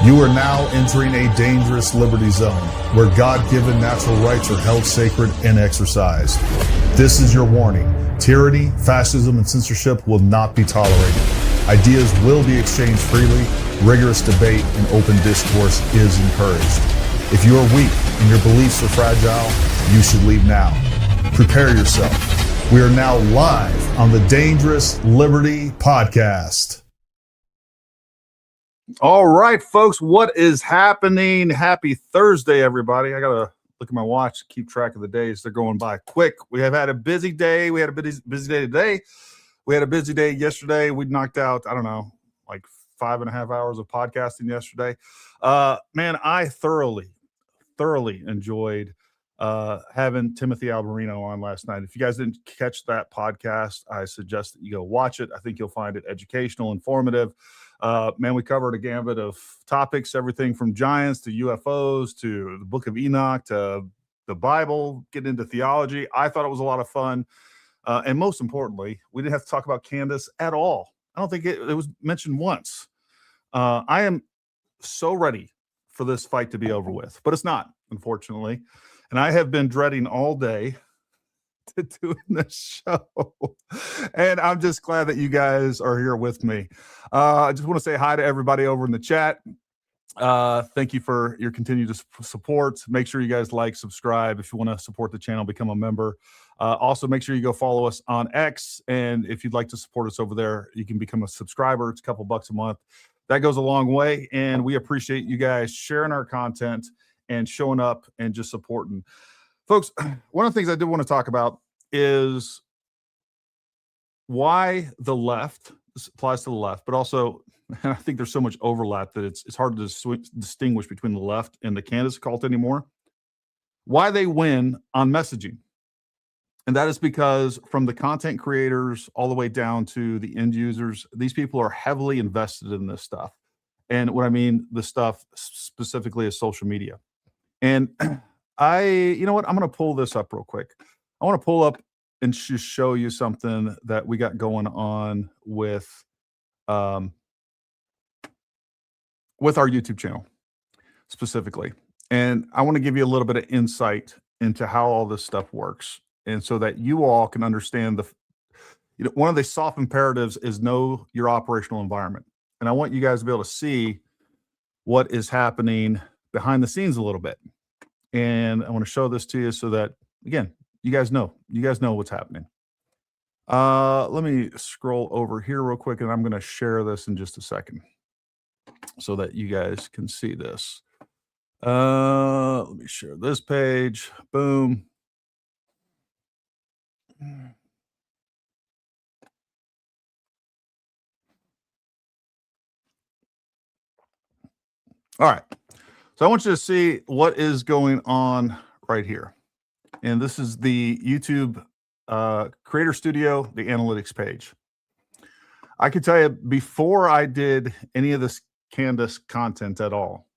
You are now entering a dangerous liberty zone where God-given natural rights are held sacred and exercised. This is your warning. Tyranny, fascism, and censorship will not be tolerated. Ideas will be exchanged freely. Rigorous debate and open discourse is encouraged. If you are weak and your beliefs are fragile, you should leave now. Prepare yourself. We are now live on the Dangerous Liberty Podcast. All right, folks, what is happening? Happy Thursday, everybody. I got to look at my watch to keep track of the days. They're going by quick. We have had a busy day. We had a busy day today. We had a busy day yesterday. We knocked out, I don't know, like 5.5 hours of podcasting yesterday. Man, I thoroughly enjoyed having Timothy Alberino on last night. If you guys didn't catch that podcast, I suggest that you go watch it. I think you'll find it educational, informative. Man, we covered a gambit of topics, everything from giants to UFOs to the Book of Enoch to the Bible, get into theology. I thought it was a lot of fun. And most importantly, we didn't have to talk about Candace at all. I don't think it was mentioned once. I am so ready for this fight to be over with, but it's not, unfortunately. And I have been dreading all day to doing this show. And I'm just glad that you guys are here with me. I just want to say hi to everybody over in the chat. Thank you for your continued support. Make sure you guys like, subscribe. If you want to support the channel, become a member. Also, make sure you go follow us on X. And if you'd like to support us over there, you can become a subscriber. It's a couple bucks a month. That goes a long way. And we appreciate you guys sharing our content and showing up and just supporting. Folks, one of the things I did want to talk about is why the left, this applies to the left, but also I think there's so much overlap that it's hard to distinguish between the left and the Candace cult anymore. Why they win on messaging. And that is because from the content creators all the way down to the end users, these people are heavily invested in this stuff. And what I mean, the stuff specifically is social media. And you know what? I'm going to pull this up real quick. I want to pull up and just show you something that we got going on with our YouTube channel specifically. And I want to give you a little bit of insight into how all this stuff works. And so that you all can understand one of the soft imperatives is know your operational environment. And I want you guys to be able to see what is happening behind the scenes a little bit. And I want to show this to you so that, again, you guys know what's happening. Let me scroll over here real quick, and I'm going to share this in just a second so that you guys can see this. Let me share this page. Boom. All right. So I want you to see what is going on right here. And this is the YouTube Creator Studio, the analytics page. I can tell you before I did any of this Candace content at all,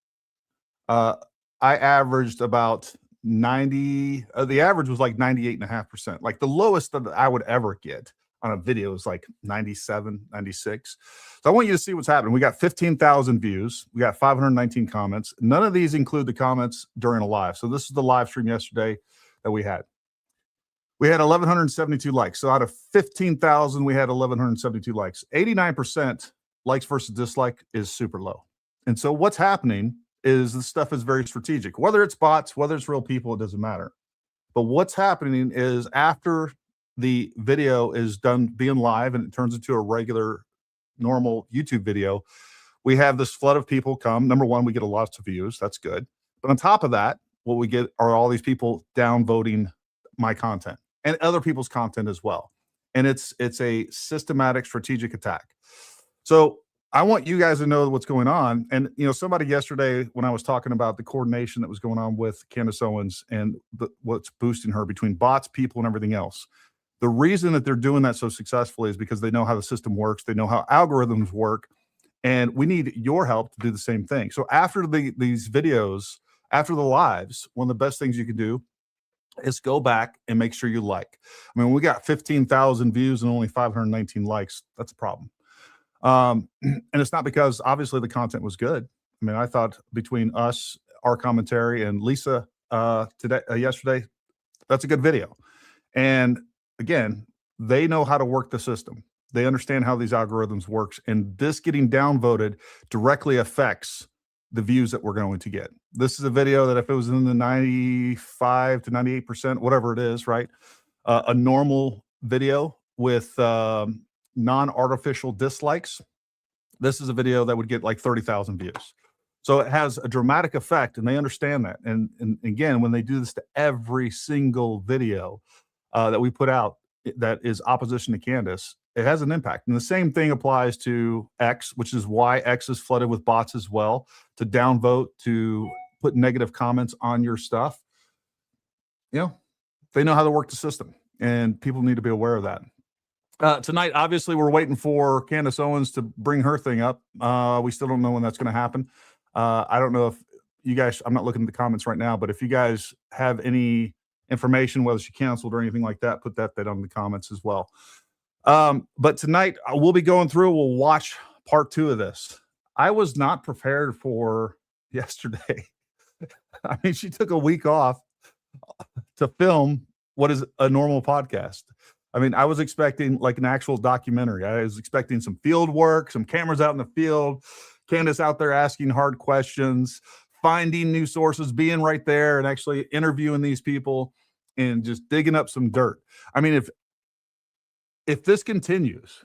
I averaged about 90, the average was like 98.5%. Like the lowest that I would ever get on a video is like 97, 96. So I want you to see what's happening. We got 15,000 views. We got 519 comments. None of these include the comments during a live. So this is the live stream yesterday that we had. We had 1,172 likes. So out of 15,000, we had 1,172 likes. 89% likes versus dislike is super low. And so what's happening is this stuff is very strategic. Whether it's bots, whether it's real people, it doesn't matter. But what's happening is after the video is done being live and it turns into a regular, normal YouTube video, we have this flood of people come. Number one, we get lots of views. That's good. But on top of that, what we get are all these people downvoting my content and other people's content as well. And it's a systematic strategic attack. So I want you guys to know what's going on. And, somebody yesterday, when I was talking about the coordination that was going on with Candace Owens and what's boosting her between bots, people, and everything else, the reason that they're doing that so successfully is because they know how the system works. They know how algorithms work. And we need your help to do the same thing. So after these videos, after the lives, one of the best things you can do is go back and make sure you like. I mean, we got 15,000 views and only 519 likes. That's a problem. And it's not because obviously the content was good. I mean, I thought between us, our commentary, and Lisa yesterday, that's a good video. And again, they know how to work the system. They understand how these algorithms works, and this getting downvoted directly affects the views that we're going to get. This is a video that if it was in the 95 to 98%, whatever it is, right? A normal video with non-artificial dislikes, this is a video that would get like 30,000 views. So it has a dramatic effect, and they understand that. And again, when they do this to every single video that we put out that is opposition to Candace, it has an impact. And the same thing applies to X, which is why X is flooded with bots as well, to downvote, to put negative comments on your stuff. You know, they know how to work the system, and people need to be aware of that. Tonight, obviously, we're waiting for Candace Owens to bring her thing up. We still don't know when that's going to happen. I don't know if you guys, I'm not looking at the comments right now, but if you guys have any information, whether she canceled or anything like that, put that on the comments as well. But tonight, we'll be going through, we'll watch part 2 of this. I was not prepared for yesterday. I mean, she took a week off to film what is a normal podcast. I mean, I was expecting like an actual documentary. I was expecting some field work, some cameras out in the field, Candace out there asking hard questions, finding new sources, being right there and actually interviewing these people and just digging up some dirt. I mean, if this continues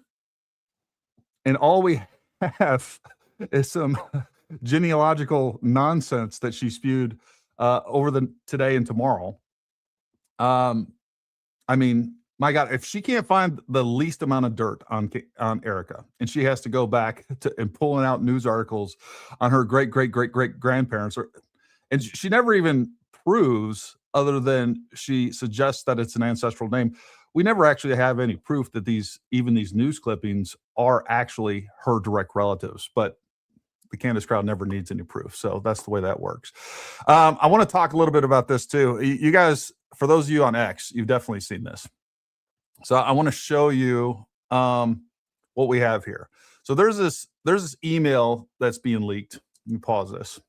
and all we have is some genealogical nonsense that she spewed over today and tomorrow, I mean, my God, if she can't find the least amount of dirt on Erika, and she has to go back and pulling out news articles on her great grandparents, and she never even proves, other than she suggests that it's an ancestral name. We never actually have any proof that even these news clippings are actually her direct relatives, but the Candace crowd never needs any proof. So that's the way that works. I want to talk a little bit about this too. You guys, for those of you on X, you've definitely seen this. So I want to show you what we have here. So there's this email that's being leaked. Let me pause this.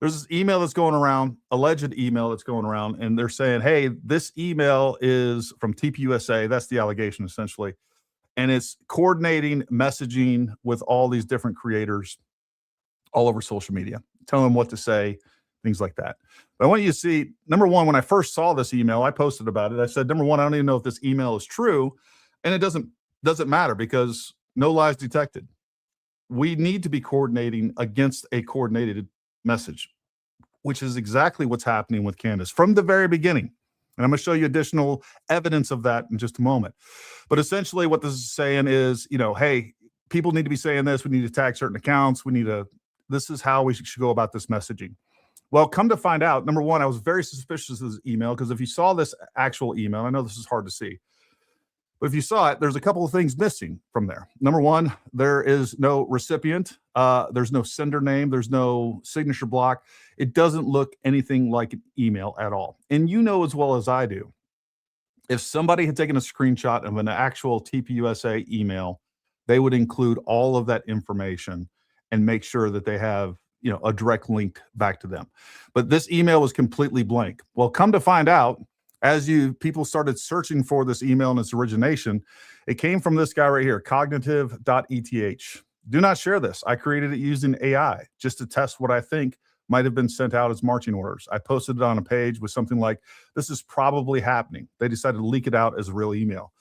There's this email that's going around, alleged email that's going around, and they're saying, hey, this email is from TPUSA. That's the allegation, essentially. And it's coordinating messaging with all these different creators all over social media, telling them what to say, things like that. But I want you to see, number one, when I first saw this email, I posted about it. I said, number one, I don't even know if this email is true. And it doesn't matter because no lies detected. We need to be coordinating against a coordinated message, which is exactly what's happening with Candace from the very beginning. And I'm going to show you additional evidence of that in just a moment. But essentially what this is saying is, hey, people need to be saying this. We need to tag certain accounts. This is how we should go about this messaging. Well, come to find out, number one, I was very suspicious of this email because if you saw this actual email, I know this is hard to see, but if you saw it, there's a couple of things missing from there. Number one, there is no recipient. There's no sender name. There's no signature block. It doesn't look anything like an email at all. And you know as well as I do, if somebody had taken a screenshot of an actual TPUSA email, they would include all of that information and make sure that they have a direct link back to them. But this email was completely blank. Well, come to find out, as people started searching for this email and its origination, it came from this guy right here, cognitive.eth. Do not share this. I created it using AI just to test what I think might have been sent out as marching orders. I posted it on a page with something like, this is probably happening. They decided to leak it out as a real email.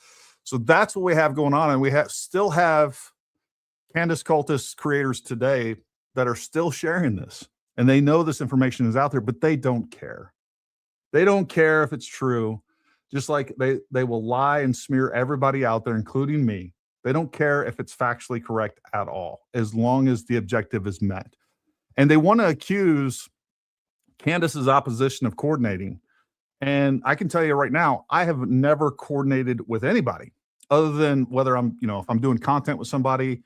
So that's what we have going on. And we still have Candace cultist creators today that are still sharing this, and they know this information is out there, but they don't care. They don't care if it's true, just like they will lie and smear everybody out there, including me. They don't care if it's factually correct at all, as long as the objective is met. And they want to accuse Candace's opposition of coordinating. And I can tell you right now, I have never coordinated with anybody other than whether if I'm doing content with somebody,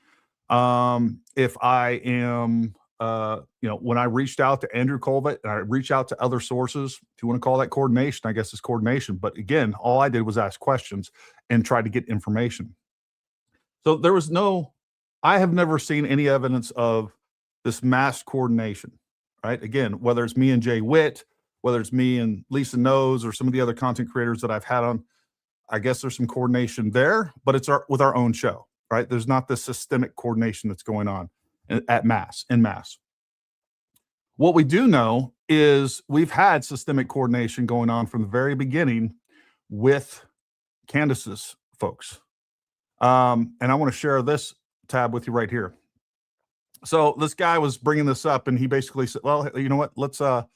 if I am, when I reached out to Andrew Colvett and I reached out to other sources, if you want to call that coordination, I guess it's coordination. But again, all I did was ask questions and try to get information. So I have never seen any evidence of this mass coordination, right? Again, whether it's me and Jay Witt, whether it's me and Lisa Knows, or some of the other content creators that I've had on, I guess there's some coordination there, but it's with our own show, right? There's not this systemic coordination that's going on en masse. What we do know is we've had systemic coordination going on from the very beginning with Candace's folks. And I want to share this tab with you right here. So this guy was bringing this up, and he basically said, well, you know what? Let's go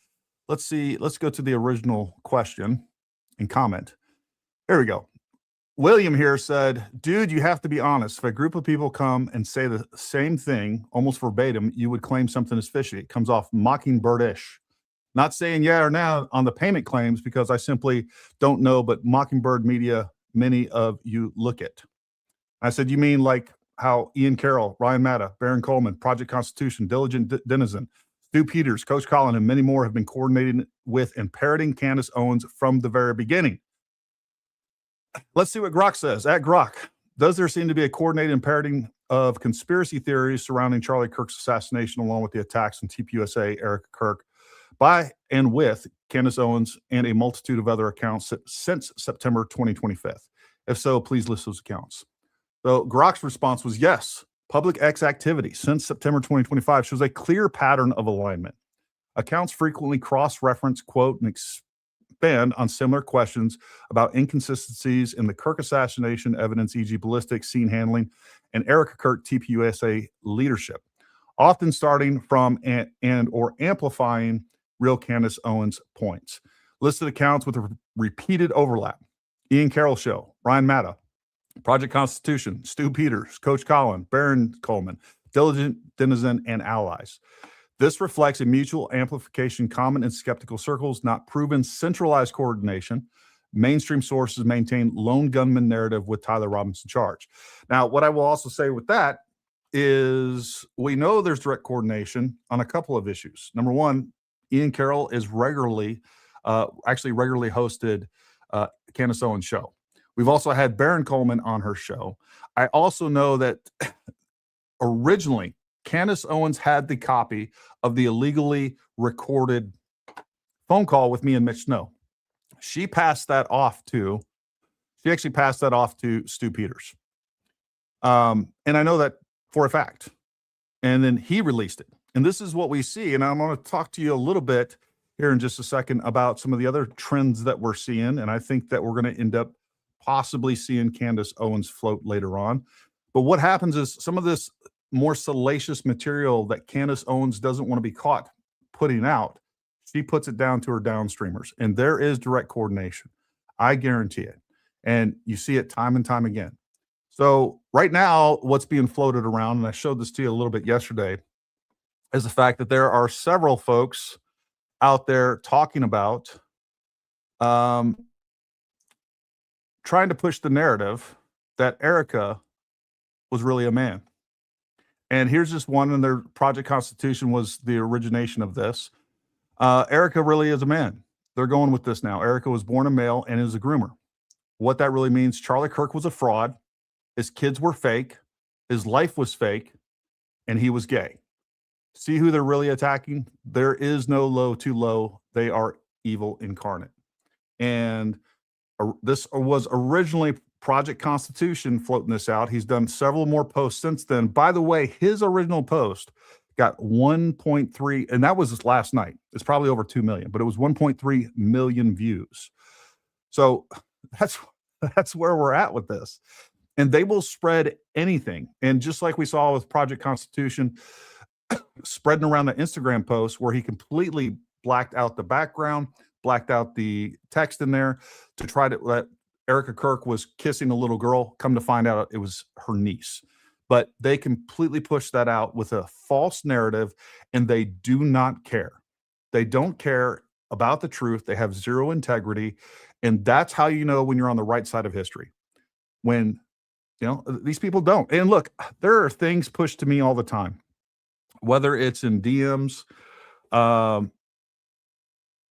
to the original question and comment. There we go. William here said, dude, you have to be honest. If a group of people come and say the same thing, almost verbatim, you would claim something is fishy. It comes off mockingbird-ish. Not saying yeah or no on the payment claims, because I simply don't know, but Mockingbird Media, many of you look at. I said, you mean like how Ian Carroll, Ryan Matta, Baron Coleman, Project Constitution, Diligent Denizen, Stu Peters, Coach Colin, and many more have been coordinating with and parroting Candace Owens from the very beginning. Let's see what Grok says. At Grok, does there seem to be a coordinated and parroting of conspiracy theories surrounding Charlie Kirk's assassination, along with the attacks on TPUSA, Erika Kirk, by and with Candace Owens and a multitude of other accounts since September 2025? If so, please list those accounts. So Grok's response was yes. Public X activity since September 2025 shows a clear pattern of alignment. Accounts frequently cross-reference, quote, and expand on similar questions about inconsistencies in the Kirk assassination evidence, e.g. ballistics, scene handling, and Erika Kirk TPUSA leadership, often starting from and or amplifying real Candace Owens points. Listed accounts with a repeated overlap: Ian Carroll Show, Ryan Matta, Project Constitution, Stu Peters, Coach Colin, Baron Coleman, Diligent Denizen, and allies. This reflects a mutual amplification common in skeptical circles, not proven centralized coordination. Mainstream sources maintain lone gunman narrative with Tyler Robinson charge. Now, what I will also say with that is we know there's direct coordination on a couple of issues. Number one, Ian Carroll is regularly hosted Candace Owens' show. We've also had Baron Coleman on her show. I also know that originally Candace Owens had the copy of the illegally recorded phone call with me and Mitch Snow. She actually passed that off to Stu Peters. And I know that for a fact. And then he released it. And this is what we see. And I'm going to talk to you a little bit here in just a second about some of the other trends that we're seeing. And I think that we're going to end up possibly seeing Candace Owens float later on. But what happens is some of this more salacious material that Candace Owens doesn't want to be caught putting out, she puts it down to her downstreamers. And there is direct coordination. I guarantee it. And you see it time and time again. So right now, what's being floated around, and I showed this to you a little bit yesterday, is the fact that there are several folks out there talking about trying to push the narrative that Erika was really a man. And here's just one, and their Project Constitution was the origination of this. Erika really is a man. They're going with this now. Erika was born a male and is a groomer. What that really means, Charlie Kirk was a fraud. His kids were fake. His life was fake. And he was gay. See who they're really attacking? There is no low too low. They are evil incarnate. And this was originally Project Constitution floating this out. He's done several more posts since then. By the way, his original post got 1.3, and that was last night. It's probably over 2 million, but it was 1.3 million views. So that's where we're at with this. And they will spread anything. And just like we saw with Project Constitution, spreading around the Instagram post where he completely blacked out the background, blacked out the text in there to try to let Erika Kirk was kissing a little girl. Come to find out it was her niece. But they completely pushed that out with a false narrative, and they do not care. They don't care about the truth. They have zero integrity. And that's how you know when you're on the right side of history. When, these people don't. And look, there are things pushed to me all the time, whether it's in DMs,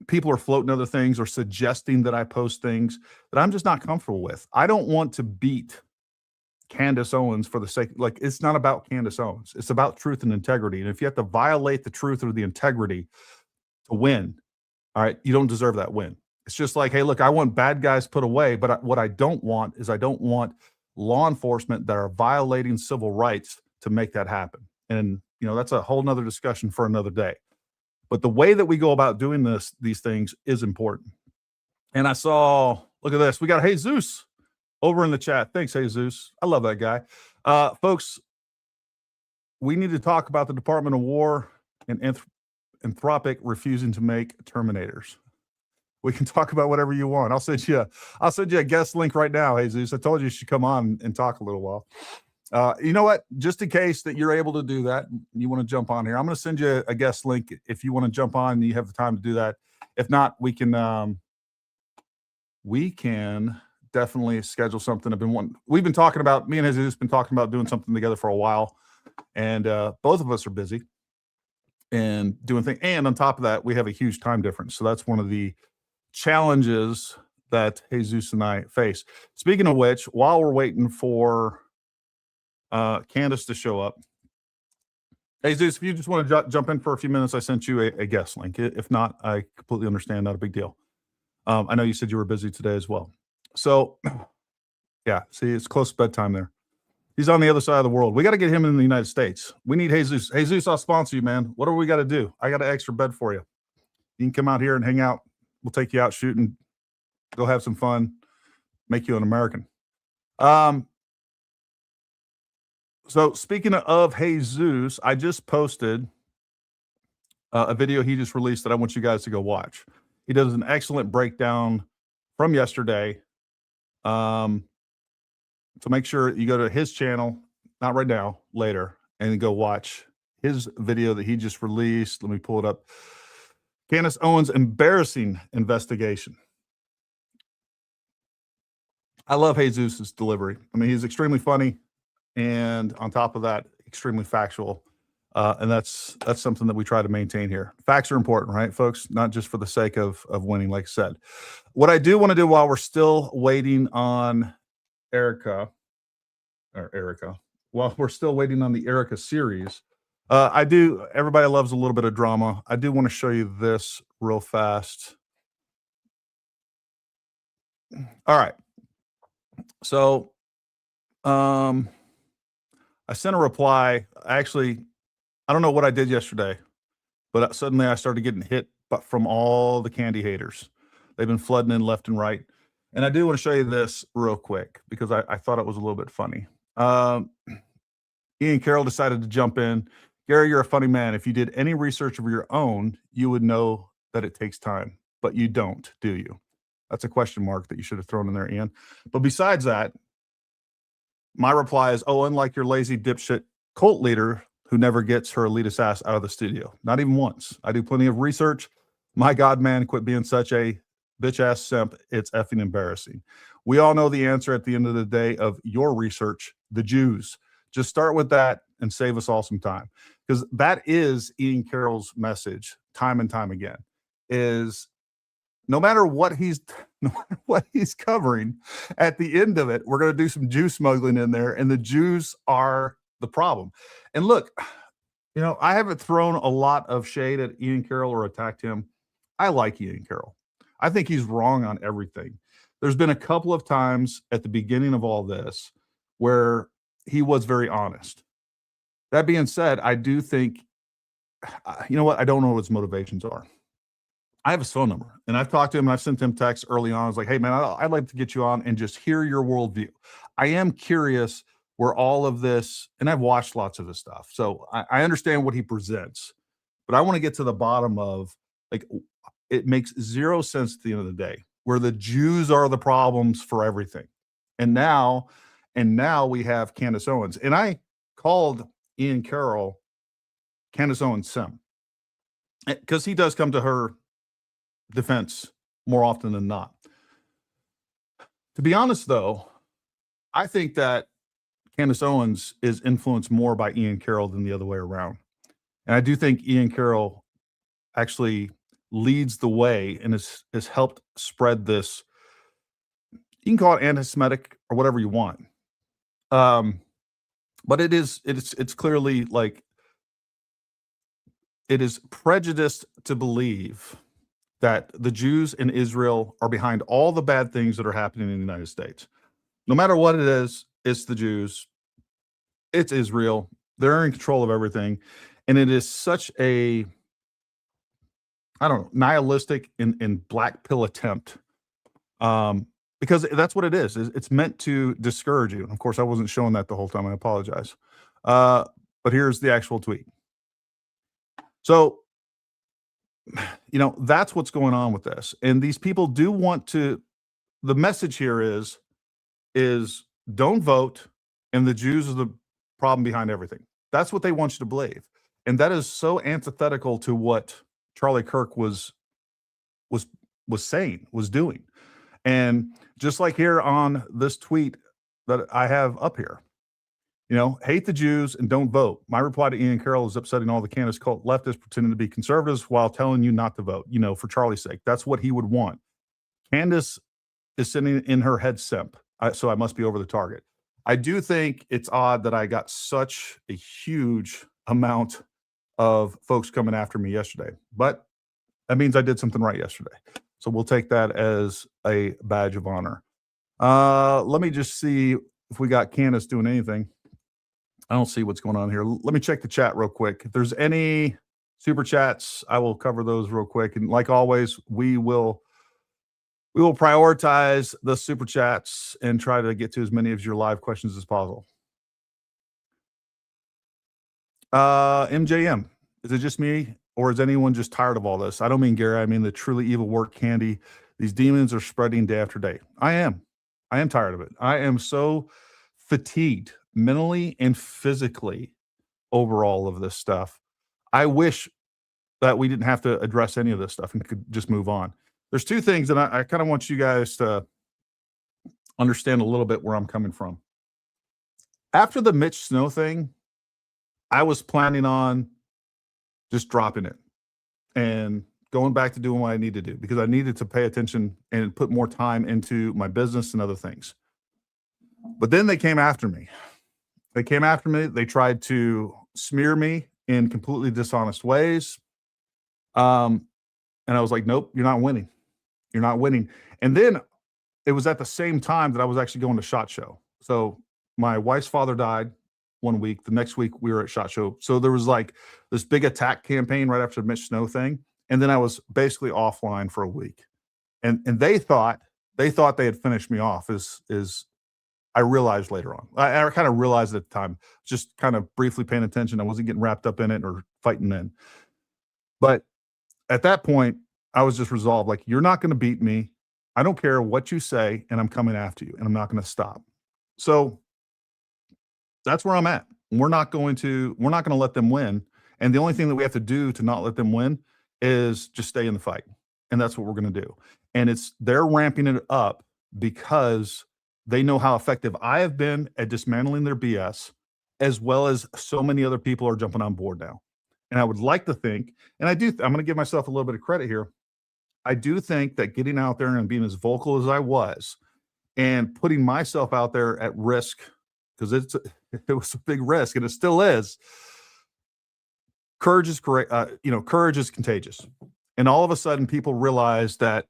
people are floating other things or suggesting that I post things that I'm just not comfortable with. I don't want to beat Candace Owens for the sake, like, it's not about Candace Owens. It's about truth and integrity. And if you have to violate the truth or the integrity to win, all right, you don't deserve that win. It's just like, hey, look, I want bad guys put away, but what I don't want is I don't want law enforcement that are violating civil rights to make that happen. And, you know, that's a whole nother discussion for another day. But the way that we go about doing these things is important. And I saw, look at this. We got Jesus over in the chat. Thanks, Jesus. I love that guy. Folks, we need to talk about the Department of War and Anthropic refusing to make Terminators. We can talk about whatever you want. I'll send you a guest link right now, Jesus. I told you should come on and talk a little while. You know what? Just in case that you're able to do that, you want to jump on here, I'm going to send you a guest link if you want to jump on and you have the time to do that. If not, we can definitely schedule something. We've been talking about, me and Jesus been talking about doing something together for a while, and both of us are busy and doing things. And on top of that, we have a huge time difference. So that's one of the challenges that Jesus and I face. Speaking of which, while we're waiting for Candace to show up, Jesus, if you just want to jump in for a few minutes, I sent you a guest link. If not, I completely understand. Not a big deal. I know you said you were busy today as well. So, yeah, see, it's close to bedtime there. He's on the other side of the world. We got to get him in the United States. We need Jesus. Jesus, I'll sponsor you, man. What do we got to do? I got an extra bed for you. You can come out here and hang out. We'll take you out shooting. Go have some fun. Make you an American. So speaking of Jesus, I just posted a video he just released that I want you guys to go watch. He does an excellent breakdown from yesterday. So make sure you go to his channel, not right now, later, and go watch his video that he just released. Let me pull it up. Candace Owens' embarrassing investigation. I love Jesus' delivery. I mean, he's extremely funny, and on top of that, extremely factual. And that's something that we try to maintain here. Facts are important, right, folks? Not just for the sake of winning, like I said. What I do want to do while we're still waiting on Erika, while we're still waiting on the Erika series, everybody loves a little bit of drama. I do want to show you this real fast. All right. So, I sent a reply. I don't know what I did yesterday, but suddenly I started getting hit from all the candy haters. They've been flooding in left and right. And I do want to show you this real quick because I thought it was a little bit funny. Ian Carroll decided to jump in. Gary, you're a funny man. If you did any research of your own, you would know that it takes time, but you don't, do you? That's a question mark that you should have thrown in there, Ian. But besides that, my reply is, unlike your lazy dipshit cult leader who never gets her elitist ass out of the studio. Not even once. I do plenty of research. My God, man, quit being such a bitch-ass simp. It's effing embarrassing. We all know the answer at the end of the day of your research, the Jews. Just start with that and save us all some time. Because that is Ian Carroll's message time and time again, is no matter what he's covering, at the end of it, we're going to do some Jew smuggling in there, and the Jews are the problem. And look, I haven't thrown a lot of shade at Ian Carroll or attacked him. I like Ian Carroll. I think he's wrong on everything. There's been a couple of times at the beginning of all this where he was very honest. That being said, I do think, you know what? I don't know what his motivations are. I have his phone number, and I've talked to him, and I've sent him texts early on. I was like, hey, man, I'd like to get you on and just hear your worldview. I am curious where all of this, and I've watched lots of his stuff, so I understand what he presents, but I want to get to the bottom of, like, it makes zero sense at the end of the day, where the Jews are the problems for everything. And now we have Candace Owens. And I called Ian Carroll Candace Owens' sim, because he does come to her defense more often than not. To be honest, though, I think that Candace Owens is influenced more by Ian Carroll than the other way around. And I do think Ian Carroll actually leads the way and has helped spread this. You can call it anti-Semitic or whatever you want. But it's clearly like it is prejudiced to believe that the Jews in Israel are behind all the bad things that are happening in the United States. No matter what it is, it's the Jews, it's Israel. They're in control of everything. And it is such a, I don't know, nihilistic and black pill attempt. Because that's what it is. It's meant to discourage you. Of course, I wasn't showing that the whole time. I apologize. But here's the actual tweet. So, that's what's going on with this. And these people do want to, the message here is don't vote, and the Jews are the problem behind everything. That's what they want you to believe. And that is so antithetical to what Charlie Kirk was saying, was doing. And just like here on this tweet that I have up here, hate the Jews and don't vote. My reply to Ian Carroll is upsetting all the Candace cult leftists pretending to be conservatives while telling you not to vote, for Charlie's sake. That's what he would want. Candace is sitting in her head simp, so I must be over the target. I do think it's odd that I got such a huge amount of folks coming after me yesterday, but that means I did something right yesterday. So we'll take that as a badge of honor. Let me just see if we got Candace doing anything. I don't see what's going on here. Let me check the chat real quick. If there's any super chats, I will cover those real quick. And like always, we will prioritize the super chats and try to get to as many of your live questions as possible. MJM, is it just me, or is anyone just tired of all this? I don't mean Gary. I mean the truly evil work, Candy. These demons are spreading day after day. I am tired of it. I am so fatigued mentally and physically over all of this stuff. I wish that we didn't have to address any of this stuff and could just move on. There's two things that I kind of want you guys to understand a little bit where I'm coming from. After the Mitch Snow thing, I was planning on just dropping it and going back to doing what I need to do because I needed to pay attention and put more time into my business and other things. But then they came after me. They tried to smear me in completely dishonest ways. And I was like, nope, you're not winning. You're not winning. And then it was at the same time that I was actually going to SHOT Show. So my wife's father died one week. The next week we were at SHOT Show. So there was like this big attack campaign right after the Mitch Snow thing. And then I was basically offline for a week. And they thought they had finished me off as I realized later on. I kind of realized at the time, just kind of briefly paying attention. I wasn't getting wrapped up in it or fighting in. But at that point, I was just resolved, like, you're not going to beat me. I don't care what you say, and I'm coming after you, and I'm not going to stop. So that's where I'm at. We're not going to let them win. And the only thing that we have to do to not let them win is just stay in the fight. And that's what we're going to do. And they're ramping it up because they know how effective I have been at dismantling their BS, as well as so many other people are jumping on board now. And I would like to think, and I'm going to give myself a little bit of credit here. I do think that getting out there and being as vocal as I was and putting myself out there at risk, because it was a big risk and it still is. Courage is correct. Courage is contagious. And all of a sudden people realize that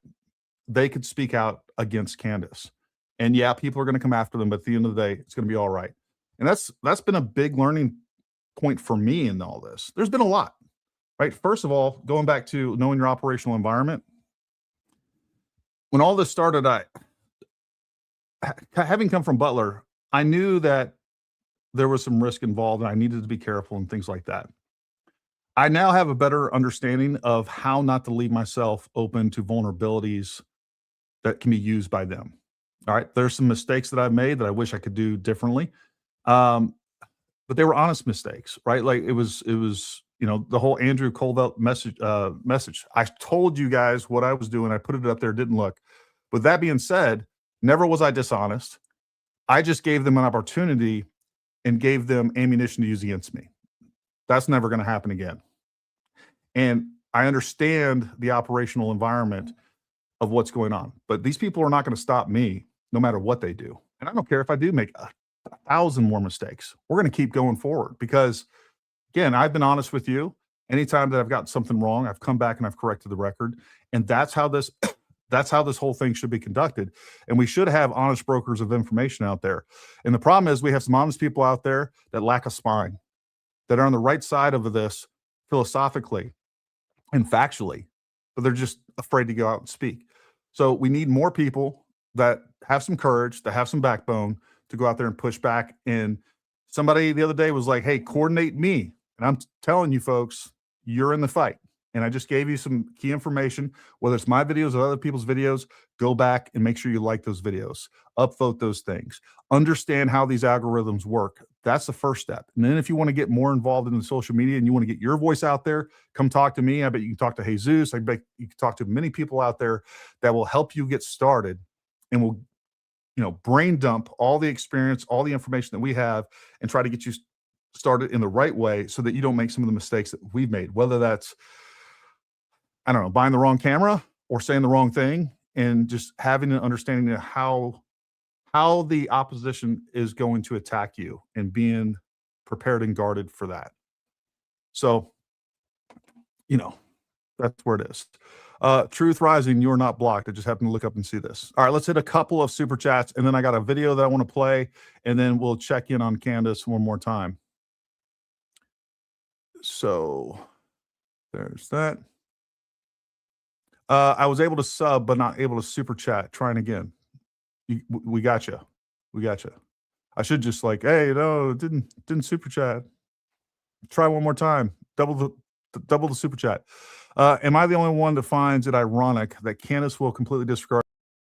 they could speak out against Candace. And yeah, people are going to come after them, but at the end of the day, it's going to be all right. And that's been a big learning point for me in all this. There's been a lot, right? First of all, going back to knowing your operational environment. When all this started, having come from Butler, I knew that there was some risk involved and I needed to be careful and things like that. I now have a better understanding of how not to leave myself open to vulnerabilities that can be used by them. All right. There's some mistakes that I've made that I wish I could do differently. But they were honest mistakes, right? Like it was, the whole Andrew Colvelt message. I told you guys what I was doing. I put it up there, didn't look. With that being said, never was I dishonest. I just gave them an opportunity and gave them ammunition to use against me. That's never going to happen again. And I understand the operational environment of what's going on, but these people are not going to stop me no matter what they do. And I don't care if I do make 1,000 more mistakes. We're going to keep going forward because, again, I've been honest with you. Anytime that I've got something wrong, I've come back and I've corrected the record. And that's how this that's how this whole thing should be conducted. And we should have honest brokers of information out there. And the problem is we have some honest people out there that lack a spine, that are on the right side of this philosophically and factually, but they're just afraid to go out and speak. So we need more people that have some courage, that have some backbone to go out there and push back. And somebody the other day was like, hey, coordinate me. And I'm telling you folks, you're in the fight. And I just gave you some key information, whether it's my videos or other people's videos. Go back and make sure you like those videos, upvote those things, understand how these algorithms work. That's the first step. And then if you want to get more involved in the social media and you want to get your voice out there, come talk to me. I bet you can talk to Jesus. I bet you can talk to many people out there that will help you get started and will, brain dump all the experience, all the information that we have and try to get you started in the right way so that you don't make some of the mistakes that we've made, whether that's, I don't know, buying the wrong camera or saying the wrong thing, and just having an understanding of how the opposition is going to attack you and being prepared and guarded for that. So, that's where it is. Truth Rising, you're not blocked. I just happened to look up and see this. All right, let's hit a couple of super chats, and then I got a video that I want to play, and then we'll check in on Candace one more time. So there's that. I was able to sub, but not able to super chat. Trying again. We got you. We got you. I should just hey, no, didn't super chat. Try one more time. Double the super chat. Am I the only one that finds it ironic that Candace will completely disregard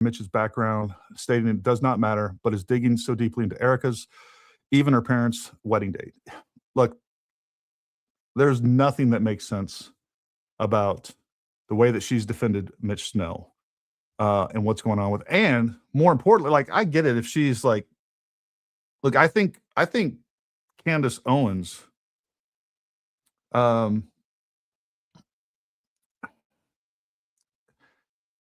Mitch's background, stating it does not matter, but is digging so deeply into Erika's, even her parents' wedding date? Look, there's nothing that makes sense about the way that she's defended Mitch Snow and what's going on with, and more importantly, I get it if she's look, I think Candace Owens,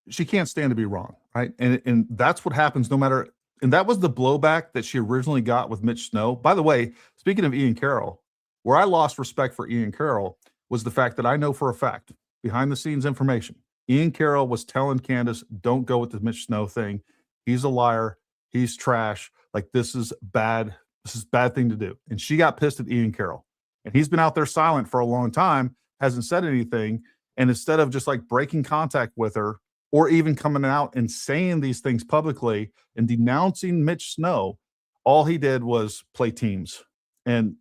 she can't stand to be wrong, right? And that's what happens no matter, and that was the blowback that she originally got with Mitch Snow. By the way, speaking of Ian Carroll, where I lost respect for Ian Carroll was the fact that I know for a fact, behind the scenes information, Ian Carroll was telling Candace, don't go with the Mitch Snow thing. He's a liar. He's trash. This is bad. This is a bad thing to do. And she got pissed at Ian Carroll. And he's been out there silent for a long time, hasn't said anything. And instead of just breaking contact with her or even coming out and saying these things publicly and denouncing Mitch Snow, all he did was play teams and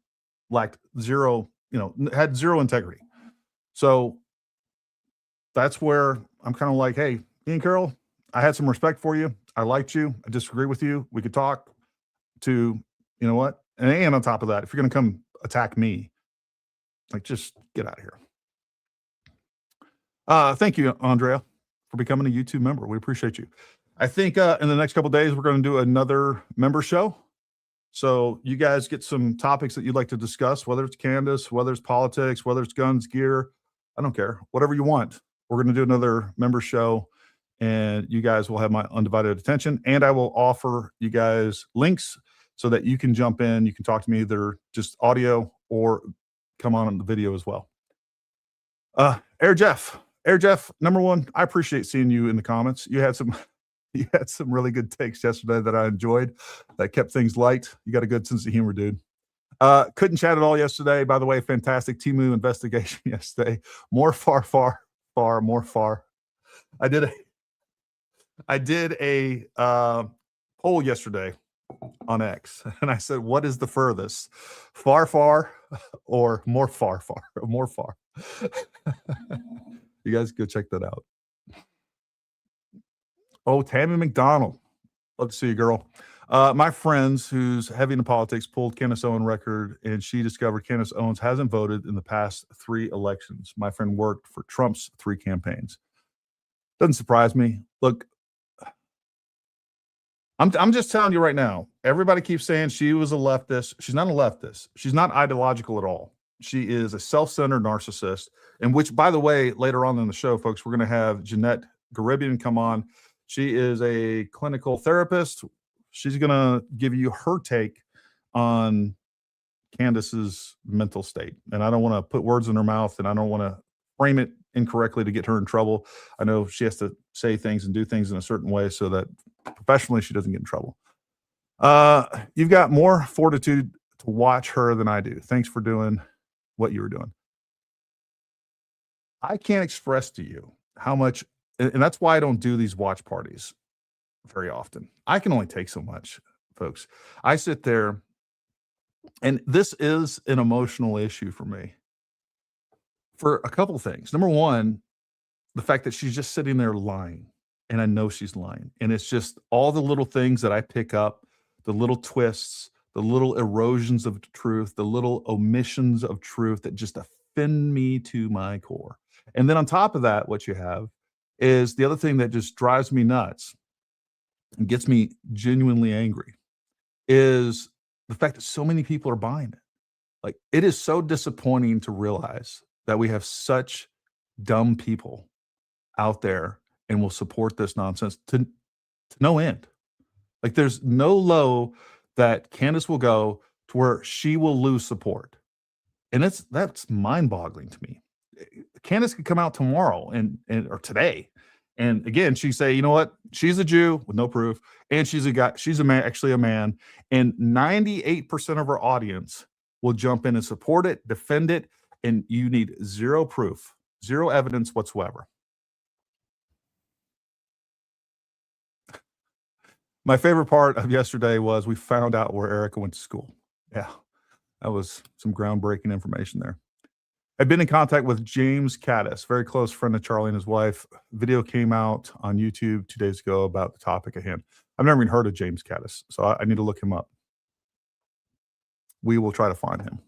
lacked zero, had zero integrity. So that's where I'm kind of hey, Ian Carroll, I had some respect for you. I liked you. I disagree with you. We could talk to, you know what? And on top of that, if you're going to come attack me, just get out of here. Thank you, Andrea, for becoming a YouTube member. We appreciate you. I think in the next couple of days, we're going to do another member show. So you guys get some topics that you'd like to discuss, whether it's Candace, whether it's politics, whether it's guns, gear. I don't care. Whatever you want. We're going to do another member show, and you guys will have my undivided attention. And I will offer you guys links so that you can jump in. You can talk to me either just audio or come on the video as well. Air Jeff, number one, I appreciate seeing you in the comments. You had some really good takes yesterday that I enjoyed, that kept things light. You got a good sense of humor, dude. Couldn't chat at all yesterday. By the way, fantastic Temu investigation yesterday. More far. I did a poll yesterday on X, and I said, what is the furthest? Far or more far? More far. You guys go check that out. Oh, Tammy McDonald. Love to see you, girl. My friends who's heavy into politics pulled Candace Owens record, and she discovered Candace Owens hasn't voted in the past 3 elections. My friend worked for Trump's 3 campaigns. Doesn't surprise me. Look, I'm just telling you right now, everybody keeps saying she was a leftist. She's not a leftist. She's not ideological at all. She is a self-centered narcissist, and which, by the way, later on in the show, folks, we're going to have Jeanette Garibian come on. She is a clinical therapist. She's going to give you her take on Candace's mental state. And I don't want to put words in her mouth, and I don't want to frame it incorrectly to get her in trouble. I know she has to say things and do things in a certain way so that professionally she doesn't get in trouble. You've got more fortitude to watch her than I do. Thanks for doing what you were doing. I can't express to you how much, and that's why I don't do these watch parties very often. I can only take so much, folks. I sit there, and this is an emotional issue for me for a couple things. Number one, the fact that she's just sitting there lying, and I know she's lying. And it's just all the little things that I pick up, the little twists, the little erosions of truth, the little omissions of truth that just offend me to my core. And then on top of that, what you have is the other thing that just drives me nuts and gets me genuinely angry is the fact that so many people are buying it. Like, it is so disappointing to realize that we have such dumb people out there and will support this nonsense to no end. Like, there's no low that Candace will go to where she will lose support. And that's mind-boggling to me. Candace could come out tomorrow or today, and again, she say, you know what? She's a Jew with no proof, and she's a guy, she's a man, actually a man, and 98% of her audience will jump in and support it, defend it, and you need zero proof, zero evidence whatsoever. My favorite part of yesterday was we found out where Erika went to school. Yeah, that was some groundbreaking information there. I've been in contact with James Caddice, very close friend of Charlie and his wife. Video came out on YouTube 2 days ago about the topic at hand. I've never even heard of James Caddice, so I need to look him up. We will try to find him.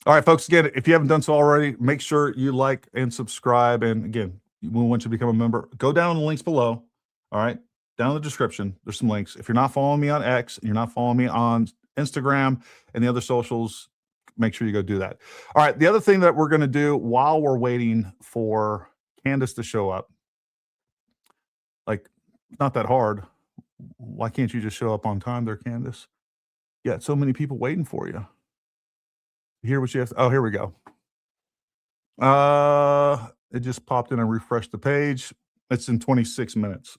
All right, folks, again, if you haven't done so already, make sure you like and subscribe. And again, we want you to become a member. Go down the links below. All right, down in the description, there's some links. If you're not following me on X, and you're not following me on Instagram and the other socials, make sure you go do that. All right, the other thing that we're going to do while we're waiting for Candace to show up, like, not that hard. Why can't you just show up on time there, Candace? Yeah, so many people waiting for you. Hear what you have to, oh, here we go. It just popped in and refreshed the page. It's in 26 minutes.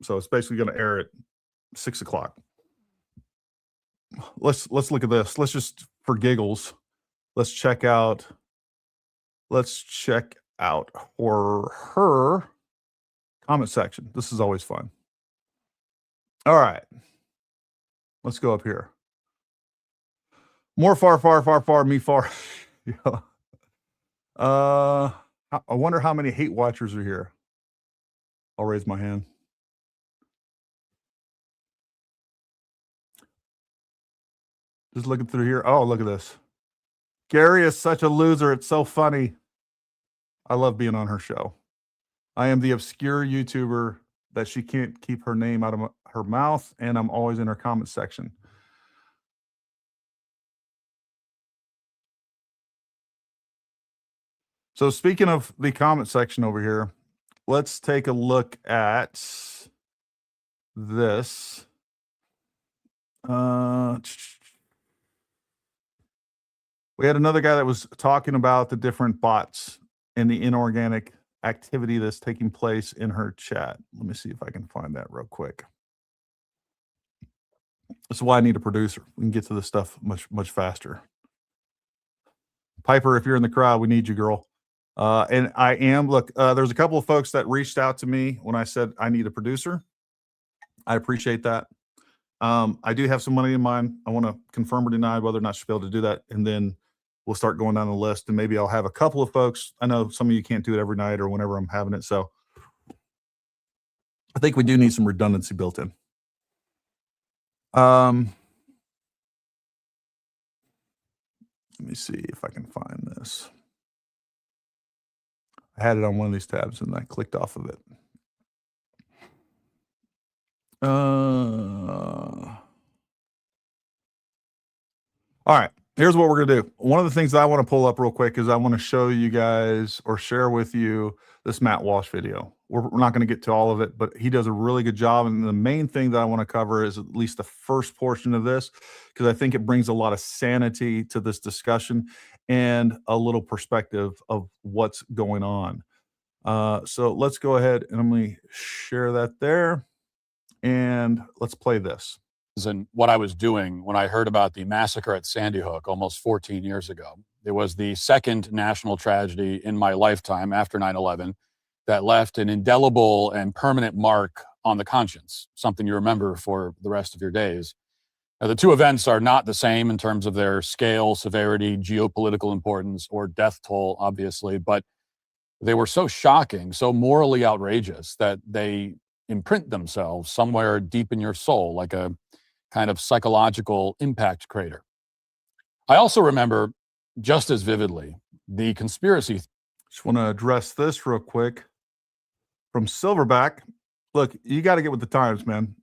So it's basically going to air at 6 o'clock. Let's look at this. Let's just, for giggles, let's check out her comment section. This is always fun. All right. Let's go up here. More far, me far. Yeah. I wonder how many hate watchers are here. I'll raise my hand. Just looking through here. Oh, look at this. Gary is such a loser. It's so funny. I love being on her show. I am the obscure YouTuber that she can't keep her name out of her mouth, and I'm always in her comment section. So speaking of the comment section over here, let's take a look at this. We had another guy that was talking about the different bots and the inorganic activity that's taking place in her chat. Let me see if I can find that real quick. That's why I need a producer. We can get to this stuff much faster. Piper, if you're in the crowd, we need you, girl. And I am, look, there's a couple of folks that reached out to me when I said I need a producer. I appreciate that. I do have some money in mind. I want to confirm or deny whether or not she'll be able to do that. And then we'll start going down the list, and maybe I'll have a couple of folks. I know some of you can't do it every night or whenever I'm having it. So I think we do need some redundancy built in. Let me see if I can find this. I had it on one of these tabs and I clicked off of it. All right, here's what we're going to do. One of the things that I want to pull up real quick is I want to show you guys or share with you this Matt Walsh video. We're not going to get to all of it, but he does a really good job. And the main thing that I want to cover is at least the first portion of this, because I think it brings a lot of sanity to this discussion and a little perspective of what's going on. So let's go ahead and let me share that there, and let's play this. And what I was doing when I heard about the massacre at Sandy Hook almost 14 years ago. It was the second national tragedy in my lifetime after 9/11 that left an indelible and permanent mark on the conscience, something you remember for the rest of your days. Now, the two events are not the same in terms of their scale, severity, geopolitical importance, or death toll, obviously, but they were so shocking, so morally outrageous that they imprint themselves somewhere deep in your soul, like a kind of psychological impact crater. I also remember just as vividly the conspiracy. Just want to address this real quick from Silverback. Look, you got to get with the times, man.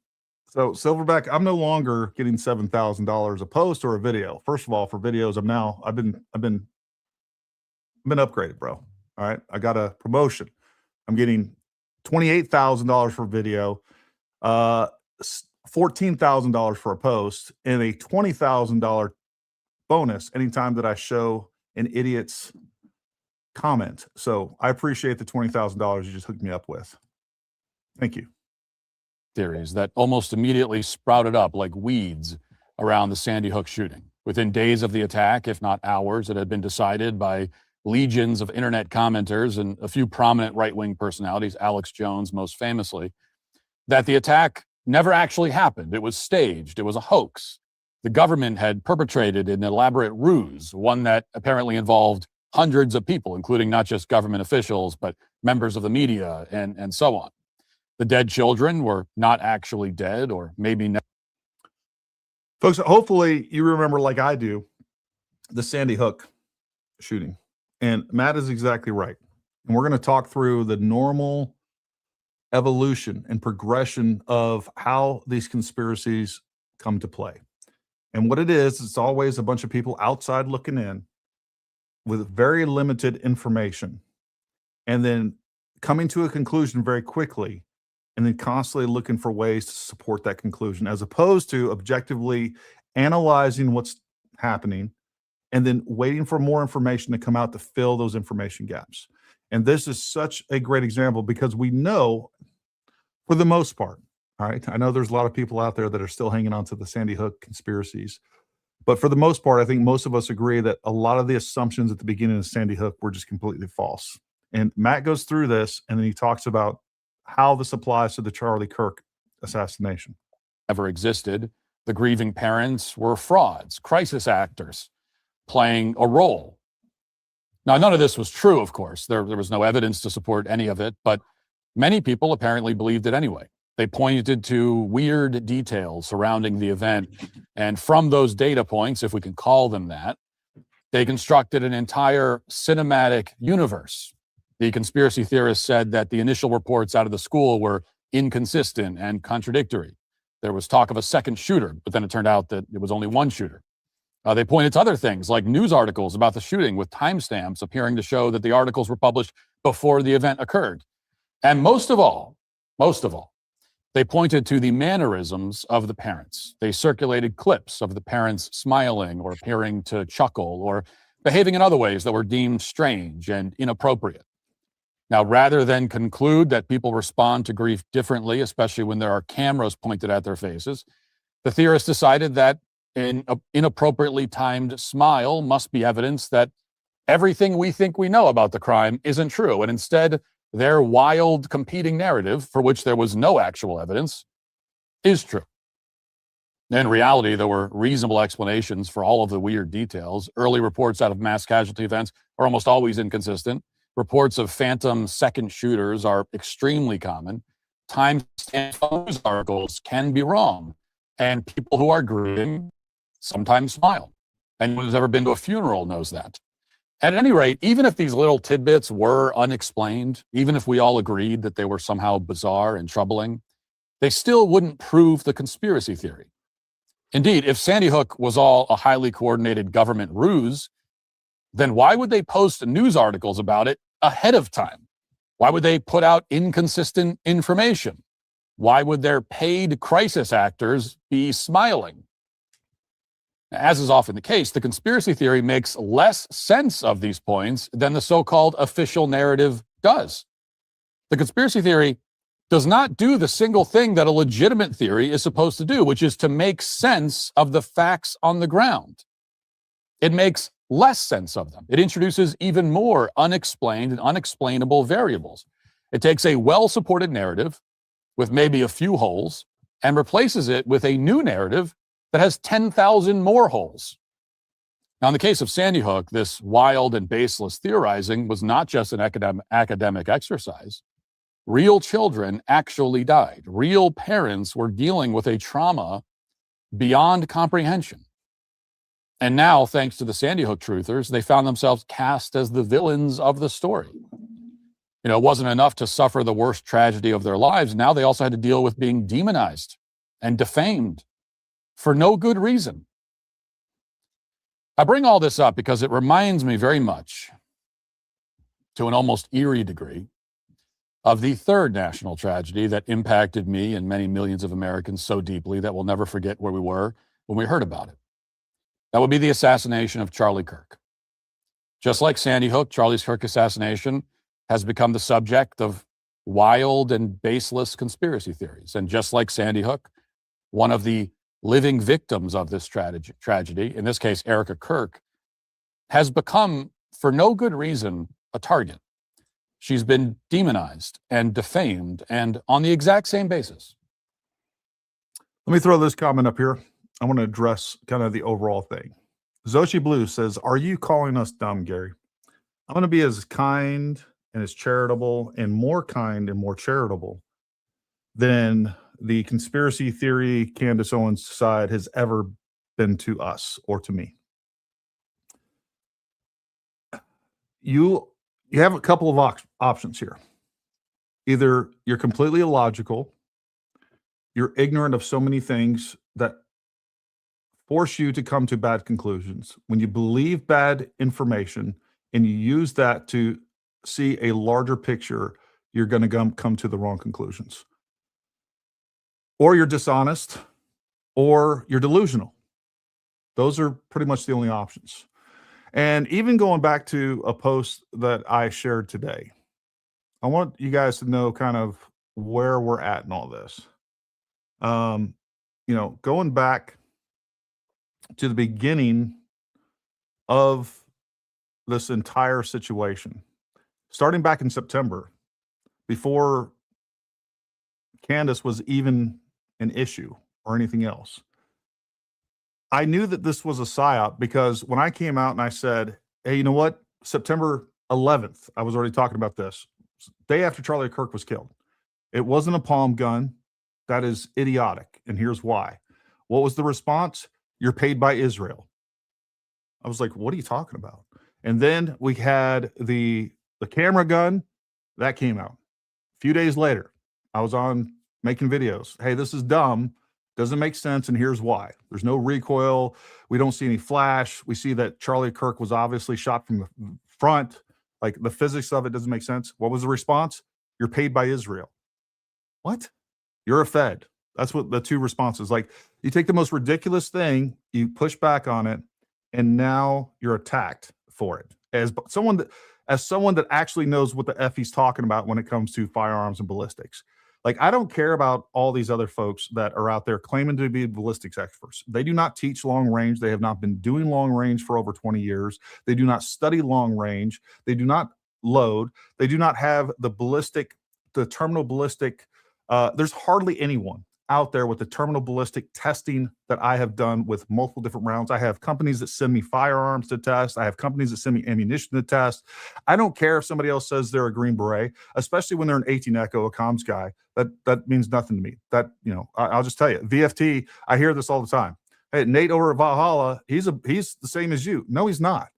So Silverback, I'm no longer getting $7,000 a post or a video. First of all, for videos, I've been upgraded, bro. All right, I got a promotion. I'm getting $28,000 for video, $14,000 for a post, and a $20,000 bonus anytime that I show an idiot's comment. So I appreciate the $20,000 you just hooked me up with. Thank you. Theories that almost immediately sprouted up like weeds around the Sandy Hook shooting. Within days of the attack, if not hours, it had been decided by legions of internet commenters and a few prominent right-wing personalities, Alex Jones most famously, that the attack never actually happened. It was staged. It was a hoax. The government had perpetrated an elaborate ruse, one that apparently involved hundreds of people, including not just government officials, but members of the media and so on. The dead children were not actually dead, or maybe not. Folks, hopefully you remember, like I do, the Sandy Hook shooting. And Matt is exactly right. And we're going to talk through the normal evolution and progression of how these conspiracies come to play. And what it is, it's always a bunch of people outside looking in with very limited information, and then coming to a conclusion very quickly, and then constantly looking for ways to support that conclusion, as opposed to objectively analyzing what's happening and then waiting for more information to come out to fill those information gaps. And this is such a great example, because we know, for the most part, all right, I know there's a lot of people out there that are still hanging on to the Sandy Hook conspiracies, but for the most part, I think most of us agree that a lot of the assumptions at the beginning of Sandy Hook were just completely false. And Matt goes through this, and then he talks about how this applies to the Charlie Kirk assassination. Ever existed. The grieving parents were frauds, crisis actors, playing a role. Now, none of this was true, of course. There was no evidence to support any of it, but many people apparently believed it anyway. They pointed to weird details surrounding the event, and from those data points, if we can call them that, they constructed an entire cinematic universe. The conspiracy theorists said that the initial reports out of the school were inconsistent and contradictory. There was talk of a second shooter, but then it turned out that it was only one shooter. They pointed to other things like news articles about the shooting with timestamps appearing to show that the articles were published before the event occurred. And most of all, they pointed to the mannerisms of the parents. They circulated clips of the parents smiling or appearing to chuckle or behaving in other ways that were deemed strange and inappropriate. Now, rather than conclude that people respond to grief differently, especially when there are cameras pointed at their faces, the theorists decided that an inappropriately timed smile must be evidence that everything we think we know about the crime isn't true, and instead, their wild competing narrative, for which there was no actual evidence, is true. In reality, there were reasonable explanations for all of the weird details. Early reports out of mass casualty events are almost always inconsistent. Reports of phantom second shooters are extremely common. Timestamp news articles can be wrong. And people who are grieving sometimes smile. Anyone who's ever been to a funeral knows that. At any rate, even if these little tidbits were unexplained, even if we all agreed that they were somehow bizarre and troubling, they still wouldn't prove the conspiracy theory. Indeed, if Sandy Hook was all a highly coordinated government ruse, then why would they post news articles about it ahead of time? Why would they put out inconsistent information? Why would their paid crisis actors be smiling? As is often the case, the conspiracy theory makes less sense of these points than the so-called official narrative does. The conspiracy theory does not do the single thing that a legitimate theory is supposed to do, which is to make sense of the facts on the ground. It makes less sense of them. It introduces even more unexplained and unexplainable variables. It takes a well-supported narrative with maybe a few holes and replaces it with a new narrative that has 10,000 more holes. Now, in the case of Sandy Hook, this wild and baseless theorizing was not just an academic exercise. Real children actually died. Real parents were dealing with a trauma beyond comprehension. And now, thanks to the Sandy Hook truthers, they found themselves cast as the villains of the story. It wasn't enough to suffer the worst tragedy of their lives. Now they also had to deal with being demonized and defamed for no good reason. I bring all this up because it reminds me very much, to an almost eerie degree, of the third national tragedy that impacted me and many millions of Americans so deeply that we'll never forget where we were when we heard about it. That would be the assassination of Charlie Kirk. Just like Sandy Hook, Charlie Kirk assassination has become the subject of wild and baseless conspiracy theories. And just like Sandy Hook, one of the living victims of this tragedy, in this case, Erika Kirk, has become, for no good reason, a target. She's been demonized and defamed, and on the exact same basis. Let me throw this comment up here. I want to address kind of the overall thing. Zoshi Blue says, "Are you calling us dumb, Gary? I'm going to be as kind and as charitable and more kind and more charitable than the conspiracy theory Candace Owens side has ever been to us or to me." You have a couple of options here. Either you're completely illogical, you're ignorant of so many things that force you to come to bad conclusions. When you believe bad information and you use that to see a larger picture, you're going to come to the wrong conclusions. Or you're dishonest, or you're delusional. Those are pretty much the only options. And even going back to a post that I shared today, I want you guys to know kind of where we're at in all this. Going back to the beginning of this entire situation, starting back in September, before Candace was even an issue or anything else, I knew that this was a psyop because when I came out and I said, hey, you know what? September 11th, I was already talking about this, day after Charlie Kirk was killed. It wasn't a palm gun. That is idiotic. And here's why. What was the response? You're paid by Israel. I was like, what are you talking about? And then we had the camera gun that came out. A few days later, I was on making videos. Hey, this is dumb. Doesn't make sense. And here's why. There's no recoil. We don't see any flash. We see that Charlie Kirk was obviously shot from the front. Like, the physics of it doesn't make sense. What was the response? You're paid by Israel. What? You're a Fed. That's what the two responses. Like, you take the most ridiculous thing, you push back on it, and now you're attacked for it. As someone that actually knows what the F he's talking about when it comes to firearms and ballistics. Like, I don't care about all these other folks that are out there claiming to be ballistics experts. They do not teach long range. They have not been doing long range for over 20 years. They do not study long range. They do not load. They do not have the terminal ballistic. There's hardly anyone out there with the terminal ballistic testing that I have done with multiple different rounds. I have companies that send me firearms to test. I have companies that send me ammunition to test. I don't care if somebody else says they're a Green Beret, especially when they're an 18 Echo, a comms guy. That means nothing to me. I'll just tell you, VFT, I hear this all the time. Hey, Nate over at Valhalla, he's the same as you. No, he's not.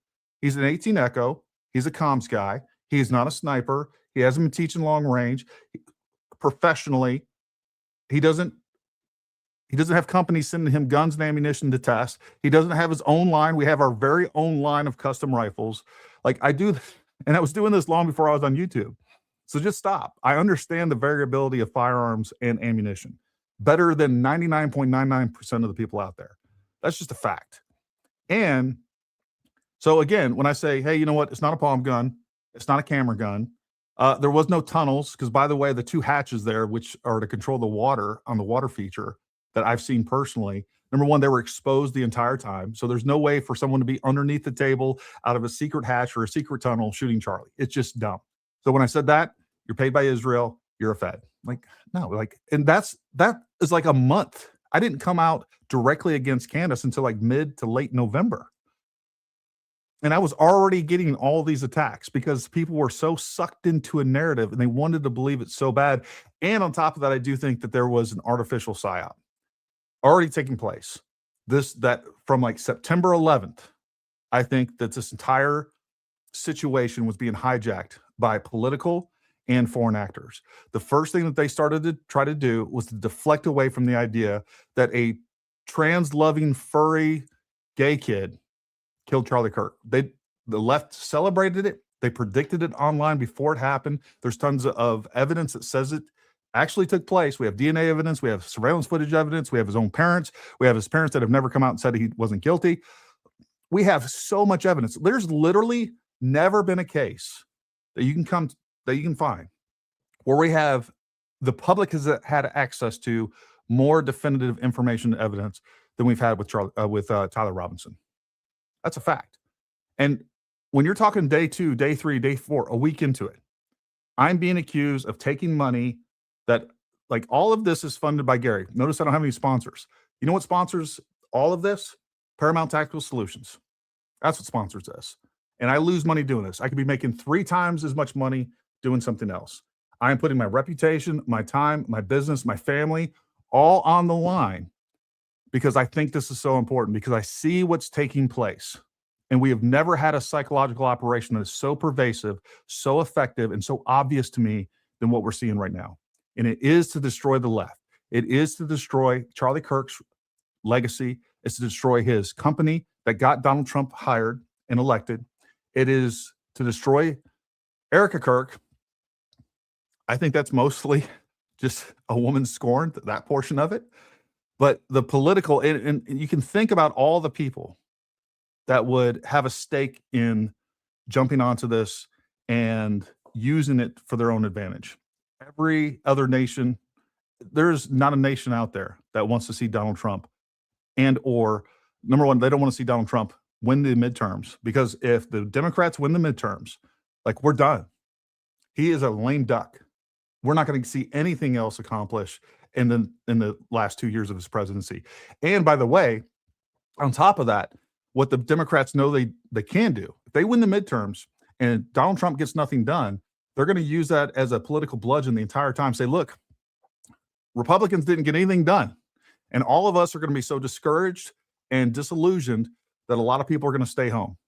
He's an 18 Echo. He's a comms guy. He's not a sniper. He hasn't been teaching long range professionally. He doesn't have companies sending him guns and ammunition to test. He doesn't have his own line. We have our very own line of custom rifles. Like, I do, and I was doing this long before I was on YouTube. So just stop. I understand the variability of firearms and ammunition better than 99.99% of the people out there. That's just a fact. And so again, when I say, hey, you know what? It's not a palm gun. It's not a camera gun. There was no tunnels because, by the way, the two hatches there, which are to control the water on the water feature that I've seen personally, number one, they were exposed the entire time. So there's no way for someone to be underneath the table out of a secret hatch or a secret tunnel shooting Charlie. It's just dumb. So when I said that, you're paid by Israel, you're a Fed. Like, no, like, and that is like a month. I didn't come out directly against Candace until like mid to late November. And I was already getting all these attacks because people were so sucked into a narrative and they wanted to believe it so bad. And on top of that, I do think that there was an artificial psyop already taking place. That from like September 11th, I think that this entire situation was being hijacked by political and foreign actors. The first thing that they started to try to do was to deflect away from the idea that a trans-loving, furry, gay kid killed Charlie Kirk. The left celebrated it. They predicted it online before it happened. There's tons of evidence that says it actually took place. We have DNA evidence. We have surveillance footage evidence. We have his own parents. We have his parents that have never come out and said he wasn't guilty. We have so much evidence. There's literally never been a case that you can find where we have the public has had access to more definitive information and evidence than we've had with Tyler Robinson. That's a fact. And when you're talking day 2, day 3, day 4, a week into it, I'm being accused of taking money that, like, all of this is funded by Gary. Notice I don't have any sponsors. You know what sponsors all of this? Paramount Tactical Solutions. That's what sponsors this. And I lose money doing this. I could be making 3 times as much money doing something else. I am putting my reputation, my time, my business, my family, all on the line because I think this is so important, because I see what's taking place. And we have never had a psychological operation that is so pervasive, so effective, and so obvious to me than what we're seeing right now. And it is to destroy the left. It is to destroy Charlie Kirk's legacy. It's to destroy his company that got Donald Trump hired and elected. It is to destroy Erika Kirk. I think that's mostly just a woman scorned, that portion of it. But the political, and you can think about all the people that would have a stake in jumping onto this and using it for their own advantage. Every other nation, there's not a nation out there that wants to see Donald Trump or number one, they don't want to see Donald Trump win the midterms, because if the Democrats win the midterms, like, we're done. He is a lame duck. We're not going to see anything else accomplished in the last 2 years of his presidency. And by the way, on top of that, what the Democrats know they can do, if they win the midterms and Donald Trump gets nothing done, they're going to use that as a political bludgeon the entire time. Say, look, Republicans didn't get anything done. And all of us are going to be so discouraged and disillusioned that a lot of people are going to stay home.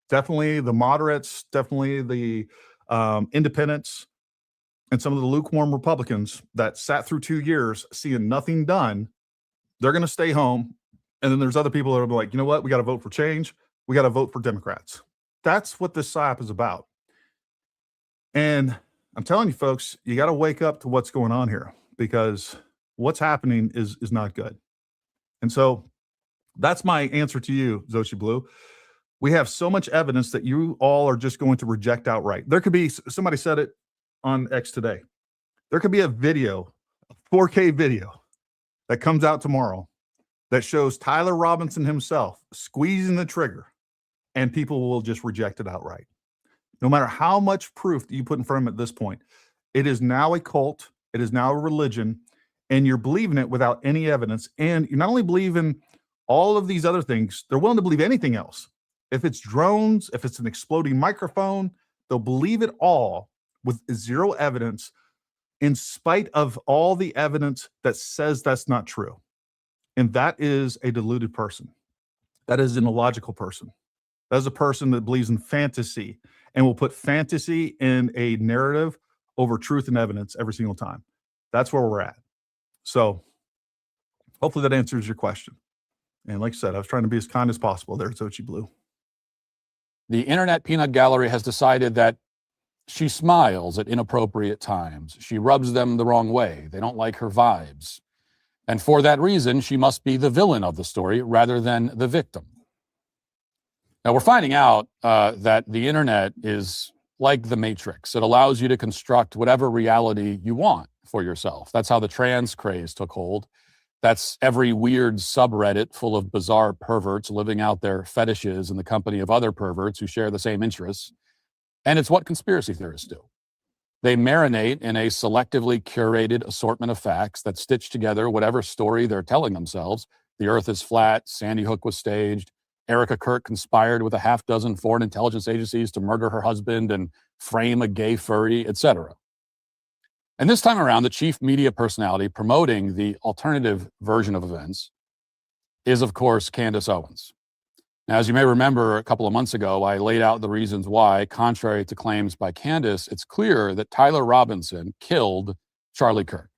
Definitely the moderates, definitely the independents, and some of the lukewarm Republicans that sat through 2 years seeing nothing done. They're going to stay home. And then there's other people that are like, you know what? We got to vote for change. We got to vote for Democrats. That's what this psyop is about. And I'm telling you, folks, you got to wake up to what's going on here, because what's happening is not good. And so that's my answer to you, Xochitl Blue. We have so much evidence that you all are just going to reject outright. There could be, somebody said it on X today, there could be a video, a 4K video that comes out tomorrow that shows Tyler Robinson himself squeezing the trigger, and people will just reject it outright. No matter how much proof that you put in front of them at this point, it is now a cult, it is now a religion, and you're believing it without any evidence. And you're not only believing all of these other things, they're willing to believe anything else. If it's drones, if it's an exploding microphone, they'll believe it all with zero evidence, in spite of all the evidence that says that's not true. And that is a deluded person. That is an illogical person. That is a person that believes in fantasy and will put fantasy in a narrative over truth and evidence every single time. That's where we're at. So hopefully that answers your question. And like I said, I was trying to be as kind as possible there, Xochitl Blue. The Internet Peanut Gallery has decided that She smiles at inappropriate times. She rubs them the wrong way. They don't like her vibes. And for that reason, she must be the villain of the story rather than the victim. Now, we're finding out that the internet is like the Matrix. It allows you to construct whatever reality you want for yourself. That's how the trans craze took hold. That's every weird subreddit full of bizarre perverts living out their fetishes in the company of other perverts who share the same interests. And it's what conspiracy theorists do. They marinate in a selectively curated assortment of facts that stitch together whatever story they're telling themselves. The earth is flat, Sandy Hook was staged, Erika Kirk conspired with a half dozen foreign intelligence agencies to murder her husband and frame a gay furry, etc. And this time around, the chief media personality promoting the alternative version of events is, of course, Candace Owens. Now, as you may remember, a couple of months ago, I laid out the reasons why, contrary to claims by Candace, it's clear that Tyler Robinson killed Charlie Kirk.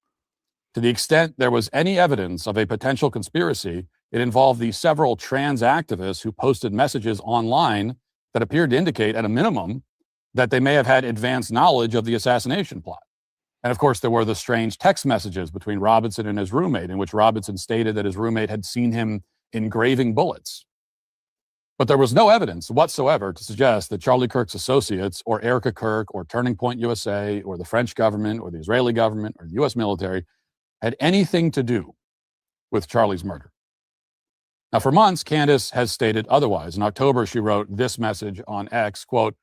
To the extent there was any evidence of a potential conspiracy, it involved the several trans activists who posted messages online that appeared to indicate, at a minimum, that they may have had advanced knowledge of the assassination plot. And of course, there were the strange text messages between Robinson and his roommate, in which Robinson stated that his roommate had seen him engraving bullets. But there was no evidence whatsoever to suggest that Charlie Kirk's associates, or Erika Kirk, or Turning Point USA, or the French government, or the Israeli government, or the US military had anything to do with Charlie's murder. Now, for months, Candace has stated otherwise. In October, she wrote this message on X, quote,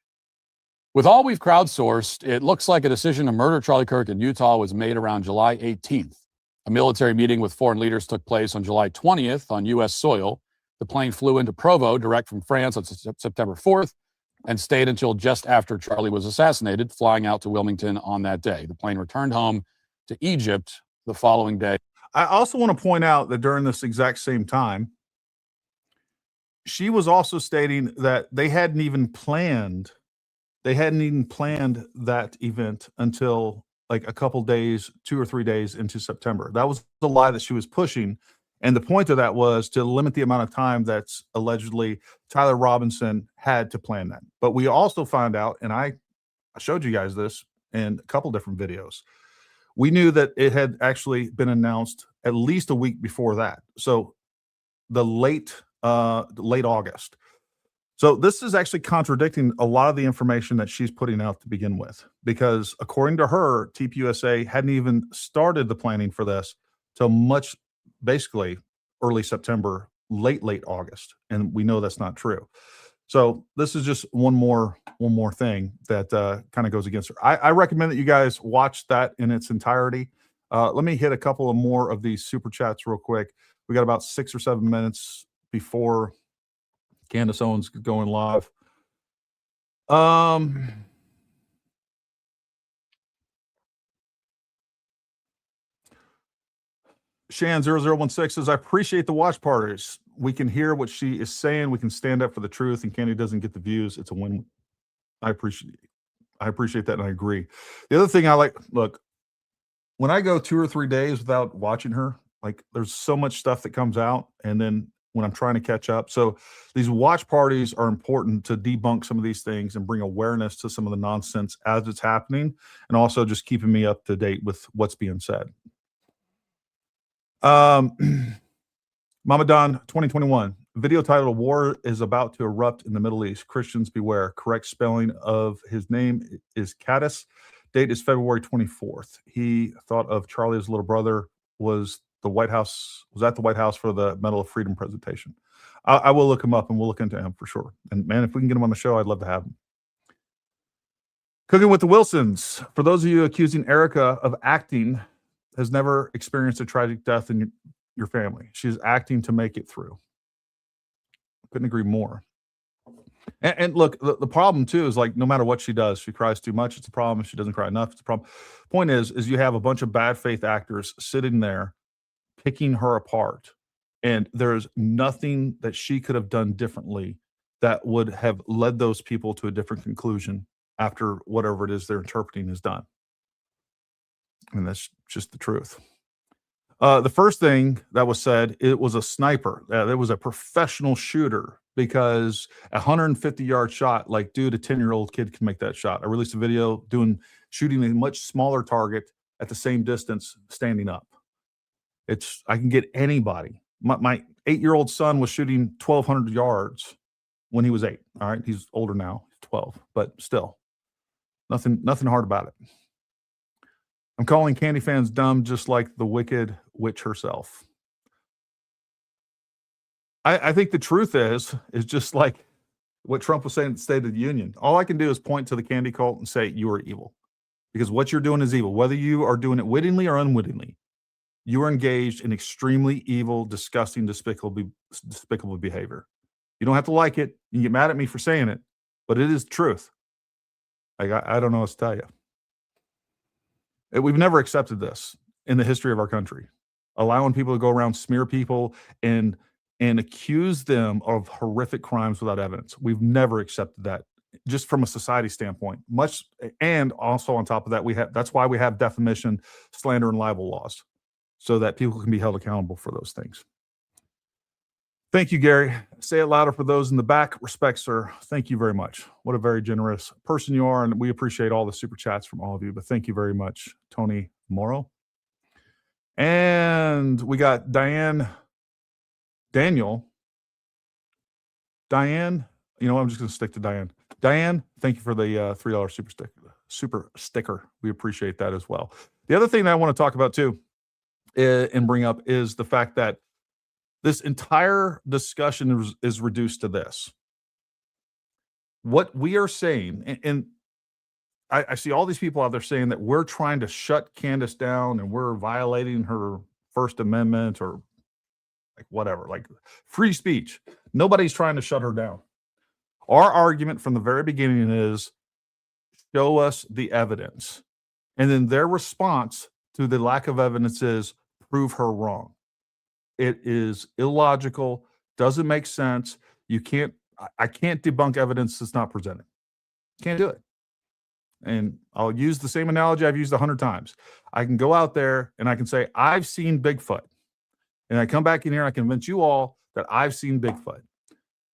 "With all we've crowdsourced, it looks like a decision to murder Charlie Kirk in Utah was made around July 18th. A military meeting with foreign leaders took place on July 20th on U.S. soil. The plane flew into Provo, direct from France, on September 4th, and stayed until just after Charlie was assassinated, flying out to Wilmington on that day. The plane returned home to Egypt the following day." I also want to point out that during this exact same time, she was also stating that they hadn't even planned that event until like a couple days, 2 or 3 days into September. That was the lie that she was pushing. And the point of that was to limit the amount of time that's allegedly Tyler Robinson had to plan that. But we also found out, and I showed you guys this in a couple different videos, we knew that it had actually been announced at least a week before that. So the late August. So this is actually contradicting a lot of the information that she's putting out to begin with, because according to her, TPUSA hadn't even started the planning for this till much, basically early September, late August. And we know that's not true. So this is just one more thing that kind of goes against her. I recommend that you guys watch that in its entirety. Let me hit a couple of more of these super chats real quick. We got about 6 or 7 minutes before Candace Owens going live. Shan0016 says, "I appreciate the watch parties. We can hear what she is saying. We can stand up for the truth, and Candy doesn't get the views. It's a win." I appreciate that, and I agree. The other thing I like, look, when I go 2 or 3 days without watching her, like there's so much stuff that comes out, and then when I'm trying to catch up. So these watch parties are important to debunk some of these things and bring awareness to some of the nonsense as it's happening, and also just keeping me up to date with what's being said. Mama Don 2021 video titled "War is about to erupt in the Middle East. Christians beware." Correct spelling of his name is Caddice. Date is February 24th. He thought of Charlie's little brother was at the White House for the Medal of Freedom presentation. I will look him up and we'll look into him for sure. And man, if we can get him on the show, I'd love to have him. Cooking with the Wilsons. For those of you accusing Erika of acting, has never experienced a tragic death in your family. She's acting to make it through. Couldn't agree more. And look, the problem too is, like, no matter what she does, she cries too much, it's a problem. If she doesn't cry enough, it's a problem. Point is you have a bunch of bad faith actors sitting there picking her apart, and there's nothing that she could have done differently that would have led those people to a different conclusion after whatever it is they're interpreting is done. And that's just the truth. The first thing that was said, it was a sniper. It was a professional shooter because a 150-yard shot, like, dude, a 10-year-old kid can make that shot. I released a video shooting a much smaller target at the same distance standing up. I can get anybody. My 8-year-old son was shooting 1,200 yards when he was 8. All right, he's older now, 12, but still, nothing hard about it. I'm calling Candy fans dumb, just like the wicked witch herself. I think the truth is just like what Trump was saying at the State of the Union. All I can do is point to the candy cult and say, you are evil. Because what you're doing is evil. Whether you are doing it wittingly or unwittingly, you are engaged in extremely evil, disgusting, despicable behavior. You don't have to like it. You can get mad at me for saying it, but it is the truth. Like, I don't know what to tell you. We've never accepted this in the history of our country, allowing people to go around, smear people, and accuse them of horrific crimes without evidence. We've never accepted that, just from a society standpoint. And also on top of that, that's why we have defamation, slander, and libel laws, so that people can be held accountable for those things. Thank you, Gary. Say it louder for those in the back. Respect, sir. Thank you very much. What a very generous person you are, and we appreciate all the super chats from all of you, but thank you very much, Tony Morrow. And we got Diane, you know, I'm just going to stick to Diane. Diane, thank you for the $3 super sticker. We appreciate that as well. The other thing that I want to talk about too and bring up is the fact that this entire discussion is reduced to this. What we are saying, and I see all these people out there saying that we're trying to shut Candace down and we're violating her First Amendment or like whatever, like free speech. Nobody's trying to shut her down. Our argument from the very beginning is show us the evidence. And then their response to the lack of evidence is prove her wrong. It is illogical, doesn't make sense. I can't debunk evidence that's not presented. Can't do it. And I'll use the same analogy I've used 100 times. I can go out there and I can say, I've seen Bigfoot. And I come back in here and I convince you all that I've seen Bigfoot.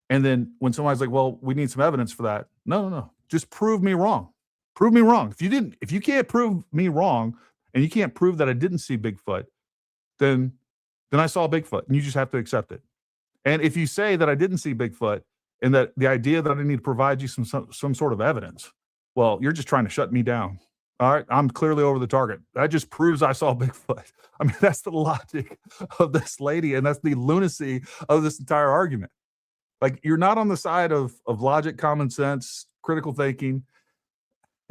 And then when somebody's like, well, we need some evidence for that. No. Just prove me wrong. Prove me wrong. If you can't prove me wrong and you can't prove that I didn't see Bigfoot, then I saw Bigfoot, and you just have to accept it. And if you say that I didn't see Bigfoot and that the idea that I need to provide you some sort of evidence, well, you're just trying to shut me down. All right, I'm clearly over the target. That just proves I saw Bigfoot. I mean, that's the logic of this lady, and that's the lunacy of this entire argument. Like, you're not on the side of logic, common sense, critical thinking,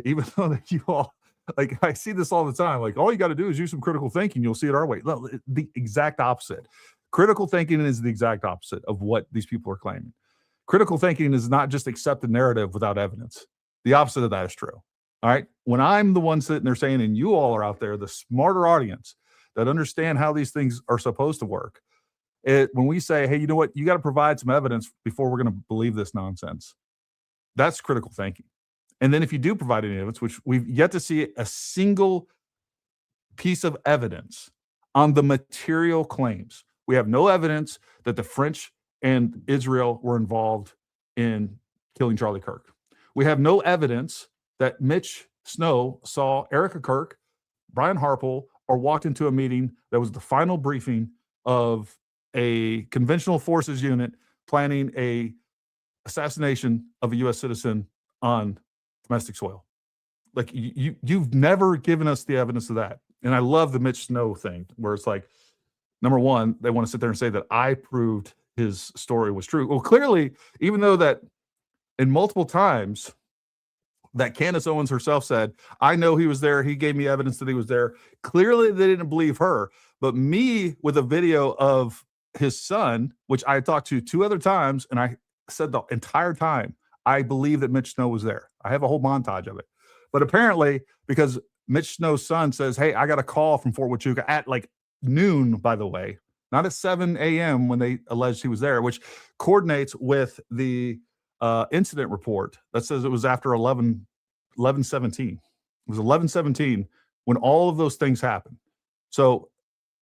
even though that you all, like, I see this all the time. Like, all you got to do is use some critical thinking. You'll see it our way. No, the exact opposite. Critical thinking is the exact opposite of what these people are claiming. Critical thinking is not just accept the narrative without evidence. The opposite of that is true. All right. When I'm the one sitting there saying, and you all are out there, the smarter audience that understand how these things are supposed to work, when we say, hey, you know what, you got to provide some evidence before we're going to believe this nonsense. That's critical thinking. And then if you do provide any evidence, which we've yet to see a single piece of evidence on the material claims. We have no evidence that the French and Israel were involved in killing Charlie Kirk. We have no evidence that Mitch Snow saw Erika Kirk, Brian Harpel, or walked into a meeting that was the final briefing of a conventional forces unit planning a assassination of a U.S. citizen on domestic soil. Like, you've never given us the evidence of that. And I love the Mitch Snow thing, where it's like, number one, they want to sit there and say that I proved his story was true. Well, clearly, even though that in multiple times that Candace Owens herself said, I know he was there, he gave me evidence that he was there. Clearly, they didn't believe her. But me, with a video of his son, which I talked to 2 other times, and I said the entire time, I believe that Mitch Snow was there. I have a whole montage of it. But apparently, because Mitch Snow's son says, hey, I got a call from Fort Huachuca at like noon, by the way, not at 7 a.m. when they alleged he was there, which coordinates with the incident report that says it was after 11:17. It was 11:17 when all of those things happened. So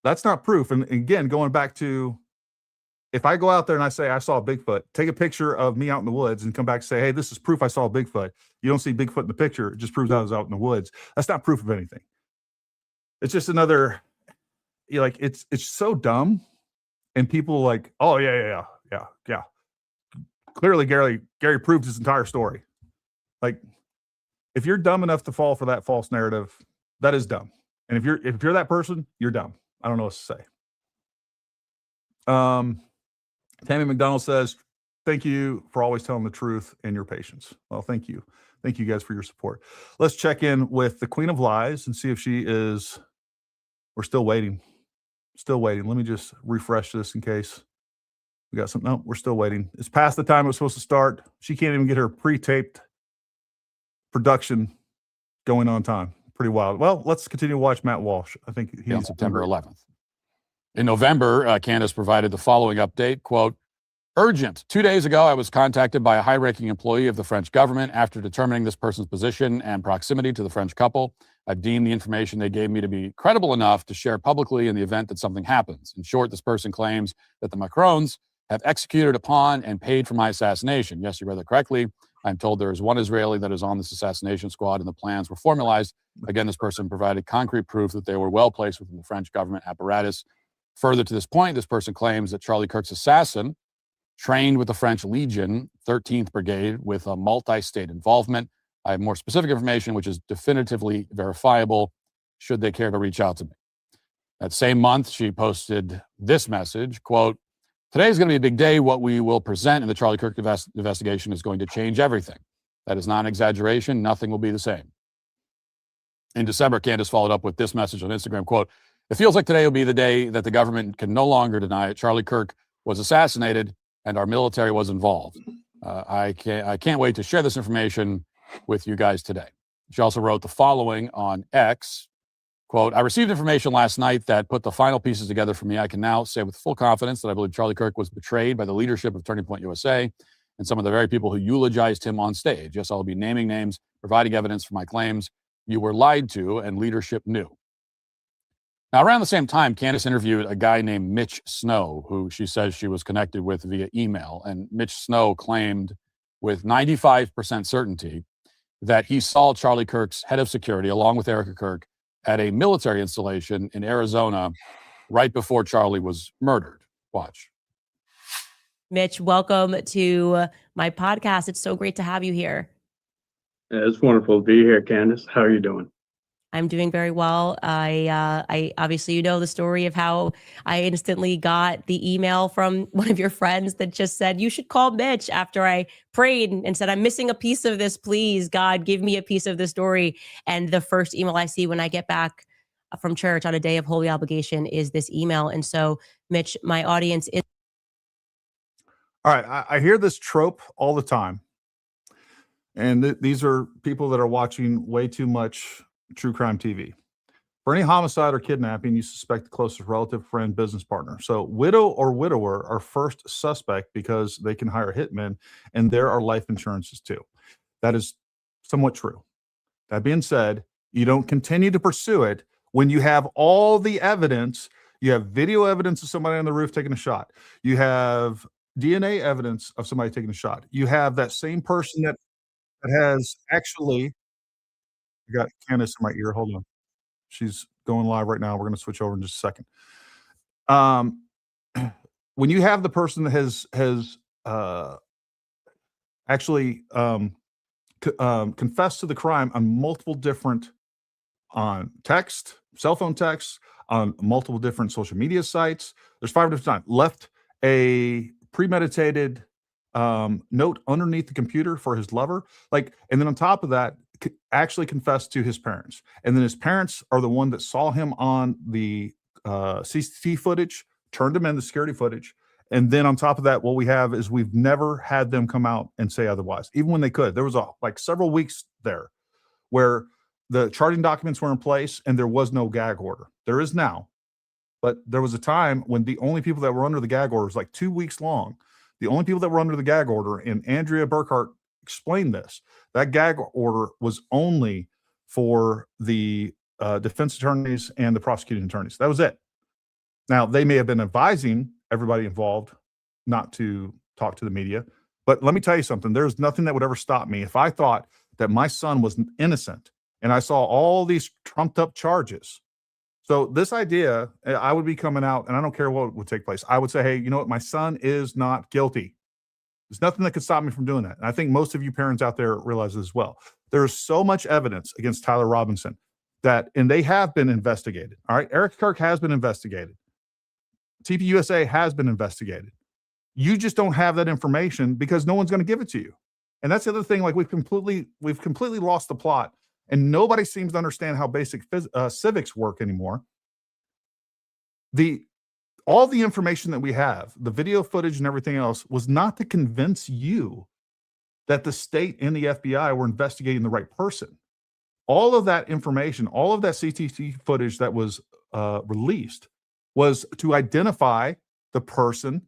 That's not proof. And again, going back to, if I go out there and I say I saw a Bigfoot, take a picture of me out in the woods and come back and say, hey, this is proof I saw a Bigfoot. You don't see Bigfoot in the picture. It just proves I was out in the woods. That's not proof of anything. It's just another, like, it's so dumb. And people are like, oh, yeah. Clearly, Gary proved his entire story. Like, if you're dumb enough to fall for that false narrative, that is dumb. And if you're that person, you're dumb. I don't know what to say. Tammy McDonald says, thank you for always telling the truth and your patience. Well, thank you. Thank you guys for your support. Let's check in with the Queen of Lies and see if she is, we're still waiting. Still waiting. Let me just refresh this in case we got something. No, we're still waiting. It's past the time it was supposed to start. She can't even get her pre-taped production going on time. Pretty wild. Well, let's continue to watch Matt Walsh. I think he's on September 11th. In November, Candace provided the following update, quote, urgent. 2 days ago, I was contacted by a high-ranking employee of the French government after determining this person's position and proximity to the French couple. I've deemed the information they gave me to be credible enough to share publicly in the event that something happens. In short, this person claims that the Macrons have executed upon and paid for my assassination. Yes, you read that correctly. I'm told there is one Israeli that is on this assassination squad and the plans were formalized. Again, this person provided concrete proof that they were well placed within the French government apparatus. Further to this point, this person claims that Charlie Kirk's assassin trained with the French Legion, 13th Brigade, with a multi-state involvement. I have more specific information, which is definitively verifiable, should they care to reach out to me. That same month, she posted this message, quote, today is going to be a big day. What we will present in the Charlie Kirk investigation is going to change everything. That is not an exaggeration. Nothing will be the same. In December, Candace followed up with this message on Instagram, quote, it feels like today will be the day that the government can no longer deny it. Charlie Kirk was assassinated and our military was involved. I can't wait to share this information with you guys today. She also wrote the following on X, quote, I received information last night that put the final pieces together for me. I can now say with full confidence that I believe Charlie Kirk was betrayed by the leadership of Turning Point USA and some of the very people who eulogized him on stage. Yes, I'll be naming names, providing evidence for my claims. You were lied to and leadership knew. Now, around the same time, Candace interviewed a guy named Mitch Snow, who she says she was connected with via email. And Mitch Snow claimed with 95% certainty that he saw Charlie Kirk's head of security, along with Erika Kirk, at a military installation in Arizona right before Charlie was murdered. Watch. Mitch, welcome to my podcast. It's so great to have you here. Yeah, it's wonderful to be here, Candace. How are you doing? I'm doing very well. I obviously, you know the story of how I instantly got the email from one of your friends that just said, you should call Mitch, after I prayed and said, I'm missing a piece of this. Please, God, give me a piece of the story. And the first email I see when I get back from church on a day of holy obligation is this email. And so, Mitch, my audience is. All right. I hear this trope all the time. And these are people that are watching way too much true crime TV. For any homicide or kidnapping, you suspect the closest relative, friend, business partner. So widow or widower are first suspect because they can hire hitmen, and there are life insurances too. That is somewhat true. That being said, you don't continue to pursue it when you have all the evidence. You have video evidence of somebody on the roof taking a shot. You have DNA evidence of somebody taking a shot. You have that same person that has actually, I got Candace in my ear. Hold on. She's going live right now. We're going to switch over in just a second. When you have the person that has actually confessed to the crime on multiple different, on text, cell phone texts, on multiple different social media sites, there's 5 different times, left a premeditated note underneath the computer for his lover, like, and then on top of that, actually confessed to his parents, and then his parents are the one that saw him on the CCTV footage, turned him in the security footage, and then on top of that, what we have is we've never had them come out and say otherwise, even when they could. There was several weeks there where the charging documents were in place and there was no gag order. There is now, but there was a time when the only people that were under the gag order was like 2 weeks long. The only people that were under the gag order, and Andrea Burkhart explained this, that gag order was only for the defense attorneys and the prosecuting attorneys. That was it. Now, they may have been advising everybody involved not to talk to the media, but let me tell you something. There's nothing that would ever stop me if I thought that my son was innocent and I saw all these trumped up charges. So this idea, I would be coming out, and I don't care what would take place. I would say, hey, you know what? My son is not guilty. There's nothing that could stop me from doing that. And I think most of you parents out there realize this as well. There is so much evidence against Tyler Robinson and they have been investigated. All right. Erika Kirk has been investigated. TPUSA has been investigated. You just don't have that information because no one's going to give it to you. And that's the other thing. Like we've completely lost the plot, and nobody seems to understand how basic civics work anymore. All the information that we have, the video footage and everything else, was not to convince you that the state and the FBI were investigating the right person. All of that information, all of that CCTV footage that was released was to identify the person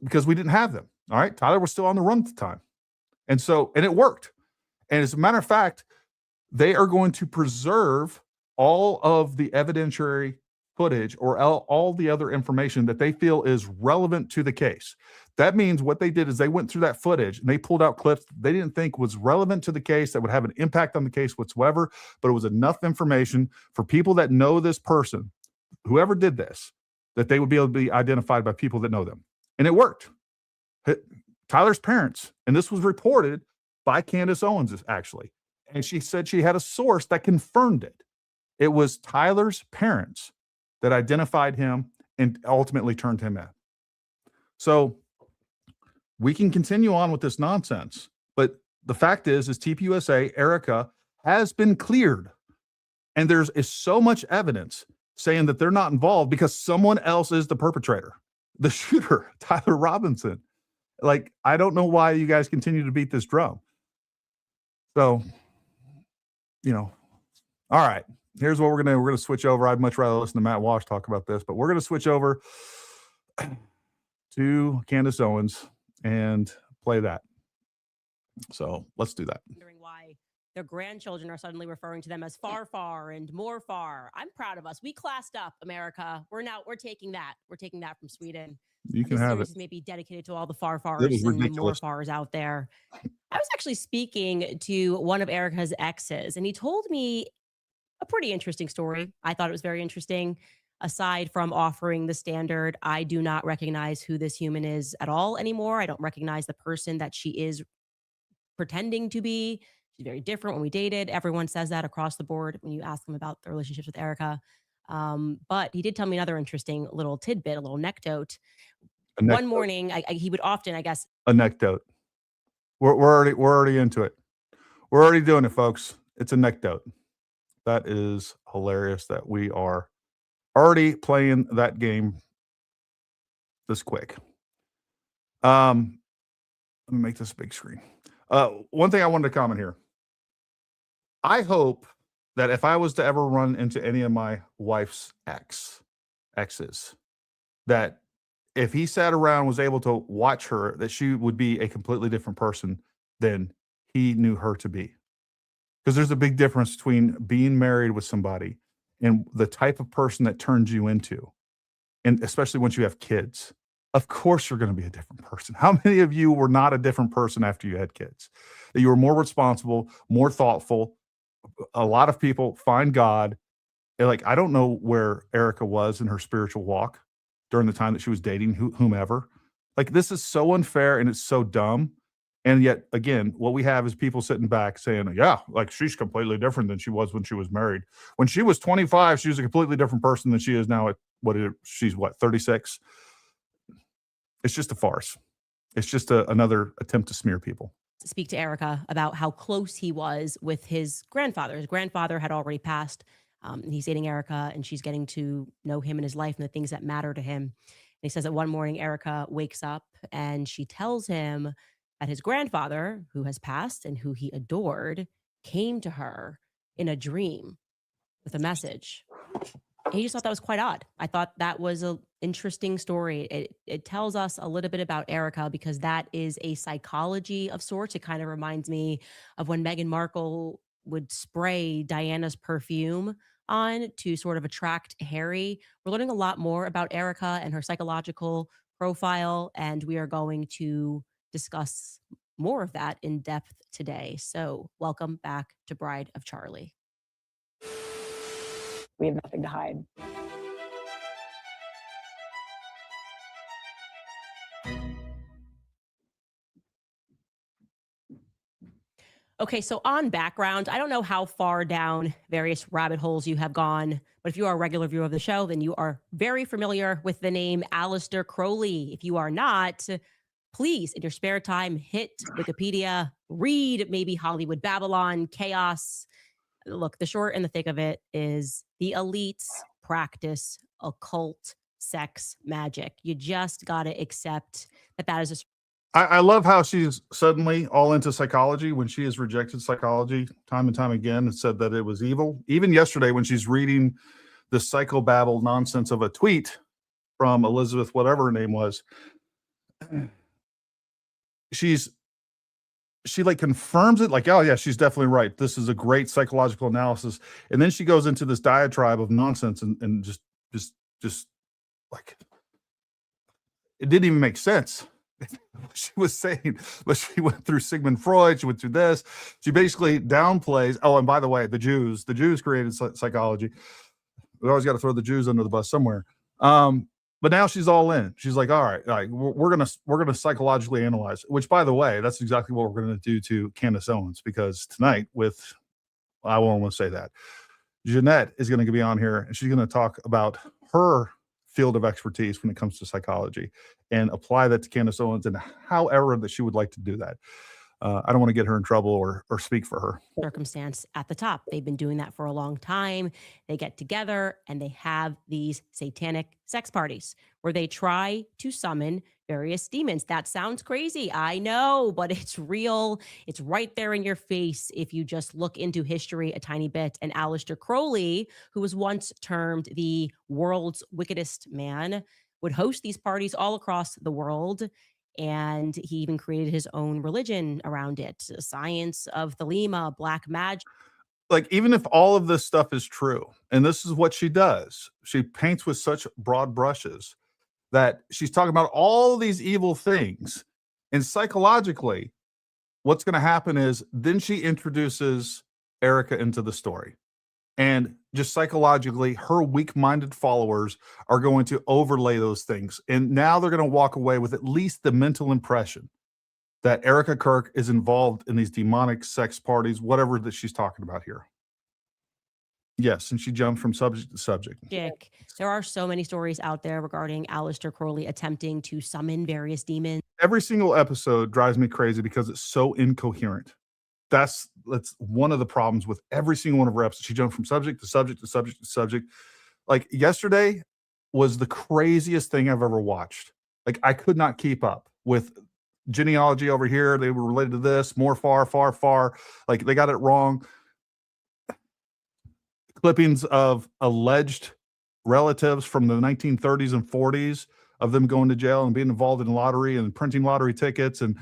because we didn't have them. All right. Tyler was still on the run at the time. And it worked. And as a matter of fact, they are going to preserve all of the evidentiary footage or all the other information that they feel is relevant to the case. That means what they did is they went through that footage and they pulled out clips they didn't think was relevant to the case that would have an impact on the case whatsoever, but it was enough information for people that know this person, whoever did this, that they would be able to be identified by people that know them. And it worked. Tyler's parents, and this was reported by Candace Owens, actually, and she said she had a source that confirmed it. It was Tyler's parents that identified him and ultimately turned him in. So we can continue on with this nonsense, but the fact is TPUSA, Erika, has been cleared. And there is so much evidence saying that they're not involved because someone else is the perpetrator, the shooter, Tyler Robinson. Like, I don't know why you guys continue to beat this drum. So, all right. Here's what we're going to switch over. I'd much rather listen to Matt Walsh talk about this, but we're going to switch over to Candace Owens and play that. So let's do that. Wondering why their grandchildren are suddenly referring to them as far and more far. I'm proud of us. We classed up, America. We're taking that. We're taking that from Sweden. You can have it. Maybe dedicated to all the fars It was and ridiculous. more fars out there. I was actually speaking to one of Erika's exes, and he told me a pretty interesting story. I thought it was very interesting. Aside from offering the standard, I do not recognize who this human is at all anymore. I don't recognize the person that she is pretending to be. She's very different. When we dated, everyone says that across the board when you ask them about the relationships with Erika. But he did tell me another interesting little tidbit, a little anecdote. One morning, he would often, I guess. Anecdote. We're already into it. We're already doing it, folks. It's an anecdote. That is hilarious that we are already playing that game this quick. Let me make this a big screen. One thing I wanted to comment here. I hope that if I was to ever run into any of my wife's exes, that if he sat around and was able to watch her, that she would be a completely different person than he knew her to be. Because there's a big difference between being married with somebody and the type of person that turns you into. And especially once you have kids, of course you're going to be a different person. How many of you were not a different person after you had kids? That you were more responsible, more thoughtful. A lot of people find God. Like, I don't know where Erika was in her spiritual walk during the time that she was dating whomever. Like, this is so unfair and it's so dumb. And yet, again, what we have is people sitting back saying, yeah, like she's completely different than she was when she was married. When she was 25, she was a completely different person than she is now at she's 36? It's just a farce. It's just another attempt to smear people. Speak to Erika about how close he was with his grandfather. His grandfather had already passed. He's dating Erika, and she's getting to know him and his life and the things that matter to him. And he says that one morning, Erika wakes up and she tells him that his grandfather, who has passed and who he adored, came to her in a dream with a message. And he just thought that was quite odd. I thought that was an interesting story. It tells us a little bit about Erika because that is a psychology of sorts. It kind of reminds me of when Meghan Markle would spray Diana's perfume on to sort of attract Harry. We're learning a lot more about Erika and her psychological profile, and we are going to discuss more of that in depth today. So welcome back to Bride of Charlie. We have nothing to hide. Okay, so on background, I don't know how far down various rabbit holes you have gone, but if you are a regular viewer of the show, then you are very familiar with the name Aleister Crowley. If you are not, please, in your spare time, hit Wikipedia, read maybe Hollywood Babylon, Chaos. Look, the short and the thick of it is the elites practice occult sex magic. You just got to accept that that is a I love how she's suddenly all into psychology when she has rejected psychology time and time again and said that it was evil. Even yesterday, when she's reading the psychobabble nonsense of a tweet from Elizabeth, whatever her name was, she like confirms it, like, oh yeah, she's definitely right. This is a great psychological analysis. And then she goes into this diatribe of nonsense and just like, it didn't even make sense. She was saying, but she went through Sigmund Freud, she went through this. She basically downplays, oh, and by the way, the Jews created psychology. We always got to throw the Jews under the bus somewhere. But now she's all in. She's like, all right, we're gonna psychologically analyze, which, by the way, that's exactly what we're gonna do to Candace Owens, because tonight I won't want to say that, Jeanette is going to be on here and she's going to talk about her field of expertise when it comes to psychology and apply that to Candace Owens and however that she would like to do that. I don't want to get her in trouble or speak for her. circumstance at the top. They've been doing that for a long time. They get together and they have these satanic sex parties where they try to summon various demons. That sounds crazy, I know, but it's real. It's right there in your face if you just look into history a tiny bit. And Aleister Crowley, who was once termed the world's wickedest man, would host these parties all across the world. And he even created his own religion around it, science of Thelema, black magic. Like, even if all of this stuff is true, and this is what she does, she paints with such broad brushes that she's talking about all these evil things. And psychologically, what's going to happen is then she introduces Erika into the story. And just psychologically, her weak-minded followers are going to overlay those things. And now they're going to walk away with at least the mental impression that Erika Kirk is involved in these demonic sex parties, whatever that she's talking about here. Yes, and she jumped from subject to subject. There are so many stories out there regarding Aleister Crowley attempting to summon various demons. Every single episode drives me crazy because it's so incoherent. That's one of the problems with every single one of her episodes. She jumped from subject to subject to subject to subject. Like, yesterday was the craziest thing I've ever watched. Like, I could not keep up with genealogy over here. They were related to this, more far. Like, they got it wrong. Clippings of alleged relatives from the 1930s and 40s of them going to jail and being involved in lottery and printing lottery tickets and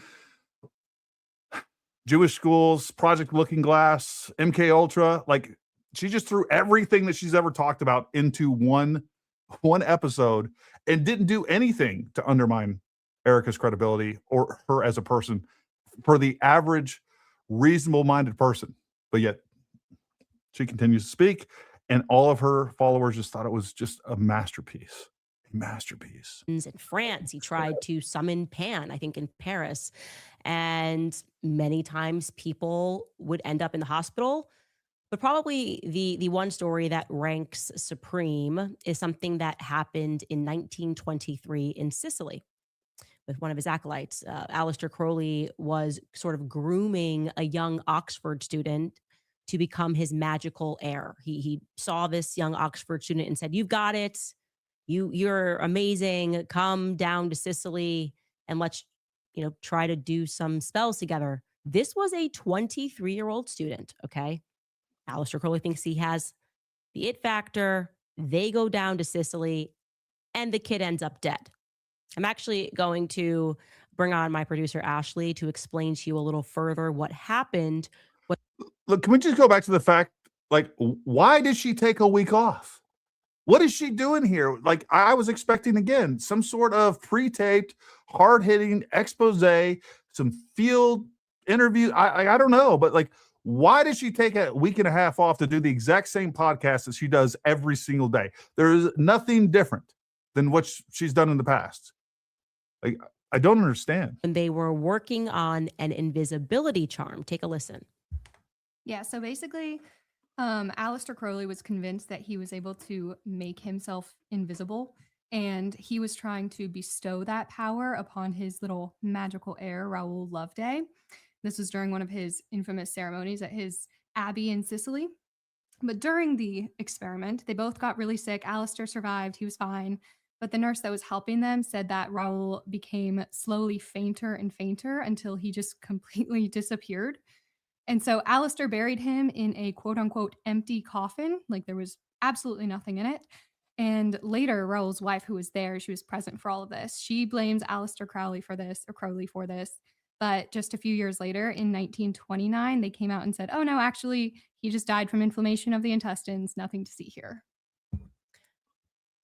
Jewish schools, Project Looking Glass, MK Ultra. Like, she just threw everything that she's ever talked about into one episode and didn't do anything to undermine Erika's credibility or her as a person for the average reasonable-minded person. But yet she continues to speak, and all of her followers just thought it was just a masterpiece. In France, he tried to summon Pan, I think in Paris, and many times people would end up in the hospital. But probably the one story that ranks supreme is something that happened in 1923 in Sicily with one of his acolytes. Aleister Crowley was sort of grooming a young Oxford student to become his magical heir. He saw this young Oxford student and said, "You've got it. You're amazing. Come down to Sicily and let's, try to do some spells together." This was a 23-year-old student, okay? Aleister Crowley thinks he has the it factor. They go down to Sicily and the kid ends up dead. I'm actually going to bring on my producer, Ashley, to explain to you a little further what happened. Look, can we just go back to the fact Like, why did she take a week off? What is she doing here? Like, I was expecting, again, some sort of pre-taped, hard-hitting expose, some field interview. I don't know, but like, why did she take a week and a half off to do the exact same podcast that she does every single day? There is nothing different than what she's done in the past. Like, I don't understand. When they were working on an invisibility charm. Take a listen. Yeah, so basically, Aleister Crowley was convinced that he was able to make himself invisible, and he was trying to bestow that power upon his little magical heir, Raoul Loveday. This was during one of his infamous ceremonies at his abbey in Sicily. But during the experiment, they both got really sick. Aleister survived, he was fine. But the nurse that was helping them said that Raoul became slowly fainter and fainter until he just completely disappeared. And so Aleister buried him in a quote unquote empty coffin, like there was absolutely nothing in it. And later, Raoul's wife, who was there, she was present for all of this. She blames Aleister Crowley for this, or Crowley for this. But just a few years later, in 1929, they came out and said, oh no, actually, he just died from inflammation of the intestines. Nothing to see here.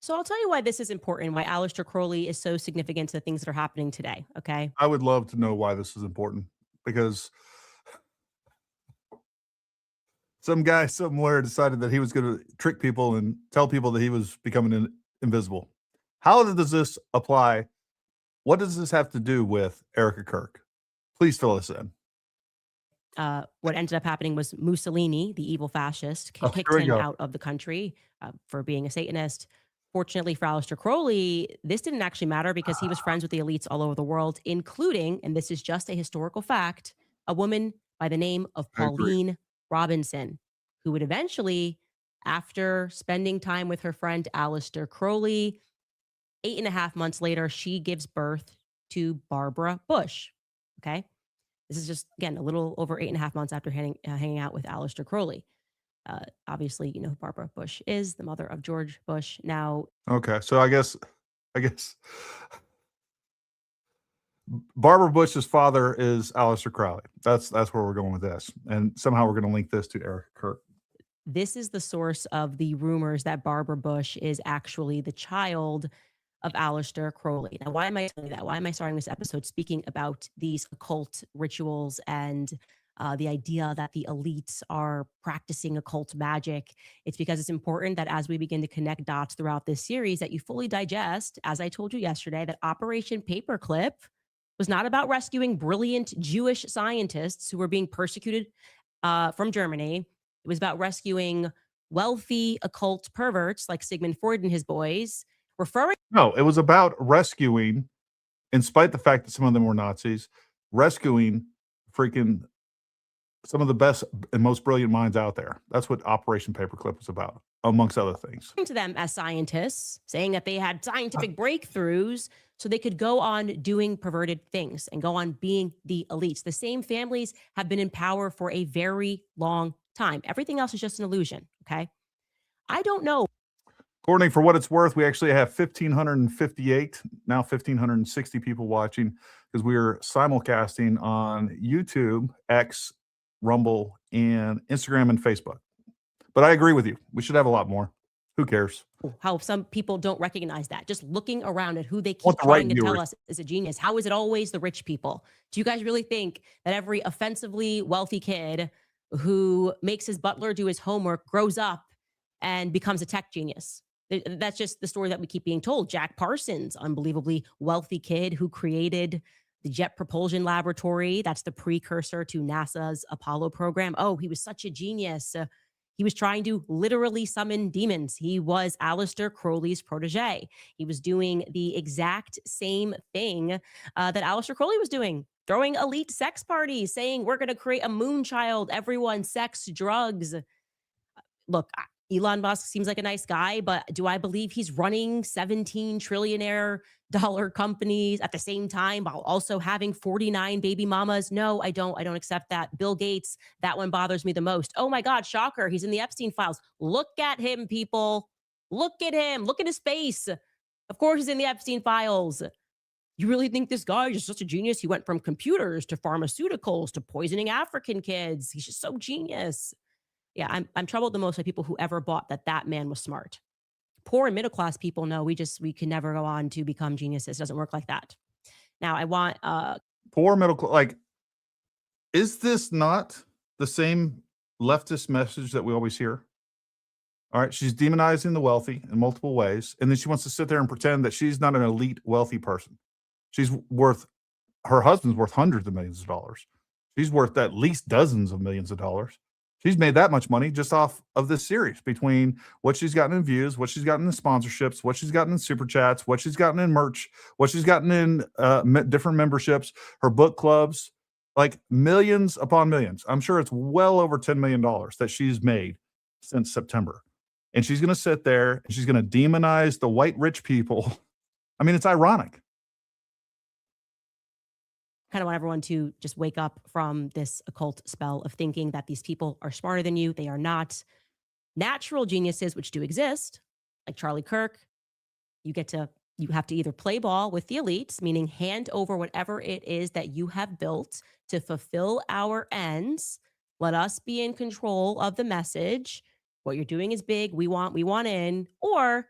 So I'll tell you why this is important, why Aleister Crowley is so significant to the things that are happening today. Okay. I would love to know why this is important, because some guy somewhere decided that he was going to trick people and tell people that he was becoming invisible. How does this apply? What does this have to do with Erika Kirk? Please fill us in. What ended up happening was Mussolini, the evil fascist, kicked here we him go. out of the country for being a Satanist. Fortunately for Aleister Crowley, this didn't actually matter because he was friends with the elites all over the world, including, and this is just a historical fact, a woman by the name of I agree. Pauline Robinson, who would eventually, after spending time with her friend Aleister Crowley, 8.5 months later, she gives birth to Barbara Bush. Okay. This is just, again, a little over 8.5 months after hanging out with Aleister Crowley. Obviously, you know who Barbara Bush is, the mother of George Bush. Now, Okay, so I guess Barbara Bush's father is Aleister Crowley. That's where we're going with this, and somehow we're going to link this to Erika Kirk. this is the source of the rumors that Barbara Bush is actually the child of Aleister Crowley. Now, why am I telling you that? Why am I starting this episode speaking about these occult rituals and the idea that the elites are practicing occult magic? It's because it's important that as we begin to connect dots throughout this series, that you fully digest, as I told you yesterday, that Operation Paperclip was not about rescuing brilliant Jewish scientists who were being persecuted from Germany. It was about rescuing wealthy occult perverts like Sigmund Freud and his boys, referring. No, it was about rescuing, in spite the fact that some of them were Nazis, rescuing freaking some of the best and most brilliant minds out there. That's what Operation Paperclip was about, amongst other things. to them as scientists, saying that they had scientific breakthroughs so they could go on doing perverted things and go on being the elites. The same families have been in power for a very long time. Everything else is just an illusion, okay? I don't know. Courtney, for what it's worth, we actually have 1,558, now 1,560 people watching, because we are simulcasting on YouTube, X, Rumble, and Instagram and Facebook. But I agree with you. We should have a lot more. Who cares? How some people don't recognize that. Just looking around at who they keep Want the trying right to tell viewers. us is a genius. How is it always the rich people? Do you guys really think that every offensively wealthy kid who makes his butler do his homework grows up and becomes a tech genius? That's just the story that we keep being told. Jack Parsons, unbelievably wealthy kid who created the Jet Propulsion Laboratory. That's the precursor to NASA's Apollo program. Oh, he was such a genius. He was trying to literally summon demons. He was Aleister Crowley's protege. He was doing the exact same thing that Aleister Crowley was doing, throwing elite sex parties, saying, we're going to create a moon child, everyone, sex, drugs. Look, Elon Musk seems like a nice guy, but do I believe he's running 17 trillionaire dollar companies at the same time while also having 49 baby mamas? No, I don't. I don't accept that. Bill Gates, that one bothers me the most. Oh my God, shocker. He's in the Epstein files. Look at him, people. Look at him. Look at his face. Of course, he's in the Epstein files. You really think this guy is just such a genius? He went from computers to pharmaceuticals to poisoning African kids. He's just so genius. Yeah, I'm troubled the most by people who ever bought that man was smart. Poor and middle class people know we can never go on to become geniuses. It doesn't work like that. Now I want Poor middle class. Like, is this not the same leftist message that we always hear? All right, she's demonizing the wealthy in multiple ways, and then she wants to sit there and pretend that she's not an elite wealthy person. Her husband's worth hundreds of millions of dollars. She's worth at least dozens of millions of dollars. She's made that much money just off of this series, between what she's gotten in views, what she's gotten in sponsorships, what she's gotten in super chats, what she's gotten in merch, what she's gotten in different memberships, her book clubs, like millions upon millions. I'm sure it's well over $10 million that she's made since September. And she's going to sit there and she's going to demonize the white rich people. I mean, it's ironic. Kind of want everyone to just wake up from this occult spell of thinking that these people are smarter than you. They are not. Natural geniuses, which do exist, like Charlie Kirk, you have to either play ball with the elites, meaning hand over whatever it is that you have built to fulfill our ends. Let us be in control of the message. What you're doing is big. We want in. Or if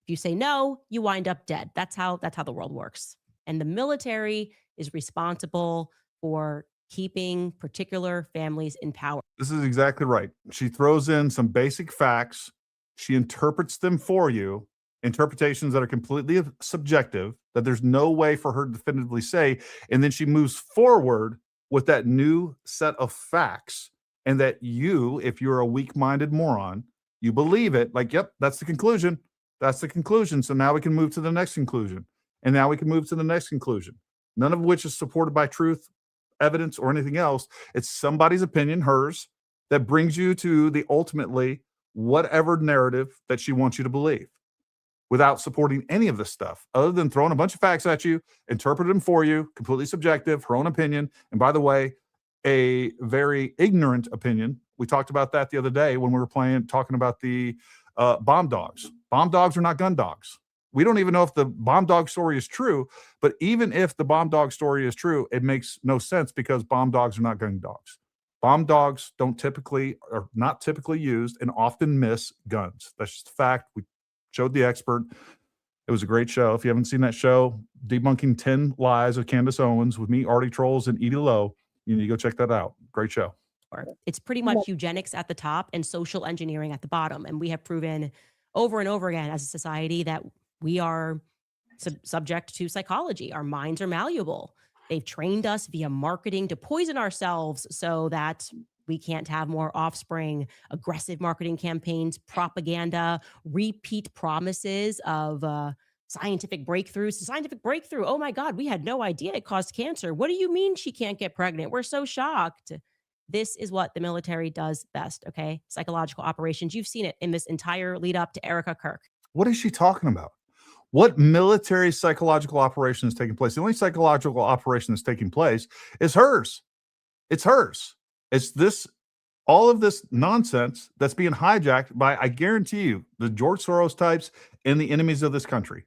you say no, you wind up dead. That's how the world works. And the military is responsible for keeping particular families in power. This is exactly right. She throws in some basic facts. She interprets them for you, interpretations that are completely subjective, that there's no way for her to definitively say. And then she moves forward with that new set of facts. And that you, if you're a weak-minded moron, you believe it. Like, yep, that's the conclusion. That's the conclusion. So now we can move to the next conclusion. And now we can move to the next conclusion. None of which is supported by truth, evidence, or anything else. It's somebody's opinion, hers, that brings you to the ultimately whatever narrative that she wants you to believe, without supporting any of this stuff, other than throwing a bunch of facts at you, interpret them for you, completely subjective, her own opinion. And by the way, a very ignorant opinion. We talked about that the other day when we were talking about the bomb dogs. Bomb dogs are not gun dogs. We don't even know if the bomb dog story is true, but even if the bomb dog story is true, it makes no sense because bomb dogs are not gun dogs. Bomb dogs are not typically used and often miss guns. That's just a fact. We showed the expert. It was a great show. If you haven't seen that show, Debunking 10 Lies of Candace Owens with me, Artie Trolls, and Edie Lowe, you need to go check that out. Great show. It's pretty much eugenics at the top and social engineering at the bottom. And we have proven over and over again as a society that we are subject to psychology. Our minds are malleable. They've trained us via marketing to poison ourselves so that we can't have more offspring, aggressive marketing campaigns, propaganda, repeat promises of scientific breakthroughs. Scientific breakthrough. Oh my God, we had no idea it caused cancer. What do you mean she can't get pregnant? We're so shocked. This is what the military does best, okay? Psychological operations. You've seen it in this entire lead up to Erika Kirk. What is she talking about? What military psychological operation is taking place? The only psychological operation that's taking place is hers. It's hers. It's all of this nonsense that's being hijacked by, I guarantee you, the George Soros types and the enemies of this country,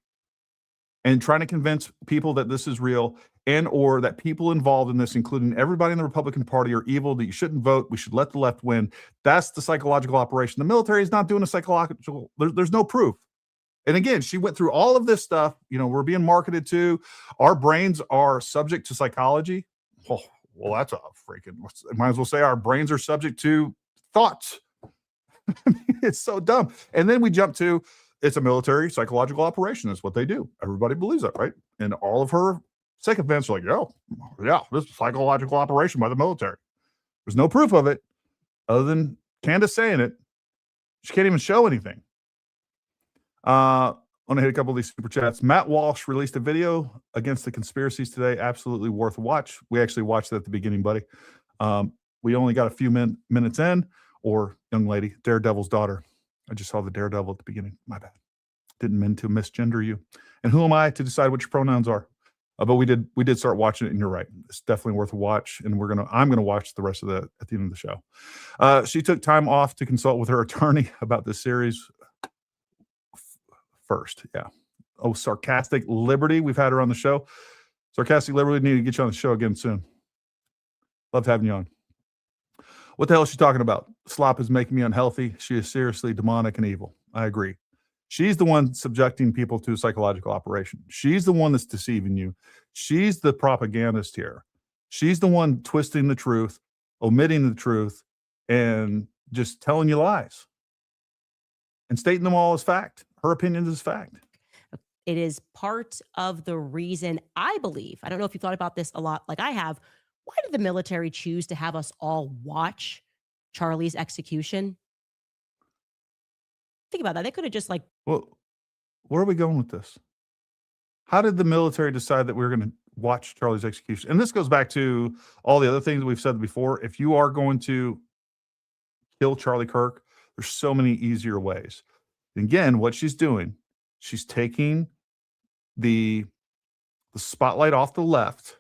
and trying to convince people that this is real, and or that people involved in this, including everybody in the Republican Party, are evil, that you shouldn't vote, we should let the left win. That's the psychological operation. The military is not doing a psychological, there's no proof. And again, she went through all of this stuff. We're being marketed to. Our brains are subject to psychology. Oh, well, that's a freaking, might as well say our brains are subject to thoughts. It's so dumb. And then we jump to, it's a military psychological operation. That's what they do. Everybody believes that, right? And all of her sycophants are like, yeah, this is a psychological operation by the military. There's no proof of it other than Candace saying it. She can't even show anything. I want to hit a couple of these super chats. Matt Walsh released a video against the conspiracies today. Absolutely worth a watch. We actually watched it at the beginning, buddy. We only got a few minutes in, or young lady, Daredevil's daughter. I just saw the Daredevil at the beginning. My bad. Didn't mean to misgender you. And who am I to decide what your pronouns are? But we did start watching it, and you're right. It's definitely worth a watch. And I'm gonna watch the rest of at the end of the show. She took time off to consult with her attorney about this series. First, yeah. Oh, Sarcastic Liberty. We've had her on the show. Sarcastic Liberty, need to get you on the show again soon. Loved having you on. What the hell is she talking about? Slop is making me unhealthy. She is seriously demonic and evil. I agree. She's the one subjecting people to psychological operation. She's the one that's deceiving you. She's the propagandist here. She's the one twisting the truth, omitting the truth, and just telling you lies and stating them all as fact. Her opinion is fact. It is part of the reason I believe, I don't know if you thought about this a lot like I have, why did the military choose to have us all watch Charlie's execution? Think about that. They could have just like, Well, where are we going with this? How did the military decide that we were going to watch Charlie's execution? And this goes back to all the other things that we've said before. If you are going to kill Charlie Kirk, there's so many easier ways. And again, what she's doing, she's taking the spotlight off the left,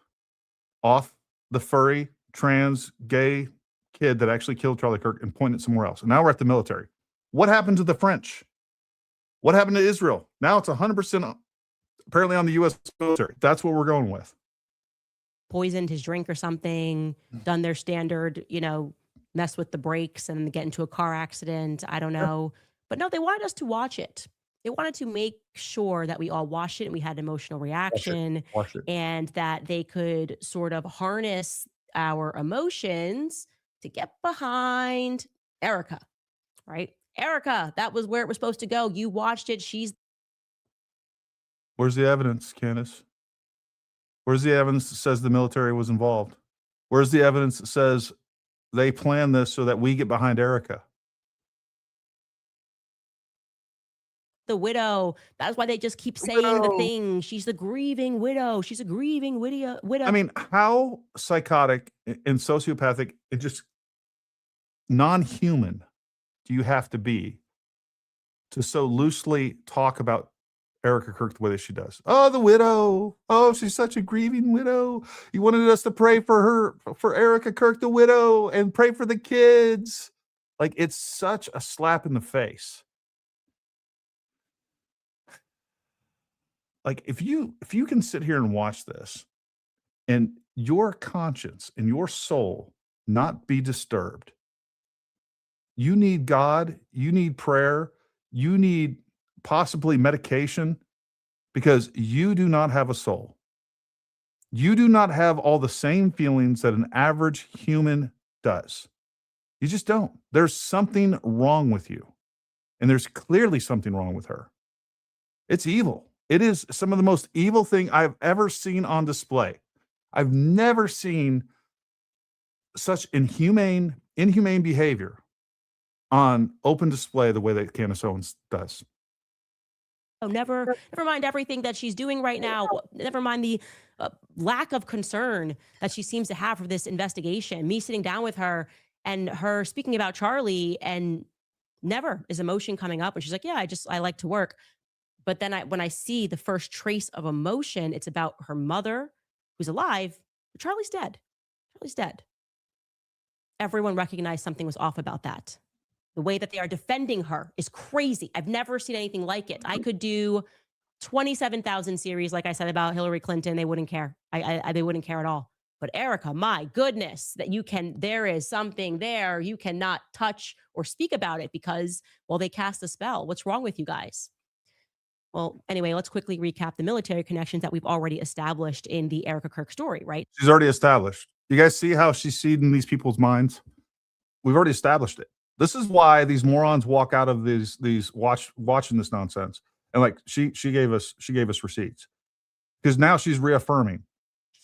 off the furry, trans, gay kid that actually killed Charlie Kirk, and pointing it somewhere else. And now we're at the military. What happened to the French? What happened to Israel? Now it's 100% apparently on the U.S. military. That's what we're going with. poisoned his drink or something, done their standard, mess with the brakes and get into a car accident. I don't know. But no, they wanted us to watch it. They wanted to make sure that we all watched it and we had an emotional reaction Watch it. and that they could sort of harness our emotions to get behind Erika, right? Erika, that was where it was supposed to go. You watched it. Where's the evidence, Candace? Where's the evidence that says the military was involved? Where's the evidence that says they planned this so that we get behind Erika? the widow. That's why they just keep saying the thing. She's the grieving widow. She's a grieving widow. I mean, how psychotic and sociopathic and just non-human do you have to be to so loosely talk about Erika Kirk the way that she does? Oh, the widow. Oh, she's such a grieving widow. You wanted us to pray for her, for Erika Kirk, the widow, and pray for the kids. Like, it's such a slap in the face. Like, if you can sit here and watch this and your conscience and your soul not be disturbed, you need God, you need prayer, you need possibly medication, because you do not have a soul. You do not have all the same feelings that an average human does. You just don't. There's something wrong with you. And there's clearly something wrong with her. It's evil. It is some of the most evil thing I've ever seen on display. I've never seen such inhumane behavior on open display the way that Candace Owens does. Oh, never mind everything that she's doing right now. Never mind the lack of concern that she seems to have for this investigation. Me sitting down with her and her speaking about Charlie, and never is emotion coming up. And she's like, yeah, I like to work. But then when I see the first trace of emotion, it's about her mother who's alive, but Charlie's dead. Charlie's dead. Everyone recognized something was off about that. The way that they are defending her is crazy. I've never seen anything like it. I could do 27,000 series, like I said, about Hillary Clinton. They wouldn't care. They wouldn't care at all. But Erika, my goodness, there is something there. You cannot touch or speak about it because, well, they cast a spell. What's wrong with you guys? Well, anyway, let's quickly recap the military connections that we've already established in the Erika Kirk story, right? She's already established. You guys see how she's seeding these people's minds? We've already established it. This is why these morons walk out of these watching this nonsense. And like she gave us receipts, because now she's reaffirming.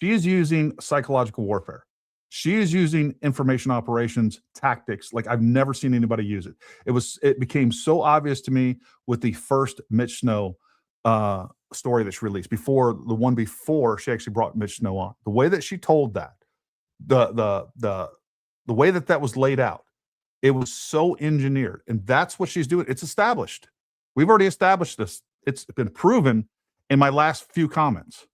She is using psychological warfare. She is using information operations tactics like I've never seen anybody use it. It became so obvious to me with the first Mitch Snow story that she released, before the one before she actually brought Mitch Snow on. The way that she told that, the way that was laid out, it was so engineered, and that's what she's doing. It's established. We've already established this. It's been proven in my last few comments,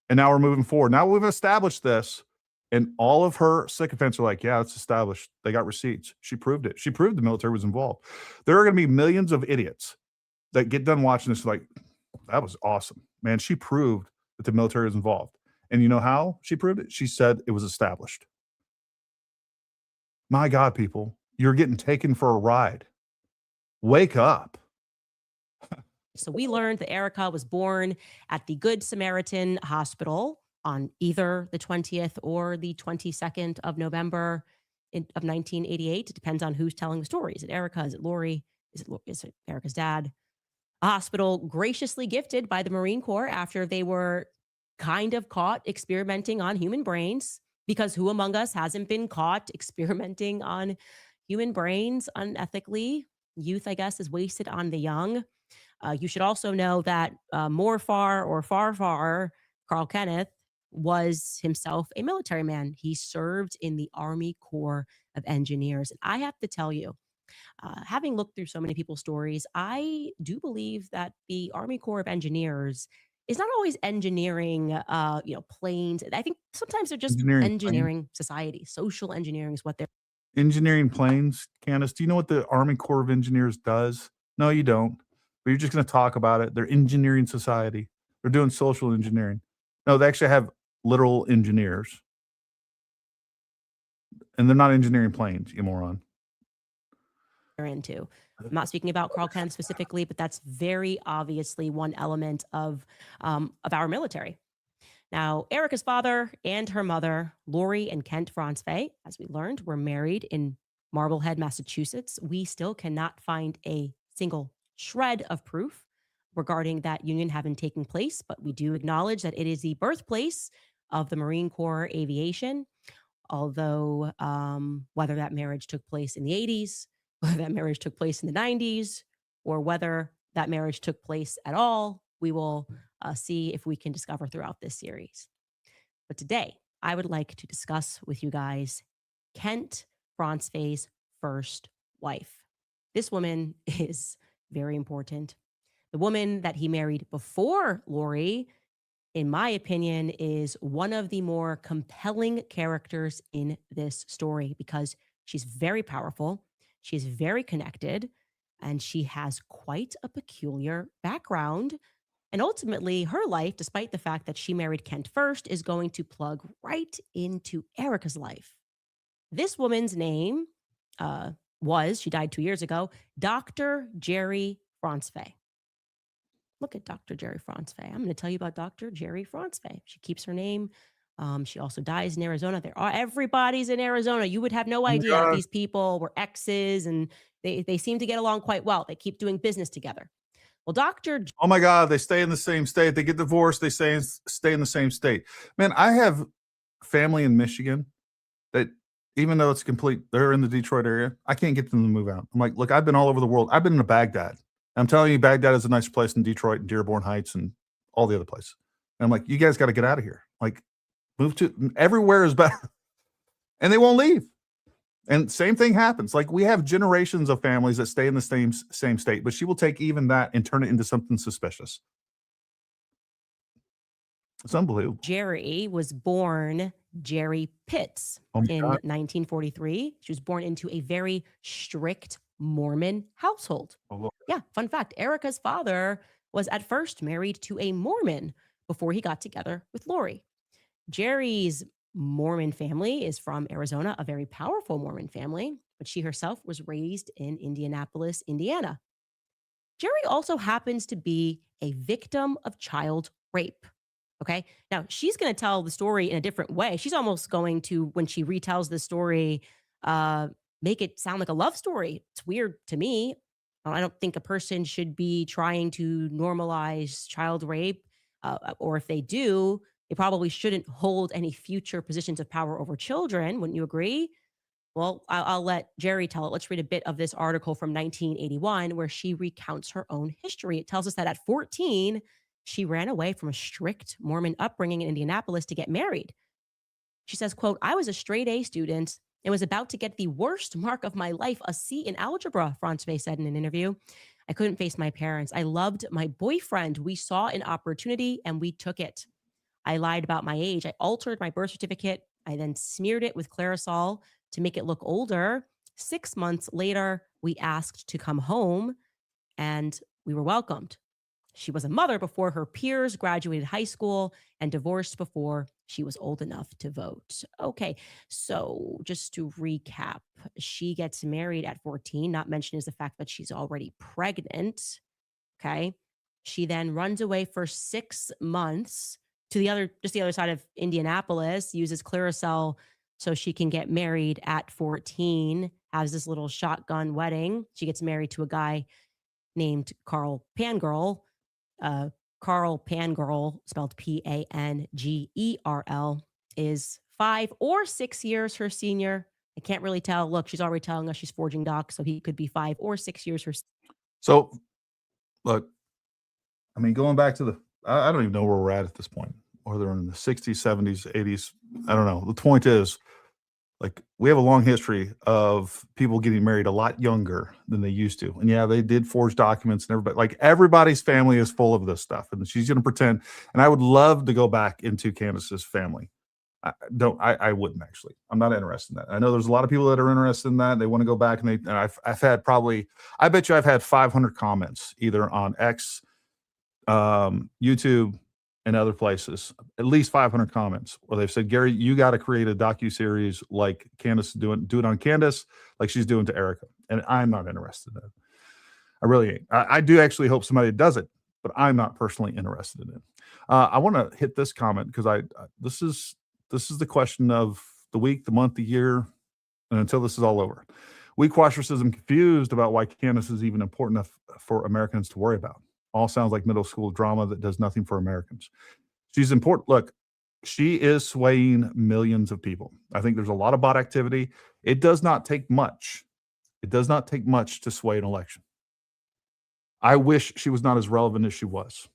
and now we're moving forward. Now we've established this. And all of her sycophants are like, yeah, it's established. They got receipts. She proved it. She proved the military was involved. There are going to be millions of idiots that get done watching this like, that was awesome. Man, she proved that the military was involved. And you know how she proved it? She said it was established. My God, people, you're getting taken for a ride. Wake up. So we learned that Erika was born at the Good Samaritan Hospital on either the 20th or the 22nd of November of 1988. It depends on who's telling the story. Is it Erika? Is it Lori? Is it Erika's dad? A hospital graciously gifted by the Marine Corps after they were kind of caught experimenting on human brains, because who among us hasn't been caught experimenting on human brains unethically? Youth, I guess, is wasted on the young. You should also know that Far, Carl Kenneth, was himself a military man. He served in the Army Corps of Engineers. And I have to tell you, having looked through so many people's stories, I do believe that the Army Corps of Engineers is not always engineering, planes. I think sometimes they're just engineering society. Social engineering is what they're engineering planes. Candace, do you know what the Army Corps of Engineers does? No, you don't. But you're just going to talk about it. They're engineering society. They're doing social engineering. No, they actually have literal engineers. And they're not engineering planes, you moron. into. I'm not speaking about Carl Kenneth specifically, but that's very obviously one element of our military. Now, Erika's father and her mother, Lori and Kent Fronsfay, as we learned, were married in Marblehead, Massachusetts. We still cannot find a single shred of proof regarding that union having taken place, but we do acknowledge that it is the birthplace of the Marine Corps aviation. Although whether that marriage took place in the 80s, whether that marriage took place in the 90s, or whether that marriage took place at all, we will see if we can discover throughout this series. But today, I would like to discuss with you guys Kent Fronsfay's first wife. This woman is very important. The woman that he married before Lori, in my opinion, is one of the more compelling characters in this story because she's very powerful, she's very connected, and she has quite a peculiar background. And ultimately, her life, despite the fact that she married Kent first, is going to plug right into Erika's life. This woman's name she died 2 years ago, Dr. Jerry Fronsfay. Look at Dr. Jerry Fronsfay. I'm going to tell you about Dr. Jerry Fronsfay. She keeps her name. She also dies in Arizona. Everybody's in Arizona. You would have no idea that these people were exes, and they seem to get along quite well. They keep doing business together. Well, oh my God, they stay in the same state. They get divorced. They stay in the same state. Man, I have family in Michigan that even though it's they're in the Detroit area, I can't get them to move out. I'm like, look, I've been all over the world. I've been to Baghdad. I'm telling you, Baghdad is a nice place in Detroit and Dearborn Heights and all the other places. And I'm like, you guys got to get out of here. Like, move to everywhere is better. And they won't leave. And same thing happens. Like, we have generations of families that stay in the same state, but she will take even that and turn it into something suspicious. It's unbelievable. Jerry was born Jerry Pitts in 1943. She was born into a very strict Mormon household. Yeah, fun fact. Erika's father was at first married to a Mormon before he got together with Lori. Jerry's Mormon family is from Arizona, a very powerful Mormon family, but she herself was raised in Indianapolis, Indiana. Jerry also happens to be a victim of child rape. Okay. Now she's going to tell the story in a different way. She's almost going to, when she retells the story, make it sound like a love story. It's weird to me. I don't think a person should be trying to normalize child rape, or if they do, they probably shouldn't hold any future positions of power over children. Wouldn't you agree? Well, I'll let Jerry tell it. Let's read a bit of this article from 1981 where she recounts her own history. It tells us that at 14, she ran away from a strict Mormon upbringing in Indianapolis to get married. She says, quote, "I was a straight A student and was about to get the worst mark of my life, a C in algebra," Fronsfay said in an interview. "I couldn't face my parents. I loved my boyfriend. We saw an opportunity and we took it. I lied about my age. I altered my birth certificate. I then smeared it with Clarisol to make it look older. 6 months later, we asked to come home and we were welcomed." She was a mother before her peers graduated high school and divorced before she was old enough to vote. Okay, so just to recap, she gets married at 14. Not mentioned is the fact that she's already pregnant. Okay. She then runs away for 6 months to the other side of Indianapolis, uses Claricel so she can get married at 14, has this little shotgun wedding. She gets married to a guy named Carl Pangirl. Carl Pangirl, spelled Pangerl, is 5 or 6 years her senior. I can't really tell. Look, she's already telling us she's forging docs, so he could be 5 or 6 years her. So, look, I mean, going back to I don't even know where we're at this point, whether in the 60s, 70s, 80s. I don't know. The point is, like, we have a long history of people getting married a lot younger than they used to. And yeah, they did forge documents and everybody, like, everybody's family is full of this stuff. And she's going to pretend. And I would love to go back into Candace's family. I wouldn't actually. I'm not interested in that. I know there's a lot of people that are interested in that. They want to go back and I've had I bet you I've had 500 comments either on X, YouTube, and other places, at least 500 comments where they've said, Gary, you got to create a docuseries like Candace do it on Candace, like she's doing to Erika. And I'm not interested in it. I really ain't. I do actually hope somebody does it, but I'm not personally interested in it. I want to hit this comment because this is the question of the week, the month, the year, and until this is all over. Weak ostracism confused about why Candace is even important enough for Americans to worry about. All sounds like middle school drama that does nothing for Americans. She's important. Look, she is swaying millions of people. I think there's a lot of bot activity. It does not take much. It does not take much to sway an election. I wish she was not as relevant as she was.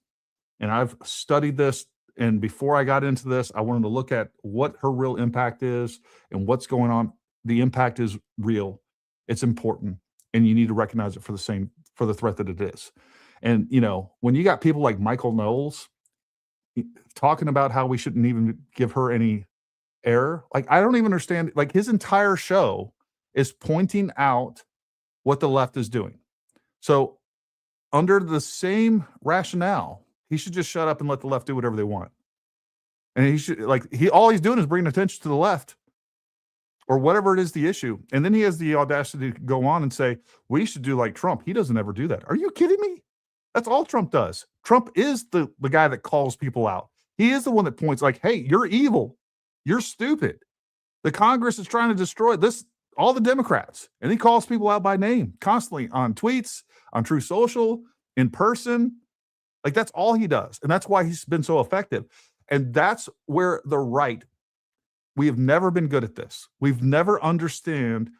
And I've studied this. And before I got into this, I wanted to look at what her real impact is and what's going on. The impact is real. It's important. And you need to recognize it for the threat that it is. And, you know, when you got people like Michael Knowles talking about how we shouldn't even give her any air, like, I don't even understand. Like, his entire show is pointing out what the left is doing. So under the same rationale, he should just shut up and let the left do whatever they want. And he should, like, all he's doing is bringing attention to the left or whatever it is the issue. And then he has the audacity to go on and say, we should do like Trump. He doesn't ever do that. Are you kidding me? That's all Trump does. Trump is the guy that calls people out. He is the one that points like, hey, you're evil. You're stupid. The Congress is trying to destroy this, all the Democrats. And he calls people out by name constantly on tweets, on True Social, in person. Like, that's all he does. And that's why he's been so effective. And that's where the right, we have never been good at this. We've never understood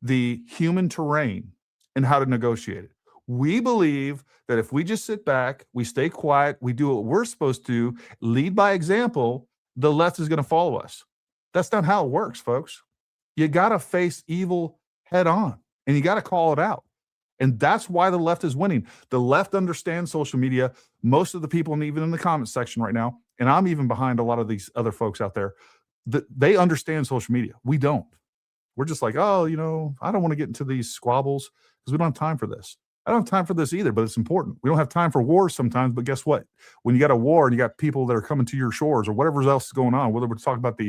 the human terrain and how to negotiate it. We believe that if we just sit back, we stay quiet, we do what we're supposed to, lead by example, the left is going to follow us. That's not how it works, folks. You got to face evil head on, and you got to call it out. And that's why the left is winning. The left understands social media. Most of the people, and even in the comments section right now, and I'm even behind a lot of these other folks out there, they understand social media. We don't. We're just like, oh, you know, I don't want to get into these squabbles because we don't have time for this. I don't have time for this either, but it's important. We don't have time for wars sometimes, but guess what? When you got a war and you got people that are coming to your shores or whatever else is going on, whether we're talking about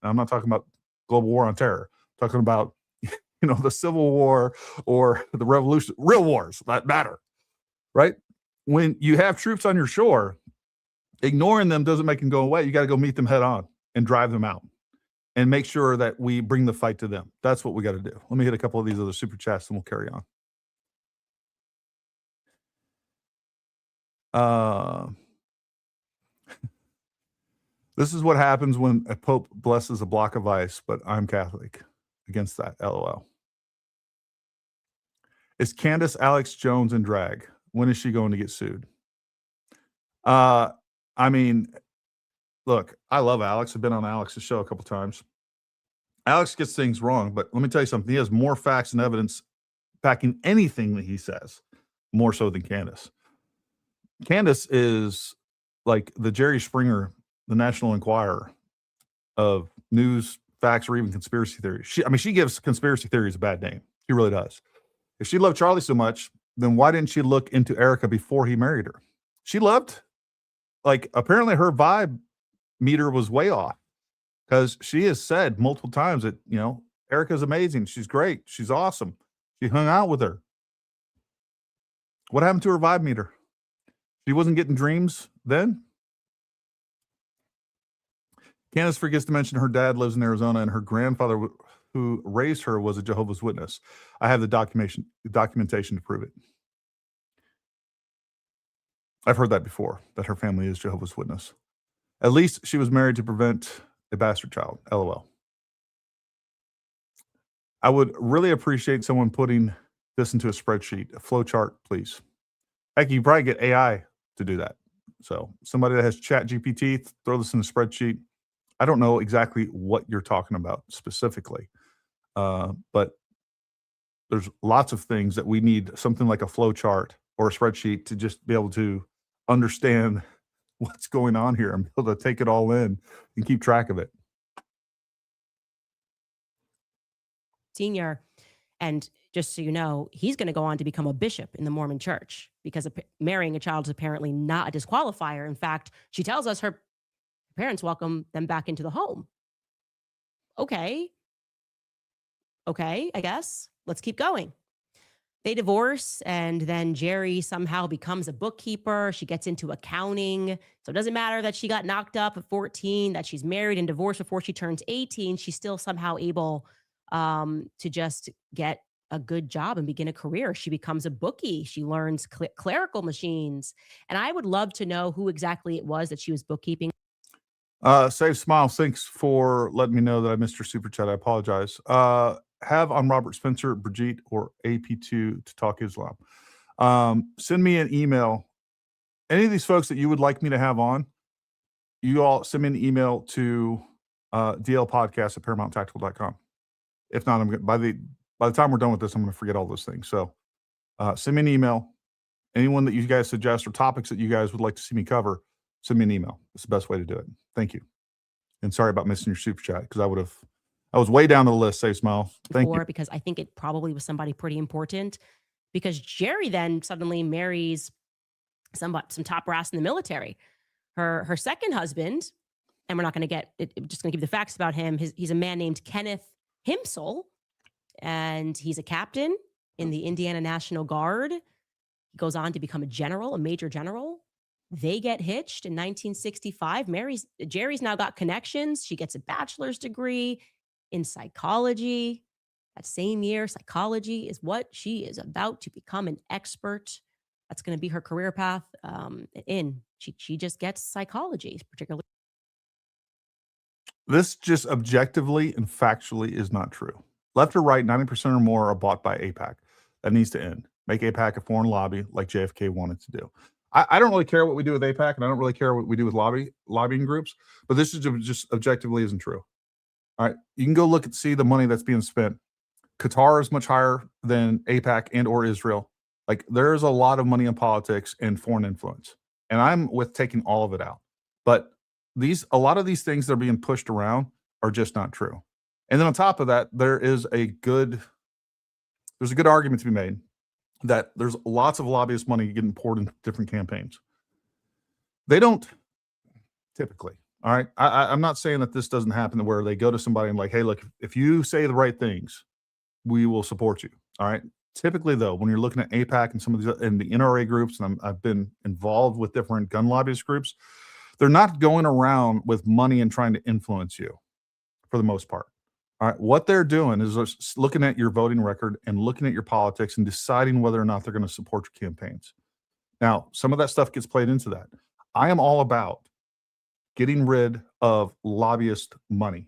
I'm not talking about global war on terror, I'm talking about, you know, the Civil War or the revolution, real wars that matter, right? When you have troops on your shore, ignoring them doesn't make them go away. You got to go meet them head on and drive them out and make sure that we bring the fight to them. That's what we got to do. Let me hit a couple of these other super chats and we'll carry on. This is what happens when a pope blesses a block of ice, but I'm Catholic. Against that, LOL. Is Candace Alex Jones in drag? When is she going to get sued? I mean, look, I love Alex. I've been on Alex's show a couple times. Alex gets things wrong, but let me tell you something. He has more facts and evidence backing anything that he says, more so than Candace. Candace is like the Jerry Springer, the National Enquirer of news, facts, or even conspiracy theories. She gives conspiracy theories a bad name. She really does. If she loved Charlie so much, then why didn't she look into Erika before he married her? She loved, like, apparently her vibe meter was way off, because she has said multiple times that, you know, Erika's amazing. She's great. She's awesome. She hung out with her. What happened to her vibe meter? She wasn't getting dreams then? Candace forgets to mention her dad lives in Arizona and her grandfather who raised her was a Jehovah's Witness. I have the documentation to prove it. I've heard that before, that her family is Jehovah's Witness. At least she was married to prevent a bastard child. LOL. I would really appreciate someone putting this into a spreadsheet, a flow chart, please. Heck, you probably get AI to do that. So somebody that has Chat GPT, throw this in a spreadsheet. I don't know exactly what you're talking about specifically, but there's lots of things that we need something like a flow chart or a spreadsheet to just be able to understand what's going on here and be able to take it all in and keep track of it. Senior, and just so you know, he's going to go on to become a bishop in the Mormon church, because marrying a child is apparently not a disqualifier. In fact, she tells us her parents welcome them back into the home. Okay, I guess. Let's keep going. They divorce, and then Jerry somehow becomes a bookkeeper. She gets into accounting. So it doesn't matter that she got knocked up at 14, that she's married and divorced before she turns 18. She's still somehow able to just get a good job and begin a career. She becomes a bookie. She learns clerical machines. And I would love to know who exactly it was that she was bookkeeping. Save Smile, thanks for letting me know that I missed your super chat. I apologize. Have on Robert Spencer, Brigitte, or AP2 to talk Islam. Send me an email. Any of these folks that you would like me to have on, you all send me an email to dlpodcast@paramountTactical.com. If not, I'm by the time we're done with this, I'm going to forget all those things. So send me an email. Anyone that you guys suggest or topics that you guys would like to see me cover, send me an email. It's the best way to do it. Thank you. And sorry about missing your super chat, because I was way down the list. Save Smile. Thank you. Because I think it probably was somebody pretty important, because Jerry then suddenly marries some top brass in the military. Her second husband, and we're not going to get it, just going to give you the facts about him. He's a man named Kenneth Himsel, and he's a captain in the Indiana National Guard. He goes on to become a major general. They get hitched in 1965. Jerry's now got connections. She gets a bachelor's degree in psychology. That same year, psychology is what she is about to become an expert. That's going to be her career path. She just gets psychology, particularly. This just objectively and factually is not true. Left or right, 90% or more are bought by AIPAC. That needs to end. Make AIPAC a foreign lobby like JFK wanted to do. I don't really care what we do with AIPAC, and I don't really care what we do with lobbying groups, but this is just objectively isn't true. All right, you can go look and see the money that's being spent. Qatar is much higher than AIPAC and or Israel. Like, there's a lot of money in politics and foreign influence, and I'm with taking all of it out. But a lot of these things that are being pushed around are just not true. And then on top of that, there's a good argument to be made that there's lots of lobbyist money getting poured into different campaigns. They don't typically. All right. I'm not saying that this doesn't happen where they go to somebody and like, hey, look, if you say the right things, we will support you. All right. Typically, though, when you're looking at AIPAC and some of these and the NRA groups, and I've been involved with different gun lobbyist groups, they're not going around with money and trying to influence you for the most part. All right. What they're doing is just looking at your voting record and looking at your politics and deciding whether or not they're going to support your campaigns. Now, some of that stuff gets played into that. I am all about getting rid of lobbyist money,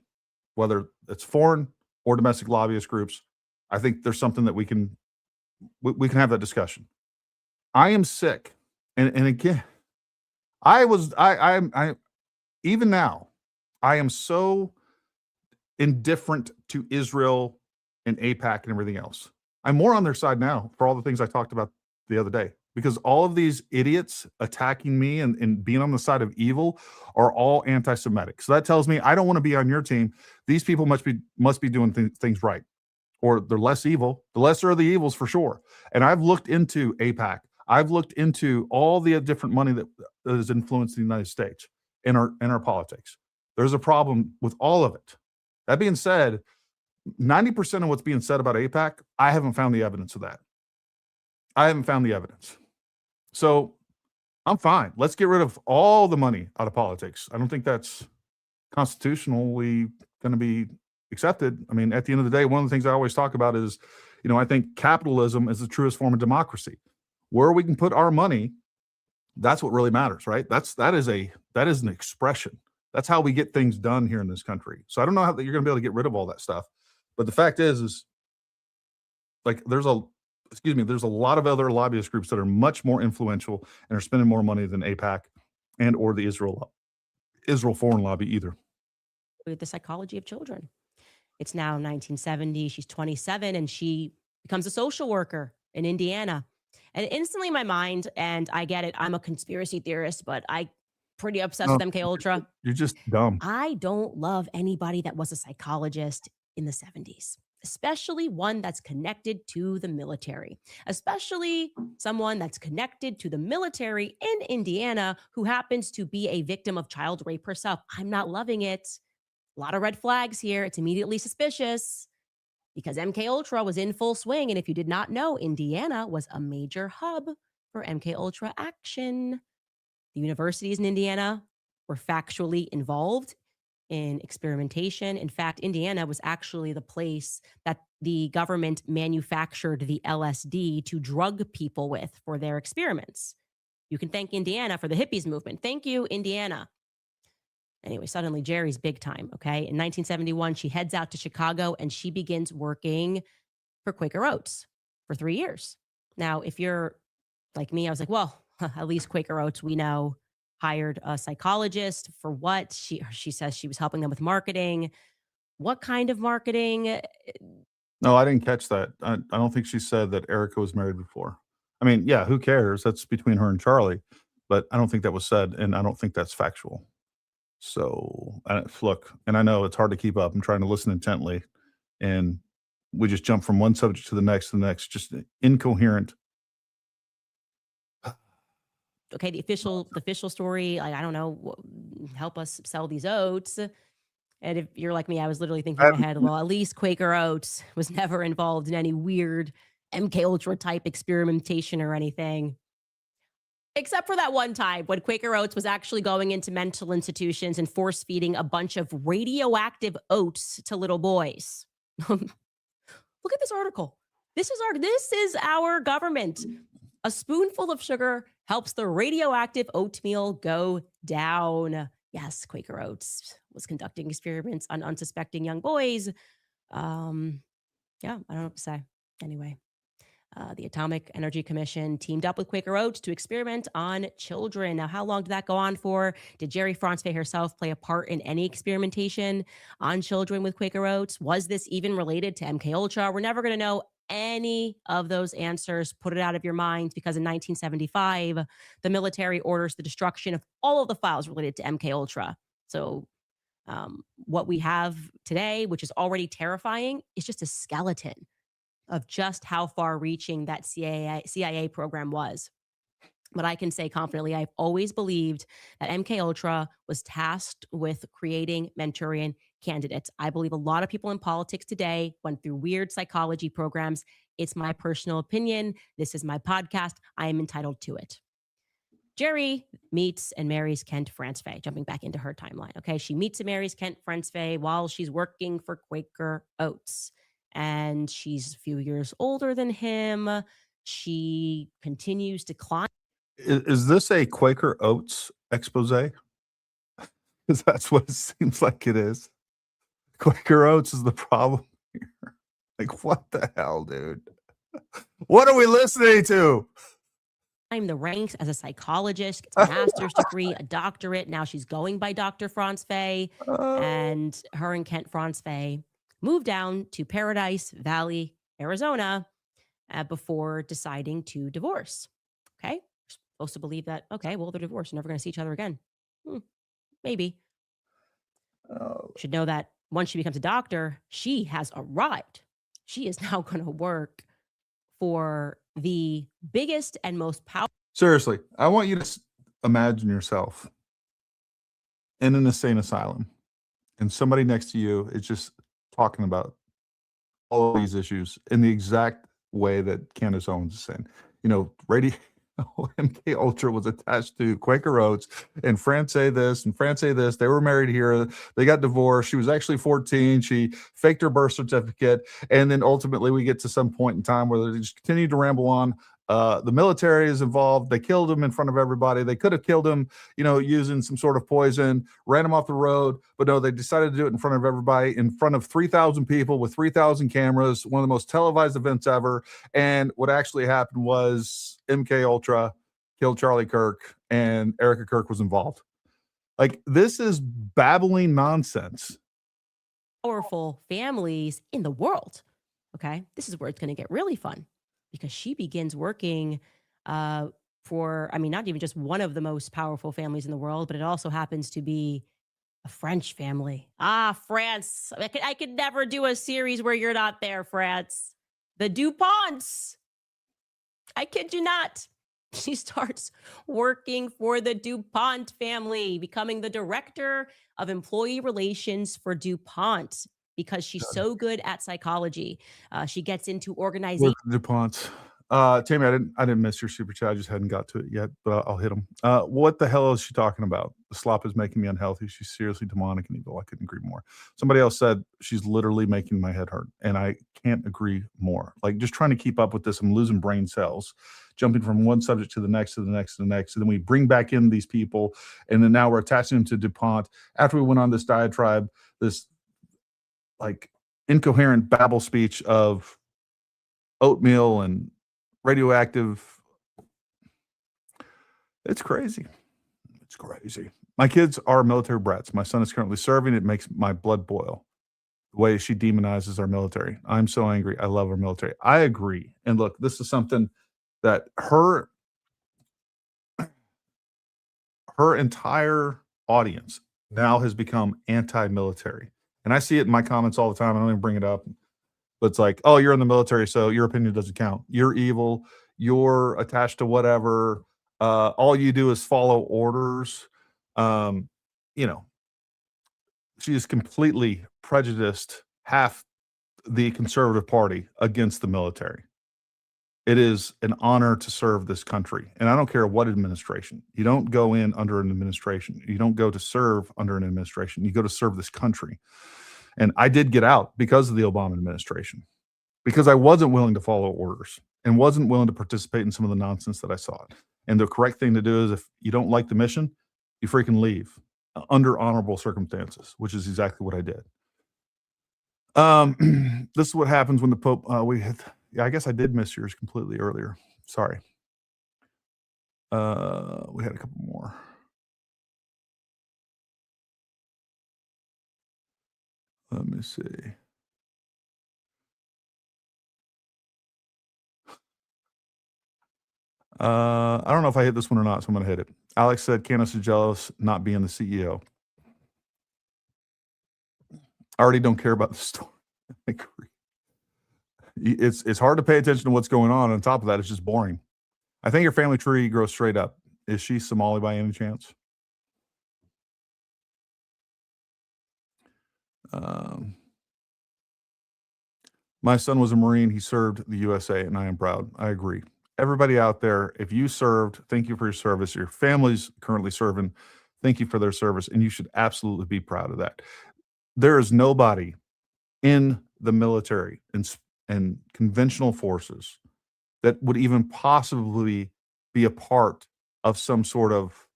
whether it's foreign or domestic lobbyist groups. I think there's something that we can have that discussion. I am sick. And again, even now, I am so indifferent to Israel and AIPAC and everything else. I'm more on their side now for all the things I talked about the other day, because all of these idiots attacking me and being on the side of evil are all anti-Semitic. So that tells me I don't want to be on your team. These people must be doing things right. or they're less evil. The lesser of the evils for sure. And I've looked into AIPAC. I've looked into all the different money that has influenced the United States in our politics. There's a problem with all of it. That being said, 90% of what's being said about AIPAC, I haven't found the evidence of that. I haven't found the evidence. So I'm fine. Let's get rid of all the money out of politics. I don't think that's constitutionally going to be accepted. I mean, at the end of the day, one of the things I always talk about is, I think capitalism is the truest form of democracy. Where we can put our money, that's what really matters, right? That is an expression. That's how we get things done here in this country. So I don't know how that you're going to be able to get rid of all that stuff. But the fact is like there's a lot of other lobbyist groups that are much more influential and are spending more money than AIPAC and or the Israel Foreign Lobby either. With the psychology of children. It's now 1970. She's 27 and she becomes a social worker in Indiana. And instantly in my mind, and I get it, I'm a conspiracy theorist, but I pretty obsessed with MK Ultra. You're just dumb. I don't love anybody that was a psychologist in the 70s, especially one that's connected to the military, especially someone that's connected to the military in Indiana who happens to be a victim of child rape herself. I'm not loving it. A lot of red flags here. It's immediately suspicious because MK Ultra was in full swing. And if you did not know, Indiana was a major hub for MK Ultra action. The universities in Indiana were factually involved in experimentation. In fact, Indiana was actually the place that the government manufactured the LSD to drug people with for their experiments. You can thank Indiana for the hippies movement. Thank you, Indiana. Anyway, suddenly Jerry's big time, okay? In 1971, she heads out to Chicago and she begins working for Quaker Oats for 3 years. Now, if you're like me, I was like, well, at least Quaker Oats, we know, hired a psychologist for what? She says she was helping them with marketing. What kind of marketing? No, I didn't catch that. I don't think she said that Erika was married before. I mean, yeah, who cares? That's between her and Charlie. But I don't think that was said, and I don't think that's factual. So, look, and I know it's hard to keep up. I'm trying to listen intently, and we just jump from one subject to the next, just incoherent. Okay, the official story, I don't know, help us sell these oats. And if you're like me, I was literally thinking in my head, well, at least Quaker Oats was never involved in any weird MK Ultra type experimentation or anything. Except for that one time when Quaker Oats was actually going into mental institutions and force feeding a bunch of radioactive oats to little boys. Look at this article. This is our government. A spoonful of sugar helps the radioactive oatmeal go down. Yes, Quaker Oats was conducting experiments on unsuspecting young boys. Yeah, I don't know what to say. Anyway. The Atomic Energy Commission teamed up with Quaker Oats to experiment on children. Now, how long did that go on for? Did Jerry Franzfey herself play a part in any experimentation on children with Quaker Oats? Was this even related to MK Ultra? We're never going to know any of those answers. Put it out of your minds because in 1975, the military orders the destruction of all of the files related to MK Ultra. So what we have today, which is already terrifying, is just a skeleton of just how far-reaching that CIA program was. But I can say confidently, I've always believed that MK Ultra was tasked with creating Manchurian candidates. I believe a lot of people in politics today went through weird psychology programs. It's my personal opinion. This is my podcast. I am entitled to it. Jerry meets and marries Kent Franzfey, jumping back into her timeline. Okay, she meets and marries Kent Franzfey while she's working for Quaker Oats. And she's a few years older than him. She continues to climb. Is this a Quaker Oats expose? Because that's what it seems like it is. Quaker Oats is the problem here. Like, what the hell, dude? What are we listening to? The ranks as a psychologist, gets a master's degree, a doctorate. Now she's going by Dr. Franzfey. And her and Kent Franzfey moved down to Paradise Valley, Arizona, before deciding to divorce. Okay? You're supposed to believe that, okay, well, they're divorced. They're never going to see each other again. Maybe. Should know that once she becomes a doctor, she has arrived. she is now going to work for the biggest and most powerful. Seriously, I want you to imagine yourself in an insane asylum and somebody next to you is just talking about all of these issues in the exact way that Candace Owens is saying. You know, radio MK Ultra was attached to Quaker Oats, and France say this and France say this. They were married here. They got divorced. She was actually 14. She faked her birth certificate. And then ultimately we get to some point in time where they just continue to ramble on. The military is involved. They killed him in front of everybody. They could have killed him, you know, using some sort of poison, ran him off the road. But no, they decided to do it in front of everybody, in front of 3,000 people with 3,000 cameras, one of the most televised events ever. And what actually happened was MK Ultra killed Charlie Kirk and Erika Kirk was involved. Like, this is babbling nonsense. Powerful families in the world. Okay. This is where it's going to get really fun, because she begins working for, I mean, not even just one of the most powerful families in the world, but it also happens to be a French family. Ah, France. I could never do a series where you're not there, France. The DuPonts. I kid you not. She starts working for the DuPont family, becoming the director of employee relations for DuPont because she's so good at psychology. She gets into organizing. DuPont. Tammy, I didn't miss your super chat. I just hadn't got to it yet, but I'll hit them. What the hell is she talking about? The slop is making me unhealthy. She's seriously demonic and evil. I couldn't agree more. Somebody else said she's literally making my head hurt, and I can't agree more. Like, just trying to keep up with this, I'm losing brain cells, jumping from one subject to the next, to the next, to the next. And then we bring back in these people, and then now we're attaching them to DuPont. After we went on this diatribe, this like incoherent babble speech of oatmeal and radioactive. It's crazy. It's crazy. My kids are military brats. My son is currently serving. It makes my blood boil the way she demonizes our military. I'm so angry. I love our military. I agree. And look, this is something that her entire audience now has become anti-military. And I see it in my comments all the time. I don't even bring it up. But it's like, oh, you're in the military, so your opinion doesn't count. You're evil. You're attached to whatever. All you do is follow orders. You know, she is completely prejudiced half the conservative party against the military. It is an honor to serve this country. And I don't care what administration. You don't go in under an administration. You don't go to serve under an administration. You go to serve this country. And I did get out because of the Obama administration, because I wasn't willing to follow orders and wasn't willing to participate in some of the nonsense that I saw. And the correct thing to do is, if you don't like the mission, you freaking leave under honorable circumstances, which is exactly what I did. This is what happens when the Pope, yeah, I guess I did miss yours completely earlier. Sorry. We had a couple more. Let me see. I don't know if I hit this one or not, so I'm going to hit it. Alex said Candace is jealous not being the CEO. I already don't care about the story. I agree. It's hard to pay attention to what's going on. On top of that, it's just boring. I think your family tree grows straight up. Is she Somali by any chance? My son was a Marine. He served the USA, and I am proud. I agree. Everybody out there, if you served, thank you for your service. Your family's currently serving, thank you for their service, and you should absolutely be proud of that. There is nobody in the military and conventional forces that would even possibly be a part of some sort of,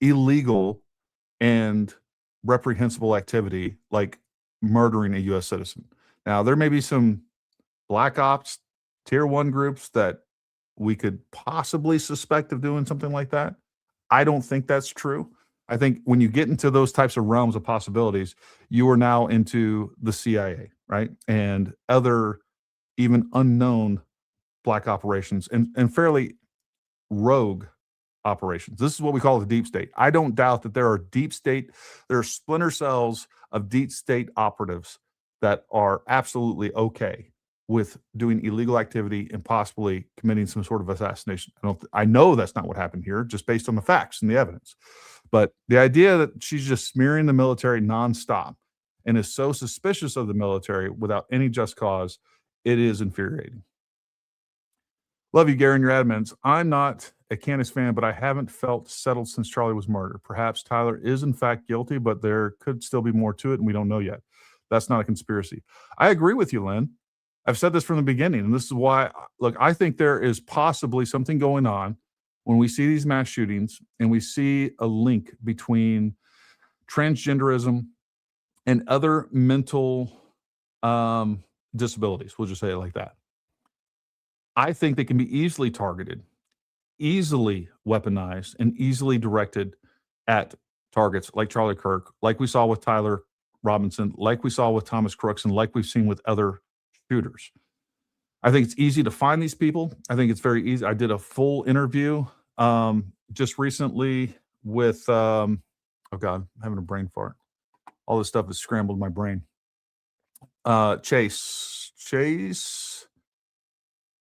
illegal and reprehensible activity like murdering a U.S. citizen. Now, there may be some black ops tier 1 groups that we could possibly suspect of doing something like that. I don't think that's true. I think when you get into those types of realms of possibilities, you are now into the CIA, right? And other even unknown black operations and fairly rogue operations. This is what we call the deep state. I don't doubt that there are splinter cells of deep state operatives that are absolutely okay with doing illegal activity and possibly committing some sort of assassination. I know that's not what happened here, just based on the facts and the evidence. But the idea that she's just smearing the military nonstop and is so suspicious of the military without any just cause, it is infuriating. Love you, Gary, and your admins. I'm not a Candace fan, but I haven't felt settled since Charlie was murdered. Perhaps Tyler is in fact guilty, but there could still be more to it, and we don't know yet. That's not a conspiracy. I agree with you, Lynn. I've said this from the beginning, and this is why, look, I think there is possibly something going on when we see these mass shootings and we see a link between transgenderism and other mental disabilities. We'll just say it like that. I think they can be easily targeted, easily weaponized, and easily directed at targets like Charlie Kirk, like we saw with Tyler Robinson, like we saw with Thomas Crooks, and like we've seen with other shooters. I think it's easy to find these people. I think it's very easy. I did a full interview just recently with, oh God, I'm having a brain fart. All this stuff has scrambled my brain. Chase.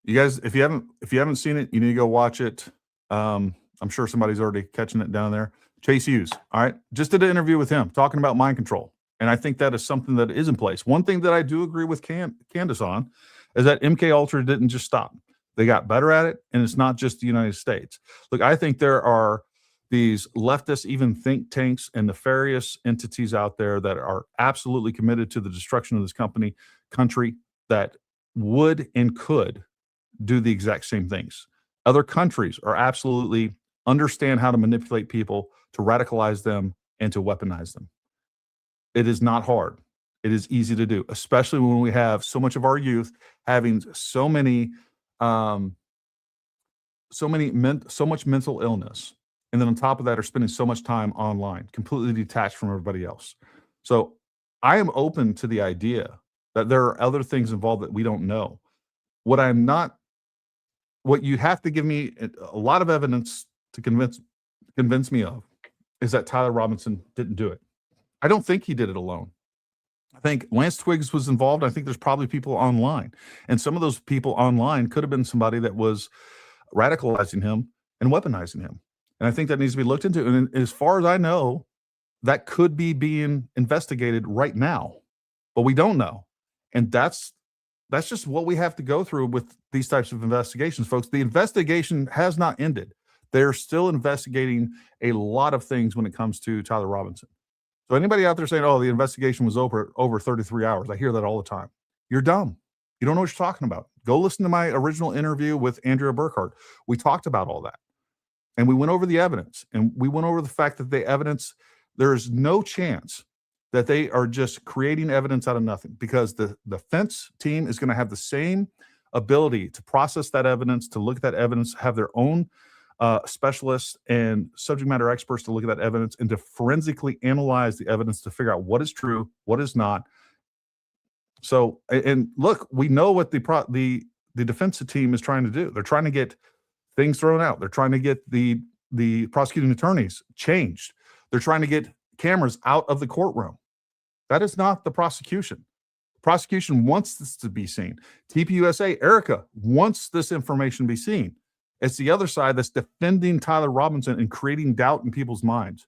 You guys, if you haven't seen it, you need to go watch it. I'm sure somebody's already catching it down there. Chase Hughes. All right. Just did an interview with him talking about mind control. And I think that is something that is in place. One thing that I do agree with Candace on is that MK Ultra didn't just stop. They got better at it, and it's not just the United States. Look, I think there are these leftist, even think tanks and nefarious entities out there that are absolutely committed to the destruction of this country that would and could do the exact same things. Other countries are absolutely understand how to manipulate people, to radicalize them, and to weaponize them. It is not hard. It is easy to do, especially when we have so much of our youth having so much mental illness. And then on top of that are spending so much time online, completely detached from everybody else. So I am open to the idea that there are other things involved that we don't know. What you have to give me a lot of evidence to convince me of is that Tyler Robinson didn't do it. I don't think he did it alone. I think Lance Twiggs was involved. I think there's probably people online. And some of those people online could have been somebody that was radicalizing him and weaponizing him. And I think that needs to be looked into. And as far as I know, that could be being investigated right now, but we don't know. And that's just what we have to go through with these types of investigations, folks. The investigation has not ended. They're still investigating a lot of things when it comes to Tyler Robinson. So anybody out there saying, oh, the investigation was over 33 hours, I hear that all the time. You're dumb. You don't know what you're talking about. Go listen to my original interview with Andrea Burkhart. We talked about all that. And we went over the evidence. And we went over the fact that the evidence, there is no chance that they are just creating evidence out of nothing, because the defense team is going to have the same ability to process that evidence, to look at that evidence, have their own specialists and subject matter experts to look at that evidence and to forensically analyze the evidence to figure out what is true, what is not. So, and look, we know what the defense team is trying to do. They're trying to get things thrown out. They're trying to get the prosecuting attorneys changed. They're trying to get cameras out of the courtroom. That is not the prosecution. The prosecution wants this to be seen. TPUSA, Erika wants this information to be seen. It's the other side that's defending Tyler Robinson and creating doubt in people's minds.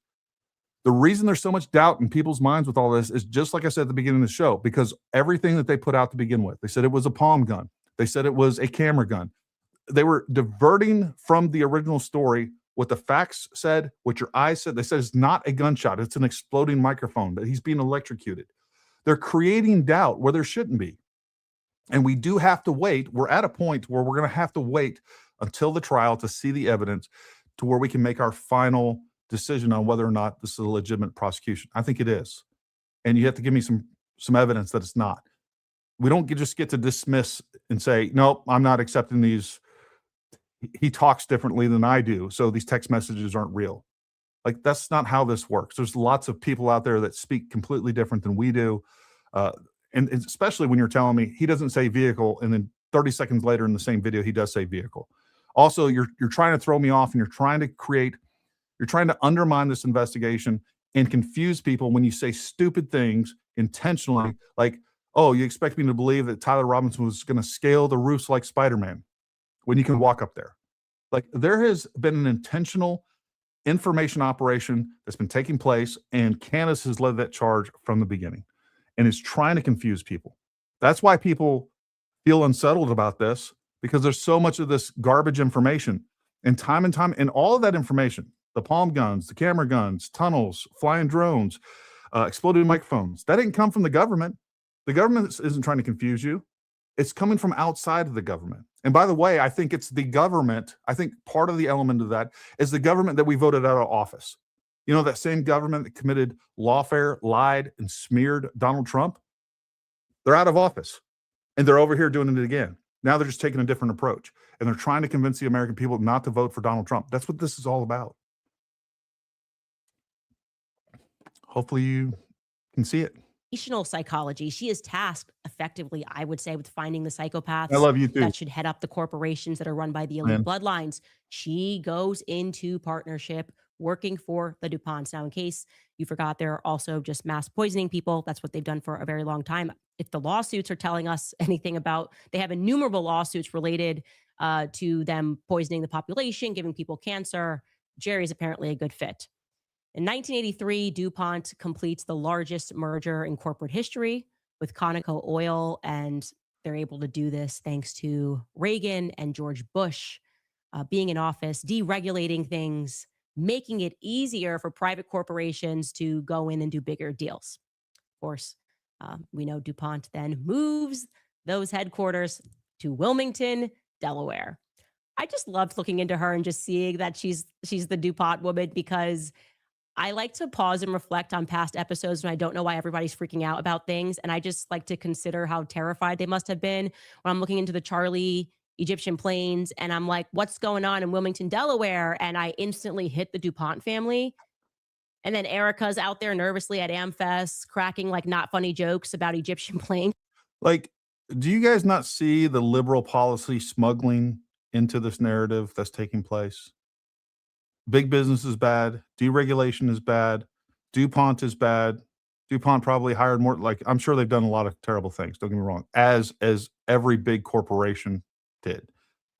The reason there's so much doubt in people's minds with all this is just like I said at the beginning of the show, because everything that they put out to begin with, they said it was a palm gun. They said it was a camera gun. They were diverting from the original story what the facts said, what your eyes said. They said it's not a gunshot. It's an exploding microphone, that he's being electrocuted. They're creating doubt where there shouldn't be. And we do have to wait. We're at a point where we're going to have to wait until the trial to see the evidence to where we can make our final decision on whether or not this is a legitimate prosecution. I think it is. And you have to give me some evidence that it's not. We don't just get to dismiss and say, no, I'm not accepting these. He talks differently than I do, so these text messages aren't real. Like, that's not how this works. There's lots of people out there that speak completely different than we do. And especially when you're telling me he doesn't say vehicle, and then 30 seconds later in the same video, he does say vehicle. Also, you're trying to throw me off, and you're trying to undermine this investigation and confuse people when you say stupid things intentionally. Like, Oh, you expect me to believe that Tyler Robinson was going to scale the roofs like Spider-Man when you can walk up there? Like, there has been an intentional information operation that's been taking place, and Candace has led that charge from the beginning and is trying to confuse people. That's why people feel unsettled about this, because there's so much of this garbage information, and all of that information, the palm guns, the camera guns, tunnels, flying drones, exploded microphones, that didn't come from the government. The government isn't trying to confuse you. It's coming from outside of the government. And by the way, I think it's the government. I think part of the element of that is the government that we voted out of office. You know, that same government that committed lawfare, lied, and smeared Donald Trump. They're out of office, and they're over here doing it again. Now they're just taking a different approach, and they're trying to convince the American people not to vote for Donald Trump. That's what this is all about. Hopefully you can see it. Psychology. She is tasked effectively, I would say, with finding the psychopaths I love you too. that should head up the corporations that are run by the elite bloodlines. She goes into partnership working for the DuPonts. Now, in case you forgot, they're also just mass poisoning people. That's what they've done for a very long time. If the lawsuits are telling us anything about, they have innumerable lawsuits related to them poisoning the population, giving people cancer. Jerry's apparently a good fit. In 1983, DuPont completes the largest merger in corporate history with Conoco Oil, and they're able to do this thanks to Reagan and George Bush being in office, deregulating things, making it easier for private corporations to go in and do bigger deals. Of course, we know DuPont then moves those headquarters to Wilmington, Delaware. I just loved looking into her and just seeing that she's the DuPont woman, because I like to pause and reflect on past episodes when I don't know why everybody's freaking out about things. And I just like to consider how terrified they must have been when I'm looking into the Charlie Egyptian planes and I'm like, what's going on in Wilmington, Delaware? And I instantly hit the DuPont family. And then Erika's out there nervously at AmFest cracking like not funny jokes about Egyptian planes. Like, do you guys not see the liberal policy smuggling into this narrative that's taking place? Big business is bad. Deregulation is bad. DuPont is bad. DuPont probably hired more. Like, I'm sure they've done a lot of terrible things. Don't get me wrong. As every big corporation did.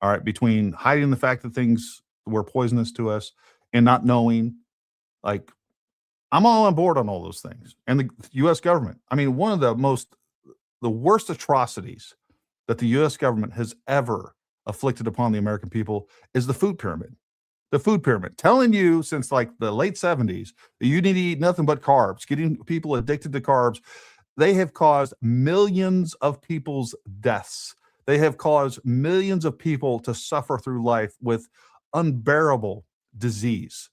All right. Between hiding the fact that things were poisonous to us and not knowing, like, I'm all on board on all those things. And the U.S. government. I mean, one of the worst atrocities that the U.S. government has ever afflicted upon the American people is the food pyramid. The food pyramid, telling you since like the late 70s that you need to eat nothing but carbs, getting people addicted to carbs. They have caused millions of people's deaths. They have caused millions of people to suffer through life with unbearable disease.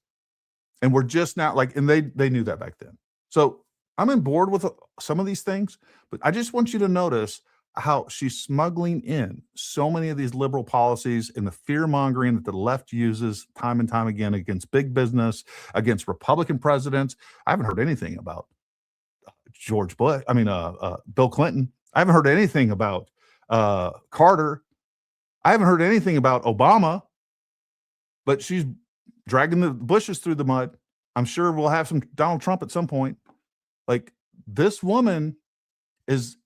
And we're just now like, and they knew that back then. So I'm on board with some of these things, but I just want you to notice how she's smuggling in so many of these liberal policies and the fear mongering that the left uses time and time again against big business, against Republican presidents. I haven't heard anything about George Bush. I mean, Bill Clinton. I haven't heard anything about Carter. I haven't heard anything about Obama, but she's dragging the Bushes through the mud. I'm sure we'll have some Donald Trump at some point. Like, this woman is,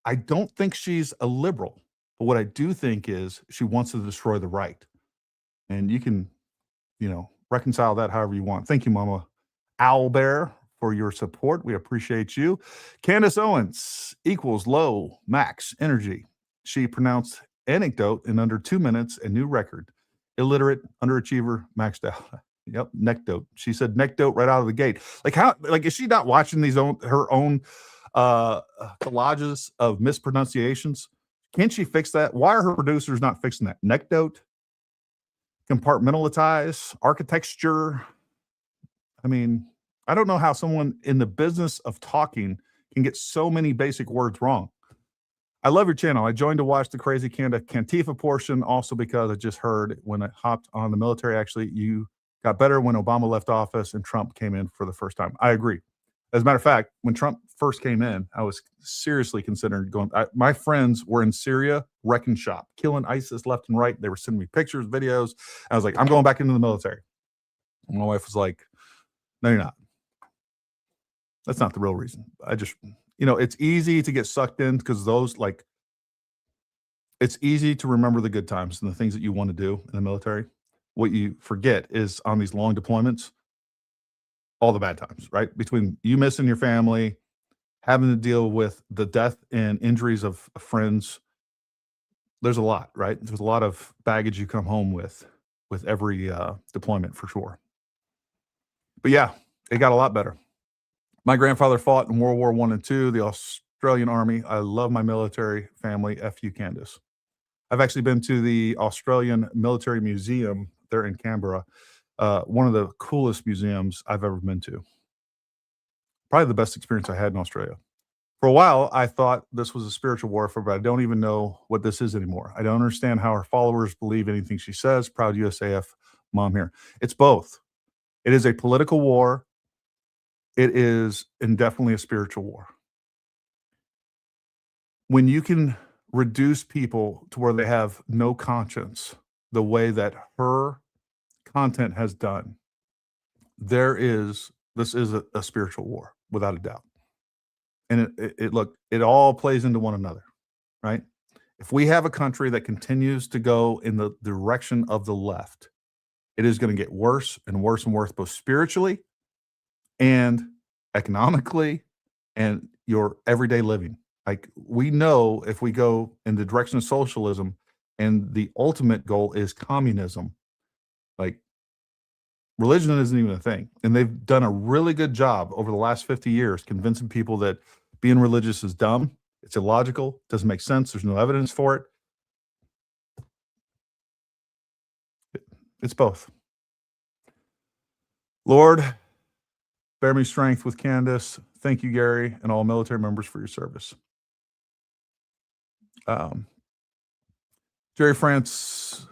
I don't think she's a liberal, but what I do think is she wants to destroy the right. And you can, reconcile that however you want. Thank you, Mama Owlbear, for your support. We appreciate you. Candace Owens equals low max energy. She pronounced anecdote in under 2 minutes, a new record. Illiterate, underachiever, maxed out. Yep, neckdote. She said neckdote right out of the gate. Like, how? Like, is she not watching her own collages of mispronunciations? Can't she fix that? Why are her producers not fixing that? Neckdote, compartmentalize, architecture. I mean, I don't know how someone in the business of talking can get so many basic words wrong. I love your channel. I joined to watch the crazy Cantifa portion, also because I just heard when I hopped on the military, actually, you got better when Obama left office and Trump came in for the first time. I agree. As a matter of fact, when Trump first came in, I was seriously considering going. My friends were in Syria, wrecking shop, killing ISIS left and right. They were sending me pictures, videos. I was like, I'm going back into the military. And my wife was like, no, you're not. That's not the real reason. you know, it's easy to get sucked in because those like, it's easy to remember the good times and the things that you want to do in the military. What you forget is on these long deployments, all the bad times, right? Between you missing your family, having to deal with the death and injuries of friends. There's a lot, right? There's a lot of baggage you come home with every deployment for sure. But yeah, it got a lot better. My grandfather fought in World War I and II, the Australian Army. I love my military family. F.U. Candace. I've actually been to the Australian Military Museum there in Canberra. One of the coolest museums I've ever been to. Probably the best experience I had in Australia. For a while, I thought this was a spiritual warfare, but I don't even know what this is anymore. I don't understand how her followers believe anything she says. Proud USAF mom here. It's both. It is a political war. It is indefinitely a spiritual war. When you can reduce people to where they have no conscience, the way that her content has done, this is a spiritual war, without a doubt. And it all plays into one another, right? If we have a country that continues to go in the direction of the left, it is going to get worse and worse and worse, both spiritually and economically and your everyday living. Like, we know if we go in the direction of socialism and the ultimate goal is communism, like, religion isn't even a thing. And they've done a really good job over the last 50 years convincing people that being religious is dumb, it's illogical, doesn't make sense, there's no evidence for it. It's both. Lord, bear me strength with Candace. Thank you, Gary, and all military members for your service. Jerry Francois's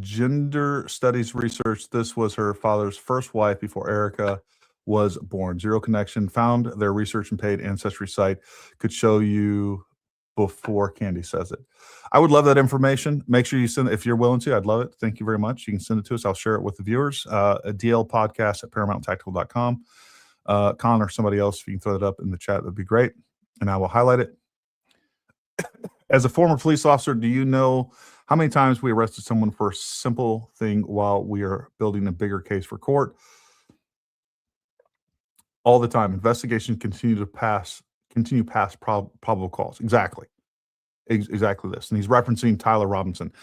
gender studies research. This was her father's first wife before Erika was born. Zero connection. Found their research and paid ancestry site. Could show you before Candy says it. I would love that information. Make sure you send it if you're willing to. I'd love it. Thank you very much. You can send it to us. I'll share it with the viewers. A DL podcast at ParamountTactical.com. Con or somebody else, if you can throw it up in the chat, that'd be great. And I will highlight it. As a former police officer, do you know how many times we arrested someone for a simple thing while we are building a bigger case for court? All the time. Investigations continue past probable cause. Exactly. Exactly this. And he's referencing Tyler Robinson.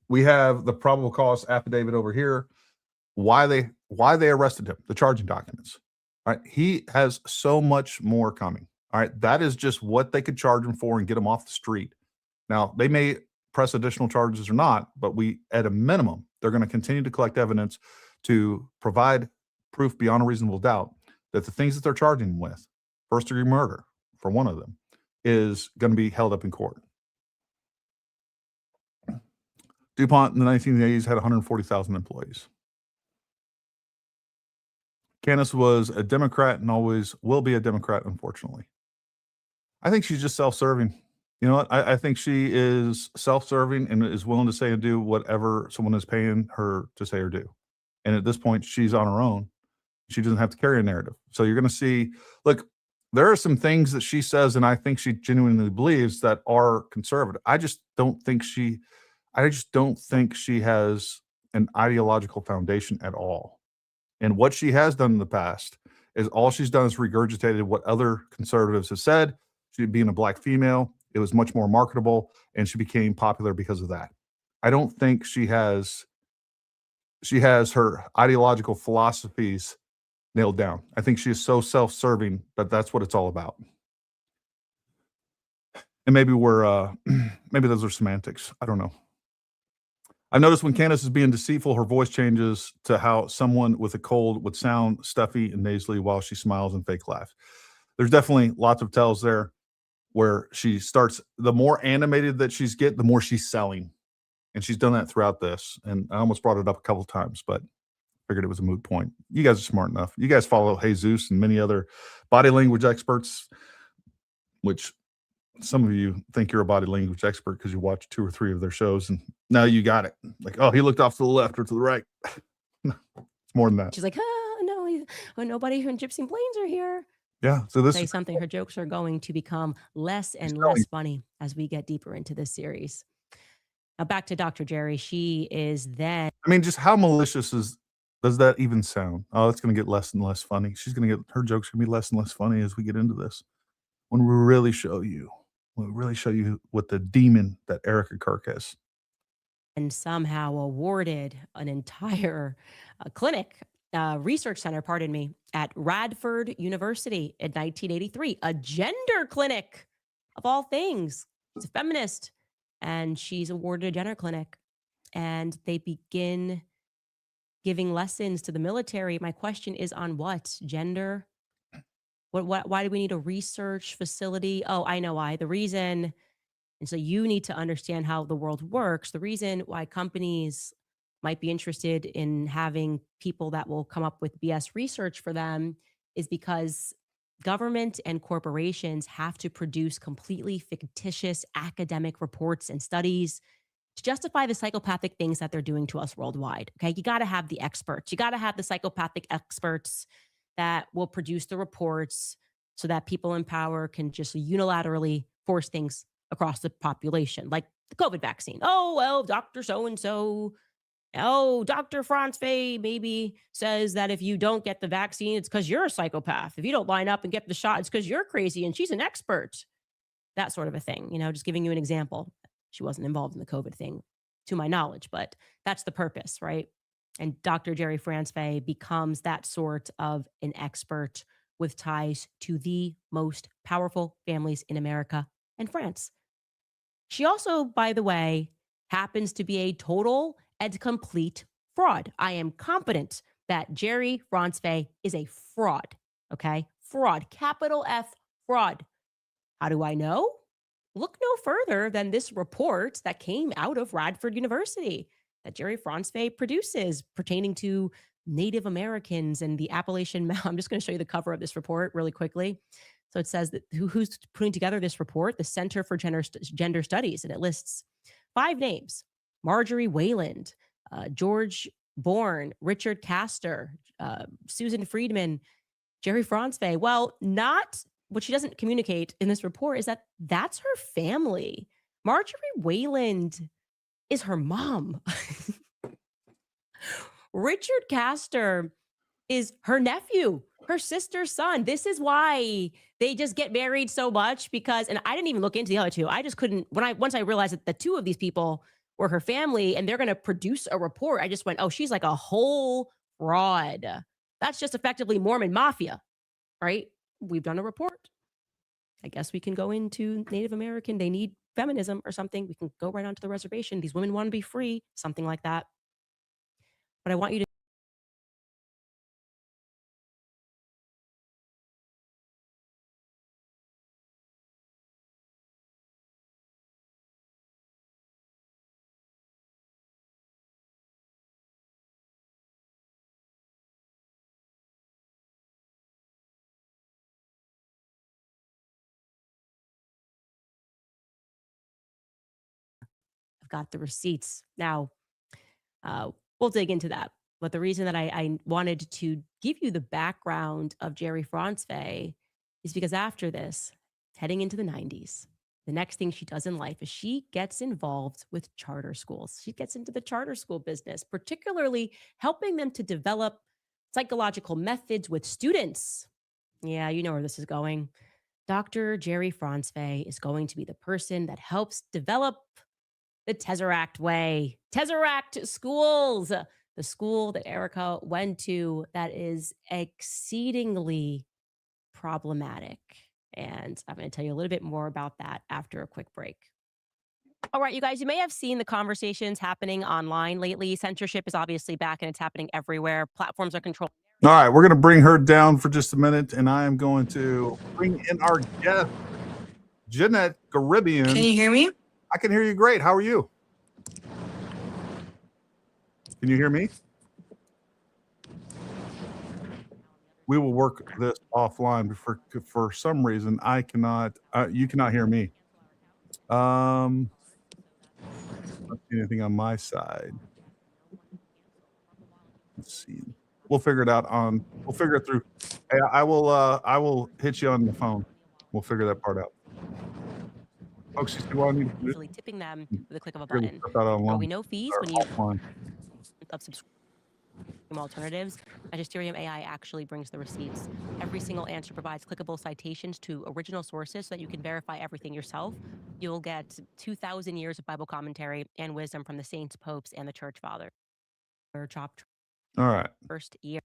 We have the probable cause affidavit over here. Why they arrested him, the charging documents. All right. He has so much more coming. All right. That is just what they could charge him for and get him off the street. Now, they may press additional charges or not, but at a minimum, they're going to continue to collect evidence to provide proof beyond a reasonable doubt that the things that they're charging him with, first-degree murder for one of them, is going to be held up in court. DuPont in the 1980s had 140,000 employees. Candace was a Democrat and always will be a Democrat, unfortunately. I think she's just self-serving. You know what? I think she is self-serving and is willing to say and do whatever someone is paying her to say or do. And at this point, she's on her own. She doesn't have to carry a narrative. So you're going to see, look, there are some things that she says, and I think she genuinely believes that are conservative. I just don't think she has an ideological foundation at all. And what she has done in the past is all she's done is regurgitated what other conservatives have said. She being a black female, it was much more marketable, and she became popular because of that. I don't think she has her ideological philosophies nailed down. I think she is so self-serving that that's what it's all about. And maybe maybe those are semantics. I don't know. I've noticed when Candace is being deceitful, her voice changes to how someone with a cold would sound stuffy and nasally while she smiles and fake laughs. There's definitely lots of tells there where she starts, the more animated that she's get, the more she's selling. And she's done that throughout this. And I almost brought it up a couple of times, but figured it was a moot point. You guys are smart enough. You guys follow Jesus and many other body language experts, which some of you think you're a body language expert because you watch 2 or 3 of their shows and now you got it. Like, oh, he looked off to the left or to the right. It's more than that. She's like, no, nobody from Gypsy Plains are here. Yeah. So this Say is something. Her jokes are going to become less and telling less funny as we get deeper into this series. Now back to Dr. Jerry. She is then. I mean, just how malicious does that even sound? Oh, it's going to get less and less funny. She's going to get her jokes going to be less and less funny as we get into this. When we really show you what the demon that Erika Kirk is. And somehow awarded an entire research center, pardon me, at Radford University in 1983, a gender clinic of all things. She's a feminist, and she's awarded a gender clinic. And they begin giving lessons to the military. My question is on what? Gender? Why do we need a research facility? Oh, I know why. The reason, and so you need to understand how the world works. The reason why companies might be interested in having people that will come up with BS research for them is because government and corporations have to produce completely fictitious academic reports and studies to justify the psychopathic things that they're doing to us worldwide. Okay, you got to have the experts. You got to have the psychopathic experts that will produce the reports so that people in power can just unilaterally force things across the population, like the COVID vaccine. Oh, well, Dr. So-and-so, Dr. Franz Fay maybe says that if you don't get the vaccine, it's because you're a psychopath. If you don't line up and get the shot, it's because you're crazy and she's an expert. That sort of a thing, just giving you an example. She wasn't involved in the COVID thing to my knowledge, but that's the purpose, right? And Dr. Jerry Franz Fay becomes that sort of an expert with ties to the most powerful families in America and France. She also, by the way, happens to be a total and complete fraud. I am confident that Jerry Franz Fay is a fraud, okay? Fraud, capital F, fraud. How do I know? Look no further than this report that came out of Radford University that Jerry Franz Fay produces pertaining to Native Americans and the Appalachian Mountain. I'm just going to show you the cover of this report really quickly. So it says that who's putting together this report? The Center for Gender Studies, and it lists 5 names: Marjorie Wayland, George Bourne, Richard Castor, Susan Friedman, Jerry Franz Fay. Well, not what she doesn't communicate in this report is that that's her family. Marjorie Wayland is her mom. Richard Castor is her nephew, her sister's son. This is why they just get married so much, because, and I didn't even look into the other two. I just couldn't, once I realized that the 2 of these people were her family and they're going to produce a report, I just went, oh, she's like a whole fraud. That's just effectively Mormon mafia, right? We've done a report. I guess we can go into Native American. They need feminism or something. We can go right onto the reservation. These women want to be free, something like that. But I want you to. I've got the receipts. Now, we'll dig into that. But the reason that I wanted to give you the background of Jerry Franz Fay is because after this, heading into the 90s, the next thing she does in life is she gets involved with charter schools. She gets into the charter school business, particularly helping them to develop psychological methods with students. Yeah, you know where this is going. Dr. Jerry Franz Fay is going to be the person that helps develop the Tesseract way. Tesseract schools, the school that Erika went to that is exceedingly problematic. And I'm going to tell you a little bit more about that after a quick break. All right, you guys, you may have seen the conversations happening online lately. Censorship is obviously back and it's happening everywhere. Platforms are controlled. All right, we're going to bring her down for just a minute, and I am going to bring in our guest, Jeanette Garibian. Can you hear me? I can hear you great. How are you? Can you hear me? We will work this offline. For some reason, I cannot. You cannot hear me. Not see anything on my side. Let's see. we'll figure it out we'll figure it through. Hey, I will hit you on the phone. We'll figure that part out. Folks, you see what I need to do? Easily tipping them with a click of a Figure this button. stuff out There will online. be no fees Or when you offline. subscribe alternatives. Magisterium AI actually brings the receipts. Every single answer provides clickable citations to original sources so that you can verify everything yourself. You'll get 2,000 years of Bible commentary and wisdom from the saints, popes, and the church fathers. All right. First year.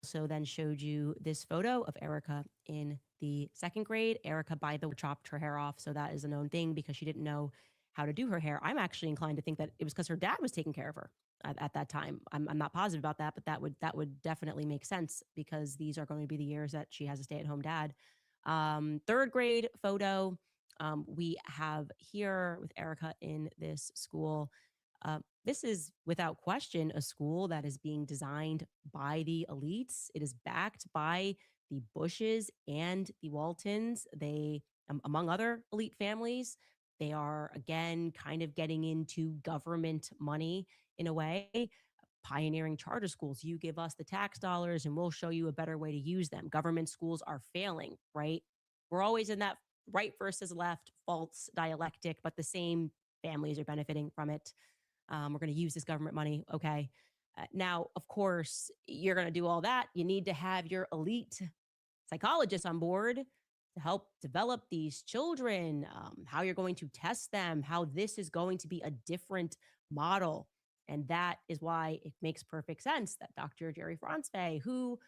So then showed you this photo of Erika in the second grade. Erika, by the way, chopped her hair off. So that is a known thing because she didn't know how to do her hair. I'm actually inclined to think that it was because her dad was taking care of her at that time. I'm not positive about that, but that would definitely make sense because these are going to be the years that she has a stay-at-home dad. Third grade photo we have here with Erika in this school. This is without question a school that is being designed by the elites. It is backed by the Bushes and the Waltons. They, among other elite families, they are again kind of getting into government money in a way, pioneering charter schools. You give us the tax dollars and we'll show you a better way to use them. Government schools are failing, right? We're always in that right versus left false dialectic, but the same families are benefiting from it. We're going to use this government money. Okay. Now, of course, you're going to do all that. You need to have your elite psychologists on board to help develop these children, how you're going to test them, how this is going to be a different model. And that is why it makes perfect sense that Dr. Jerry Franzfey, who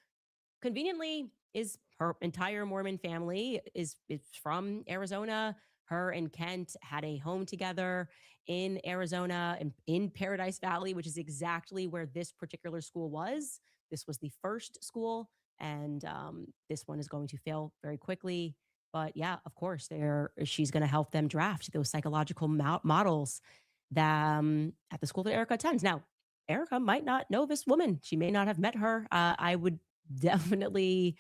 conveniently is her entire Mormon family is from Arizona. Her and Kent had a home together in Arizona and in Paradise Valley, which is exactly where this particular school was. This was the first school, and this one is going to fail very quickly. But yeah, of course, she's going to help them draft those psychological models that at the school that Erika attends. Now, Erika might not know this woman. She may not have met her. I would definitely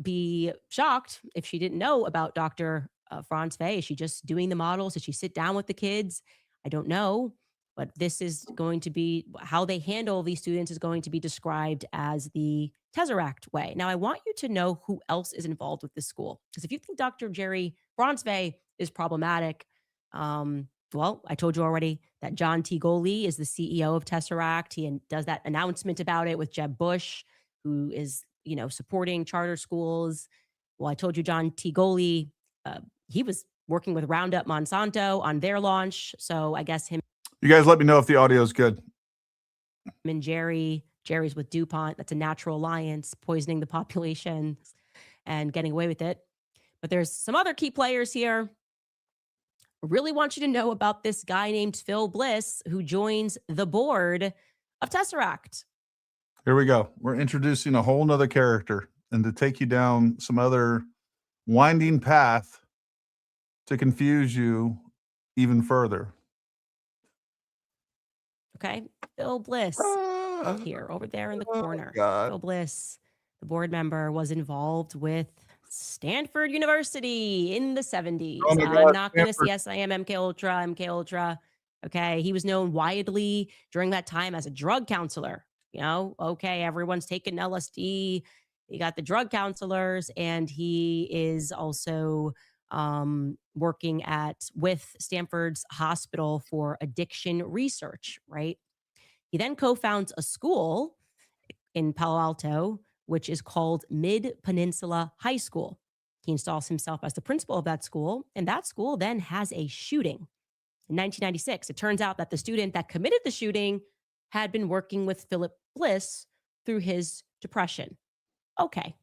be shocked if she didn't know about Dr. Franzfey. Is she just doing the models? Did she sit down with the kids? I don't know. But this is going to be how they handle these students is going to be described as the Tesseract way. Now, I want you to know who else is involved with this school. Because if you think Dr. Jerry Franzfey is problematic, well, I told you already that John T. Goley is the CEO of Tesseract. He does that announcement about it with Jeb Bush, who is, supporting charter schools. Well, I told you John T. Goley, he was working with Roundup Monsanto on their launch. So I guess him. You guys let me know if the audio is good. And Jerry's with DuPont. That's a natural alliance, poisoning the population and getting away with it. But there's some other key players here. I really want you to know about this guy named Phil Bliss, who joins the board of Tesseract. Here we go. We're introducing a whole nother character and to take you down some other winding path to confuse you even further. Okay. Phil Bliss here over there in the corner. God. Phil Bliss, the board member, was involved with Stanford University in the 70s. Oh my God, I'm not going to Stanford. yes, I am MK Ultra. Okay. He was known widely during that time as a drug counselor. Okay, everyone's taking LSD. You got the drug counselors, and he is also working with Stanford's Hospital for Addiction Research, right? He then co-founds a school in Palo Alto, which is called Mid-Peninsula High School. He installs himself as the principal of that school, and that school then has a shooting. In 1996, it turns out that the student that committed the shooting had been working with Philip Bliss through his depression. Okay,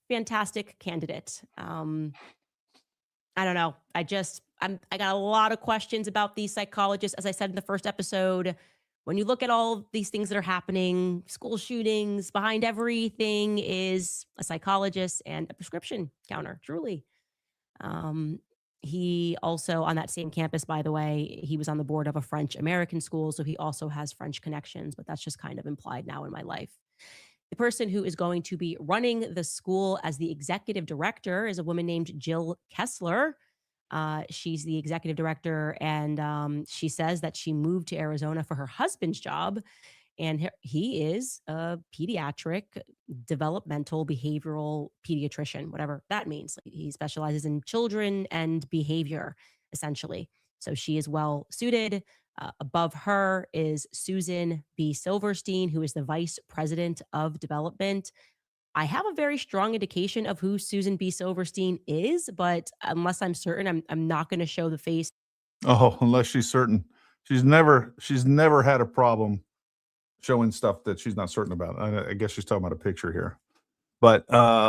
fantastic candidate. I don't know. I got a lot of questions about these psychologists. As I said in the first episode, when you look at all these things that are happening, school shootings, behind everything is a psychologist and a prescription counter, truly. He also, on that same campus, by the way, he was on the board of a French-American school, so he also has French connections, but that's just kind of implied now in my life. The person who is going to be running the school as the executive director is a woman named Jill Kessler. She's the executive director, and she says that she moved to Arizona for her husband's job. and he is a pediatric developmental behavioral pediatrician, whatever that means. He specializes in children and behavior, essentially. So she is well suited. Above her is Susan B. Silverstein, who is the vice president of development. I have a very strong indication of who Susan B. Silverstein is, but unless I'm certain, I'm not going to show the face. Oh, unless she's certain. She's never had a problem showing stuff that she's not certain about. I guess she's talking about a picture here. But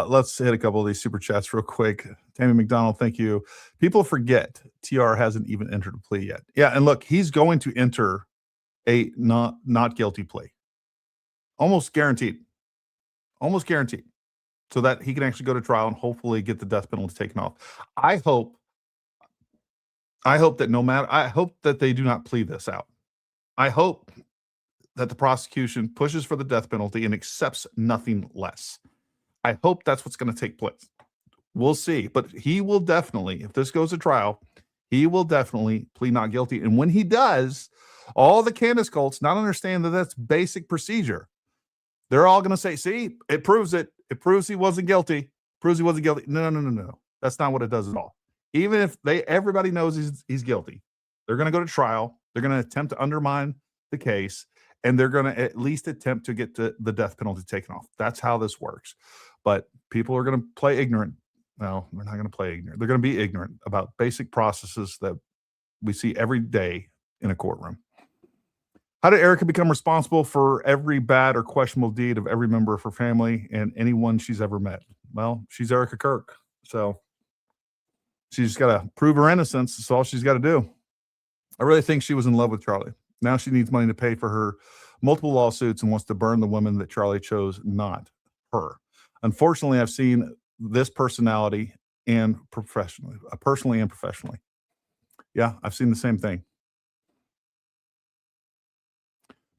let's hit a couple of these super chats real quick. Tammy McDonald, thank you. People forget TR hasn't even entered a plea yet. Yeah, and look, he's going to enter a not guilty plea. Almost guaranteed. Almost guaranteed. So that he can actually go to trial and hopefully get the death penalty taken off. I hope that they do not plead this out. I hope that the prosecution pushes for the death penalty and accepts nothing less. I hope that's what's going to take place. We'll see. But he will definitely, if this goes to trial, he will definitely plead not guilty. And when he does, all the Candace cults not understand that that's basic procedure. They're all going to say, see, it proves it. It proves he wasn't guilty. Proves he wasn't guilty. No. That's not what it does at all. Even if everybody knows he's guilty, they're going to go to trial. They're going to attempt to undermine the case, and they're going to at least attempt to get the death penalty taken off. That's how this works. But people are going to play ignorant. No, they're not going to play ignorant. They're going to be ignorant about basic processes that we see every day in a courtroom. How did Erika become responsible for every bad or questionable deed of every member of her family and anyone she's ever met? Well, she's Erika Kirk. So she's got to prove her innocence. That's all she's got to do. I really think she was in love with Charlie. Now she needs money to pay for her multiple lawsuits and wants to burn the women that Charlie chose, not her. Unfortunately, I've seen this personality and professionally, personally and professionally. Yeah, I've seen the same thing.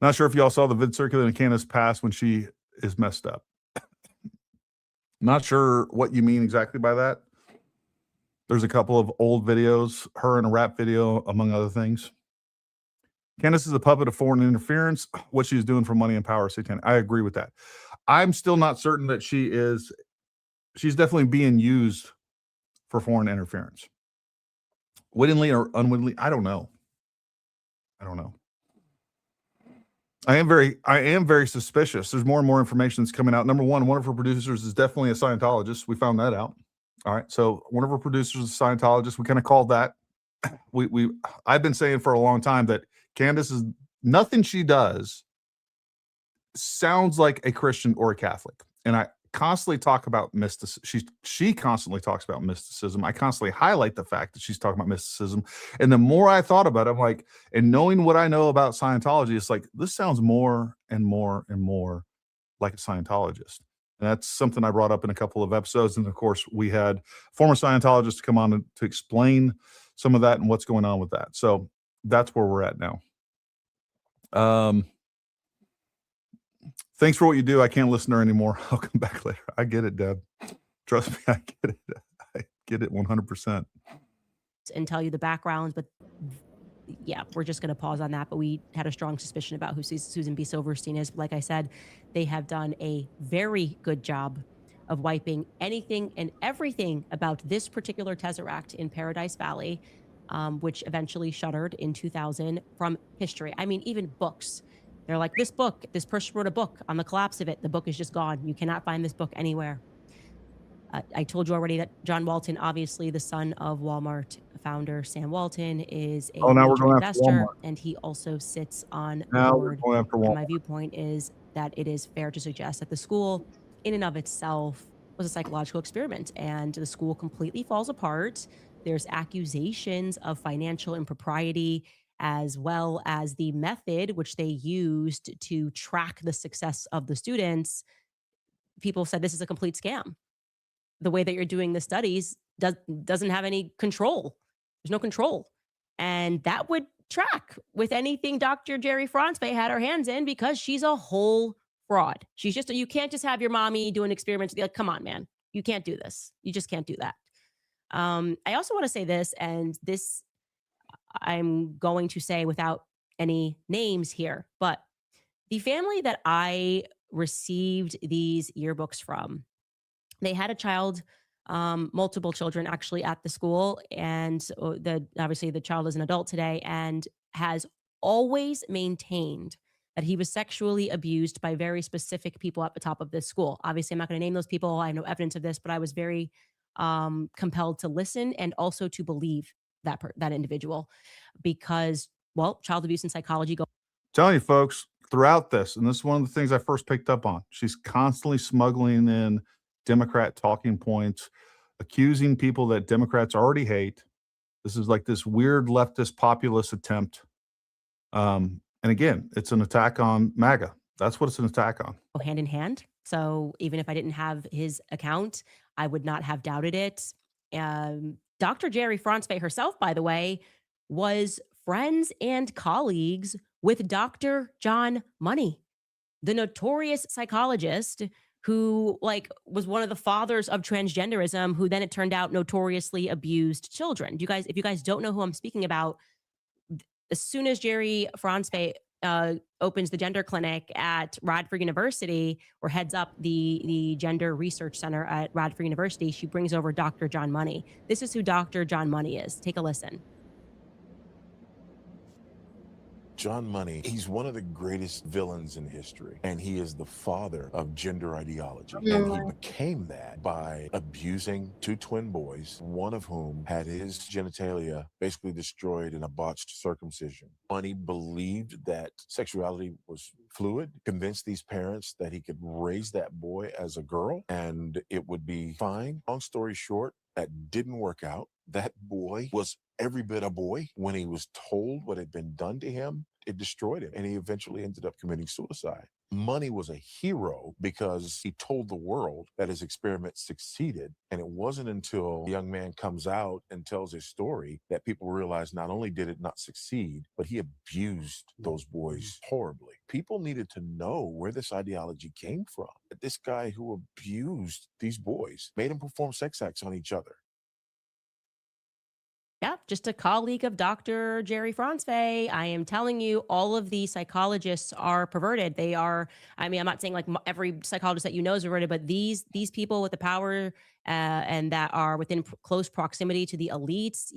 Not sure if y'all saw the vid circulating Candace past when she is messed up. Not sure what you mean exactly by that. There's a couple of old videos, her in a rap video, among other things. Candace is a puppet of foreign interference. What she's doing for money and power, satanic. I agree with that. I'm still not certain that she's definitely being used for foreign interference. Wittingly or unwittingly, I don't know. I am very suspicious. There's more and more information that's coming out. Number one of her producers is definitely a Scientologist. We found that out. All right. So one of her producers is a Scientologist. We kind of called that. I've been saying for a long time that Candace is nothing she does sounds like a Christian or a Catholic. And I constantly talk about mysticism. She constantly talks about mysticism. I constantly highlight the fact that she's talking about mysticism. And the more I thought about it, I'm like, and knowing what I know about Scientology, it's like, this sounds more and more and more like a Scientologist. And that's something I brought up in a couple of episodes. And of course, we had former Scientologists come on to explain some of that and what's going on with that. So that's where we're at now. Thanks for what you do. I can't listen to her anymore. I'll come back later. I get it, Deb. Trust me, I get it. I get it 100%. And tell you the backgrounds, but yeah, we're just going to pause on that. But we had a strong suspicion about who Susan B. Silverstein is. Like I said, they have done a very good job of wiping anything and everything about this particular Tesseract in Paradise Valley, which eventually shuttered in 2000 from history. I mean, even books. They're like, this person wrote a book on the collapse of it. The book is just gone. You cannot find this book anywhere. I told you already that John Walton, obviously the son of Walmart founder Sam Walton, is a major investor, and he also sits on the board. And my viewpoint is that it is fair to suggest that the school, in and of itself, was a psychological experiment, and the school completely falls apart. There's accusations of financial impropriety, as well as the method which they used to track the success of the students. People said this is a complete scam. The way that you're doing the studies doesn't have any control. There's no control. And that would track with anything Dr. Jerry Franzway had her hands in, because she's a whole fraud. She's just, you can't just have your mommy doing experiments. Like, come on, man. You can't do this. You just can't do that. I also want to say this, and this I'm going to say without any names here, but The family that I received these yearbooks from, they had a child, multiple children actually at the school, and obviously the child is an adult today and has always maintained that he was sexually abused by very specific people at the top of this school. Obviously, I'm not going to name those people. I have no evidence of this, but I was very compelled to listen and also to believe that individual because, well, child abuse and psychology go. Telling you folks, throughout this, and this is one of the things I first picked up on, she's constantly smuggling in Democrat talking points, accusing people that Democrats already hate. This is like this weird leftist populist attempt. And again, it's an attack on MAGA. That's what it's an attack on. Hand in hand. So even if I didn't have his account, I would not have doubted it. Dr. Jerry Franzfey herself, by the way, was friends and colleagues with Dr. John Money, the notorious psychologist who was one of the fathers of transgenderism, who then it turned out notoriously abused children. If you guys don't know who I'm speaking about, as soon as Jerry Franzfey opens the gender clinic at Radford University, or heads up the gender research center at Radford University, she brings over Dr. John Money. This is who Dr. John Money is. Take a listen. John Money, he's one of the greatest villains in history, and he is the father of gender ideology. And he became that by abusing two twin boys, one of whom had his genitalia basically destroyed in a botched circumcision. Money believed that sexuality was fluid, convinced these parents that he could raise that boy as a girl and it would be fine. Long story short, that didn't work out. That boy was every bit a boy. When he was told what had been done to him, it destroyed him, and he eventually ended up committing suicide. Money was a hero because he told the world that his experiment succeeded, and it wasn't until the young man comes out and tells his story that people realize not only did it not succeed, but he abused those boys horribly. People needed to know where this ideology came from. This guy who abused these boys made them perform sex acts on each other. Yeah, just a colleague of Dr. Jerry Franzfey. I am telling you, all of the psychologists are perverted. They are, I mean, I'm not saying like every psychologist that you know is perverted, but these people with the power and that are within close proximity to the elites,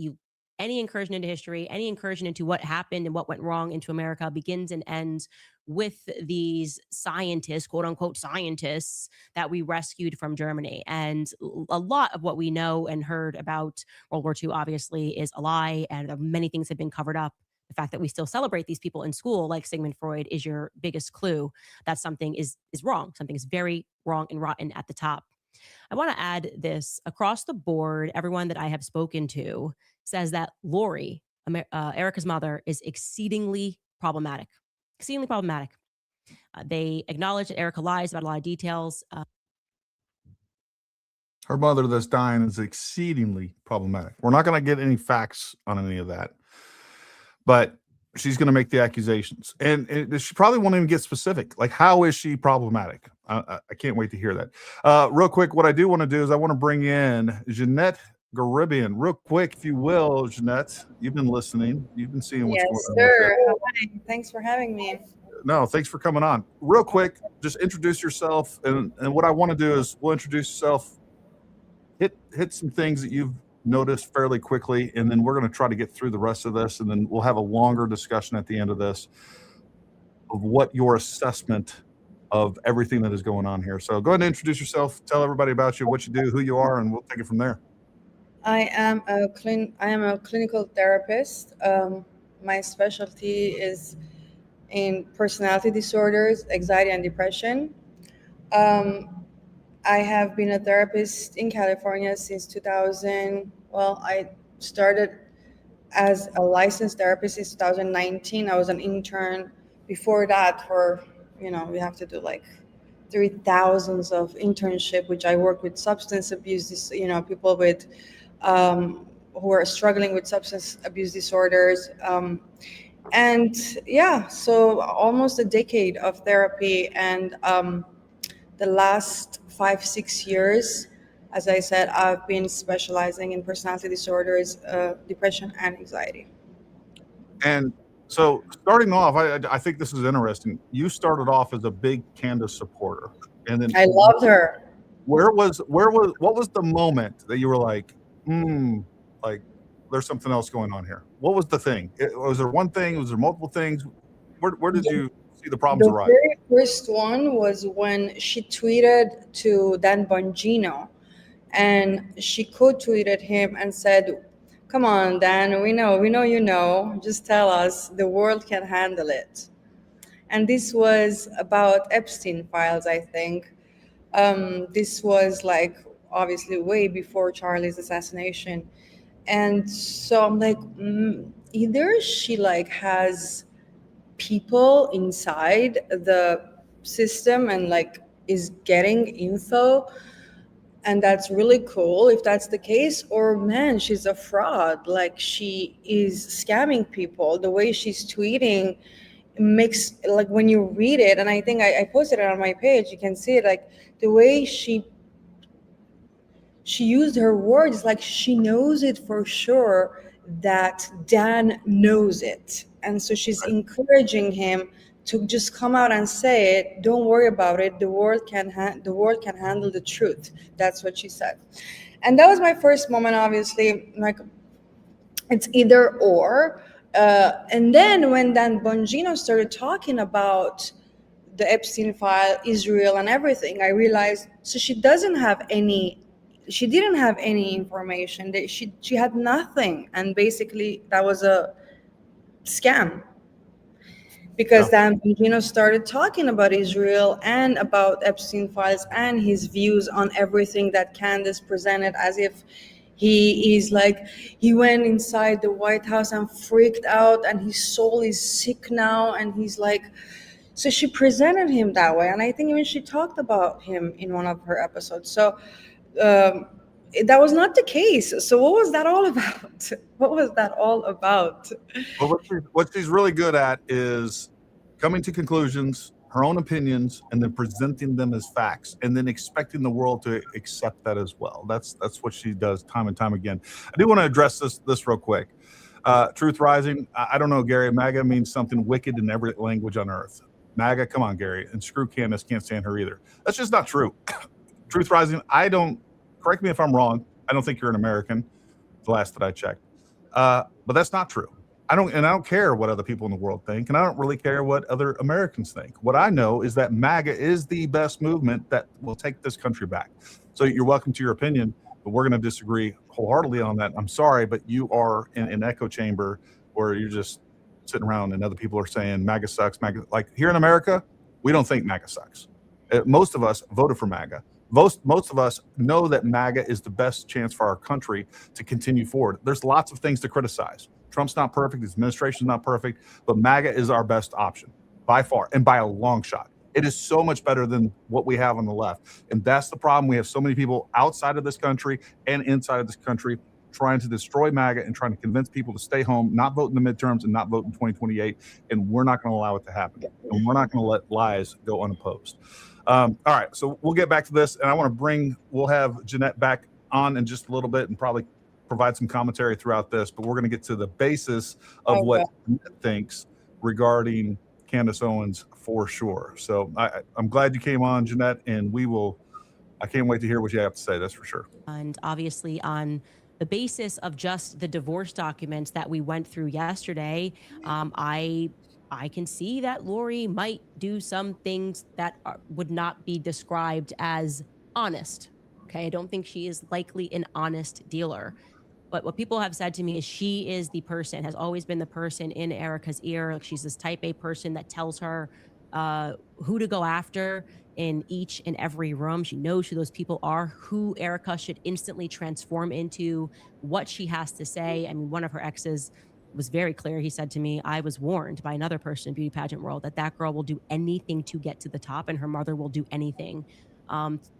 any incursion into history, any incursion into what happened and what went wrong into America begins and ends with these scientists, quote unquote scientists, that we rescued from Germany. And a lot of what we know and heard about World War II obviously is a lie, and many things have been covered up. The fact that we still celebrate these people in school, like Sigmund Freud, is your biggest clue that something is wrong. Something is very wrong and rotten at the top. I want to add this across the board. Everyone that I have spoken to says that Lori, Erika's mother, is exceedingly problematic. Exceedingly problematic. They acknowledge that Erika lies about a lot of details. Her mother that's dying is exceedingly problematic. We're not going to get any facts on any of that, but she's going to make the accusations, and she probably won't even get specific. Like, how is she problematic? I can't wait to hear that. Real quick, what I do want to do is I want to bring in Jeanette Garibian, real quick, if you will. Jeanette, you've been listening. You've been seeing what's going on. Yes, sir. Hi. Thanks for having me. No, thanks for coming on. Real quick, just introduce yourself, and what I want to do is we'll introduce yourself, hit some things that you've noticed fairly quickly, and then we're going to try to get through the rest of this, and then we'll have a longer discussion at the end of this of what your assessment of everything that is going on here. So go ahead and introduce yourself, tell everybody about you, what you do, who you are, and we'll take it from there. I am a clinical therapist. My specialty is in personality disorders, anxiety, and depression. I have been a therapist in California since 2000. Well, I started as a licensed therapist in 2019. I was an intern before that for, we have to do like 3,000s of internship, which I work with substance abuse, people with who are struggling with substance abuse disorders. And yeah, so almost a decade of therapy, and the last 5-6 years, as I said, I've been specializing in personality disorders, depression, and anxiety. And So starting off, I think this is interesting. You started off as a big Candace supporter, and then I loved her. what was the moment that you were like, like there's something else going on here? What was the thing? Was there one thing? Was there multiple things? Where did you see the problems The arise? very first one was when she tweeted to Dan Bongino, and she co-tweeted him and said, "Come on, Dan, we know you know. Just tell us. The world can handle it." And this was about Epstein files, I think. This was like obviously way before Charlie's assassination, and so I'm like, either she like has people inside the system and like is getting info, and that's really cool if that's the case, or man, she's a fraud. Like she is scamming people. The way she's tweeting makes, like when you read it, and I think I posted it on my page, you can see it, like the way she used her words, like she knows it for sure that Dan knows it, and so she's encouraging him to just come out and say it. Don't worry about it. The world can handle the truth. That's what she said, and that was my first moment. Obviously, like it's either or. And then when Dan Bongino started talking about the Epstein file, Israel, and everything, I realized so she didn't have any information. That she had nothing, and basically that was a scam. Because Dan Bongino started talking about Israel and about Epstein files and his views on everything that Candace presented, as if he is like, he went inside the White House and freaked out and his soul is sick now, and he's like, so she presented him that way. And I think even she talked about him in one of her episodes. So that was not the case. So what was that all about? What was that all about? Well, what she's really good at is coming to conclusions, her own opinions, and then presenting them as facts, and then expecting the world to accept that as well. That's what she does time and time again. I do want to address this real quick. Truth Rising, I don't know, Gary. MAGA means something wicked in every language on earth. MAGA, come on, Gary. And screw Candace, can't stand her either. That's just not true. Truth Rising, correct me if I'm wrong, I don't think you're an American, the last that I checked. But that's not true. I don't care what other people in the world think, and I don't really care what other Americans think. What I know is that MAGA is the best movement that will take this country back. So you're welcome to your opinion, but we're going to disagree wholeheartedly on that. I'm sorry, but you are in an echo chamber where you're just sitting around and other people are saying MAGA sucks. MAGA, like here in America, we don't think MAGA sucks. Most of us voted for MAGA. Most of us know that MAGA is the best chance for our country to continue forward. There's lots of things to criticize. Trump's not perfect. His administration's not perfect, but MAGA is our best option by far and by a long shot. It is so much better than what we have on the left. And that's the problem. We have so many people outside of this country and inside of this country trying to destroy MAGA and trying to convince people to stay home, not vote in the midterms and not vote in 2028. And we're not going to allow it to happen. And we're not going to let lies go unopposed. All right, so we'll get back to this, and we'll have Jeanette back on in just a little bit and probably provide some commentary throughout this, but we're going to get to the basis of what Jeanette thinks regarding Candace Owens for sure. So I'm glad you came on, Jeanette, and I can't wait to hear what you have to say, that's for sure. And obviously on the basis of just the divorce documents that we went through yesterday, I can see that Lori might do some things that would not be described as honest. Okay, I don't think she is likely an honest dealer. But what people have said to me is she is the person, has always been the person in Erika's ear. Like she's this type A person that tells her who to go after in each and every room. She knows who those people are, who Erika should instantly transform into, what she has to say. I mean, one of her exes was very clear. He said to me, I was warned by another person in beauty pageant world that girl will do anything to get to the top, and her mother will do anything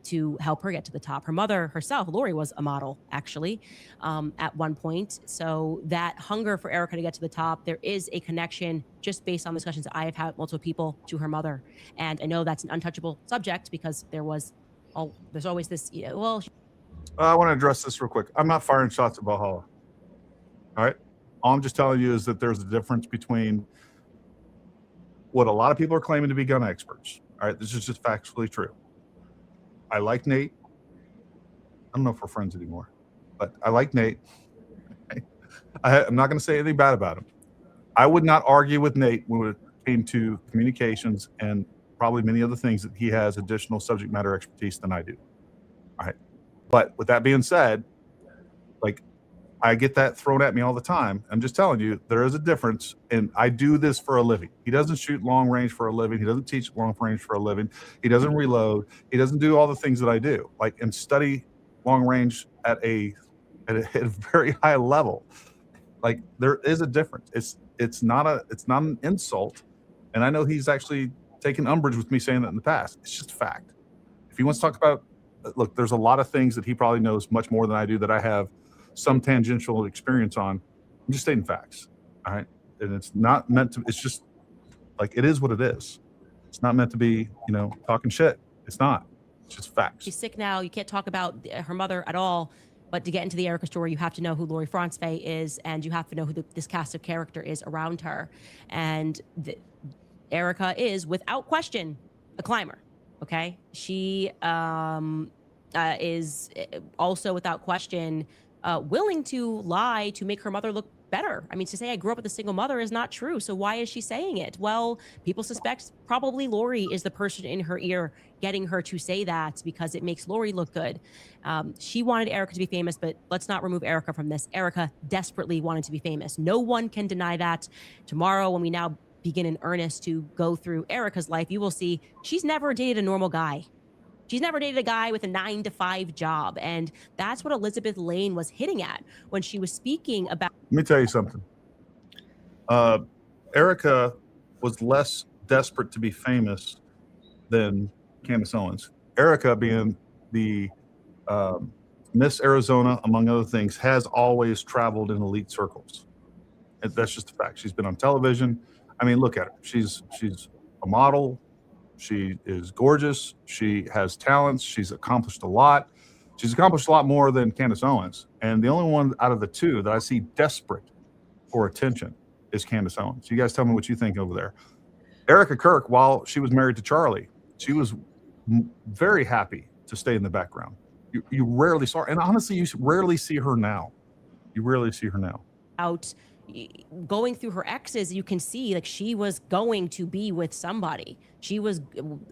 to help her get to the top. Her mother herself, Lori, was a model actually at one point. So that hunger for Erika to get to the top, there is a connection just based on discussions that I have had with multiple people to her mother. And I know that's an untouchable subject because there's always this, I want to address this real quick. I'm not firing shots at Valhalla. All right. All I'm just telling you is that there's a difference between what a lot of people are claiming to be gun experts. All right, this is just factually true. I like Nate. I don't know if we're friends anymore, but I like Nate. I'm not going to say anything bad about him. I would not argue with Nate when it came to communications and probably many other things that he has additional subject matter expertise than I do. All right. But with that being said, like, I get that thrown at me all the time. I'm just telling you, there is a difference, and I do this for a living. He doesn't shoot long range for a living. He doesn't teach long range for a living. He doesn't reload. He doesn't do all the things that I do, like, and study long range at a very high level. Like, there is a difference. It's not an insult, and I know he's actually taken umbrage with me saying that in the past. It's just a fact. If he wants to talk about, look, there's a lot of things that he probably knows much more than I do that I have some tangential experience on. I'm just stating facts. All right. And it's not meant to, it's just like, it is what it is. It's not meant to be, talking shit. It's not. It's just facts. She's sick now. You can't talk about her mother at all. But to get into the Erika story, you have to know who Lori Franzfey is, and you have to know who this cast of character is around her. And Erika is, without question, a climber. Okay. She is also, without question, willing to lie to make her mother look better. I mean, to say I grew up with a single mother is not true. So why is she saying it? Well, people suspect probably Lori is the person in her ear getting her to say that because it makes Lori look good. She wanted Erika to be famous, but let's not remove Erika from this. Erika desperately wanted to be famous. No one can deny that. Tomorrow, when we now begin in earnest to go through Erika's life, you will see she's never dated a normal guy. She's never dated a guy with a 9-to-5 job. And that's what Elizabeth Lane was hitting at when she was speaking about. Let me tell you something. Erika was less desperate to be famous than Candace Owens. Erika, being the Miss Arizona, among other things, has always traveled in elite circles. And that's just a fact. She's been on television. I mean, look at her. She's a model. She is gorgeous. She has talents. She's accomplished a lot. She's accomplished a lot more than Candace Owens. And the only one out of the two that I see desperate for attention is Candace Owens. You guys tell me what you think over there. Erika Kirk, while she was married to Charlie, she was very happy to stay in the background. You rarely saw her. And honestly, you rarely see her now. You rarely see her now. Out going through her exes, you can see like she was going to be with somebody. She was,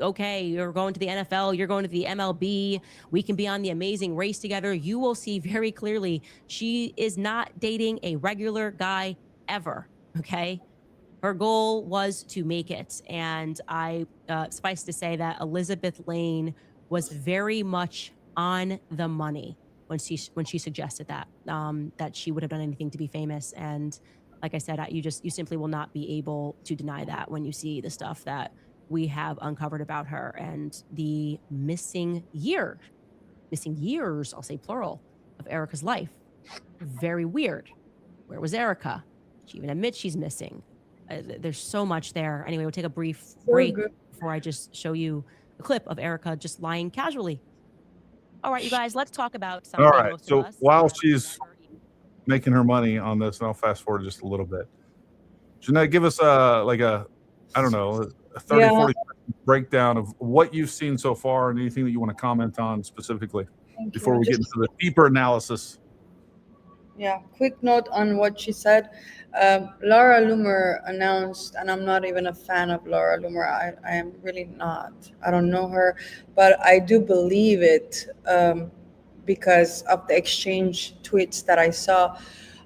okay, you're going to the NFL, you're going to the MLB, we can be on The Amazing Race together. You will see very clearly she is not dating a regular guy ever, okay? Her goal was to make it. And I suffice to say that Elizabeth Lane was very much on the money when she suggested that that she would have done anything to be famous. And like I said, you simply will not be able to deny that when you see the stuff that we have uncovered about her and the missing years, I'll say plural, of Erika's life. Very weird. Where was Erika? She even admits she's missing. There's so much there. Anyway, we'll take a brief break before I just show you a clip of Erika just lying casually. All right, you guys, let's talk about something. All right, so while she's making her money on this, and I'll fast forward just a little bit. Jeanette, give us a 30, 40 breakdown of what you've seen so far and anything that you want to comment on specifically before we get into the deeper analysis. Yeah, quick note on what she said. Laura Loomer announced, and I'm not even a fan of Laura Loomer. I am really not. I don't know her, but I do believe it because of the exchange tweets that I saw.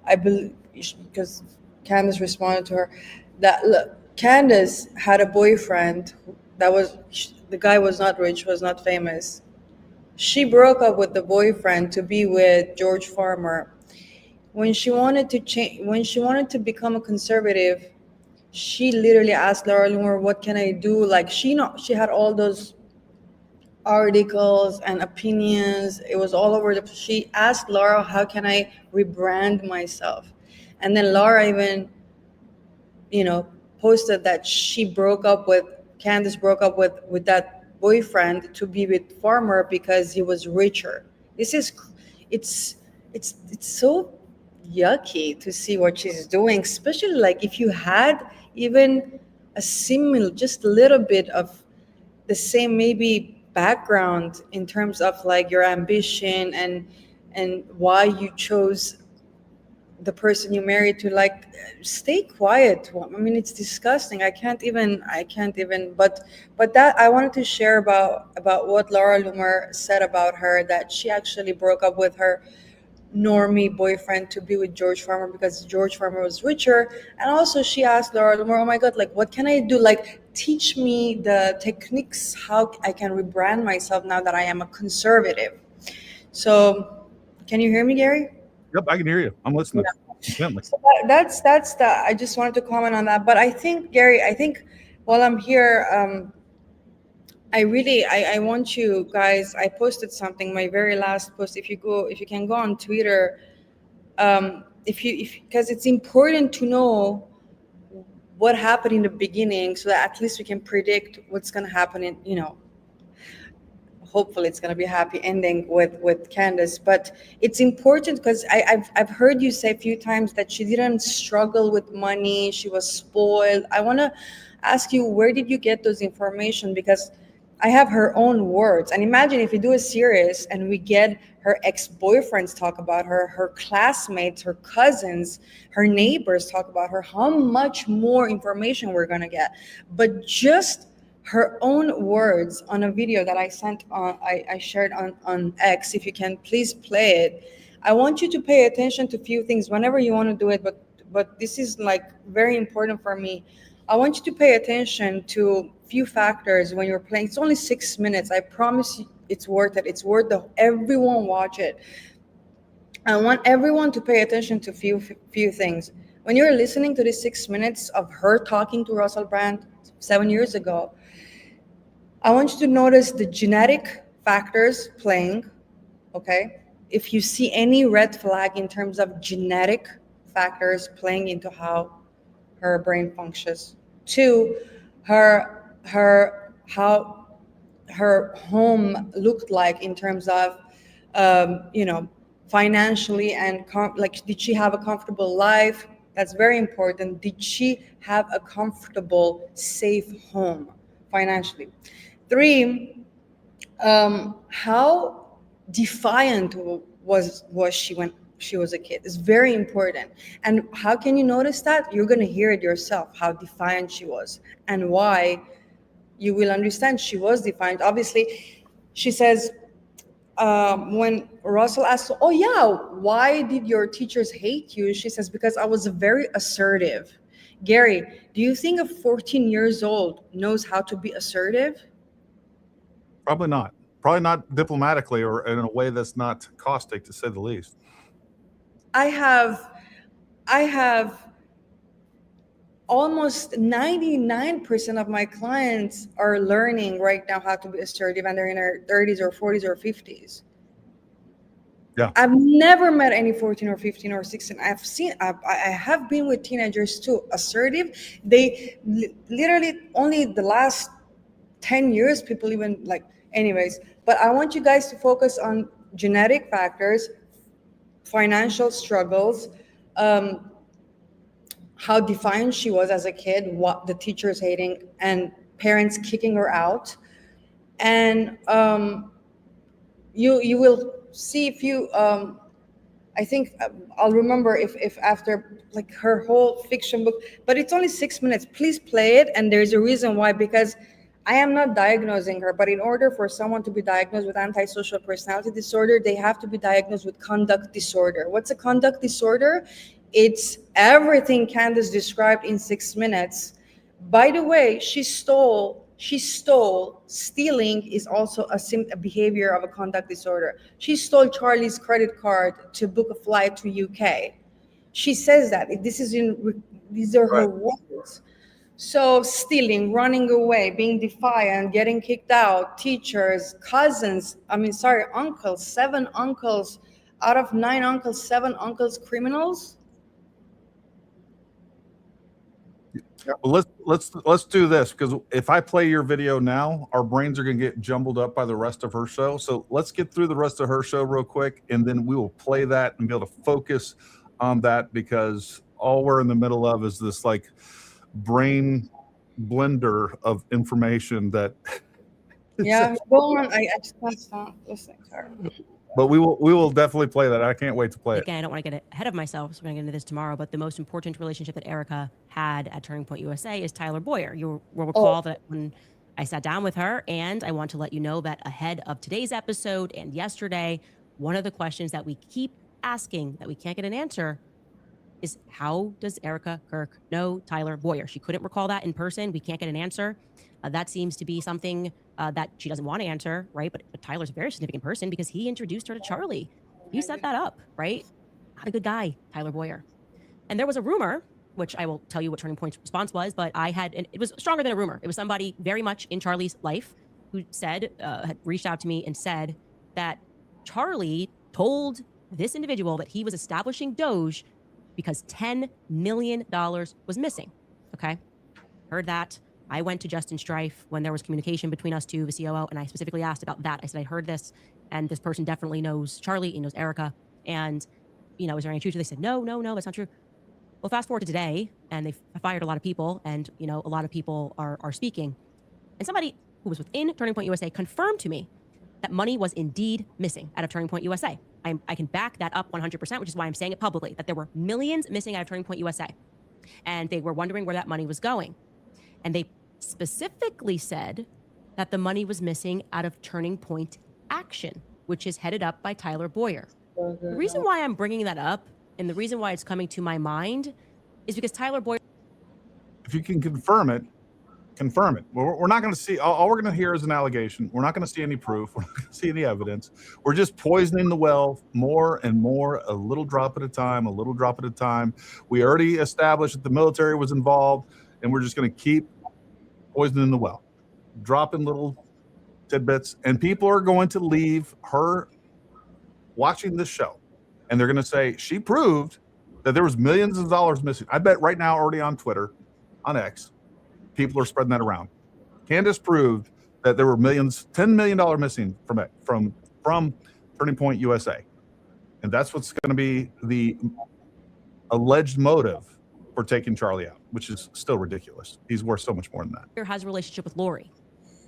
I believe because Candace responded to her that look, Candace had a boyfriend the guy was not rich, was not famous. She broke up with the boyfriend to be with George Farmer. When she wanted to change, when she wanted to become a conservative, she literally asked Laura Loomer, "What can I do?" Like she had all those articles and opinions. It was all over she asked Laura, "How can I rebrand myself?" And then Laura even, posted that Candace broke up with that boyfriend to be with Farmer because he was richer. It's so yucky to see what she's doing, especially like if you had even a similar, just a little bit of the same maybe background in terms of like your ambition and why you chose the person you married to. Like, stay quiet. I mean, it's disgusting. I can't even, but that I wanted to share about what Laura Loomer said about her, that she actually broke up with her normie boyfriend to be with George Farmer because George Farmer was richer. And also she asked Laura Loomer, oh my God, like, what can I do? Like, teach me the techniques, how I can rebrand myself now that I am a conservative. So can you hear me, Gary? Yep, I can hear you. I'm listening. So that's the, I just wanted to comment on that. But I think, Gary, while I'm here, I want you guys, I posted something, my very last post. If you can go on Twitter, because it's important to know what happened in the beginning so that at least we can predict what's going to happen in, hopefully it's going to be a happy ending with Candace. But it's important because I've heard you say a few times that she didn't struggle with money, she was spoiled. I want to ask you, where did you get those information? Because I have her own words. And imagine if we do a series and we get her ex-boyfriends talk about her, her classmates, her cousins, her neighbors talk about her, how much more information we're going to get. But just her own words on a video that I sent on, I shared on X. If you can please play it. I want you to pay attention to a few things whenever you want to do it, but this is like very important for me. I want you to pay attention to few factors when you're playing. It's only 6 minutes. I promise you it's worth it. It's worth everyone watch it. I want everyone to pay attention to few things. When you're listening to this 6 minutes of her talking to Russell Brand 7 years ago, I want you to notice the genetic factors playing, okay? If you see any red flag in terms of genetic factors playing into how her brain functions. 2, how her home looked like in terms of, financially and like, did she have a comfortable life? That's very important. Did she have a comfortable, safe home financially? 3, how defiant was she when she was a kid? It's very important. And how can you notice that? You're going to hear it yourself, how defiant she was and why. You will understand she was defiant. Obviously, she says, when Russell asks, oh yeah, why did your teachers hate you? She says, because I was very assertive. Gary, do you think a 14 years old knows how to be assertive? Probably not. Probably not diplomatically or in a way that's not caustic, to say the least. I have almost 99% of my clients are learning right now how to be assertive, and they're in their 30s or 40s or 50s. Yeah. I've never met any 14 or 15 or 16. I have been with teenagers too, assertive. They literally only the last 10 years, people even like, anyways. But I want you guys to focus on genetic factors, financial struggles, how defiant she was as a kid, what the teachers hating and parents kicking her out. And you will see if you, I think I'll remember if after like her whole fiction book, but it's only 6 minutes. Please play it. And there's a reason why, because I am not diagnosing her, but in order for someone to be diagnosed with antisocial personality disorder, they have to be diagnosed with conduct disorder. What's a conduct disorder? It's everything Candace described in 6 minutes. By the way, she stole. Stealing is also a behavior of a conduct disorder. She stole Charlie's credit card to book a flight to UK. She says that. These are her words. So stealing, running away, being defiant, getting kicked out, teachers, cousins, uncles, 7 uncles out of 9 uncles, 7 uncles criminals. Well, let's do this, because if I play your video now, our brains are going to get jumbled up by the rest of her show. So let's get through the rest of her show real quick, and then we will play that and be able to focus on that, because all we're in the middle of is this like brain blender of information that Yeah, go on. I just can't stop listening to her. but we will definitely play that. I can't wait to play it. Again, I don't want to get ahead of myself, so we're going to get into this tomorrow, but the most important relationship that Erika had at Turning Point USA is Tyler Boyer. You will recall that when I sat down with her, and I want to let you know that ahead of today's episode and yesterday, one of the questions that we keep asking that we can't get an answer is, how does Erika Kirk know Tyler Boyer? She couldn't recall that in person. We can't get an answer. That seems to be something that she doesn't want to answer, right? But Tyler's a very significant person because he introduced her to Charlie. He set that up, right? Not a good guy, Tyler Boyer. And there was a rumor, which I will tell you what Turning Point's response was, but it was stronger than a rumor. It was somebody very much in Charlie's life who said, had reached out to me and said that Charlie told this individual that he was establishing Doge because $10 million was missing. Okay. Heard that. I went to Justin Strife when there was communication between us two, the COO, and I specifically asked about that. I said, I heard this, and this person definitely knows Charlie, he knows Erika. And, is there any truth to this? They said, no, that's not true. Well, fast forward to today, and they've fired a lot of people, and, a lot of people are speaking. And somebody who was within Turning Point USA confirmed to me that money was indeed missing out of Turning Point USA. I can back that up 100%, which is why I'm saying it publicly, that there were millions missing out of Turning Point USA. And they were wondering where that money was going. And they specifically said that the money was missing out of Turning Point Action, which is headed up by Tyler Boyer. The reason why I'm bringing that up, and the reason why it's coming to my mind, is because Tyler Boyer... If you can confirm it, confirm it. We're not going to see, all we're going to hear is an allegation. We're not going to see any proof. We're not going to see any evidence. We're just poisoning the well more and more, a little drop at a time, a little drop at a time. We already established that the military was involved, and we're just going to keep poisoning the well, dropping little tidbits, and people are going to leave her watching this show, and they're going to say, she proved that there was millions of dollars missing. I bet right now, already on Twitter, on X, people are spreading that around. Candace proved that there were $10 million missing from Turning Point USA. And that's what's going to be the alleged motive for taking Charlie out, which is still ridiculous. He's worth so much more than that. Has a relationship with Lori.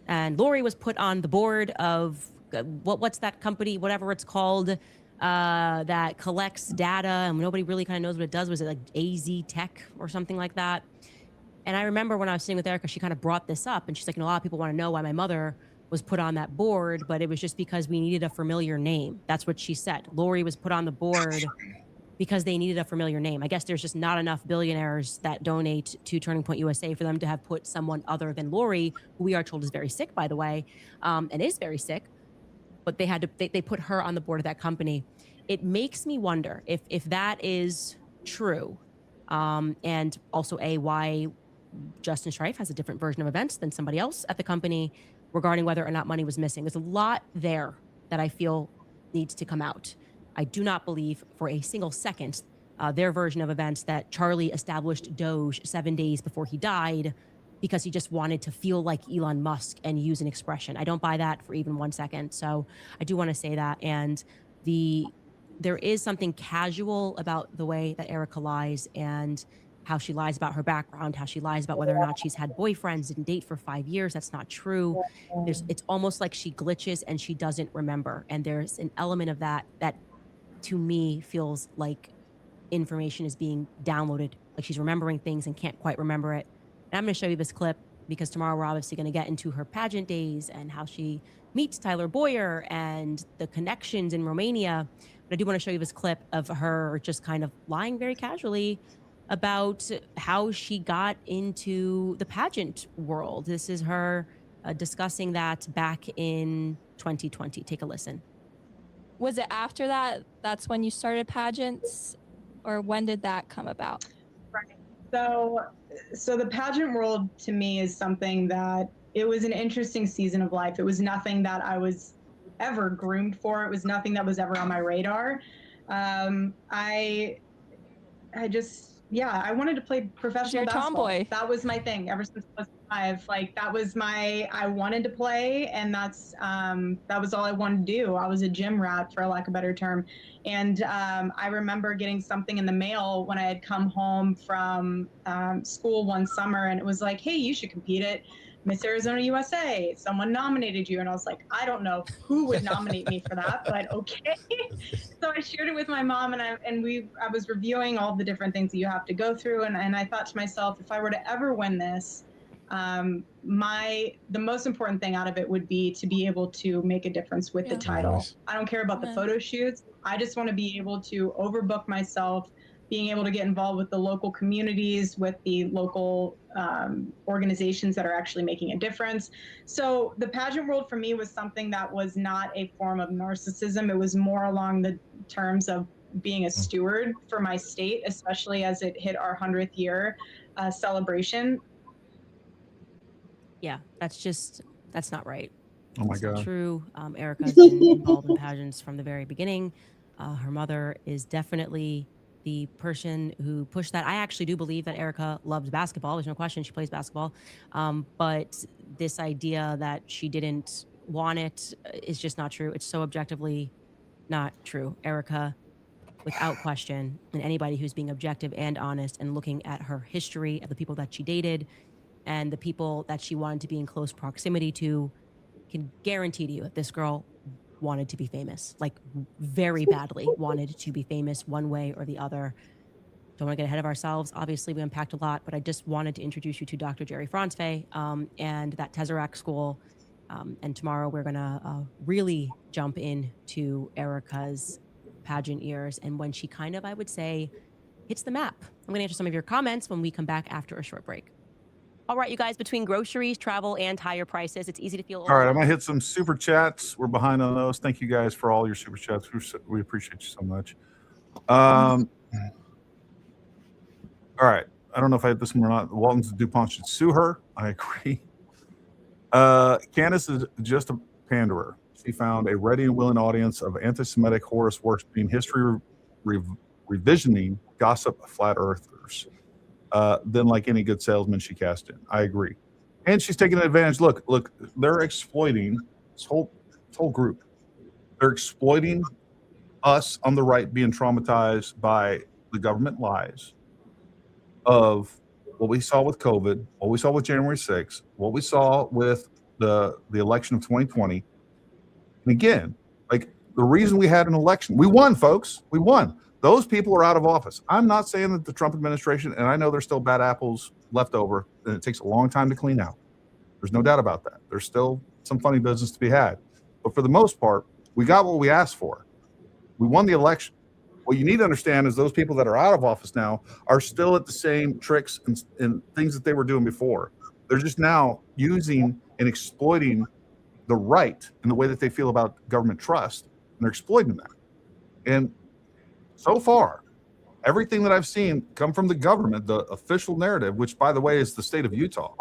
And Lori was put on the board of what's that company, whatever it's called, that collects data and nobody really kind of knows what it does. Was it like AZ Tech or something like that? And I remember when I was sitting with Erika, she kind of brought this up, and she's like, a lot of people want to know why my mother was put on that board, but it was just because we needed a familiar name. That's what she said. Lori was put on the board because they needed a familiar name. I guess there's just not enough billionaires that donate to Turning Point USA for them to have put someone other than Lori, who we are told is very sick, by the way, and is very sick, but they put her on the board of that company. It makes me wonder if that is true, and also why Justin Strife has a different version of events than somebody else at the company regarding whether or not money was missing. There's a lot there that I feel needs to come out. I do not believe for a single second their version of events that Charlie established Doge 7 days before he died because he just wanted to feel like Elon Musk and use an expression. I don't buy that for even 1 second. So I do want to say that. And there is something casual about the way that Erika lies, and how she lies about her background, how she lies about whether or not she's had boyfriends, didn't date for 5 years. That's not true. It's almost like she glitches and she doesn't remember. And there's an element of that to me feels like information is being downloaded, like she's remembering things and can't quite remember it. And I'm going to show you this clip because tomorrow we're obviously going to get into her pageant days and how she meets Tyler Boyer and the connections in Romania. But I do want to show you this clip of her just kind of lying very casually about how she got into the pageant world. This is her discussing that back in 2020. Take a listen. Was it after that? That's when you started pageants, or when did that come about? Right. So the pageant world to me is something that it was an interesting season of life. It was nothing that I was ever groomed for. It was nothing that was ever on my radar. I just yeah, I wanted to play professional You're a basketball. tomboy. That was my thing ever since I was 5. Like that was I wanted to play, and that was all I wanted to do. I was a gym rat, for lack of a better term. And I remember getting something in the mail when I had come home from school one summer, and it was like, hey, you should compete at Miss Arizona USA. Someone nominated you. And I was like, I don't know who would nominate me for that, but okay. So I shared it with my mom, and I was reviewing all the different things that you have to go through. And I thought to myself, if I were to ever win this, the most important thing out of it would be to be able to make a difference with the title. Nice. I don't care about the photo shoots. I just want to be able to overbook myself, being able to get involved with the local communities, with the local organizations that are actually making a difference. So the pageant world for me was something that was not a form of narcissism. It was more along the terms of being a steward for my state, especially as it hit our 100th year celebration. Yeah, that's not right. Oh my It's not God. true. Erika's been involved in pageants from the very beginning. Her mother is definitely the person who pushed that. I actually do believe that Erika loves basketball. There's no question she plays basketball. But this idea that she didn't want it is just not true. It's so objectively not true. Erika, without question, and anybody who's being objective and honest and looking at her history of the people that she dated and the people that she wanted to be in close proximity to, can guarantee to you that this girl wanted to be famous, like very badly wanted to be famous one way or the other. Don't want to get ahead of ourselves. Obviously, we unpacked a lot, but I just wanted to introduce you to Dr. Jerry Franzfe and that Tesseract School. And tomorrow we're going to really jump into Erika's pageant years and when she kind of, I would say, hits the map. I'm going to answer some of your comments when we come back after a short break. All right, you guys, between groceries, travel, and higher prices, it's easy to feel All right, I'm overwhelmed. gonna hit some super chats. We're behind on those. Thank you guys for all your super chats. We appreciate you so much. All right, I don't know if I hit this one or not. Walton's and DuPont should sue her. I agree. Candace is just a panderer. She found a ready and willing audience of anti-Semitic Horus worshipping, history revisioning, gossip flat earthers. Then, like any good salesman, she cast in. I agree, and she's taking advantage. Look, they're exploiting this whole group. They're exploiting us on the right, being traumatized by the government lies of what we saw with COVID, what we saw with January 6th, what we saw with the election of 2020. And again, like the reason we had an election, we won, folks. We won. Those people are out of office. I'm not saying that the Trump administration, and I know there's still bad apples left over, and it takes a long time to clean out. There's no doubt about that. There's still some funny business to be had. But for the most part, we got what we asked for. We won the election. What you need to understand is those people that are out of office now are still at the same tricks and things that they were doing before. They're just now using and exploiting the right and the way that they feel about government trust, and they're exploiting that. And so far, everything that I've seen come from the government, the official narrative, which, by the way, is the state of Utah,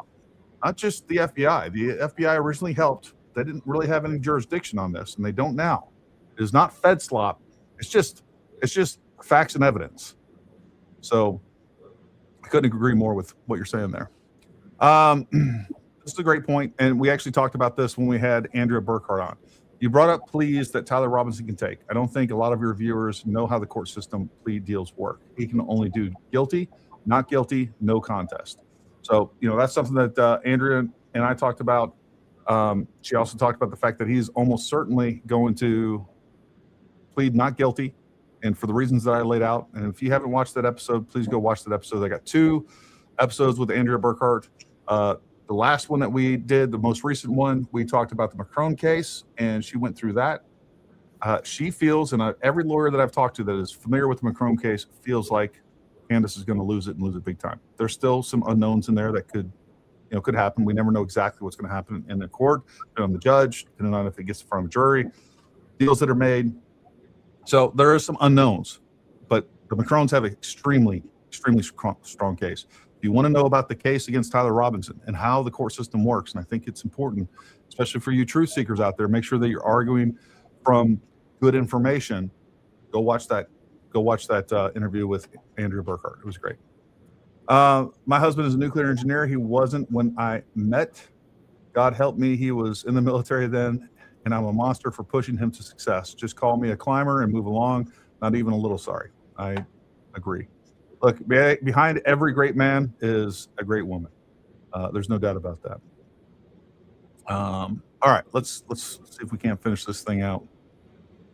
not just the FBI. The FBI originally helped. They didn't really have any jurisdiction on this, and they don't now. It is not Fed slop. It's just facts and evidence. So I couldn't agree more with what you're saying there. This is a great point, and we actually talked about this when we had Andrea Burkhart on. You brought up pleas that Tyler Robinson can take. I don't think a lot of your viewers know how the court system plea deals work. He can only do guilty, not guilty, no contest. So, that's something that Andrea and I talked about. She also talked about the fact that he's almost certainly going to plead not guilty, and for the reasons that I laid out. And if you haven't watched that episode, please go watch that episode. I got 2 episodes with Andrea Burkhart. The last one that we did, the most recent one, we talked about the Macron case, and she went through that. She feels, and every lawyer that I've talked to that is familiar with the Macron case feels like Candace is going to lose it and lose it big time. There's still some unknowns in there that could happen. We never know exactly what's going to happen in the court, depending on the judge, depending on if it gets in front of a jury, deals that are made. So there are some unknowns, but the Macrons have an extremely, extremely strong case. If you want to know about the case against Tyler Robinson and how the court system works, and I think it's important, especially for you truth seekers out there, make sure that you're arguing from good information. Go watch that interview with Andrea Burkhart. It was great. My husband is a nuclear engineer. He wasn't when I met. God help me, he was in the military then, and I'm a monster for pushing him to success. Just call me a climber and move along. Not even a little sorry. I agree. Look, behind every great man is a great woman. There's no doubt about that. All right, let's see if we can't finish this thing out.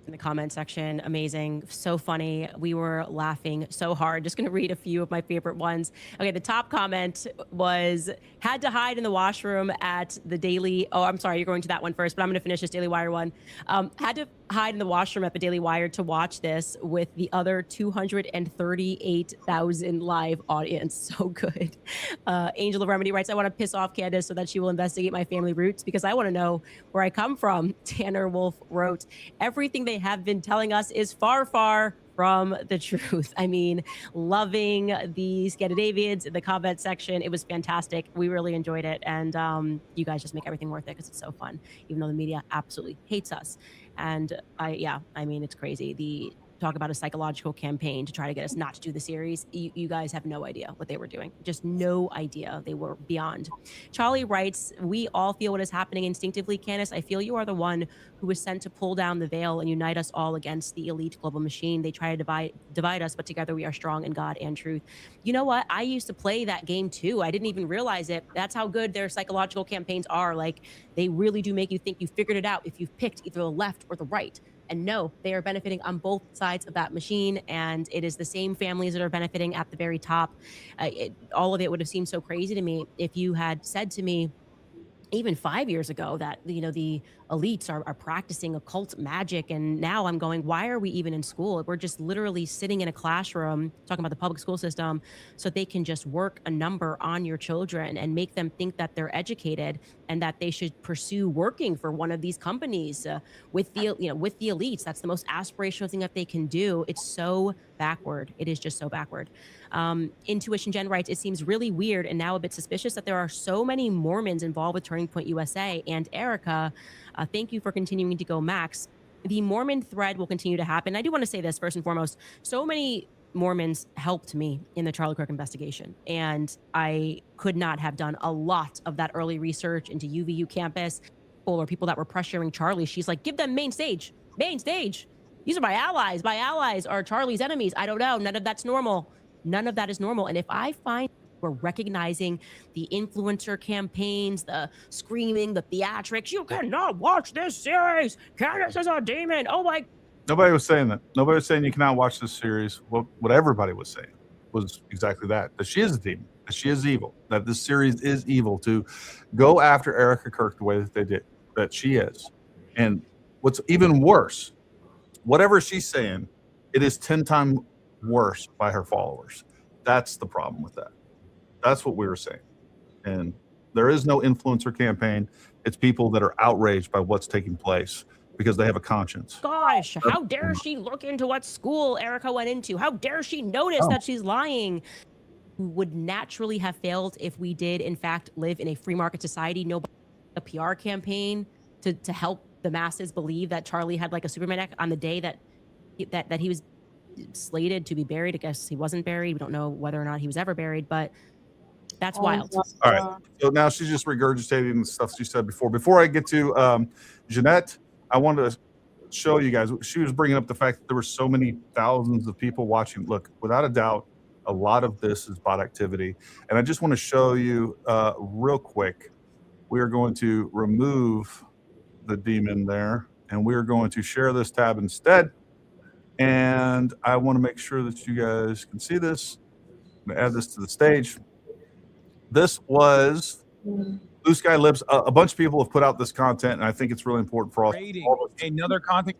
In the comment section, amazing, so funny. We were laughing so hard. Just going to read a few of my favorite ones. Okay, the top comment was, had to hide in the washroom at the Daily. Oh, I'm sorry, you're going to that one first, but I'm going to finish this Daily Wire one. Had to hide in the washroom at the Daily Wire to watch this with the other 238,000 live audience. So good. Angel of Remedy writes, I want to piss off Candace so that she will investigate my family roots because I want to know where I come from. Tanner Wolf wrote, everything they have been telling us is far, far from the truth. I mean, loving the Scandinavians in the comment section. It was fantastic. We really enjoyed it. And you guys just make everything worth it because it's so fun, even though the media absolutely hates us. And I mean, it's crazy. The talk about a psychological campaign to try to get us not to do the series. You guys have no idea what they were doing. Just no idea. They were beyond. Charlie writes, we all feel what is happening instinctively, Candace. I feel you are the one who was sent to pull down the veil and unite us all against the elite global machine. They try to divide us, but together we are strong in God and truth. You know what? I used to play that game too. I didn't even realize it. That's how good their psychological campaigns are. Like, they really do make you think you figured it out if you've picked either the left or the right. And no, they are benefiting on both sides of that machine. And it is the same families that are benefiting at the very top. All of it would have seemed so crazy to me if you had said to me, even 5 years ago, that, you know, the elites are practicing occult magic. And now I'm going, why are we even in school? We're just literally sitting in a classroom talking about the public school system so they can just work a number on your children and make them think that they're educated and that they should pursue working for one of these companies with the elites. That's the most aspirational thing that they can do. It's so backward. It is just so backward. Intuition Jen writes, it seems really weird and now a bit suspicious that there are so many Mormons involved with Turning Point USA. And Erika, thank you for continuing to go, Max. The Mormon thread will continue to happen. I do want to say this first and foremost. So many Mormons helped me in the Charlie Kirk investigation, and I could not have done a lot of that early research into UVU campus or people that were pressuring Charlie. She's like, give them main stage. These are my allies. My allies are Charlie's enemies. I don't know. None of that's normal. None of that is normal. And if I find we're recognizing the influencer campaigns, the screaming, the theatrics, you cannot watch this series. Candace is a demon. Oh my. Nobody was saying that. Nobody was saying you cannot watch this series. What everybody was saying was exactly that she is a demon, that she is evil, that this series is evil to go after Erika Kirk the way that they did, that she is. And what's even worse, whatever she's saying, it is 10 times worse by her followers. That's the problem with that. That's what we were saying. And there is no influencer campaign. It's people that are outraged by what's taking place because they have a conscience. Gosh, how dare she look into what school Erika went into? How dare she notice that she's lying? Would naturally have failed if we did, in fact, live in a free market society. Nobody a PR campaign to help the masses believe that Charlie had like a Superman act on the day that he was slated to be buried. I guess he wasn't buried. We don't know whether or not he was ever buried, but that's wild. All right. So now she's just regurgitating the stuff she said before. Before I get to Jeanette, I wanted to show you guys. She was bringing up the fact that there were so many thousands of people watching. Look, without a doubt, a lot of this is bot activity. And I just want to show you real quick. We are going to remove the demon there, and we are going to share this tab instead. And I want to make sure that you guys can see this. I'm going to add this to the stage. This was Blue Sky Lips. A bunch of people have put out this content, and I think it's really important for all. Another content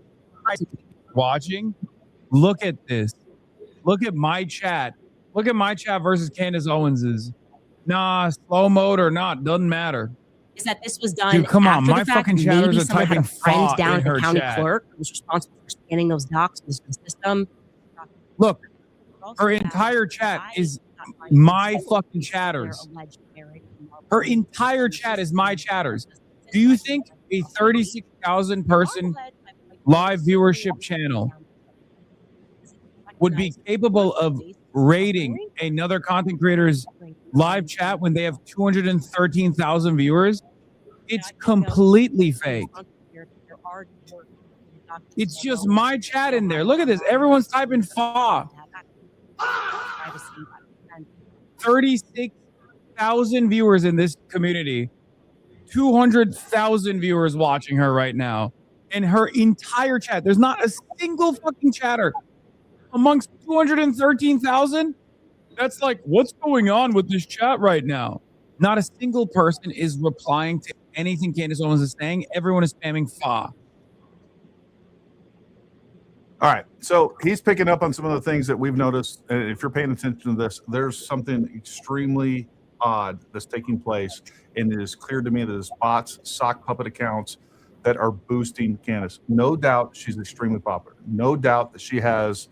watching. Look at this. Look at my chat. Look at my chat versus Candace Owens's. Nah, slow mode or not, doesn't matter. Is that this was done? Dude, come on, after my the fact. fucking chatters Maybe are someone had typing a friend fought down in at the her county chat. clerk who was responsible for scanning those docs in the system. Look, her entire chat is my fucking chatters. Her entire chat is my chatters. Do you think a 36,000 person live viewership channel would be capable of raiding another content creator's live chat when they have 213,000 viewers, it's completely fake. It's just my chat in there. Look at this. Everyone's typing FA. 36,000 viewers in this community. 200,000 viewers watching her right now. And her entire chat. There's not a single fucking chatter amongst 213,000. That's like, what's going on with this chat right now? Not a single person is replying to anything Candace Owens is saying. Everyone is spamming FA. All right. So he's picking up on some of the things that we've noticed. And if you're paying attention to this, there's something extremely odd that's taking place. And it is clear to me that there's bots, sock puppet accounts that are boosting Candace. No doubt she's extremely popular. No doubt that she has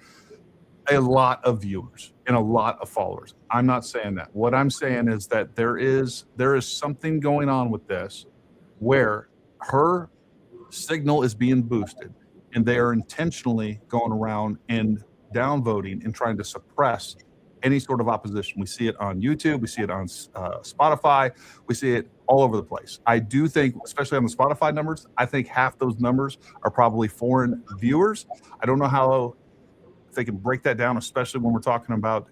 a lot of viewers and a lot of followers. I'm not saying that. What I'm saying is that there is something going on with this where her signal is being boosted. And they are intentionally going around and downvoting and trying to suppress any sort of opposition. We see it on YouTube. We see it on Spotify. We see it all over the place. I do think, especially on the Spotify numbers, I think half those numbers are probably foreign viewers. I don't know how they can break that down, especially when we're talking about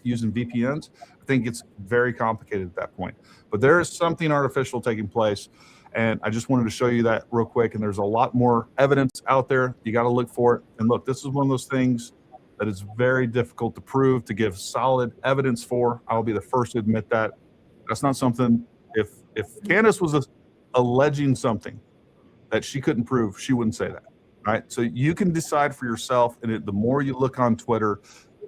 using VPNs. I think it's very complicated at that point. But there is something artificial taking place. And I just wanted to show you that real quick. And there's a lot more evidence out there. You got to look for it. And look, this is one of those things that is very difficult to prove, to give solid evidence for. I'll be the first to admit that. That's not something, if Candace was alleging something that she couldn't prove, she wouldn't say that, right? So you can decide for yourself. And the more you look on Twitter,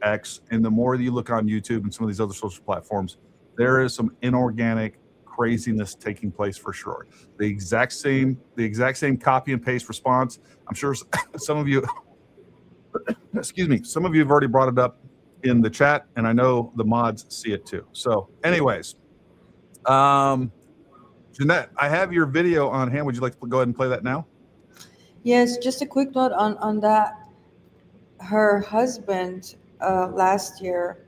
X, and the more you look on YouTube and some of these other social platforms, there is some inorganic craziness taking place for sure. The exact same copy and paste response. I'm sure some of you, excuse me, some of you have already brought it up in the chat, and I know the mods see it too. So anyways, Jeanette, I have your video on hand. Would you like to go ahead and play that now? Yes, just a quick note on that. Her husband last year,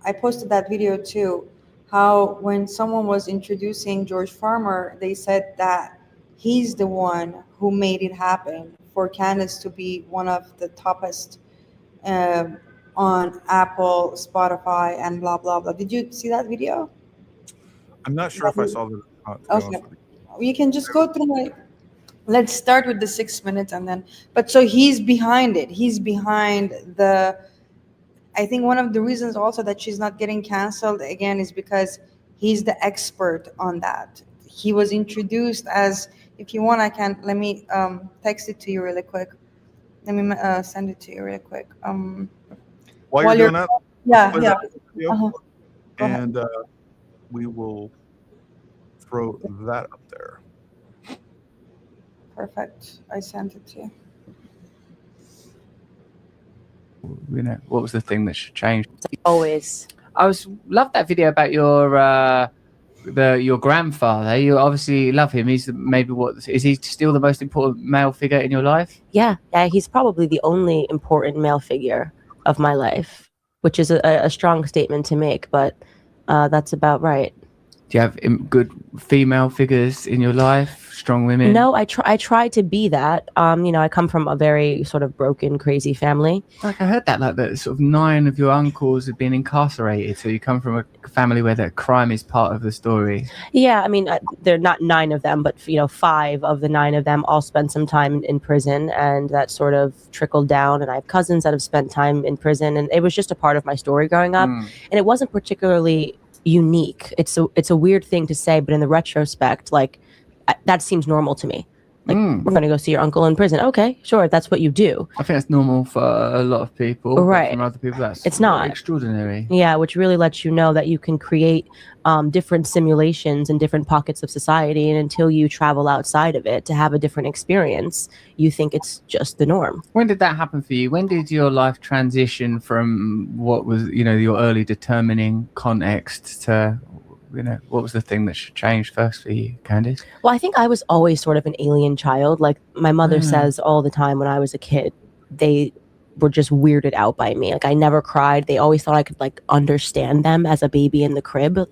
I posted that video too, how when someone was introducing George Farmer, they said that he's the one who made it happen for Candace to be one of the toppest on Apple, Spotify, and blah, blah, blah. Did you see that video? I'm not sure if I saw the. Okay. You can just go through let's start with the 6 minutes and then, but so he's behind it. He's behind I think one of the reasons also that she's not getting canceled again is because he's the expert on that. He was introduced as, if you want, let me text it to you really quick. Let me send it to you really quick. While you're doing that, yeah. And we will throw that up there. Perfect. I sent it to you. You know, what was the thing that should change? Always. Love that video about your grandfather. You obviously love him. He's is he still the most important male figure in your life? Yeah, he's probably the only important male figure of my life, which is a strong statement to make, but that's about right. Do you have good female figures in your life? Strong women? No, I try to be that. I come from a very sort of broken, crazy family. Like I heard that sort of 9 of your uncles have been incarcerated. So you come from a family where that crime is part of the story. Yeah, I mean, they're not 9 of them, but 5 of the 9 of them all spent some time in prison, and that sort of trickled down. And I have cousins that have spent time in prison, and it was just a part of my story growing up. And it wasn't particularly unique. It's a weird thing to say, but in the retrospect, that seems normal to me. We're going to go see your uncle in prison. Okay, sure, that's what you do. I think that's normal for a lot of people. Right. From other people, it's not extraordinary. Yeah, which really lets you know that you can create different simulations in different pockets of society, and until you travel outside of it to have a different experience, you think it's just the norm. When did that happen for you? When did your life transition from what was, your early determining context to, what was the thing that should change first for you, Candace? Well, I think I was always sort of an alien child. Like my mother says all the time when I was a kid, they were just weirded out by me. Like I never cried. They always thought I could like understand them as a baby in the crib,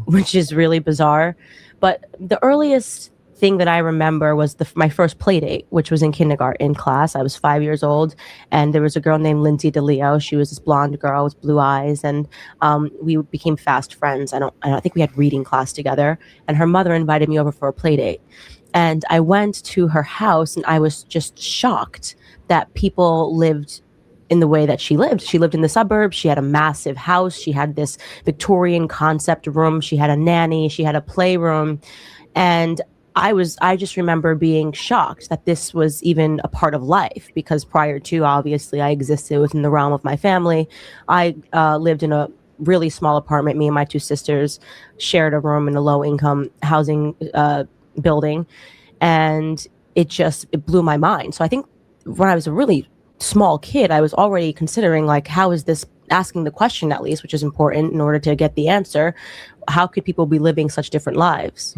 which is really bizarre. But the earliest thing that I remember was my first play date, which was in kindergarten class. I was 5 years old, and there was a girl named Lindsay DeLeo. She was this blonde girl with blue eyes, and we became fast friends. I don't think we had reading class together, and her mother invited me over for a play date. And I went to her house, and I was just shocked that people lived in the way that she lived. She lived in the suburbs. She had a massive house. She had this Victorian concept room. She had a nanny. She had a playroom. And I just remember being shocked that this was even a part of life, because prior to, obviously, I existed within the realm of my family. I lived in a really small apartment. Me and my two sisters shared a room in a low-income housing building, and it blew my mind. So I think when I was a really small kid, I was already considering, like, how is this, asking the question at least, which is important in order to get the answer. How could people be living such different lives?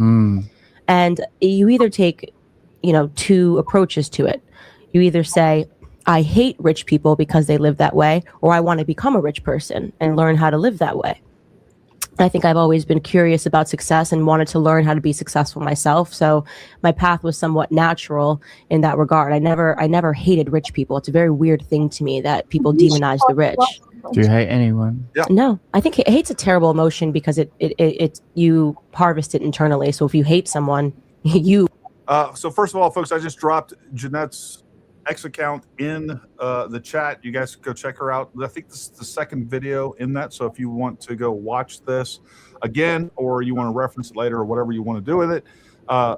And you either take, two approaches to it. You either say, I hate rich people because they live that way, or I want to become a rich person and learn how to live that way. I think I've always been curious about success and wanted to learn how to be successful myself. So my path was somewhat natural in that regard. I never hated rich people. It's a very weird thing to me that people demonize the rich. Do you hate anyone? Yeah. No, I think hate's a terrible emotion because it you harvest it internally. So if you hate someone, you. So first of all, folks, I just dropped Jeanette's X account in the chat. You guys go check her out. I think this is the second video in that. So if you want to go watch this again, or you want to reference it later, or whatever you want to do with it,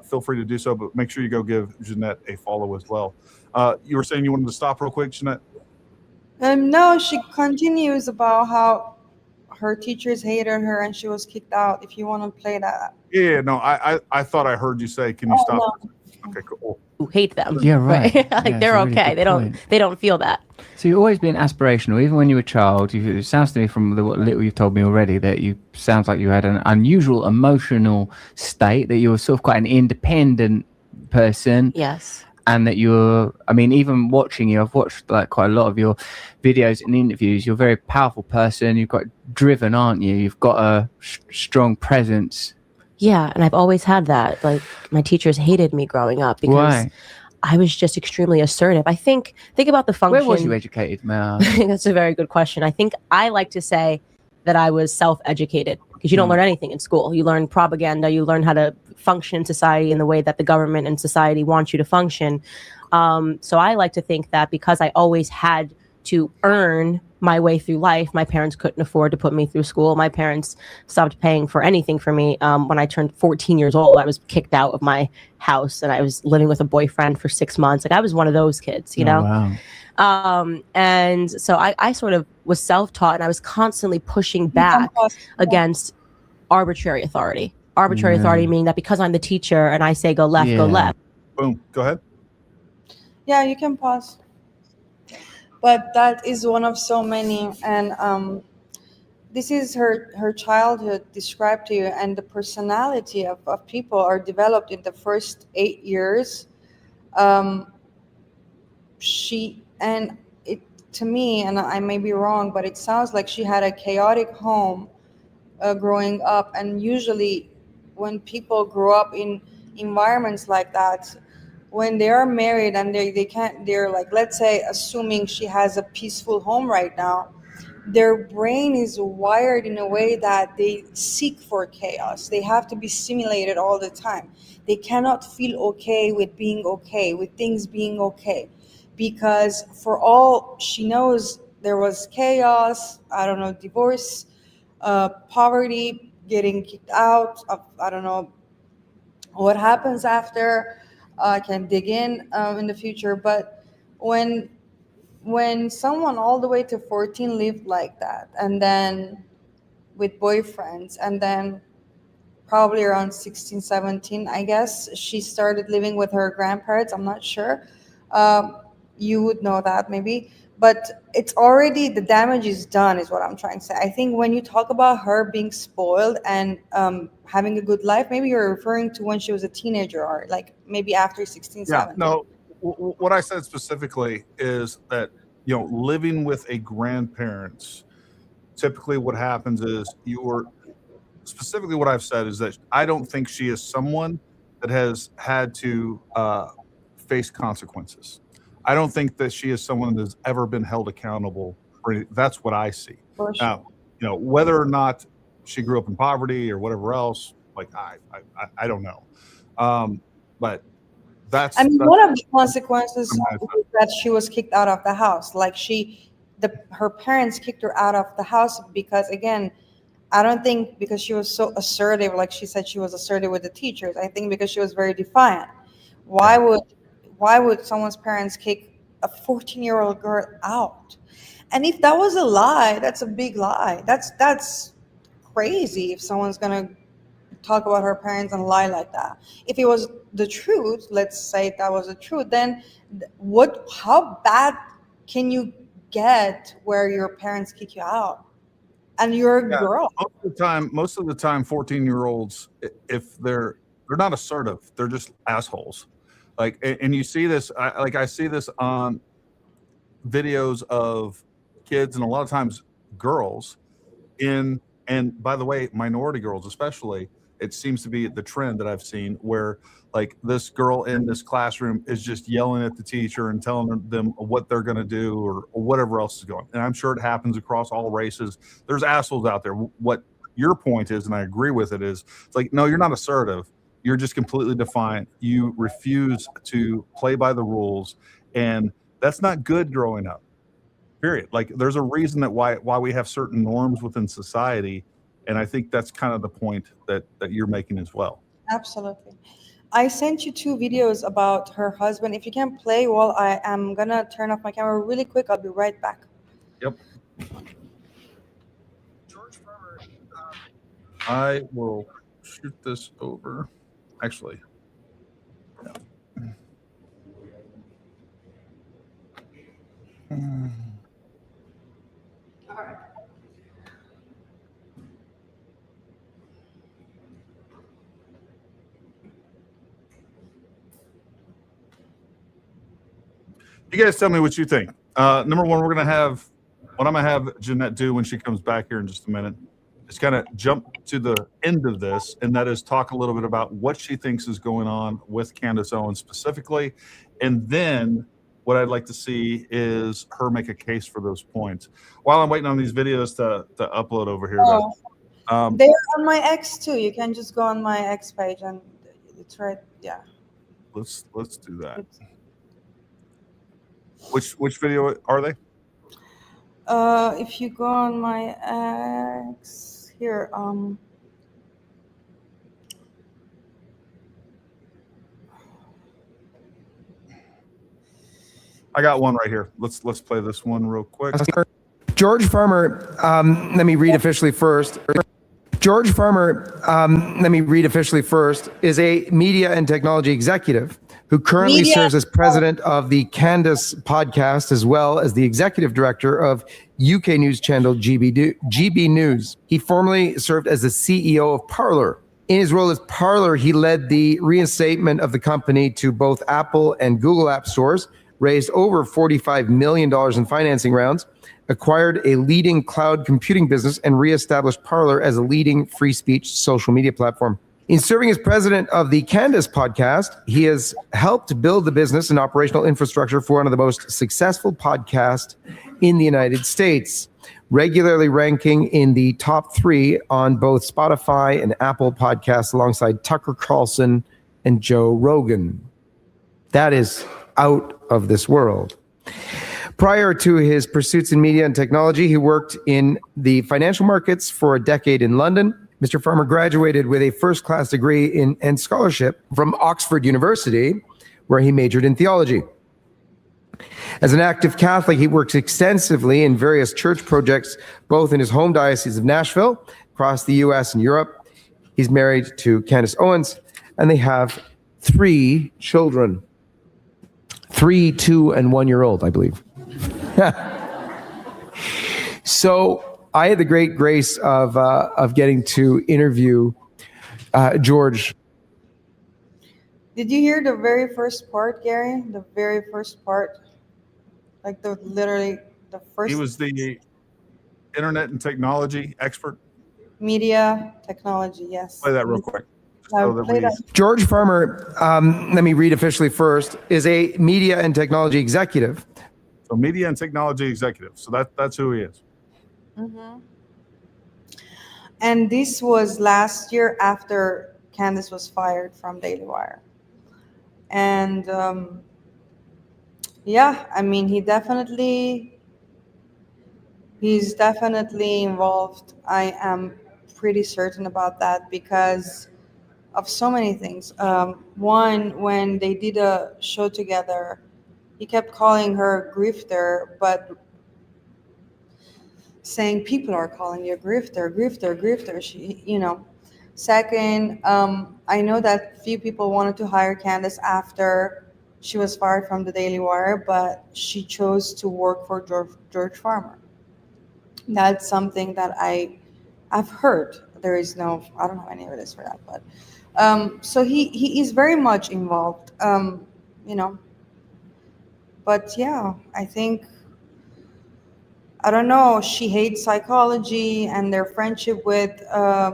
feel free to do so. But make sure you go give Jeanette a follow as well. You were saying you wanted to stop real quick, Jeanette? No, she continues about how her teachers hated her and she was kicked out. If you want to play that. Yeah, no, I thought I heard you say, can you stop? No. Okay, cool. Who hate them? Yeah, right. Like Yeah, they're it's a really okay. good They don't feel that. So you've always been aspirational, even when you were a child. It sounds to me from what little you've told me already that you sounds like you had an unusual emotional state, that you were sort of quite an independent person. Yes. And that you're, I mean, even watching you, I've watched like quite a lot of your videos and interviews. You're a very powerful person. You're quite driven, aren't you? You've got a strong presence. Yeah, and I've always had that. Like my teachers hated me growing up because Why? I was just extremely assertive. I think about the function. Where was you educated, Mel? That's a very good question. I think I like to say that I was self-educated, because you don't learn anything in school. You learn propaganda. You learn how to function in society in the way that the government and society want you to function. So I like to think that because I always had to earn my way through life, my parents couldn't afford to put me through school. My parents stopped paying for anything for me when I turned 14 years old. I was kicked out of my house and I was living with a boyfriend for 6 months. Like I was one of those kids, you know? Wow. And so I sort of was self-taught, and I was constantly pushing back against arbitrary authority. Arbitrary authority meaning that because I'm the teacher and I say go left, go left. Boom. Go ahead. Yeah, you can pause. But that is one of so many, and this is her childhood described to you, and the personality of people are developed in the first 8 years. To me, and I may be wrong, but it sounds like she had a chaotic home growing up, and usually when people grow up in environments like that, when they are married and they're like, let's say, assuming she has a peaceful home right now, their brain is wired in a way that they seek for chaos. They have to be stimulated all the time. They cannot feel okay with being okay, with things being okay, because for all she knows, there was chaos, I don't know, divorce, poverty, getting kicked out, I don't know what happens after. I can dig in the future, but when someone all the way to 14 lived like that, and then with boyfriends, and then probably around 16, 17, I guess, she started living with her grandparents. I'm not sure. You would know that maybe, but it's already, the damage is done is what I'm trying to say. I think when you talk about her being spoiled and having a good life, maybe you're referring to when she was a teenager, or like maybe after 16, 17. No, what I said specifically is that living with a grandparents, typically what happens is specifically what I've said is that I don't think she is someone that has had to face consequences. I don't think that she is someone that's ever been held accountable for anything. That's what I see. Now, whether or not she grew up in poverty or whatever else, like I don't know. But that's one of the consequences was that she was kicked out of the house. Like her parents kicked her out of the house because, again, I don't think because she was so assertive, like she said she was assertive with the teachers. I think because she was very defiant. Why would someone's parents kick a 14-year-old girl out? And if that was a lie, that's a big lie. That's crazy if someone's gonna talk about her parents and lie like that. If it was the truth, let's say that was the truth, then how bad can you get where your parents kick you out? And you're a girl. Most of the time 14-year-olds, if they're not assertive, they're just assholes. Like, and you see this, I see this on videos of kids, and a lot of times girls and by the way, minority girls especially, it seems to be the trend that I've seen where like this girl in this classroom is just yelling at the teacher and telling them what they're going to do or whatever else is going. And I'm sure it happens across all races. There's assholes out there. What your point is, and I agree with it, is it's like, no, you're not assertive. You're just completely defiant. You refuse to play by the rules. And that's not good growing up, period. Like there's a reason that why we have certain norms within society. And I think that's kind of the point that you're making as well. Absolutely. I sent you 2 videos about her husband. If you can play while I am going to turn off my camera really quick, I'll be right back. Yep. I will shoot this over. Actually, no. All right. You guys tell me what you think. Number one, what I'm gonna have Jeanette do when she comes back here in just a minute is kind of jump to the end of this, and that is talk a little bit about what she thinks is going on with Candace Owens specifically. And then what I'd like to see is her make a case for those points. While I'm waiting on these videos to upload over here. They're on my X too. You can just go on my X page and it's right. Yeah. Let's do that. Which video are they? If you go on my X here, I got one right here. Let's play this one real quick. George Farmer, let me read officially first. George Farmer, let me read officially first, is a media and technology executive who currently serves as president of the Candace podcast, as well as the executive director of UK news channel GB News. He formerly served as the CEO of Parler. In his role as Parler, he led the reinstatement of the company to both Apple and Google App Stores, raised over $45 million in financing rounds, acquired a leading cloud computing business, and reestablished Parler as a leading free speech social media platform. In serving as president of the Candace podcast, he has helped build the business and operational infrastructure for one of the most successful podcasts in the United States, regularly ranking in the top 3 on both Spotify and Apple podcasts alongside Tucker Carlson and Joe Rogan. That is out of this world. Prior to his pursuits in media and technology, he worked in the financial markets for a decade in London. Mr. Farmer graduated with a first-class degree and scholarship from Oxford University, where he majored in theology. As an active Catholic, he works extensively in various church projects, both in his home diocese of Nashville, across the U.S. and Europe. He's married to Candace Owens, and they have 3 children. 3, 2, and 1-year-old, I believe. So I had the great grace of getting to interview George. Did you hear the very first part, Gary? The very first part? like literally the first. He was the internet and technology expert. Media technology, yes. Play that real quick. George Farmer, let me read officially first, is a media and technology executive. So media and technology executive. So that's who he is. Mm-hmm. And this was last year after Candace was fired from Daily Wire. And yeah, I mean, he's definitely involved. I am pretty certain about that because of so many things. One, when they did a show together, he kept calling her grifter, but saying people are calling you grifter. She, you know. Second, I know that few people wanted to hire Candace after she was fired from the Daily Wire, but she chose to work for George Farmer. That's something that I've heard. There is no, I don't have any evidence for that, but so he is very much involved, you know. But yeah, I think, I don't know, she hates psychology and their friendship with I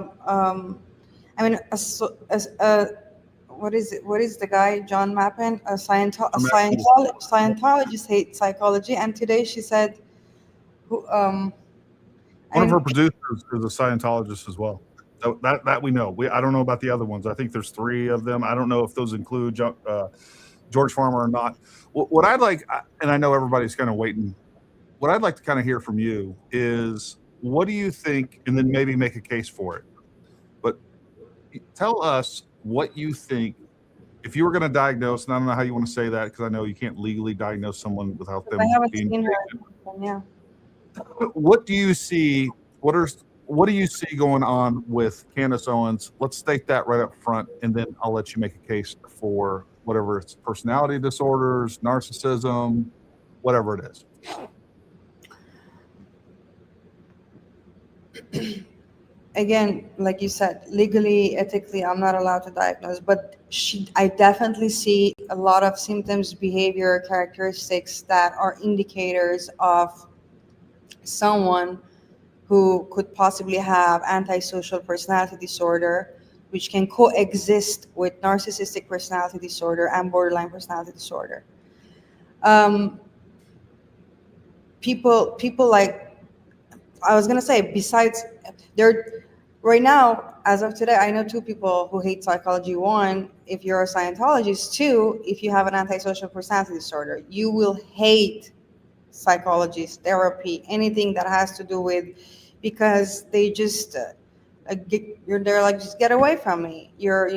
mean, what is it? What is the guy, John Mappin? A Scientologist hates psychology, and today she said, one of her producers is a Scientologist as well. That we know. I don't know about the other ones. I think there's 3 of them. I don't know if those include George Farmer or not. What I'd like, and I know everybody's kind of waiting, what I'd like to kind of hear from you is, what do you think, and then maybe make a case for it. But tell us what you think, if you were going to diagnose, and I don't know how you want to say that because I know you can't legally diagnose someone without them I haven't being seen her. Yeah. What do you see? What do you see going on with Candace Owens? Let's state that right up front, and then I'll let you make a case for whatever it's personality disorders, narcissism, whatever it is. Again, like you said, legally, ethically, I'm not allowed to diagnose, but I definitely see a lot of symptoms, behavior, characteristics that are indicators of someone who could possibly have antisocial personality disorder, which can coexist with narcissistic personality disorder and borderline personality disorder. People like, I was gonna say, besides, right now, as of today, I know 2 people who hate psychology. 1, if you're a Scientologist. 2, if you have an antisocial personality disorder, you will hate psychologists, therapy, anything that has to do with, because they just they're like, just get away from me. They're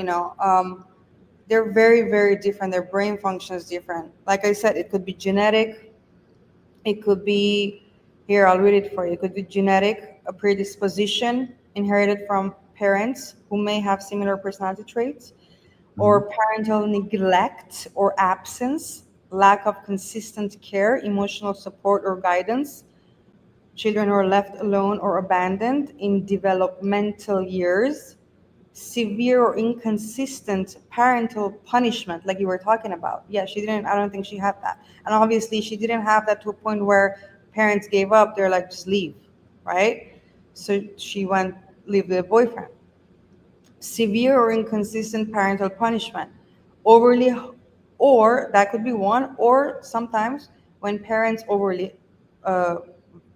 very, very different. Their brain function is different. Like I said, it could be genetic. It could be, here, I'll read it for you. It could be genetic, a predisposition inherited from parents who may have similar personality traits, or parental neglect or absence, lack of consistent care, emotional support or guidance, children who are left alone or abandoned in developmental years, severe or inconsistent parental punishment, like you were talking about. Yeah, I don't think she had that. And obviously she didn't have that to a point where parents gave up. They're like, just leave, right? So she went live with a boyfriend. Severe or inconsistent parental punishment, or that could be one, or sometimes when parents overly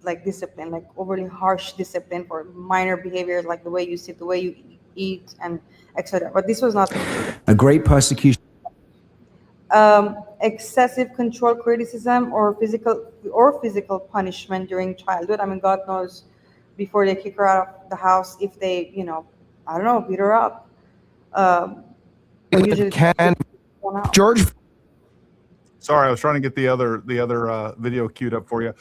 like discipline, like overly harsh discipline for minor behaviors, like the way you sit, the way you eat, and etc. But this was not a great persecution. Excessive control, criticism, or physical punishment during childhood. I mean, God knows, before they kick her out of the house, if they, I don't know, beat her up. Usually George. Sorry, I was trying to get the other video queued up for you,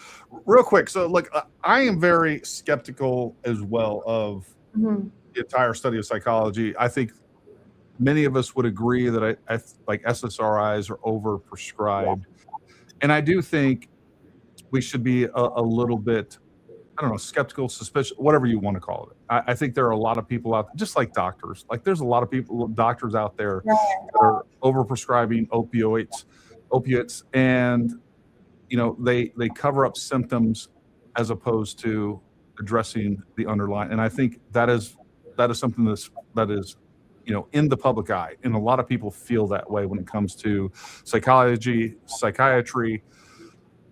real quick. So, look, I am very skeptical as well of the entire study of psychology. I think many of us would agree that I like SSRIs are overprescribed, and I do think we should be a little bit, I don't know, skeptical, suspicious, whatever you want to call it. I think there are a lot of people out there, just like doctors. Like, there's a lot of doctors out there that are overprescribing opiates, and they cover up symptoms as opposed to addressing the underlying. And I think that is something that is in the public eye, and a lot of people feel that way when it comes to psychiatry.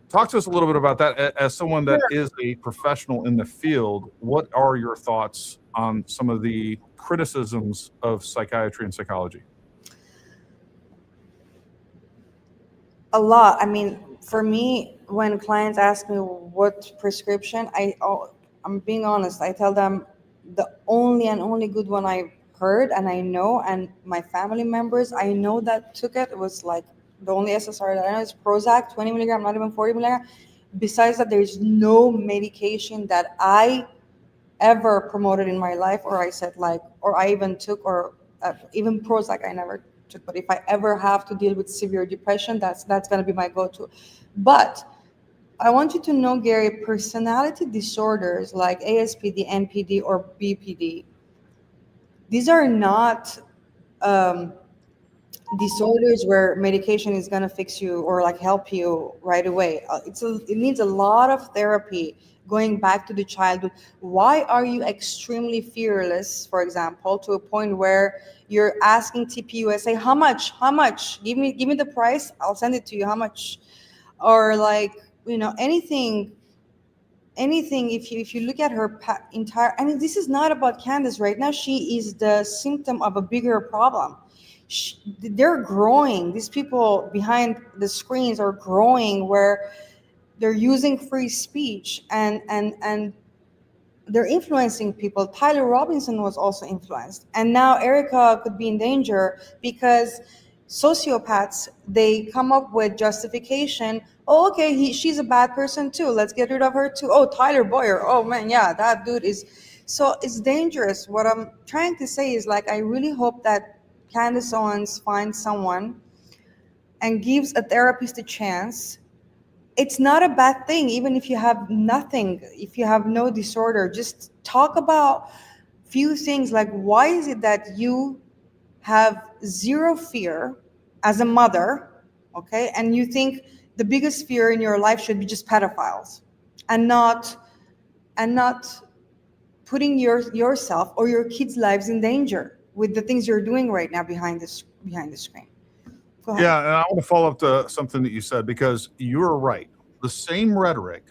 Talk to us a little bit about that. As someone that is a professional in the field, what are your thoughts on some of the criticisms of psychiatry and psychology? A lot. I mean, for me, when clients ask me what prescription, I'm being honest. I tell them the only and only good one I heard and I know, and my family members I know that took it, was like the only SSRI that I know is Prozac, 20 milligram, not even 40 milligram. Besides that, there's no medication that I ever promoted in my life, or I said or I even took, or even Prozac I never took. But if I ever have to deal with severe depression, that's going to be my go-to. But I want you to know, Gary, personality disorders like ASPD, NPD, or BPD, these are not disorders where medication is going to fix you or help you right away. It needs a lot of therapy, going back to the childhood. Why are you extremely fearless, for example, to a point where you're asking TPUSA, how much, give me the price, I'll send it to you, how much? Or anything, if you look at her entire, I mean, this is not about Candace right now. She is the symptom of a bigger problem. They're growing. These people behind the screens are growing, where they're using free speech and they're influencing people. Tyler Robinson was also influenced. And now Erika could be in danger because sociopaths, they come up with justification. Oh, okay, she's a bad person too. Let's get rid of her too. Oh, Tyler Boyer. Oh man, yeah, that dude is. So it's dangerous. What I'm trying to say is I really hope that Candace Owens finds someone and gives a therapist a chance. It's not a bad thing, even if you have nothing, if you have no disorder. Just talk about few things, like why is it that you have zero fear as a mother, okay, and you think the biggest fear in your life should be just pedophiles, and not putting yourself or your kids' lives in danger with the things you're doing right now behind the screen. Go ahead. Yeah, and I want to follow up to something that you said, because you're right. The same rhetoric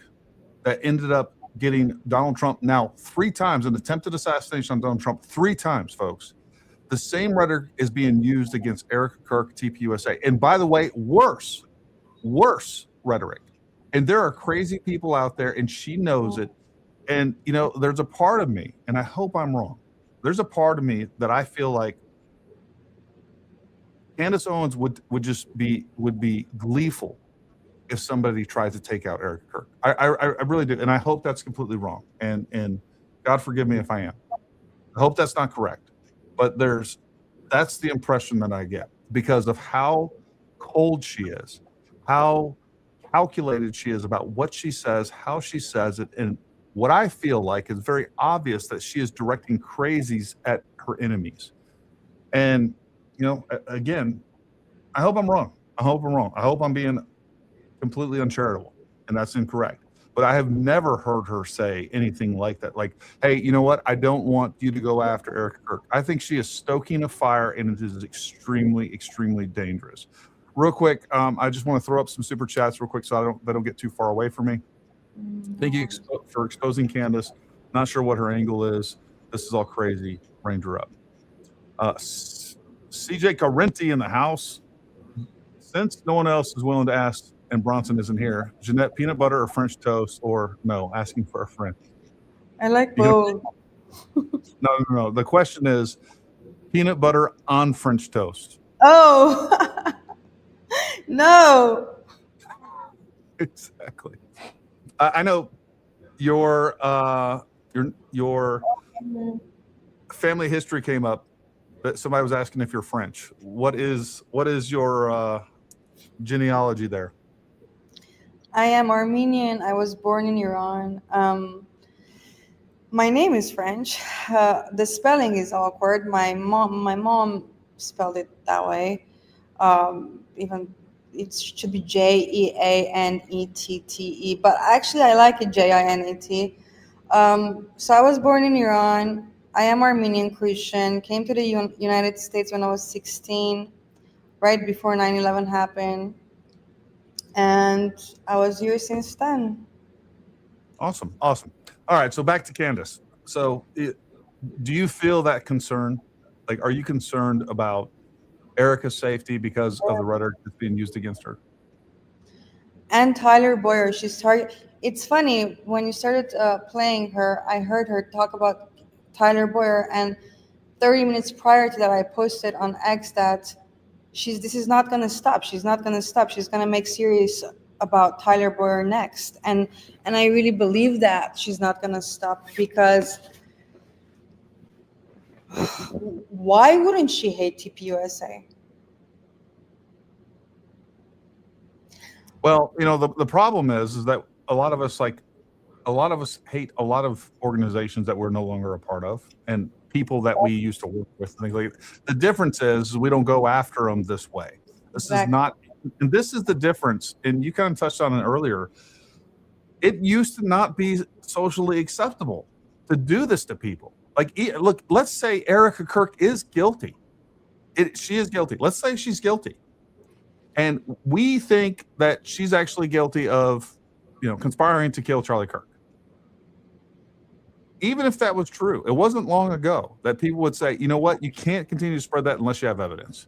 that ended up getting Donald Trump now 3 times, an attempted assassination on Donald Trump 3 times, folks. The same rhetoric is being used against Erika Kirk, TPUSA. And by the way, worse rhetoric. And there are crazy people out there, and she knows it. And, there's a part of me, and I hope I'm wrong, there's a part of me that I feel like Candace Owens would be gleeful if somebody tried to take out Erika Kirk. I really do. And I hope that's completely wrong. And God forgive me if I am. I hope that's not correct. But that's the impression that I get, because of how cold she is, how calculated she is about what she says, how she says it. And what I feel like is very obvious that she is directing crazies at her enemies. And, again, I hope I'm wrong. I hope I'm being completely uncharitable, and that's incorrect. But I have never heard her say anything like that. Like, hey, you know what? I don't want you to go after Erika Kirk. I think she is stoking a fire, and it is extremely, extremely dangerous. Real quick, I just want to throw up some super chats real quick so they don't get too far away from me. Thank you for exposing Candace. Not sure what her angle is. This is all crazy. Ranger up. CJ Carenti in the house. Since no one else is willing to ask, and Bronson isn't here, Jeanette, peanut butter or French toast, or no, asking for a friend? I like both. No. The question is peanut butter on French toast. Oh, no. Exactly. I know your family history came up, but somebody was asking if you're French. What is your genealogy there? I am Armenian. I was born in Iran. My name is French. The spelling is awkward. My mom spelled it that way. Even it should be Janette, but actually I like it Jinat. So I was born in Iran. I am Armenian Christian. Came to the United States when I was 16, right before 9/11 happened, and I was here since then. Awesome. All right, so back to Candace. So do you feel that concern? Like, are you concerned about Erika's safety because of the rhetoric that's being used against her? And Tyler Boyer, she's target. It's funny, when you started playing her, I heard her talk about Tyler Boyer, and 30 minutes prior to that, I posted on X that this is not gonna stop. She's not gonna stop. She's gonna make series about Tyler Boyer next, and I really believe that she's not gonna stop, because why wouldn't she hate TPUSA? Well, the problem is that a lot of us hate a lot of organizations that we're no longer a part of, and people that we used to work with. Things like the difference is we don't go after them this way. This is not, and this is the difference. And you kind of touched on it earlier. It used to not be socially acceptable to do this to people. Like, look, let's say Erika Kirk is guilty. She is guilty. Let's say she's guilty. And we think that she's actually guilty of, conspiring to kill Charlie Kirk. Even if that was true, it wasn't long ago that people would say, you know what, you can't continue to spread that unless you have evidence.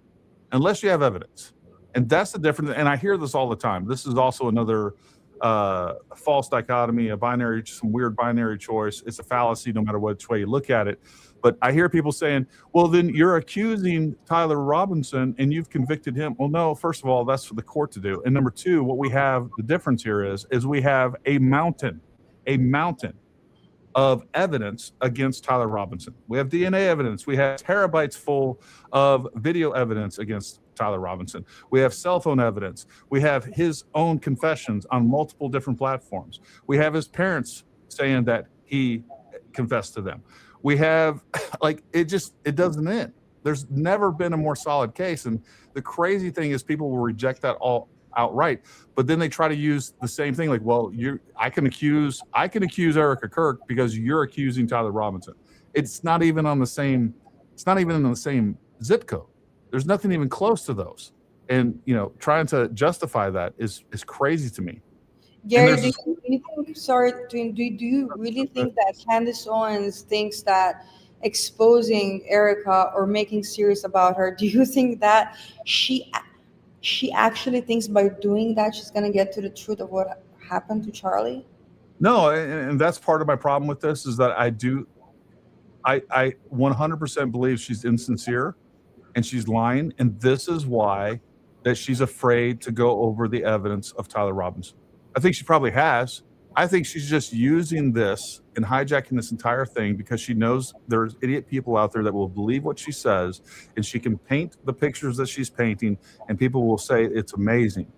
Unless you have evidence. And that's the difference. And I hear this all the time. This is also another false dichotomy, some weird binary choice. It's a fallacy no matter which way you look at it. But I hear people saying, well, then you're accusing Tyler Robinson and you've convicted him. Well, no, first of all, that's for the court to do. And number two, what we have, the difference here is we have a mountain of evidence against Tyler Robinson. We have DNA evidence. We have terabytes full of video evidence against Tyler Robinson. We have cell phone evidence. We have his own confessions on multiple different platforms. We have his parents saying that he confessed to them. We have, it doesn't end. There's never been a more solid case. And the crazy thing is people will reject that all outright, but then they try to use the same thing. Like, well, I can accuse Erika Kirk because you're accusing Tyler Robinson. It's not even in the same zip code. There's nothing even close to those. And, trying to justify that is crazy to me. Gary, do you really think that Candace Owens thinks that exposing Erika or making serious about her, do you think that she actually thinks by doing that she's going to get to the truth of what happened to Charlie? No, and that's part of my problem with this is that I 100% believe she's insincere and she's lying, and this is why that she's afraid to go over the evidence of Tyler Robinson. I think she probably has. I think she's just using this and hijacking this entire thing because she knows there's idiot people out there that will believe what she says, and she can paint the pictures that she's painting, and people will say it's amazing.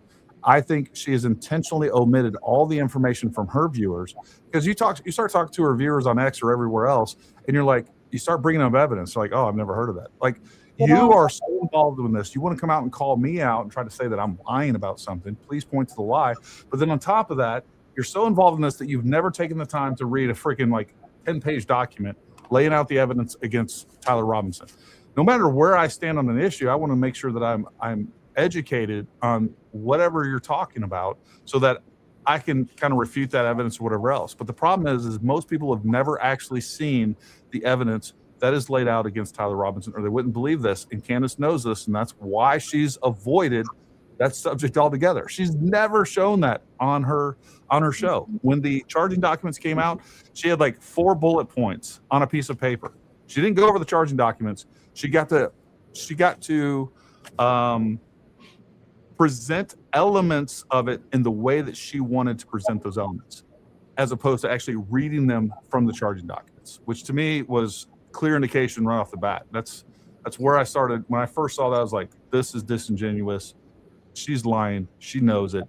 I think she has intentionally omitted all the information from her viewers, because you start talking to her viewers on X or everywhere else, and you start bringing up evidence. Like, oh, I've never heard of that. Like, you are so involved in this. You want to come out and call me out and try to say that I'm lying about something. Please point to the lie. But then on top of that, you're so involved in this that you've never taken the time to read a freaking 10-page document laying out the evidence against Tyler Robinson. No matter where I stand on an issue, I want to make sure that I'm educated on whatever you're talking about so that I can kind of refute that evidence or whatever else. But the problem is most people have never actually seen the evidence that is laid out against Tyler Robinson, or they wouldn't believe this. And Candace knows this, and that's why she's avoided that subject altogether. She's never shown that on her show. When the charging documents came out, she had 4 bullet points on a piece of paper. She didn't go over the charging documents. She got to present elements of it in the way that she wanted to present those elements, as opposed to actually reading them from the charging documents, which to me was clear indication right off the bat. That's where I started. When I first saw that, I was like, this is disingenuous. She's lying. She knows it.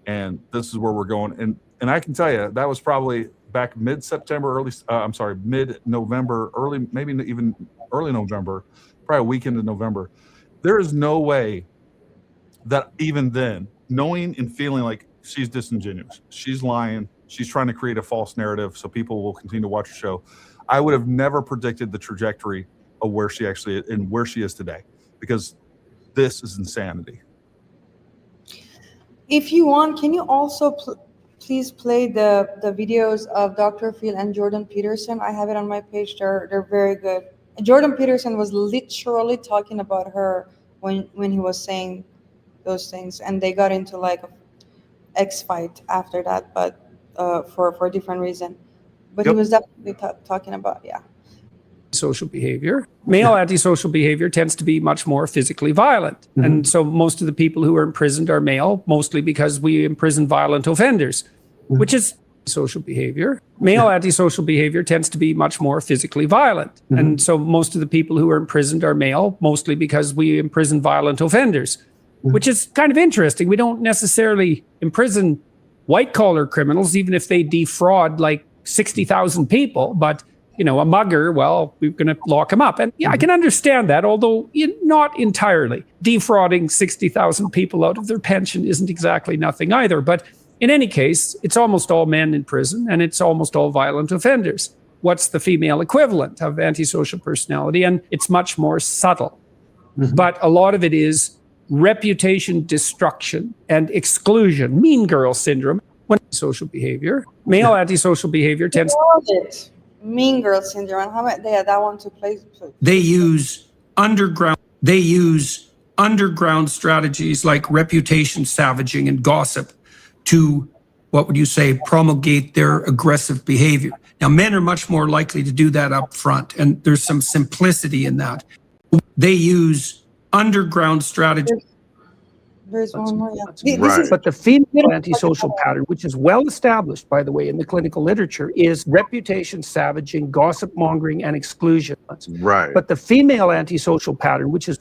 And this is where we're going. And I can tell you, that was probably back mid-September, mid-November, maybe even early November, probably a weekend in November. There is no way that even then, knowing and feeling like she's disingenuous, she's lying, she's trying to create a false narrative so people will continue to watch the show, I would have never predicted the trajectory of where she actually is and where she is today, because this is insanity. If you want, can you also please play the videos of Dr. Phil and Jordan Peterson? I have it on my page. They're very good. Jordan Peterson was literally talking about her when he was saying those things, and they got into like a X fight after that, but for a different reason. But he was definitely talking about, social behavior. Male antisocial behavior tends to be much more physically violent. And so most of the people who are imprisoned are male, mostly because we imprison violent offenders, which is social behavior. Male antisocial behavior tends to be much more physically violent. And so most of the people who are imprisoned are male, mostly because we imprison violent offenders, which is kind of interesting. We don't necessarily imprison white-collar criminals, even if they defraud like 60,000 people, but you know, a mugger, well, we're going to lock him up. And yeah, I can understand that, although not entirely. Defrauding 60,000 people out of their pension isn't exactly nothing either. But in any case, it's almost all men in prison, and it's almost all violent offenders. What's the female equivalent of antisocial personality? And it's much more subtle. But a lot of it is reputation destruction and exclusion, mean girl syndrome, when social behavior. Male antisocial behavior tends to... Mean girl syndrome. How about that one to play? They use underground strategies like reputation savaging and gossip to, what would you say, promulgate their aggressive behavior. Now, men are much more likely to do that up front, and there's some simplicity in that. They use underground strategies. There's one more. But the female antisocial pattern, which is well established, by the way, in the clinical literature, is reputation savaging, gossip mongering, and exclusion. Right. But the female antisocial pattern, which is...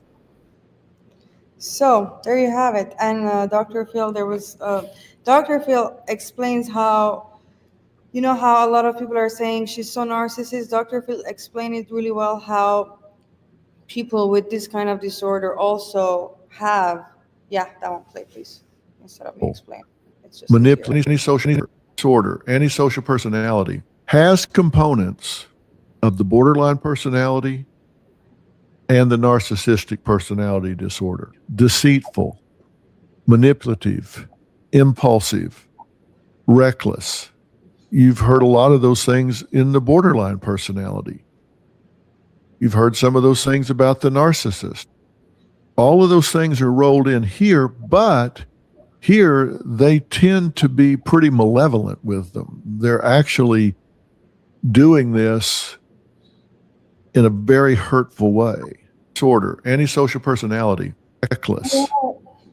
So there you have it. And Dr. Phil, Dr. Phil explains how, you know, how a lot of people are saying she's so narcissist. Dr. Phil explained it really well, how people with this kind of disorder also have... Yeah, that one play, please. Instead of me explaining. It's just manipulating social disorder, antisocial personality has components of the borderline personality and the narcissistic personality disorder. Deceitful, manipulative, impulsive, reckless. You've heard a lot of those things in the borderline personality. You've heard some of those things about the narcissist. All of those things are rolled in here, but here they tend to be pretty malevolent with them. They're actually doing this in a very hurtful way. Disorder, antisocial personality, reckless.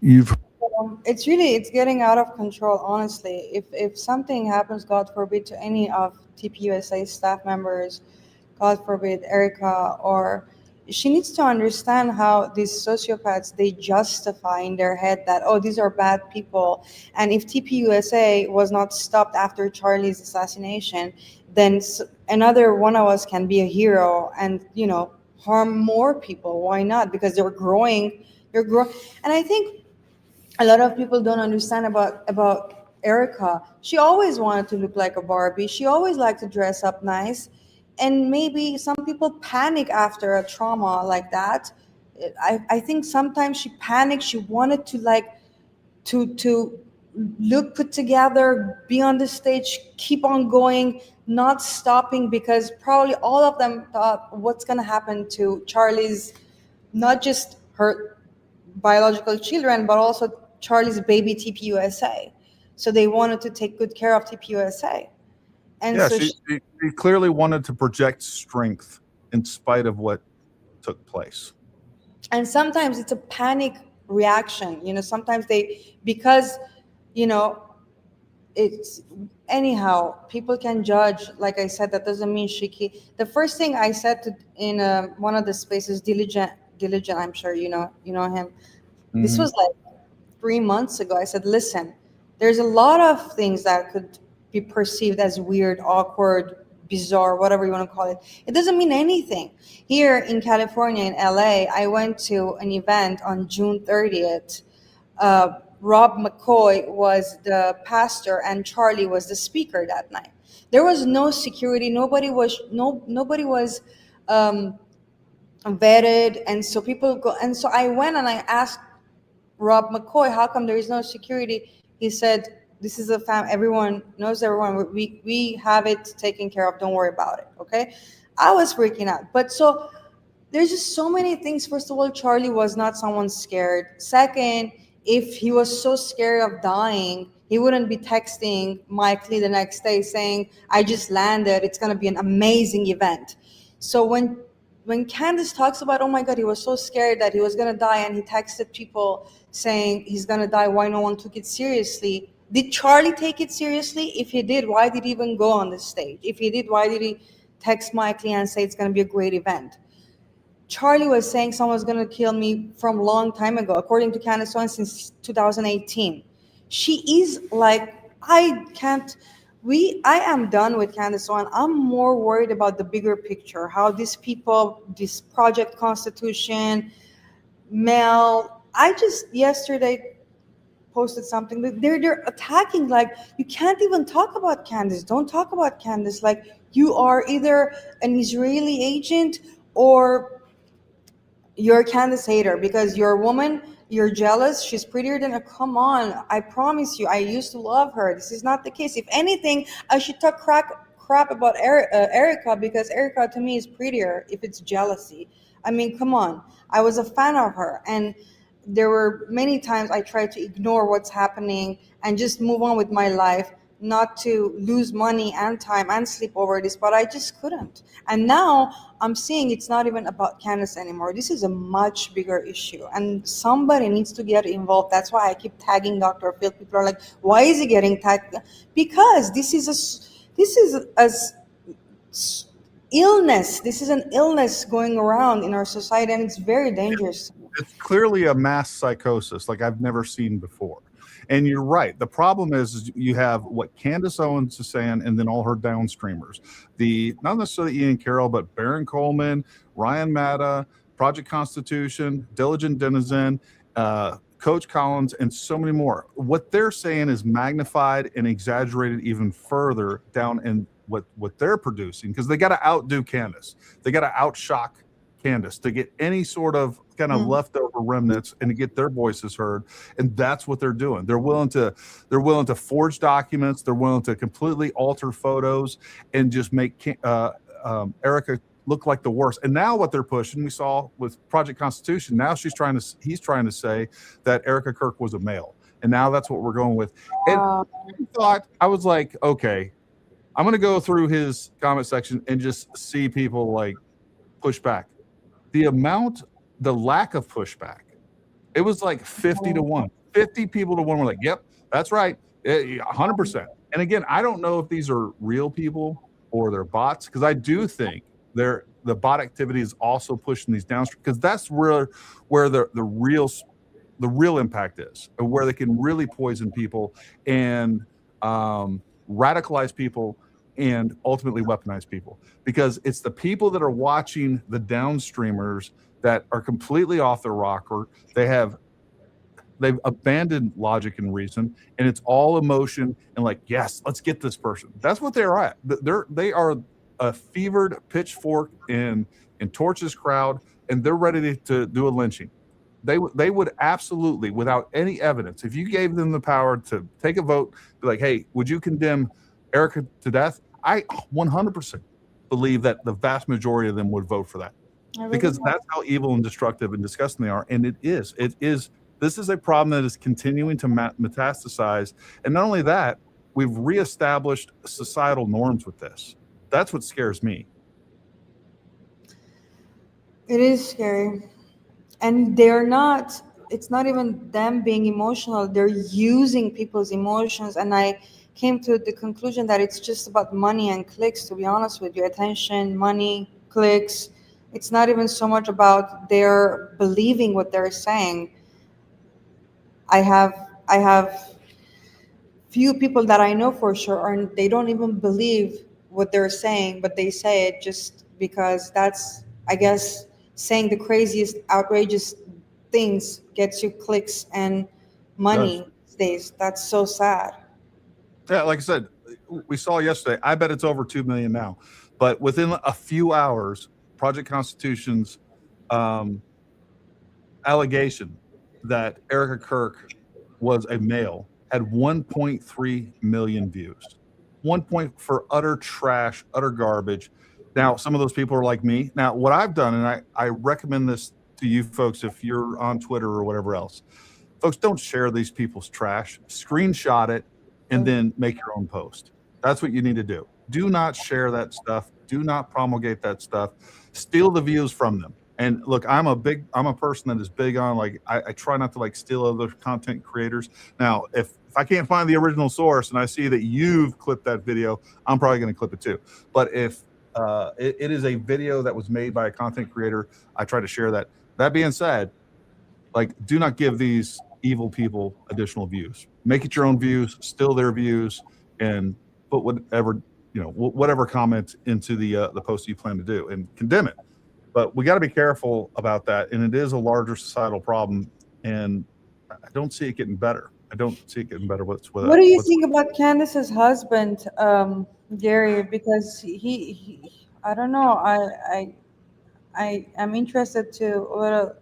It's getting out of control, honestly. If something happens, God forbid, to any of TPUSA staff members, God forbid, Erika, or... She needs to understand how these sociopaths, they justify in their head that, oh, these are bad people. And if TPUSA was not stopped after Charlie's assassination, then another one of us can be a hero and, you know, harm more people. Why not? Because they're growing. And I think a lot of people don't understand about Erika. She always wanted to look like a Barbie. She always liked to dress up nice. And maybe some people panic after a trauma like that. I think sometimes she panicked. She wanted to to look put together, be on the stage, keep on going, not stopping, because probably all of them thought what's going to happen to Charlie's, not just her biological children, but also Charlie's baby TPUSA. So they wanted to take good care of TPUSA. And yeah, so she clearly wanted to project strength in spite of what took place. And sometimes it's a panic reaction. You know, sometimes because, you know, it's anyhow, people can judge. Like I said, that doesn't mean the first thing I said in one of the spaces, diligent, I'm sure you know him. Mm-hmm. This was like 3 months ago. I said, listen, there's a lot of things that could be perceived as weird, awkward, bizarre, whatever you want to call it. It doesn't mean anything. Here in California, in LA, I went to an event on June 30th Rob McCoy was the pastor and Charlie was the speaker that night. There was no security. Nobody was vetted, and so people go. And so I went and I asked Rob McCoy, how come there is no security? He said, this is a everyone knows everyone. We have it taken care of. Don't worry about it. Okay. I was freaking out. But so there's just so many things. First of all, Charlie was not someone scared. Second, if he was so scared of dying, he wouldn't be texting Mike Lee the next day saying, I just landed. It's going to be an amazing event. So when Candace talks about, oh my God, he was so scared that he was going to die, and he texted people saying he's going to die, why no one took it seriously? Did Charlie take it seriously? If he did, why did he even go on the stage? If he did, why did he text Mike Lee and say it's going to be a great event? Charlie was saying someone's going to kill me from a long time ago, according to Candace Owens, since 2018. She is like, I am done with Candace Owens. I'm more worried about the bigger picture, how these people, this Project Constitution, Mel, I just yesterday posted something that they're attacking, like, you can't even talk about Candace. Don't talk about Candace. Like, you are either an Israeli agent or you're a Candace hater because you're a woman, you're jealous, she's prettier than come on, I promise you, I used to love her. This is not the case. If anything, I should talk crap about Erika because Erika to me is prettier if it's jealousy. I mean, come on. I was a fan of her, and there were many times I tried to ignore what's happening and just move on with my life, not to lose money and time and sleep over this, but I just couldn't. And now I'm seeing it's not even about Candace anymore. This is a much bigger issue, and somebody needs to get involved. That's why I keep tagging Dr. Phil. People are like, why is he getting tagged? Because this is illness. This is an illness going around in our society, and it's very dangerous. It's clearly a mass psychosis like I've never seen before. And you're right. The problem is you have what Candace Owens is saying, and then all her downstreamers. Not necessarily Ian Carroll, but Baron Coleman, Ryan Matta, Project Constitution, Diligent Denizen, Coach Collins, and so many more. What they're saying is magnified and exaggerated even further down in what they're producing, because they got to outdo Candace. They got to outshock Candace to get any sort of kind of leftover remnants and to get their voices heard. And that's what they're doing. They're willing to forge documents. They're willing to completely alter photos and just make Erika look like the worst. And now what they're pushing, we saw with Project Constitution, now he's trying to say that Erika Kirk was a male. And now that's what we're going with. And I was like, okay, I'm going to go through his comment section and just see people like push back. The lack of pushback, it was like 50 to 1. 50 people to 1 were like, yep, that's right, 100%. And again, I don't know if these are real people or they're bots, because I do think the bot activity is also pushing these downstream, because that's where the real impact is, and where they can really poison people and radicalize people and ultimately weaponize people, because it's the people that are watching the downstreamers that are completely off their rocker. They've abandoned logic and reason, and it's all emotion and like, yes, let's get this person. That's what they're at. They are a fevered pitchfork in Torch's crowd, and they're ready to do a lynching. They would absolutely, without any evidence, if you gave them the power to take a vote, be like, hey, would you condemn Erika to death? I 100% believe that the vast majority of them would vote for that, because that's how evil and destructive and disgusting they are. And this is a problem that is continuing to metastasize. And not only that, we've reestablished societal norms with this. That's what scares me. It is scary. And it's not even them being emotional. They're using people's emotions. And I came to the conclusion that it's just about money and clicks, to be honest with you. Attention, money, clicks. It's not even so much about their believing what they're saying. I have few people that I know for sure, and they don't even believe what they're saying, but they say it just because that's, I guess, saying the craziest, outrageous things gets you clicks and money these days. That's so sad. Yeah, like I said, we saw yesterday. I bet it's over 2 million now. But within a few hours, Project Constitution's allegation that Erika Kirk was a male had 1.3 million views. 1 point for utter trash, utter garbage. Now, some of those people are like me. Now, what I've done, and I recommend this to you folks if you're on Twitter or whatever else, folks, don't share these people's trash. Screenshot it and then make your own post. That's what you need to do. Do not share that stuff. Do not promulgate that stuff. Steal the views from them. And look, I'm a person that is big on, like, I try not to like steal other content creators. Now, if I can't find the original source and I see that you've clipped that video, I'm probably going to clip it too. But if it is a video that was made by a content creator, I try to share that. That being said, like, do not give these evil people additional views. Make it your own views, steal their views, and put whatever comment into the post you plan to do and condemn it. But we got to be careful about that, and it is a larger societal problem, and I don't see it getting better. I don't see it getting better. What do you think about Candace's husband, Gary? Because he I don't know. I am interested to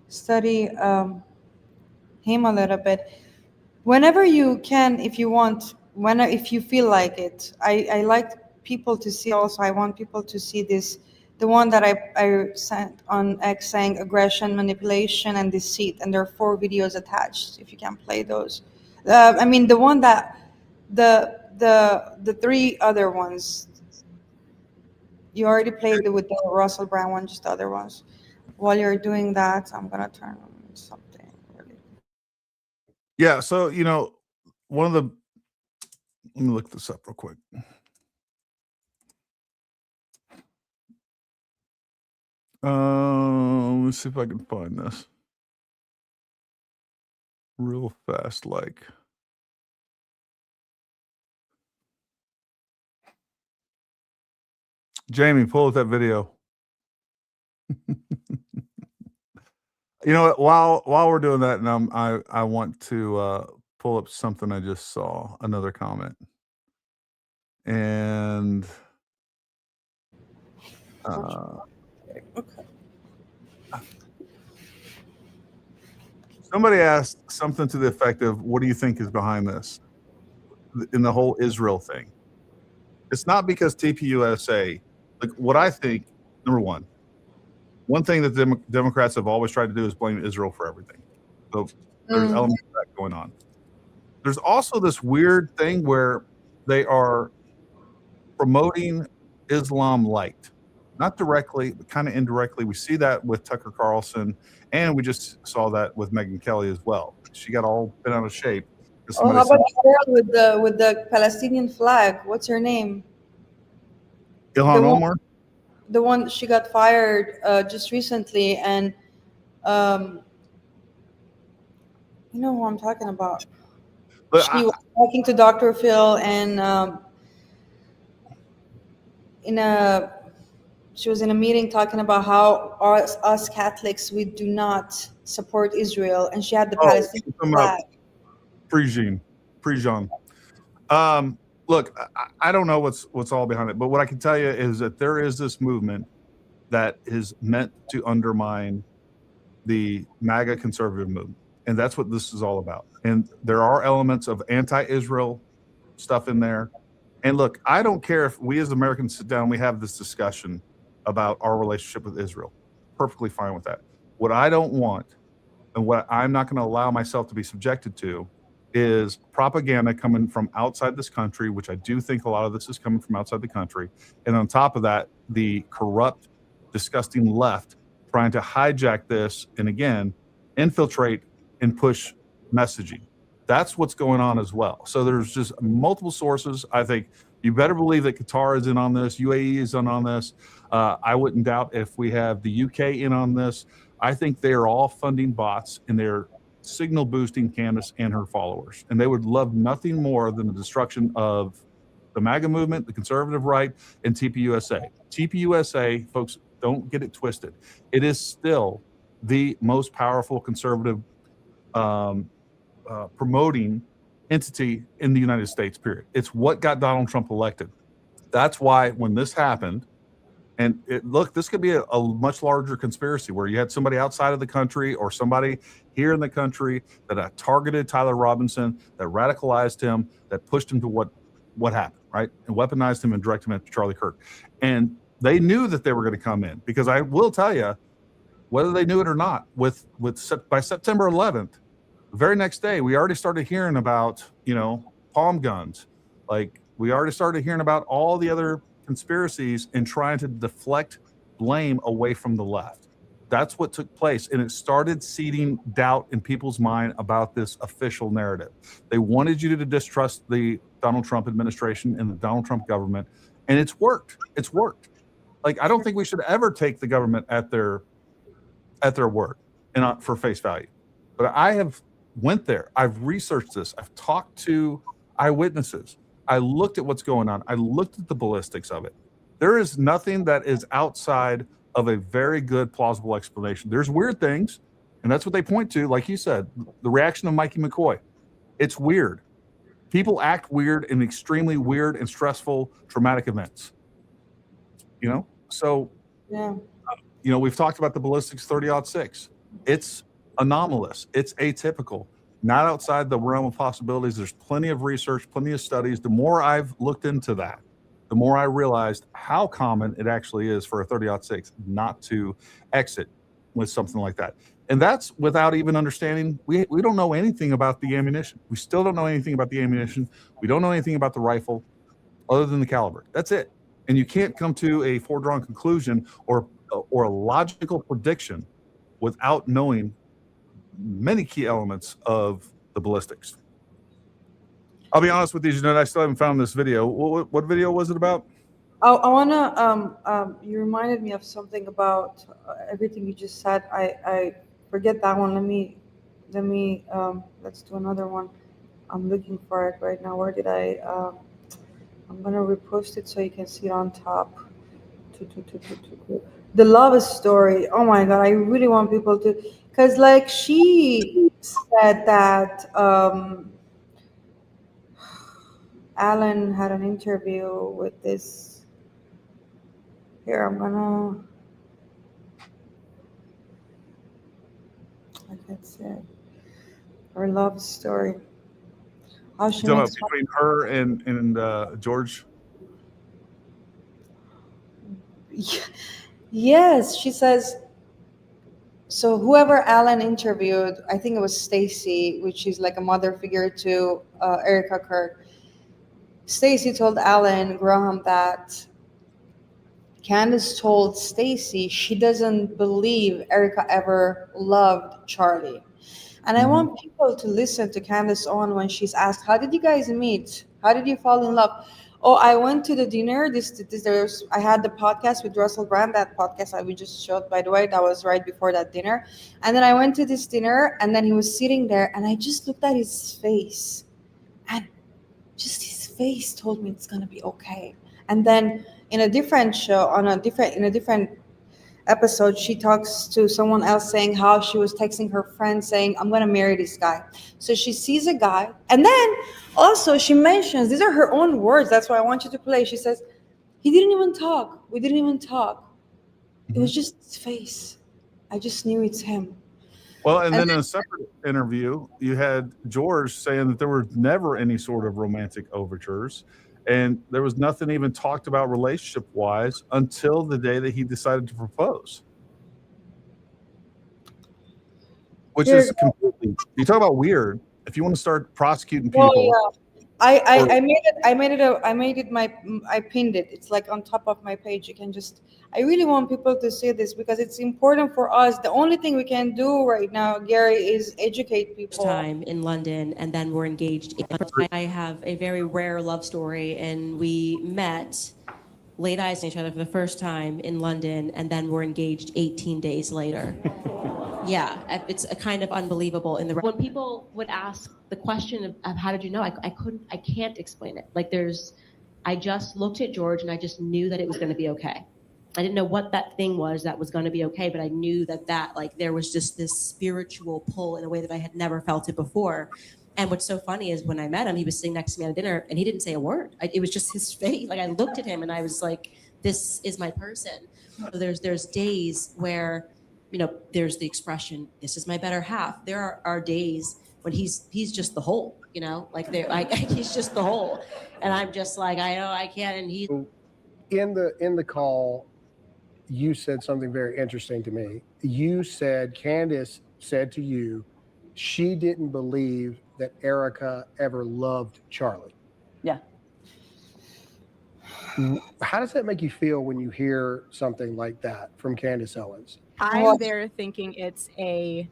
study him a little bit. Whenever you can, if you want, if you feel like it. I like people to see also. I want people to see this. The one that I sent on X saying aggression, manipulation, and deceit, and there are 4 videos attached. If you can play those, I mean the one that the 3 other ones. You already played it with the Russell Brand one, just the other ones. While you're doing that, I'm gonna turn on something really. Yeah, so one of the, let me look this up real quick. Let's see if I can find this real fast. Like, Jamie, pull up that video. While we're doing that, and I want to pull up something I just saw, another comment, and somebody asked something to the effect of, "What do you think is behind this in the whole Israel thing?" It's not because TPUSA. Like, what I think, number one thing that the Democrats have always tried to do is blame Israel for everything. So there's elements of that going on. There's also this weird thing where they are promoting Islam light, not directly, but kind of indirectly. We see that with Tucker Carlson, and we just saw that with Megyn Kelly as well. She got all bent out of shape. How about the girl with the Palestinian flag? What's her name? Ilhan Omar. The one, she got fired just recently, and you know who I'm talking about. But she was talking to Dr. Phil, and she was in a meeting talking about how us Catholics, we do not support Israel, and she had the Palestinian flag. Prejean. Look, I don't know what's all behind it, but what I can tell you is that there is this movement that is meant to undermine the MAGA conservative movement, and that's what this is all about. And there are elements of anti-Israel stuff in there. And look, I don't care if we as Americans sit down and we have this discussion about our relationship with Israel. Perfectly fine with that. What I don't want, and what I'm not going to allow myself to be subjected to, is propaganda coming from outside this country, which I do think a lot of this is coming from outside the country. And on top of that, the corrupt, disgusting left trying to hijack this and, again, infiltrate and push messaging. That's what's going on as well. So there's just multiple sources. I think you better believe that Qatar is in on this, UAE is in on this. I wouldn't doubt if we have the UK in on this. I think they are all funding bots, and they're signal boosting Candace and her followers. And they would love nothing more than the destruction of the MAGA movement, the conservative right, and TPUSA. TPUSA, folks, don't get it twisted. It is still the most powerful conservative promoting entity in the United States, period. It's what got Donald Trump elected. That's why when this happened, and look, this could be a much larger conspiracy where you had somebody outside of the country or somebody here in the country that targeted Tyler Robinson, that radicalized him, that pushed him to what happened, right? And weaponized him and directed him at Charlie Kirk. And they knew that they were going to come in, because I will tell you, whether they knew it or not, by September 11th, the very next day, we already started hearing about, palm guns. Like, we already started hearing about all the other conspiracies and trying to deflect blame away from the left. That's what took place. And it started seeding doubt in people's mind about this official narrative. They wanted you to distrust the Donald Trump administration and the Donald Trump government. And it's worked. It's worked. Like, I don't think we should ever take the government at their word and not for face value. But I have went there. I've researched this. I've talked to eyewitnesses. I looked at what's going on. I looked at the ballistics of it. There is nothing that is outside of a very good, plausible explanation. There's weird things, and that's what they point to. Like you said, the reaction of Mikey McCoy. It's weird. People act weird in extremely weird and stressful, traumatic events. So, yeah. We've talked about the ballistics 30-06. It's anomalous. It's atypical. Not outside the realm of possibilities. There's plenty of research, plenty of studies. The more I've looked into that, the more I realized how common it actually is for a 30-06 not to exit with something like that. And that's without even understanding. We don't know anything about the ammunition. We still don't know anything about the ammunition. We don't know anything about the rifle other than the caliber. That's it. And you can't come to a foredrawn conclusion or a logical prediction without knowing many key elements of the ballistics. I'll be honest with you, Jeanette, I still haven't found this video. What video was it about? I wanna. You reminded me of something about everything you just said. I forget that one. Let me. Let's do another one. I'm looking for it right now. Where did I? I'm gonna repost it so you can see it on top. The love story. Oh my God! I really want people to, because like she said that Alan had an interview with this. Here, I'm gonna. I can't say it. Her love story. How she Talking about makes between her and George. Yes, she says. So whoever Alan interviewed, I think it was Stacy, which is like a mother figure to Erika Kirk. Stacy told Alan Graham that Candace told Stacy she doesn't believe Erika ever loved Charlie. And I want people to listen to Candace Owens when she's asked, how did you guys meet? How did you fall in love? Oh, I went to the dinner. I had the podcast with Russell Brand, that podcast we just showed, by the way. That was right before that dinner. And then I went to this dinner, and then he was sitting there, and I just looked at his face. And just his face told me it's going to be okay. And then in a different show, in a different episode, she talks to someone else saying how she was texting her friend saying, I'm going to marry this guy. So she sees a guy. And then also she mentions, these are her own words. That's why I want you to play. She says, he didn't even talk. We didn't even talk. It was just his face. I just knew it's him. Well, and then in a separate interview, you had George saying that there were never any sort of romantic overtures. And there was nothing even talked about relationship-wise until the day that he decided to propose. Which is completely, you talk about weird. If you want to start prosecuting people. Well, yeah. I pinned it. It's like on top of my page. You can just, I really want people to see this because it's important for us. The only thing we can do right now, Gary, is educate people. Time in London, and then we're engaged. I have a very rare love story, and we met, laid eyes on each other for the first time in London, and then we're engaged 18 days later. Yeah, it's a kind of unbelievable. When people would ask the question of how did you know, I can't explain it. Like I just looked at George and I just knew that it was going to be okay. I didn't know what that thing was that was going to be okay, but I knew that like there was just this spiritual pull in a way that I had never felt it before. And what's so funny is when I met him, he was sitting next to me at dinner and he didn't say a word. It was just his face. Like I looked at him and I was like, this is my person. So there's days where, you know, there's the expression, this is my better half. There are days when he's just the whole, you know, like he's just the whole. And I'm just like, I know I can't. And he in the call, you said something very interesting to me. You said Candace said to you, she didn't believe that Erika ever loved Charlie. Yeah. How does that make you feel when you hear something like that from Candace Owens? I'm there thinking it's a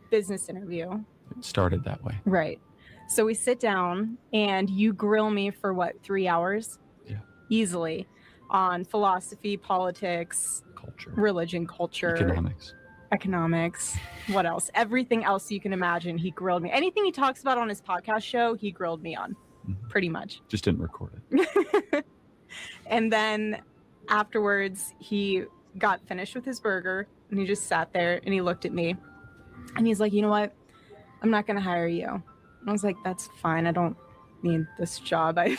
business interview. It started that way. Right. So we sit down and you grill me for what, 3 hours? Yeah. Easily on philosophy, politics, culture, religion, culture, economics, what else? Everything else you can imagine, he grilled me. Anything he talks about on his podcast show, he grilled me on, pretty much. Just didn't record it. And then afterwards, he got finished with his burger and he just sat there and he looked at me and he's like, you know what? I'm not going to hire you. And I was like, that's fine. I don't need this job. I'm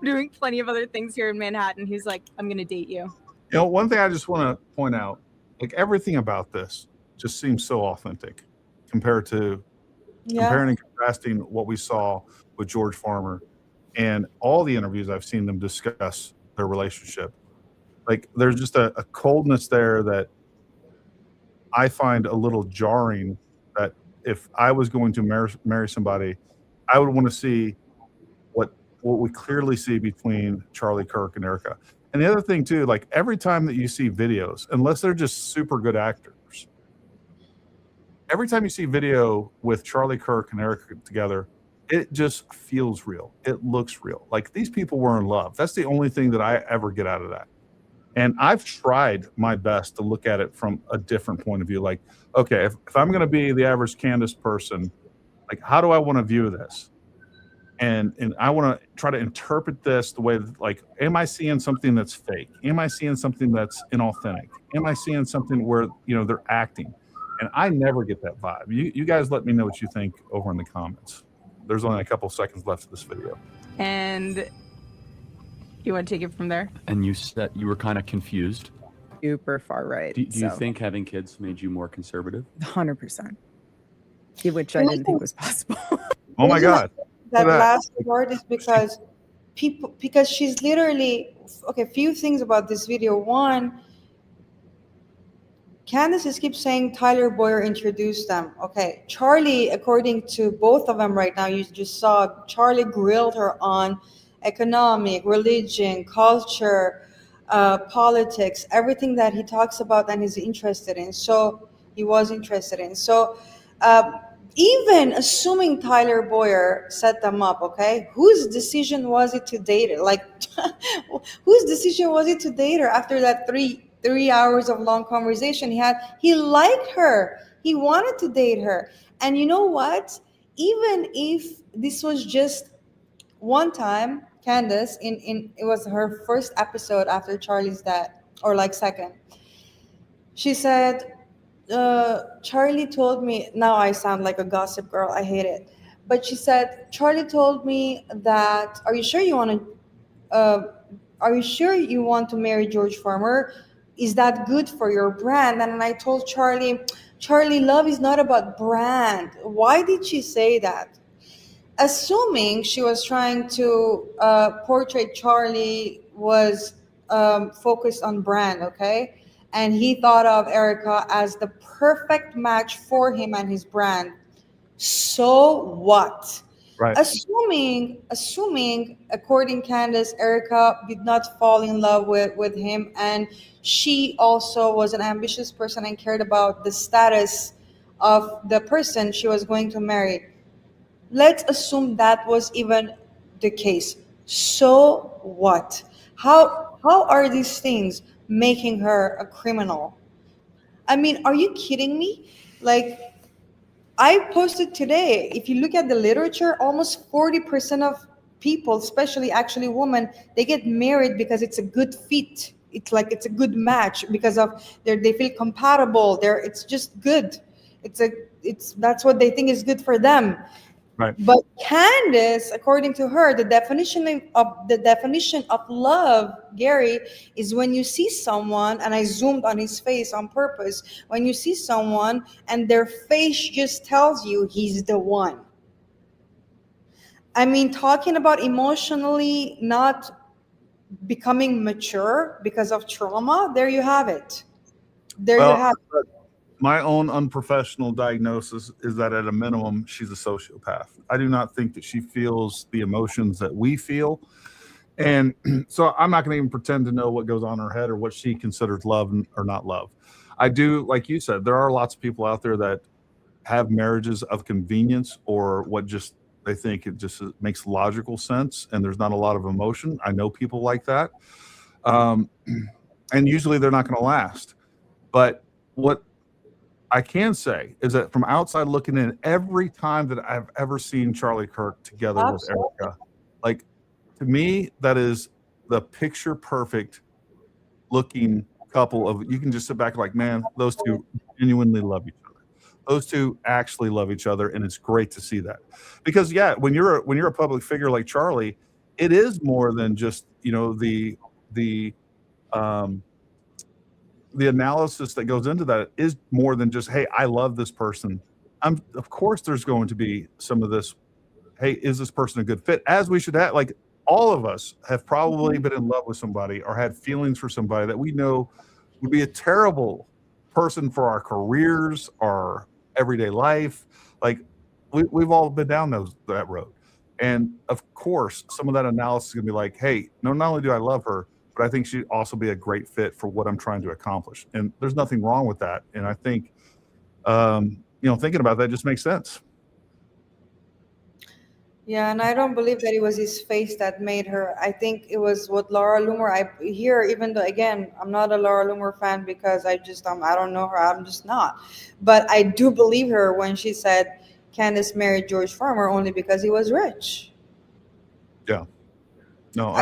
doing plenty of other things here in Manhattan. He's like, I'm going to date you. You know, one thing I just want to point out, like everything about this just seems so authentic compared to comparing and contrasting what we saw with George Farmer and all the interviews I've seen them discuss their relationship. Like there's just a coldness there that I find a little jarring, that if I was going to marry somebody, I would want to see what we clearly see between Charlie Kirk and Erika. And the other thing too, like every time that you see videos, unless they're just super good actors, every time you see video with Charlie Kirk and Erika together, it just feels real. It looks real. Like these people were in love. That's the only thing that I ever get out of that. And I've tried my best to look at it from a different point of view. Like, okay, if I'm going to be the average Candace person, like how do I want to view this? And I want to try to interpret this the way that, like, am I seeing something that's fake? Am I seeing something that's inauthentic? Am I seeing something where, you know, they're acting? And I never get that vibe. You guys let me know what you think over in the comments. There's only a couple seconds left of this video. And you want to take it from there? And you said you were kind of confused. Super far right. Do you think having kids made you more conservative? 100%. Which I didn't think was possible. Oh my God. That last word is because she's literally, okay, few things about this video. One, Candace keeps saying Tyler Boyer introduced them. Okay, Charlie, according to both of them right now, you just saw Charlie grilled her on economic, religion, culture, politics, everything that he talks about and is interested in. So he was interested in. So even assuming Tyler Boyer set them up, okay, whose decision was it to date her? Like, whose decision was it to date her after that three hours of long conversation he had? He liked her. He wanted to date her. And you know what? Even if this was just one time, Candace, it was her first episode after Charlie's death, or like second. She said, Charlie told me, now I sound like a gossip girl, I hate it. But she said, Charlie told me that, are you sure you want to marry George Farmer? Is that good for your brand? And I told Charlie, love is not about brand. Why did she say that? Assuming she was trying to portray Charlie was focused on brand, okay? And he thought of Erika as the perfect match for him and his brand. So what? Right. Assuming, according to Candace, Erika did not fall in love with him, and she also was an ambitious person and cared about the status of the person she was going to marry. Let's assume that was even the case. So what? How are these things making her a criminal? I mean, are you kidding me? Like, I posted today, if you look at the literature, almost 40% of people, especially actually women, they get married because it's a good fit. it's like it's a good match because of they feel compatible. It's just good. That's what they think is good for them. Right. But Candace, according to her, the definition of love, Gary, is when you see someone, and I zoomed on his face on purpose, when you see someone and their face just tells you he's the one. I mean, talking about emotionally not becoming mature because of trauma, there you have it. There you have it. My own unprofessional diagnosis is that at a minimum, she's a sociopath. I do not think that she feels the emotions that we feel. And so I'm not going to even pretend to know what goes on in her head or what she considers love or not love. I do, like you said, there are lots of people out there that have marriages of convenience or what just they think it just makes logical sense and there's not a lot of emotion. I know people like that. And usually they're not going to last. But what I can say is that from outside looking in, every time that I've ever seen Charlie Kirk together with Erika, like to me, that is the picture perfect looking couple of, you can just sit back and like, man, those two genuinely love each other. Those two actually love each other. And it's great to see that because when you're a public figure like Charlie, it is more than just, the analysis that goes into that is more than just, hey, I love this person. Of course, there's going to be some of this, hey, is this person a good fit? As we should have, like all of us have probably been in love with somebody or had feelings for somebody that we know would be a terrible person for our careers, our everyday life. Like we've all been down that road. And of course, some of that analysis is gonna be like, hey, not only do I love her, but I think she'd also be a great fit for what I'm trying to accomplish. And there's nothing wrong with that. And I think, thinking about that just makes sense. Yeah, and I don't believe that it was his face that made her. I think it was what Laura Loomer, even though, again, I'm not a Laura Loomer fan because I don't know her. I'm just not. But I do believe her when she said Candace married George Farmer only because he was rich. Yeah. No,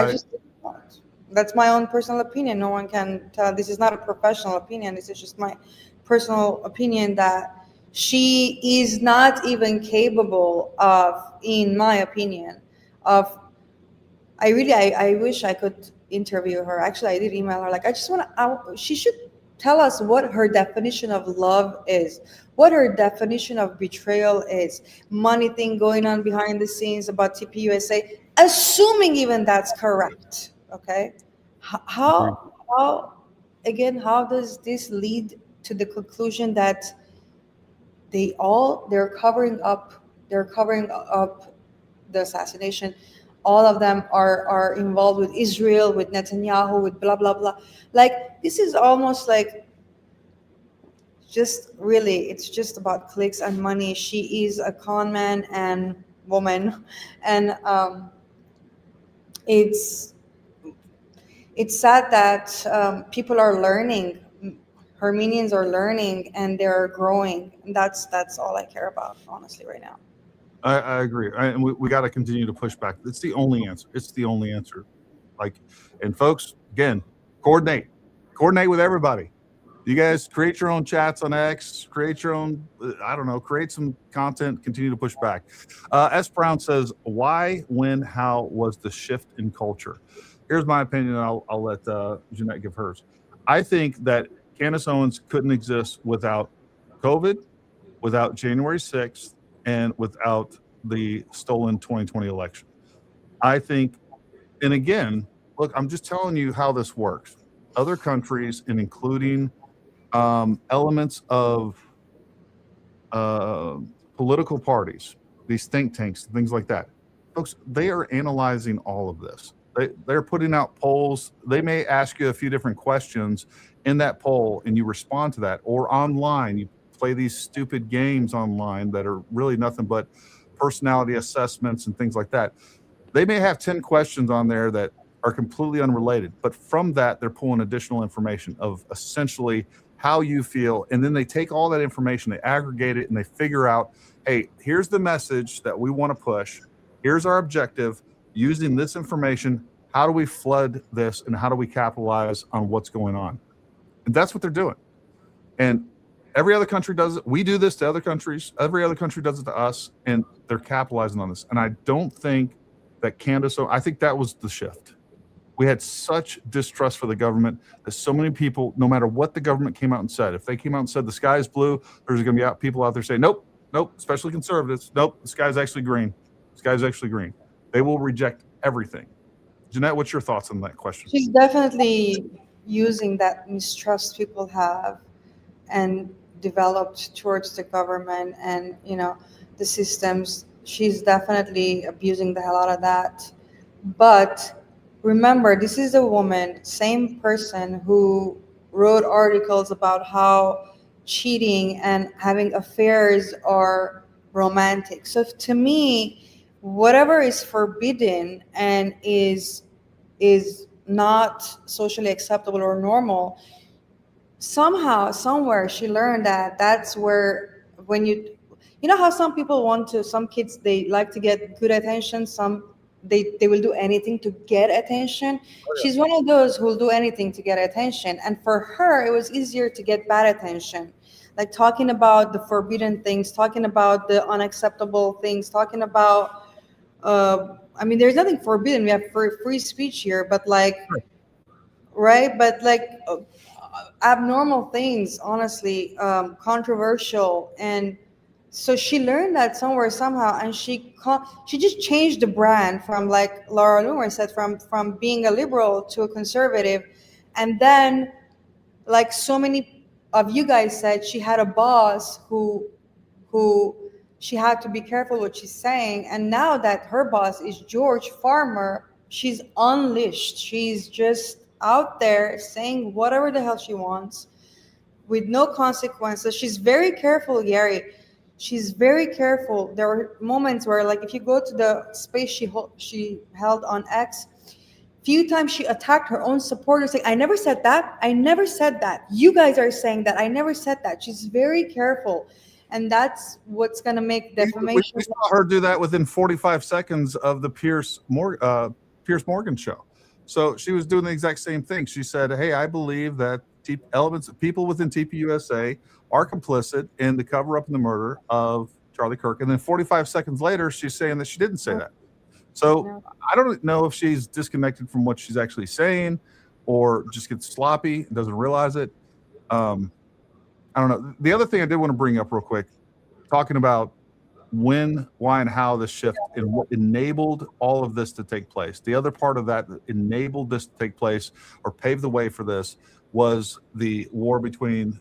that's my own personal opinion. No one can tell. This is not a professional opinion. This is just my personal opinion that she is not even capable of, in my opinion, of. I wish I could interview her. Actually, I did email her. Like, I just want to. She should tell us what her definition of love is, what her definition of betrayal is. Money thing going on behind the scenes about TPUSA, assuming even that's correct. Okay, how does this lead to the conclusion that they're covering up the assassination? All of them are involved with Israel, with Netanyahu, with blah blah blah. Like, this is almost like it's just about clicks and money. She is a con man and woman, and it's sad that people are learning. Her minions are learning and they're growing. And that's all I care about, honestly, right now. I agree. And we got to continue to push back. It's the only answer. Like, and folks, again, coordinate with everybody. You guys create your own chats on X, create your own, create some content, continue to push back. S. Brown says, why, when, how was the shift in culture? Here's my opinion, and I'll let Jeanette give hers. I think that Candace Owens couldn't exist without COVID, without January 6th, and without the stolen 2020 election. I think, and again, look, I'm just telling you how this works. Other countries, and including elements of political parties, these think tanks, things like that, folks, they are analyzing all of this. They're putting out polls. They may ask you a few different questions in that poll, and you respond to that. Or online, you play these stupid games online that are really nothing but personality assessments and things like that. They may have 10 questions on there that are completely unrelated, but from that, they're pulling additional information of essentially how you feel. And then they take all that information, they aggregate it, and they figure out, hey, here's the message that we want to push. Here's our objective. Using this information, How do we flood this, and how do we capitalize on what's going on? And that's what they're doing. And every other country does it. We do this to other countries. Every other country does it to us, and they're capitalizing on this. And I don't think that Candace, I think that was the shift. We had such distrust for the government that so many people, no matter what the government came out and said, if they came out and said the sky is blue, there's going to be people out there saying, nope, especially conservatives, nope, the sky's actually green. The sky's actually green. They will reject everything. Jeanette, what's your thoughts on that question? She's definitely using that mistrust people have and developed towards the government and, the systems. She's definitely abusing the hell out of that. But remember, this is a woman, same person who wrote articles about how cheating and having affairs are romantic. So to me, whatever is forbidden and is not socially acceptable or normal, somehow, somewhere she learned that that's where, when you know how some people some kids, they like to get good attention, they will do anything to get attention. She's one of those who will do anything to get attention. And for her, it was easier to get bad attention. Like talking about the forbidden things, talking about the unacceptable things, talking about, there's nothing forbidden. We have free speech here, but right? But abnormal things, honestly, controversial. And so she learned that somewhere, somehow, and she just changed the brand from, like Laura Loomer said, from being a liberal to a conservative. And then, like so many of you guys said, she had a boss who she had to be careful what she's saying. And now that her boss is George Farmer, she's unleashed. She's just out there saying whatever the hell she wants with no consequences. She's very careful, Gary. She's very careful. There were moments where, like, if you go to the space she held on X, few times she attacked her own supporters, saying, I never said that. I never said that. You guys are saying that. I never said that. She's very careful. And that's what's going to make defamation. We saw her do that within 45 seconds of the Pierce Morgan show. So she was doing the exact same thing. She said, hey, I believe that elements of people within TPUSA are complicit in the cover up and the murder of Charlie Kirk. And then 45 seconds later, she's saying that she didn't say that. So I don't know if she's disconnected from what she's actually saying or just gets sloppy and doesn't realize it. I don't know. The other thing I did want to bring up real quick, talking about when, why, and how this shift and what enabled all of this to take place. The other part of that enabled this to take place or paved the way for this was the war between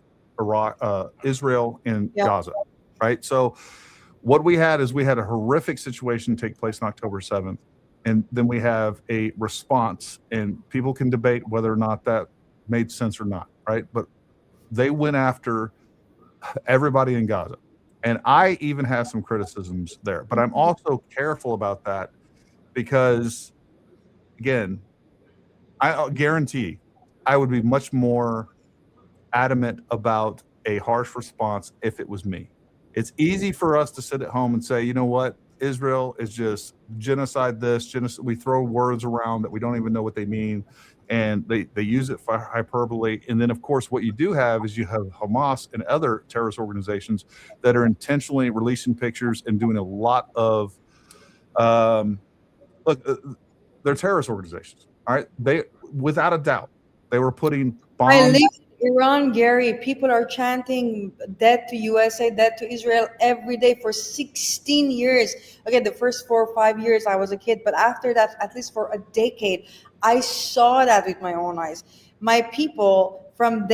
Israel and Gaza, right? So what we had is we had a horrific situation take place on October 7th, and then we have a response, and people can debate whether or not that made sense or not, right? But they went after everybody in Gaza. And I even have some criticisms there, but I'm also careful about that because, again, I guarantee I would be much more adamant about a harsh response if it was me. It's easy for us to sit at home and say, you know what, Israel is just genocide we throw words around that we don't even know what they mean, and they use it for hyperbole. And then, of course, what you do have is you have Hamas and other terrorist organizations that are intentionally releasing pictures and doing a lot of they're terrorist organizations. All right, they, without a doubt, they were putting bombs. I live in Iran, Gary. People are chanting death to USA, death to Israel every day for 16 years. Okay, the first 4 or 5 years I was a kid, but after that, at least for a decade, I saw that with my own eyes. My people from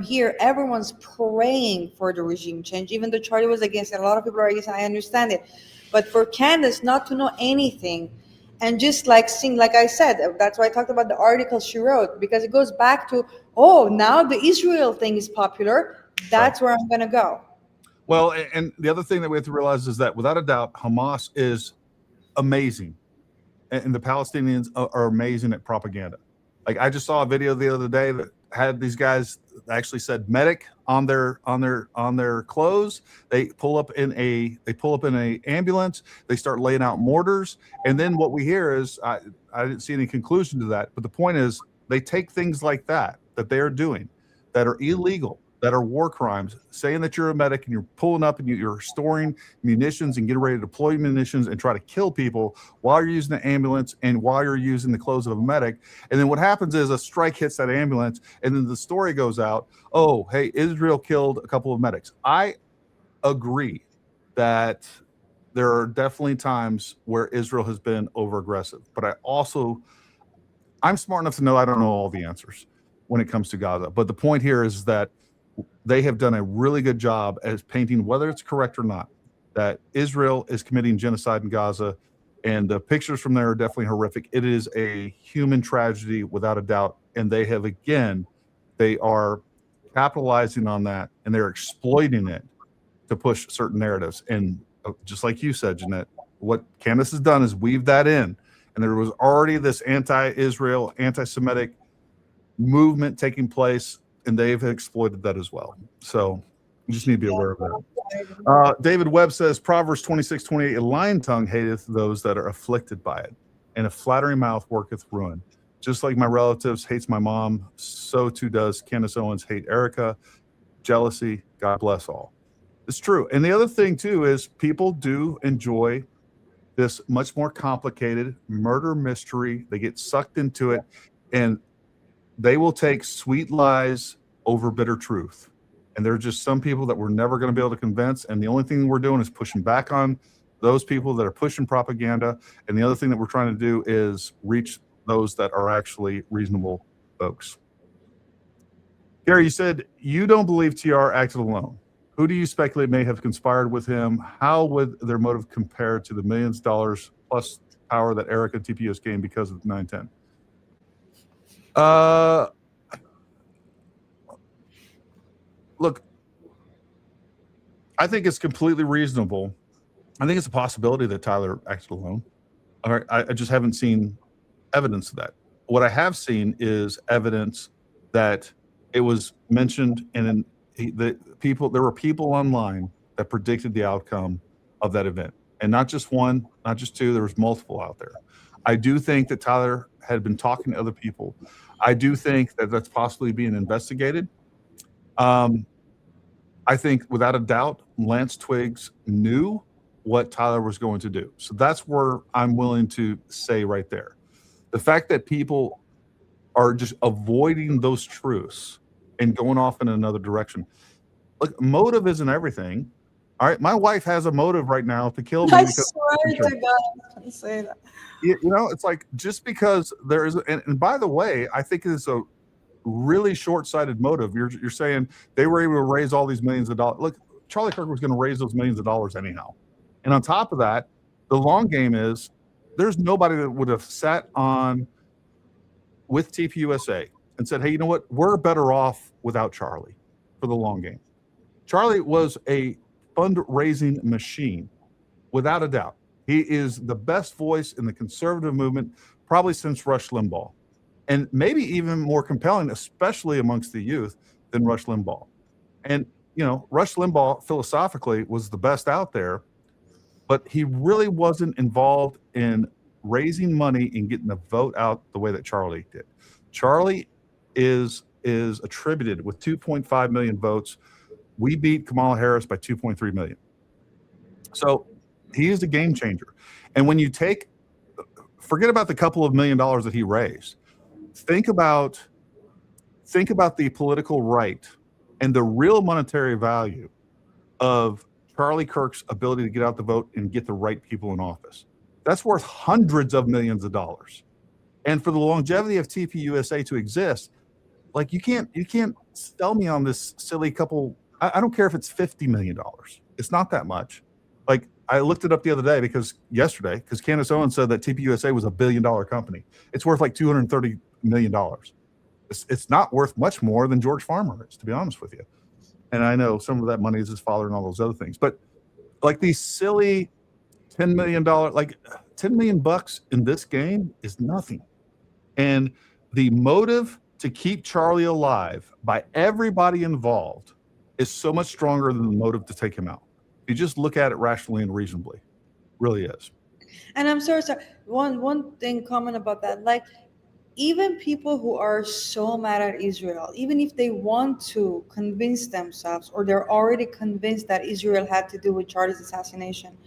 here, everyone's praying for the regime change. Even though Charlie was against it, a lot of people are against it, I understand it. But for Candace not to know anything and just like I said, that's why I talked about the article she wrote, because it goes back to, now the Israel thing is popular. That's where I'm going to go. Well, and the other thing that we have to realize is that without a doubt, Hamas is amazing. And the Palestinians are amazing at propaganda. Like, I just saw a video the other day that had these guys actually said medic on their clothes. They pull up in a ambulance. They start laying out mortars, and then what we hear is I didn't see any conclusion to that, but the point is they take things like that they are doing that are illegal, that are war crimes, saying that you're a medic and you're pulling up and you're storing munitions and getting ready to deploy munitions and try to kill people while you're using the ambulance and while you're using the clothes of a medic. And then what happens is a strike hits that ambulance, and then the story goes out, oh, hey, Israel killed a couple of medics. I agree that there are definitely times where Israel has been over aggressive, but I'm smart enough to know I don't know all the answers when it comes to Gaza. But the point here is that they have done a really good job as painting, whether it's correct or not, that Israel is committing genocide in Gaza, and the pictures from there are definitely horrific. It is a human tragedy without a doubt, and they are capitalizing on that, and they're exploiting it to push certain narratives. And just like you said, Jeanette, what Candace has done is weave that in, and there was already this anti-Israel, anti-Semitic movement taking place, and they've exploited that as well. So you just need to be aware of that. David Webb says, Proverbs 26:28, a lying tongue hateth those that are afflicted by it, and a flattering mouth worketh ruin. Just like my relatives hates my mom, so too does Candace Owens hate Erika. Jealousy, God bless all. It's true. And the other thing too is people do enjoy this much more complicated murder mystery. They get sucked into it, and they will take sweet lies over bitter truth. And there are just some people that we're never going to be able to convince. And the only thing we're doing is pushing back on those people that are pushing propaganda. And the other thing that we're trying to do is reach those that are actually reasonable folks. Gary, you said you don't believe TR acted alone. Who do you speculate may have conspired with him? How would their motive compare to the millions of dollars plus power that Erika and TPUS gained because of 9/10? Look, I think it's completely reasonable. I think it's a possibility that Tyler acted alone. All right, I just haven't seen evidence of that. What I have seen is evidence that it was mentioned, and there were people online that predicted the outcome of that event, and not just one, not just two. There was multiple out there. I do think that Tyler had been talking to other people. I do think that that's possibly being investigated. I think without a doubt, Lance Twiggs knew what Tyler was going to do. So that's where I'm willing to say right there. The fact that people are just avoiding those truths and going off in another direction. Look, motive isn't everything. All right, my wife has a motive right now to kill me. I swear to God, don't say that. You know, it's like just because there is, and by the way, I think it's a really short-sighted motive. You're saying they were able to raise all these millions of dollars. Look, Charlie Kirk was going to raise those millions of dollars anyhow. And on top of that, the long game is there's nobody that would have sat on with TPUSA and said, hey, you know what? We're better off without Charlie for the long game. Charlie was a fundraising machine, without a doubt. He is the best voice in the conservative movement, probably since Rush Limbaugh, and maybe even more compelling, especially amongst the youth, than Rush Limbaugh. And, you know, Rush Limbaugh philosophically was the best out there, but he really wasn't involved in raising money and getting the vote out the way that Charlie did. Charlie is attributed with 2.5 million votes. We beat Kamala Harris by 2.3 million. So he is a game changer. And when you forget about the couple of $1 million that he raised, think about the political right and the real monetary value of Charlie Kirk's ability to get out the vote and get the right people in office. That's worth hundreds of millions of dollars. And for the longevity of TPUSA to exist, like you can't sell me on this silly couple. I don't care if it's $50 million. It's not that much. Like I looked it up the other day because Candace Owens said that TPUSA was $1 billion company. It's worth like $230 million. It's not worth much more than George Farmer is, to be honest with you. And I know some of that money is his father and all those other things. But like these silly $10 million, like $10 million in this game is nothing. And the motive to keep Charlie alive by everybody involved is so much stronger than the motive to take him out. You just look at it rationally and reasonably. Really is. And I'm sorry. One thing comment about that, like, even people who are so mad at Israel, even if they want to convince themselves, or they're already convinced that Israel had to do with Charlie's assassination,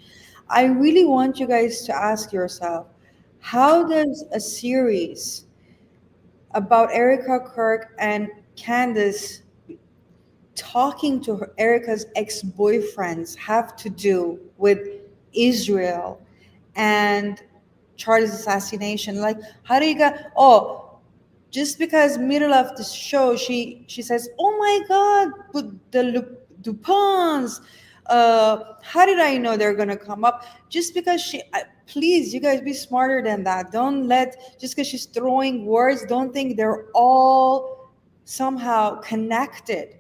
I really want you guys to ask yourself, how does a series about Erika Kirk and Candace talking to Erika's ex-boyfriends have to do with Israel and Charlie's assassination? Like, how do you get, just because middle of the show she says, oh my God, but the DuPonts, how did I know they're gonna come up? Just because please, you guys, be smarter than that. Don't just because she's throwing words, don't think they're all somehow connected.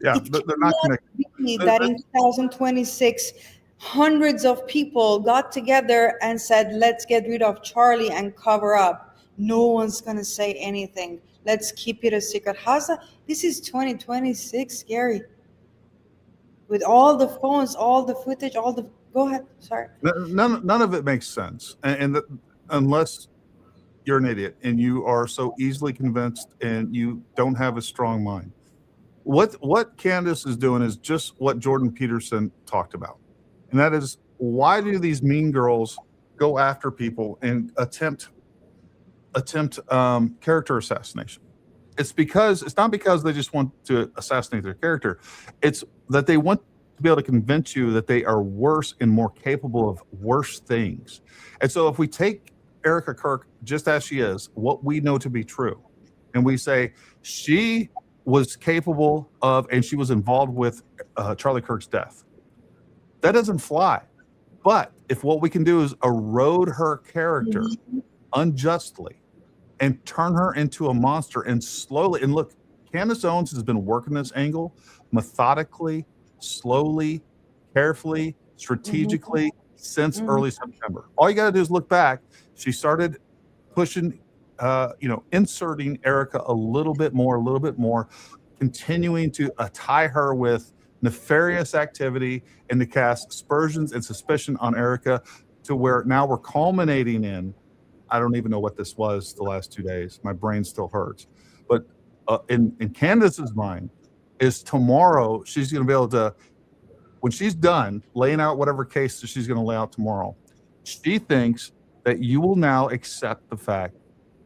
Yeah, they're not connected. That in 2026, hundreds of people got together and said, let's get rid of Charlie and cover up. No one's going to say anything. Let's keep it a secret. How's that? This is 2026, Gary. With all the phones, all the footage, go ahead. Sorry. None of it makes sense. Unless you're an idiot and you are so easily convinced and you don't have a strong mind. What Candace is doing is just what Jordan Peterson talked about. And that is, why do these mean girls go after people and attempt character assassination? It's not because they just want to assassinate their character. It's that they want to be able to convince you that they are worse and more capable of worse things. And so if we take Erika Kirk just as she is, what we know to be true, and we say she was capable of and she was involved with Charlie Kirk's death, that doesn't fly. But if what we can do is erode her character unjustly and turn her into a monster and slowly, and look, Candace Owens has been working this angle methodically, slowly, carefully, strategically since early September. All you got to do is look back. She started pushing, inserting Erika a little bit more, continuing to tie her with nefarious activity and to cast aspersions and suspicion on Erika, to where now we're culminating in, I don't even know what this was the last 2 days. My brain still hurts. But in Candace's mind is tomorrow she's going to be able to, when she's done laying out whatever case that she's going to lay out tomorrow, she thinks that you will now accept the fact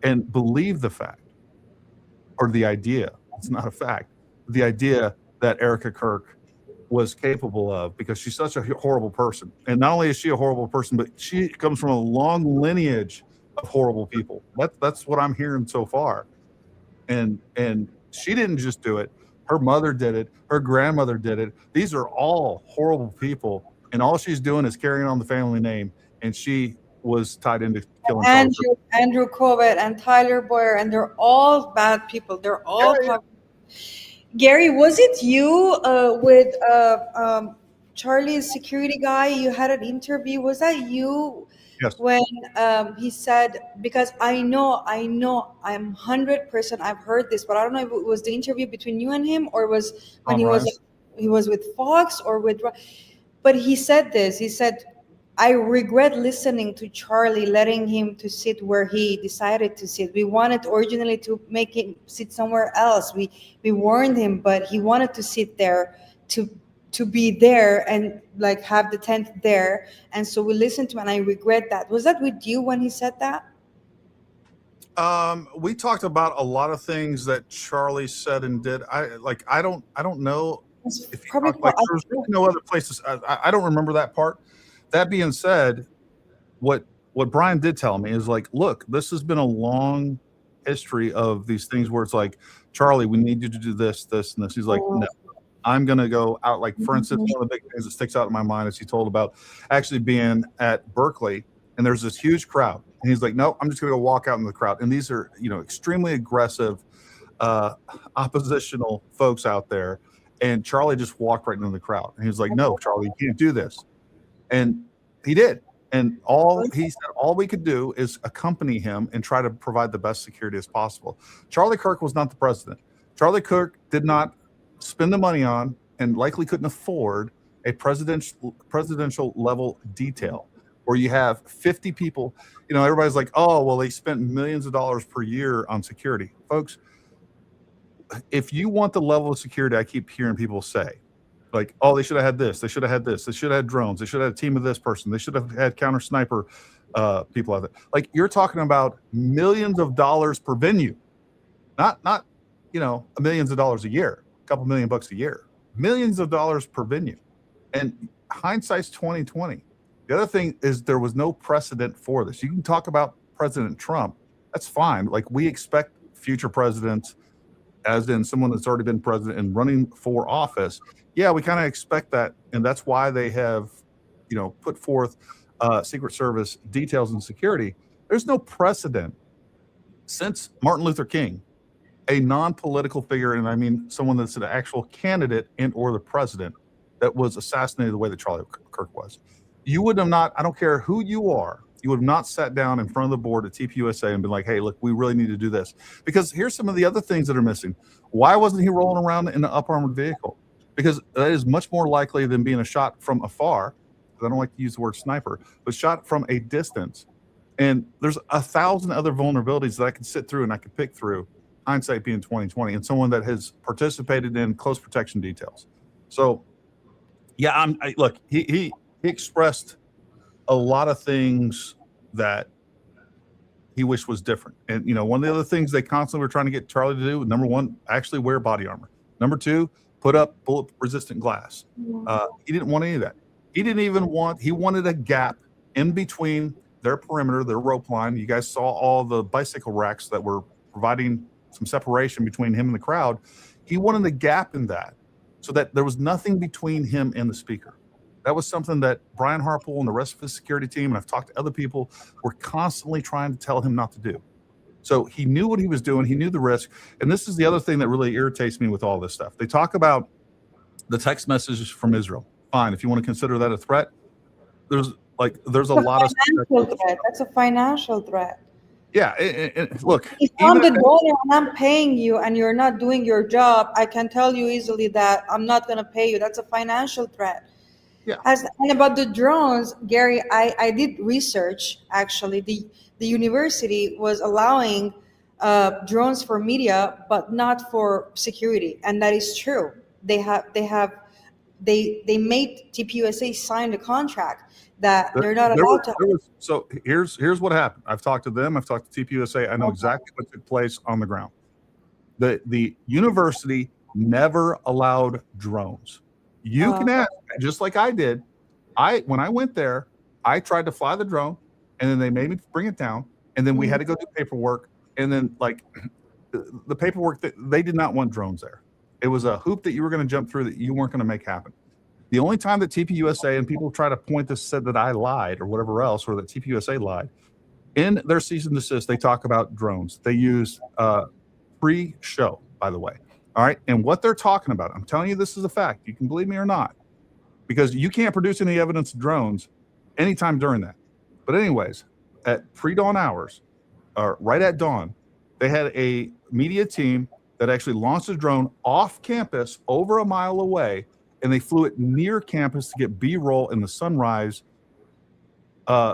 and believe the fact, or the idea, it's not a fact, the idea that Erika Kirk was capable of, because she's such a horrible person. And not only is she a horrible person, but she comes from a long lineage of horrible people. That's what I'm hearing so far. And she didn't just do it. Her mother did it. Her grandmother did it. These are all horrible people. And all she's doing is carrying on the family name. And she was tied into killing Andrew Covet and Tyler Boyer, and they're all bad people. They're all Gary, was it you with Charlie's security guy? You had an interview. Was that you? Yes. When he said, because I know, I'm 100%, I've heard this, but I don't know if it was the interview between you and him, or was when he was with Fox or with, but he said this. He said, I regret listening to Charlie, letting him to sit where he decided to sit. We wanted originally to make him sit somewhere else. We warned him, but he wanted to sit there to be there and like have the tent there. And so we listened to him, and I regret that. Was that with you when he said that? We talked about a lot of things that Charlie said and did. I don't know if he talked, like, there's really no other places. I don't remember that part. That being said, what Brian did tell me is like, look, this has been a long history of these things where it's like, Charlie, we need you to do this, this, and this. He's like, no, I'm going to go out. Like, for instance, one of the big things that sticks out in my mind is he told about actually being at Berkeley, and there's this huge crowd. And he's like, no, I'm just going to go walk out in the crowd. And these are, extremely aggressive, oppositional folks out there. And Charlie just walked right into the crowd. And he was like, no, Charlie, you can't do this. And he did. And all he said, all we could do is accompany him and try to provide the best security as possible. Charlie Kirk was not the president. Charlie Kirk did not spend the money on and likely couldn't afford a presidential level detail where you have 50 people. You know, everybody's like, oh, well, they spent millions of dollars per year on security. Folks, if you want the level of security I keep hearing people say, like, oh, they should have had this, they should have had this, they should have had drones, they should have had a team of this person, they should have had counter sniper people out there. Like, you're talking about millions of dollars per venue, not you know, millions of dollars a year, a couple $1 million a year, millions of dollars per venue. And hindsight's 2020. The other thing is there was no precedent for this. You can talk about President Trump, that's fine. Like, we expect future presidents, as in someone that's already been president and running for office. Yeah, we kind of expect that, and that's why they have, you know, put forth Secret Service details and security. There's no precedent since Martin Luther King, a non-political figure, and I mean someone that's an actual candidate and or the president, that was assassinated the way that Charlie Kirk was. You would have not, I don't care who you are, you would have not sat down in front of the board at TPUSA and been like, hey, look, we really need to do this. Because here's some of the other things that are missing. Why wasn't he rolling around in an up-armored vehicle? Because that is much more likely than being a shot from afar. I don't like to use the word sniper, but shot from a distance. And there's 1,000 other vulnerabilities that I could sit through and I could pick through, hindsight being 2020, and someone that has participated in close protection details. So, yeah, look, he expressed a lot of things that he wished was different. And, you know, one of the other things they constantly were trying to get Charlie to do, number one, actually wear body armor. Number two, put up bullet resistant glass. He didn't want any of that. He didn't even want, he wanted a gap in between their perimeter, their rope line. You guys saw all the bicycle racks that were providing some separation between him and the crowd. He wanted a gap in that so that there was nothing between him and the speaker. That was something that Brian Harpool and the rest of his security team, and I've talked to other people, were constantly trying to tell him not to do. So he knew what he was doing. He knew the risk. And this is the other thing that really irritates me with all this stuff. They talk about the text messages from Israel. Fine, if you want to consider that a threat, there's a lot of threat. That's a financial threat. Yeah, look. If I'm the donor and I'm paying you and you're not doing your job, I can tell you easily that I'm not going to pay you. That's a financial threat. Yeah. And about the drones, Gary, I did research. Actually, the university was allowing drones for media, but not for security, and that is true. They made TPUSA sign the contract that they're not allowed to. So here's what happened. I've talked to them. I've talked to TPUSA. I know exactly what took place on the ground. The university never allowed drones. You can ask, just like I did. When I went there, I tried to fly the drone, and then they made me bring it down, and then we had to go do paperwork, and then like the paperwork that they did not want drones there. It was a hoop that you were going to jump through that you weren't going to make happen. The only time that TPUSA and people try to point this, said that I lied or whatever else, or that TPUSA lied, in their cease and desist, they talk about drones. They use pre-show, by the way. All right. And what they're talking about, I'm telling you, this is a fact. You can believe me or not, because you can't produce any evidence of drones anytime during that. But anyways, at pre-dawn hours, or right at dawn, they had a media team that actually launched a drone off campus over a mile away, and they flew it near campus to get B-roll in the sunrise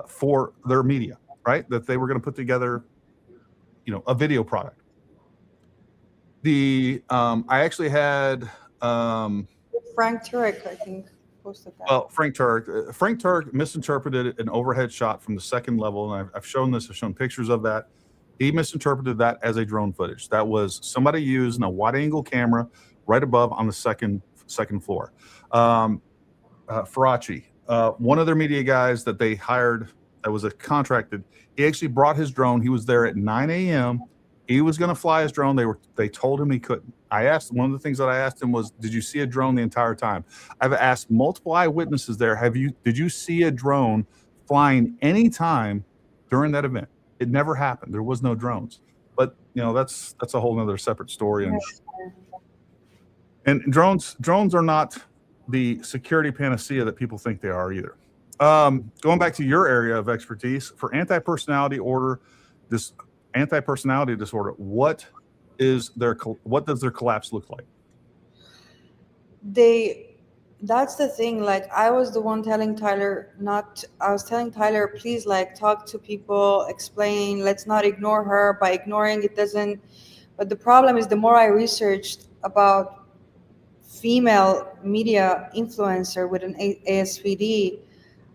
for their media, right? That they were going to put together, you know, a video product. I actually had Frank Turek, I think, posted that. Well, Frank Turek misinterpreted an overhead shot from the second level, and I've shown this. I've shown pictures of that. He misinterpreted that as a drone footage. That was somebody using a wide-angle camera right above on the second floor. Faraci, one of their media guys that they hired, that was a contracted, he actually brought his drone. He was there at 9 a.m. He was going to fly his drone. They told him he couldn't. One of the things that I asked him was, did you see a drone the entire time? I've asked multiple eyewitnesses there, did you see a drone flying any time during that event? It never happened. There was no drones. But, you know, that's a whole nother separate story. And drones are not the security panacea that people think they are either. Going back to your area of expertise for anti-personality disorder, what does their collapse look like? That's the thing. Like, I was the one telling Tyler I was telling Tyler, please, like, talk to people, explain, let's not ignore her. By ignoring it doesn't, but the problem is the more I researched about female media influencer with an ASPD,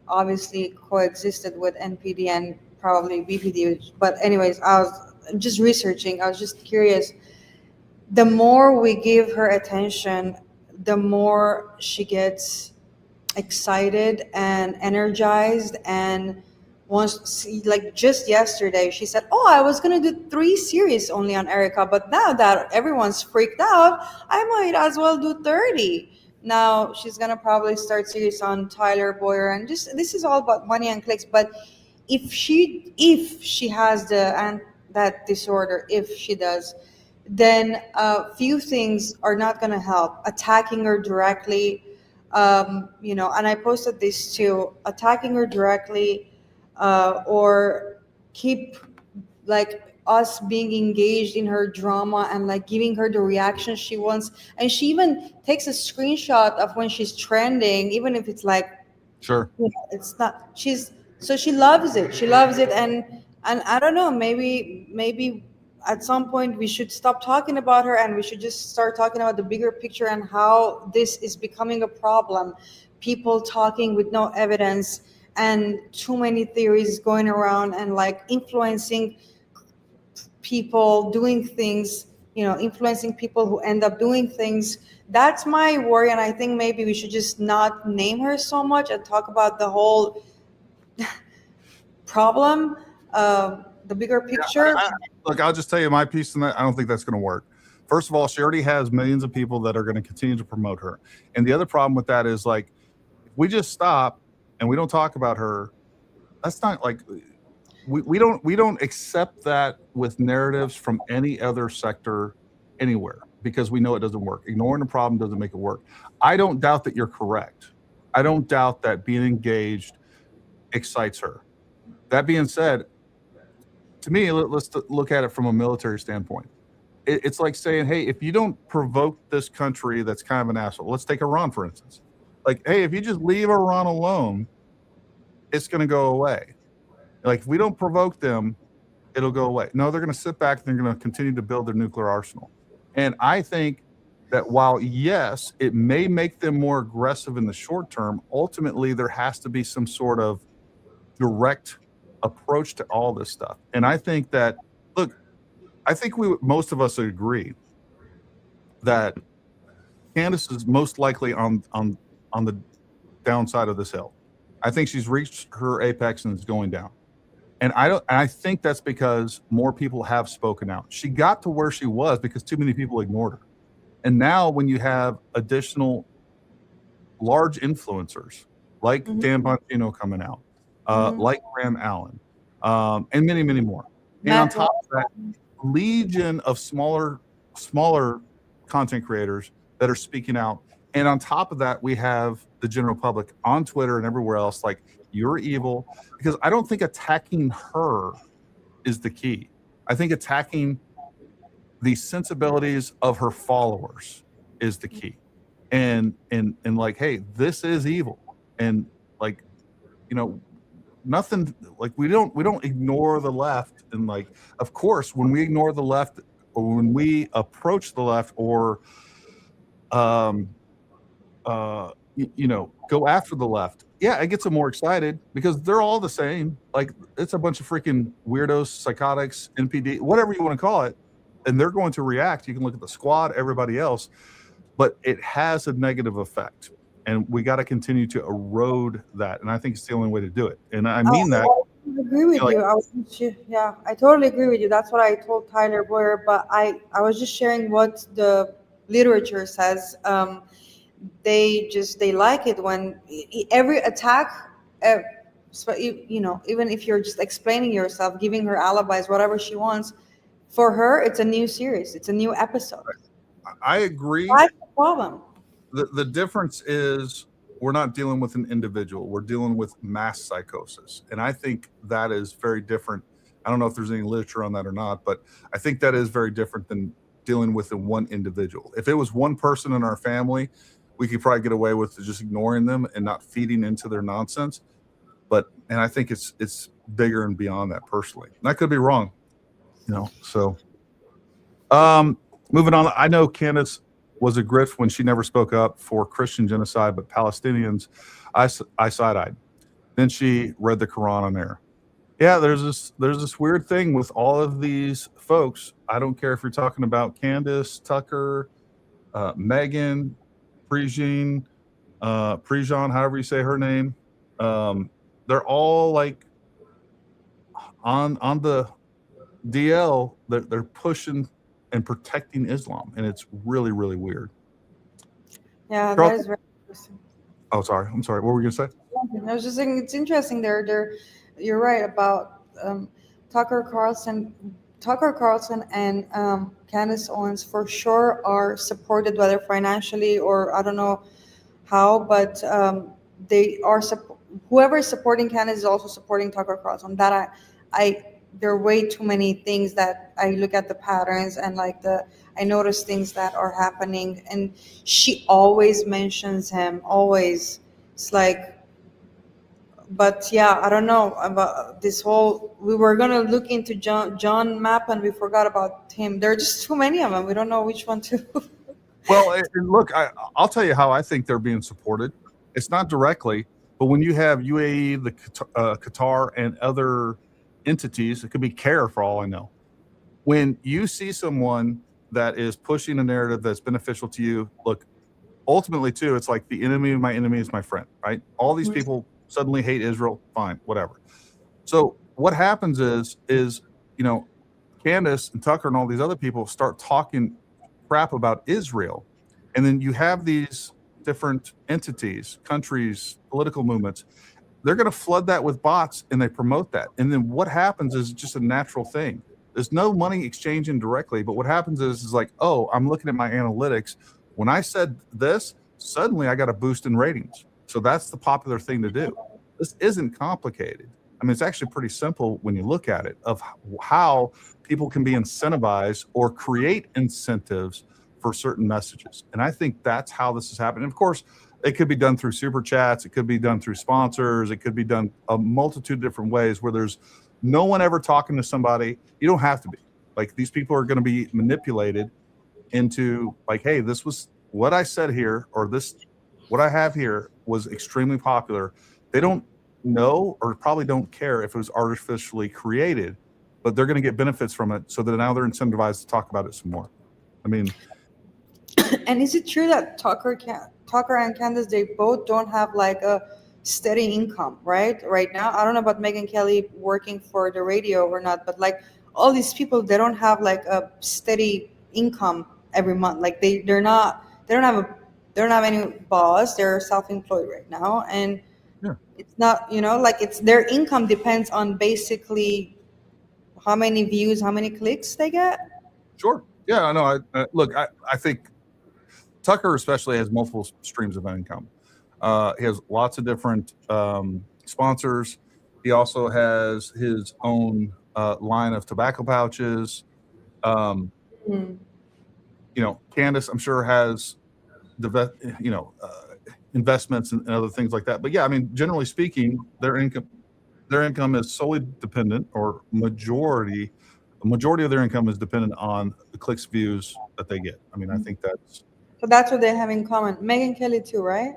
obviously coexisted with NPD and probably BPD. But anyways, I was just researching. I was just curious. The more we give her attention, the more she gets excited and energized and wants to, like, just yesterday she said, oh, I was going to do 3 series only on Erika, but now that everyone's freaked out, I might as well do 30. Now she's going to probably start series on Tyler Boyer, and just, this is all about money and clicks. But if she has that disorder, if she does, then few things are not going to help. Attacking her directly, and I posted this too, attacking her directly, or keep, like, us being engaged in her drama and, like, giving her the reaction she wants. And she even takes a screenshot of when she's trending, even if it's like, sure, it's not, she loves it. And I don't know, maybe at some point we should stop talking about her and we should just start talking about the bigger picture and how this is becoming a problem. People talking with no evidence and too many theories going around and, like, influencing people doing things, influencing people who end up doing things. That's my worry. And I think maybe we should just not name her so much and talk about the whole problem, the bigger picture. Look, I'll just tell you my piece on that. I don't think that's going to work. First of all, she already has millions of people that are going to continue to promote her. And the other problem with that is, like, if we just stop and we don't talk about her, that's not, like, we don't accept that with narratives from any other sector anywhere, because we know it doesn't work. Ignoring the problem doesn't make it work. I don't doubt that you're correct. I don't doubt that being engaged excites her. That being said, to me, let's look at it from a military standpoint. It's like saying, hey, if you don't provoke this country that's kind of an asshole, let's take Iran, for instance. Like, hey, if you just leave Iran alone, it's going to go away. Like, if we don't provoke them, it'll go away. No, they're going to sit back and they're going to continue to build their nuclear arsenal. And I think that while, yes, it may make them more aggressive in the short term, ultimately there has to be some sort of direct approach to all this stuff. And I think that, look, I think most of us agree that Candace is most likely on the downside of this hill. I think she's reached her apex and is going down. And I think that's because more people have spoken out. She got to where she was because too many people ignored her. And now when you have additional large influencers like Dan Bongino coming out, like Graham Allen, and many, many more. And on top of that, legion of smaller content creators that are speaking out. And on top of that, we have the general public on Twitter and everywhere else, like, you're evil. Because I don't think attacking her is the key. I think attacking the sensibilities of her followers is the key. And like, hey, this is evil. And, like, nothing, like, we don't ignore the left. And, like, of course, when we ignore the left, or when we approach the left, or go after the left, yeah, it gets them more excited because they're all the same. Like, it's a bunch of freaking weirdos, psychotics, NPD, whatever you want to call it, and they're going to react. You can look at the squad, everybody else, but it has a negative effect, and we got to continue to erode that. And I think it's the only way to do it. And I mean that. I agree with you. I totally agree with you. That's what I told Tyler Boyer. But I was just sharing what the literature says. They like it when every attack, even if you're just explaining yourself, giving her alibis, whatever she wants, for her, it's a new series. It's a new episode. I agree. That's the problem. The difference is we're not dealing with an individual. We're dealing with mass psychosis. And I think that is very different. I don't know if there's any literature on that or not, but I think that is very different than dealing with one individual. If it was one person in our family, we could probably get away with just ignoring them and not feeding into their nonsense. And I think it's bigger and beyond that personally. And I could be wrong, so moving on. I know Candace was a grift when she never spoke up for Christian genocide, but Palestinians, I side-eyed. Then she read the Quran on air. Yeah, there's this weird thing with all of these folks. I don't care if you're talking about Candace, Tucker, Megan, Prejean, however you say her name. They're all like on the DL. They're pushing and protecting Islam, and it's really, really weird. Yeah, Charles? that is very interesting. Oh, sorry. I'm sorry. What were you gonna say? I was just saying it's interesting. You're right about Tucker Carlson and Candace Owens for sure are supported, whether financially or I don't know how, but they are whoever is supporting Candace is also supporting Tucker Carlson. That there are way too many things that I look at the patterns and I notice things that are happening, and she always mentions him. Always, it's like. But yeah, I don't know about this whole. We were gonna look into John Mapp, and we forgot about him. There are just too many of them. We don't know which one to. Well, and look, I'll tell you how I think they're being supported. It's not directly, but when you have UAE, the Qatar, and other entities, it could be CARE for all I know. When you see someone that is pushing a narrative that's beneficial to you, look, ultimately too, it's like the enemy of my enemy is my friend, right? All these people suddenly hate Israel, fine, whatever. So what happens is Candace and Tucker and all these other people start talking crap about Israel, and then you have these different entities, countries, political movements. They're going to flood that with bots, and they promote that. And then what happens is just a natural thing. There's no money exchanging directly, but what happens is like, oh, I'm looking at my analytics. When I said this, suddenly I got a boost in ratings. So that's the popular thing to do. This isn't complicated. I mean, it's actually pretty simple when you look at it, of how people can be incentivized or create incentives for certain messages. And I think that's how this is happening. Of course, it could be done through super chats. It could be done through sponsors. It could be done a multitude of different ways where there's no one ever talking to somebody. You don't have to be. Like, these people are going to be manipulated into like, hey, this was what I said here, or this, what I have here was extremely popular. They don't know or probably don't care if it was artificially created, but they're going to get benefits from it. So that now they're incentivized to talk about it some more. I mean, And is it true that Tucker and Candace, they both don't have like a steady income, right now? I don't know about Megyn Kelly working for the radio or not, but like all these people, they don't have like a steady income every month. Like they don't have any boss. They're self-employed right now, and it's not, like it's their income depends on basically how many views, how many clicks they get. Sure. Yeah, I know. Look, I think Tucker especially has multiple streams of income. He has lots of different sponsors. He also has his own line of tobacco pouches. Candace, I'm sure, has investments and other things like that. But yeah, I mean, generally speaking, their income is solely dependent, or majority of their income is dependent on the clicks, views that they get. I mean, I think that's. So that's what they have in common. Megyn Kelly too, right?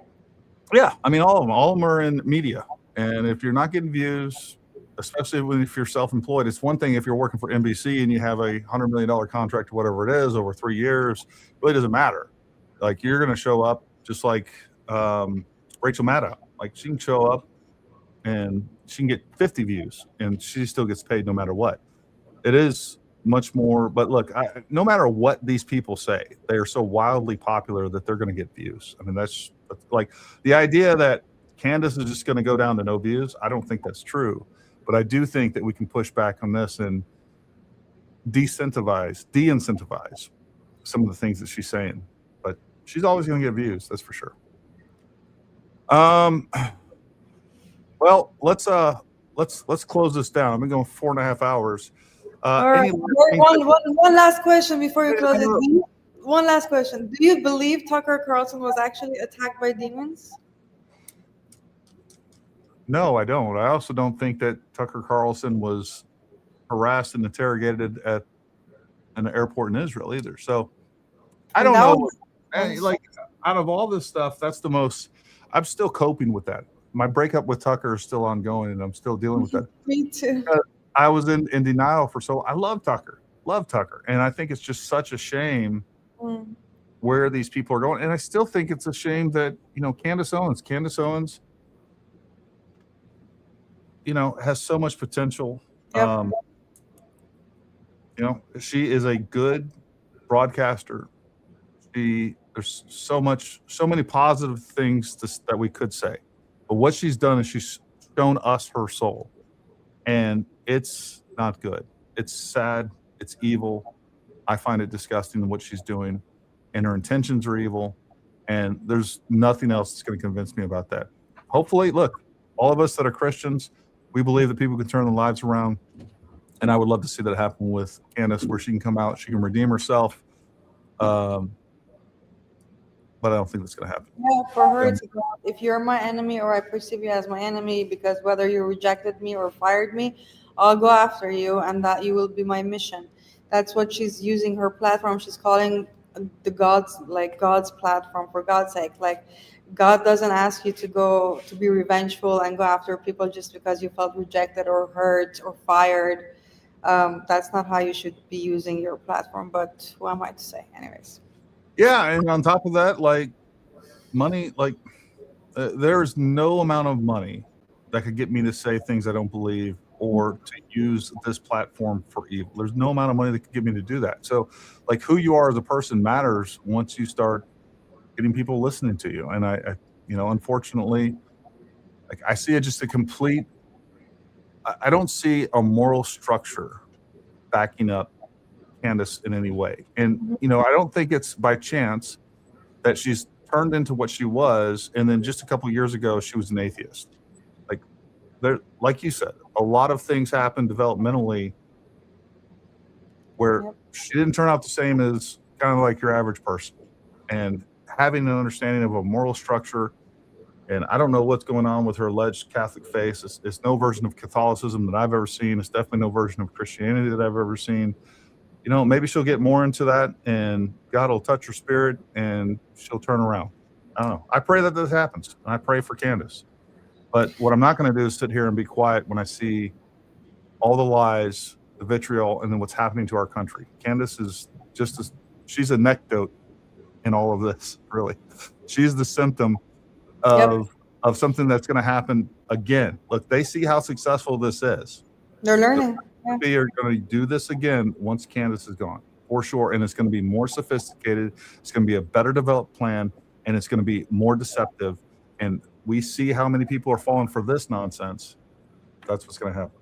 Yeah, I mean, all of them are in media, and if you're not getting views, especially if you're self-employed, it's one thing if you're working for NBC and you have a $100 million contract or whatever it is over 3 years. It really doesn't matter. Like, you're going to show up just like Rachel Maddow. Like, she can show up and she can get 50 views and she still gets paid no matter what. It is much more. But look, no matter what these people say, they are so wildly popular that they're going to get views. I mean, that's like the idea that Candace is just going to go down to no views. I don't think that's true. But I do think that we can push back on this and de-incentivize some of the things that she's saying. But she's always going to get views, that's for sure. Well, let's close this down. I've been going 4.5 hours. All right. One last question before you close it. One last question. Do you believe Tucker Carlson was actually attacked by demons? No, I don't. I also don't think that Tucker Carlson was harassed and interrogated at an airport in Israel either. So I don't know. Like, out of all this stuff, that's the most. I'm still coping with that. My breakup with Tucker is still ongoing, and I'm still dealing with that. Me too. I was in denial for so. I love Tucker, and I think it's just such a shame where these people are going. And I still think it's a shame that Candace Owens, has so much potential. Yep. She is a good broadcaster. There's so many positive things that we could say, but what she's done is she's shown us her soul, and it's not good. It's sad. It's evil. I find it disgusting what she's doing, and her intentions are evil, and there's nothing else that's going to convince me about that. Hopefully, look, all of us that are Christians, we believe that people can turn their lives around, and I would love to see that happen with Candace, where she can come out, she can redeem herself. But I don't think that's going to happen. Yeah, for her to go, if you're my enemy or I perceive you as my enemy, because whether you rejected me or fired me, I'll go after you, and that you will be my mission. That's what she's using her platform. She's calling the God's platform, for God's sake. Like, God doesn't ask you to go to be revengeful and go after people just because you felt rejected or hurt or fired. That's not how you should be using your platform. But who am I to say? Anyways. Yeah, and on top of that, like, money, there's no amount of money that could get me to say things I don't believe or to use this platform for evil. There's no amount of money that could get me to do that. So, like, who you are as a person matters once you start getting people listening to you. And I unfortunately, like, I see it just a complete. I don't see a moral structure backing up Candace in any way. And I don't think it's by chance that she's turned into what she was, and then just a couple of years ago she was an atheist. Like you said, a lot of things happen developmentally where she didn't turn out the same as kind of like your average person. And having an understanding of a moral structure, and I don't know what's going on with her alleged Catholic faith. It's no version of Catholicism that I've ever seen. It's definitely no version of Christianity that I've ever seen. Maybe she'll get more into that, and God will touch her spirit, and she'll turn around. I don't know. I pray that this happens, and I pray for Candace. But what I'm not going to do is sit here and be quiet when I see all the lies, the vitriol, and then what's happening to our country. Candace is she's a anecdote in all of this, really. She's the symptom of something that's going to happen again. Look, they see how successful this is. They're learning. They are going to do this again once Candace is gone, for sure. And it's going to be more sophisticated. It's going to be a better developed plan, and it's going to be more deceptive. And we see how many people are falling for this nonsense. That's what's going to happen.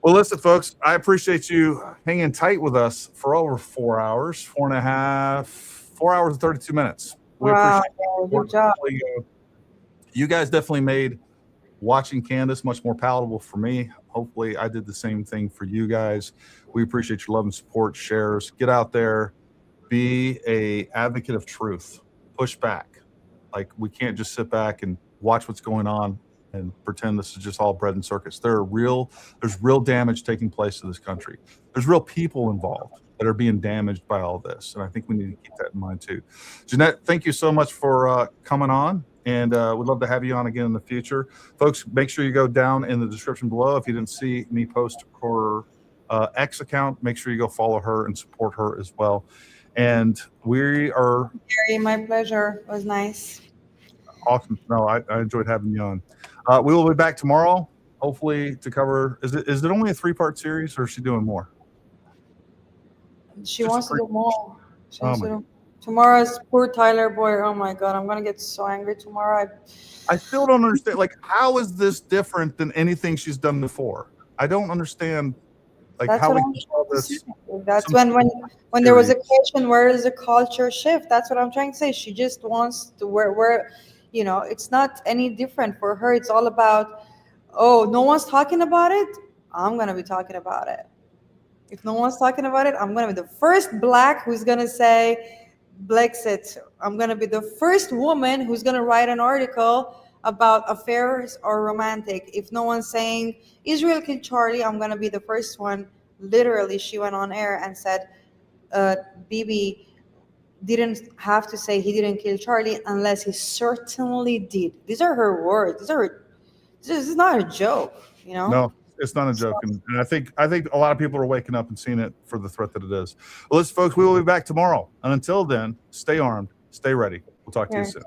Well, listen, folks, I appreciate you hanging tight with us for over 4 hours, 4 hours and 32 minutes. We appreciate it. Good job. You guys definitely made watching Candace much more palatable for me. Hopefully I did the same thing for you guys. We appreciate your love and support, shares. Get out there, be a advocate of truth, push back. Like, we can't just sit back and watch what's going on and pretend this is just all bread and circus. There's real damage taking place to this country. There's real people involved that are being damaged by all this. And I think we need to keep that in mind too. Jeanette, thank you so much for coming on. And we'd love to have you on again in the future. Folks, make sure you go down in the description below. If you didn't see me post her X account, make sure you go follow her and support her as well. And we are... Gary, my pleasure. It was nice. Awesome. No, I enjoyed having you on. We will be back tomorrow, hopefully, to cover... Is it only a 3-part series, or is she doing more? She wants to do more. Tomorrow's poor Tyler Boyer. Oh my God, I'm gonna get so angry tomorrow. I still don't understand. Like, how is this different than anything she's done before? I don't understand. Like, That's how what we saw this. That's when there was a question, where is the culture shift? That's what I'm trying to say. She just wants to where You know, it's not any different for her. It's all about, oh, no one's talking about it, I'm going to be talking about it. If no one's talking about it, I'm going to be the first Black who's going to say Brexit. I'm going to be the first woman who's going to write an article about affairs or romantic. If no one's saying Israel killed Charlie, I'm going to be the first one. Literally, she went on air and said, Bibi didn't have to say he didn't kill Charlie unless he certainly did. These are her words. This is not a joke, you know? No, it's not a joke. And I think a lot of people are waking up and seeing it for the threat that it is. Well, listen, folks, we will be back tomorrow. And until then, stay armed, stay ready. We'll talk to you soon.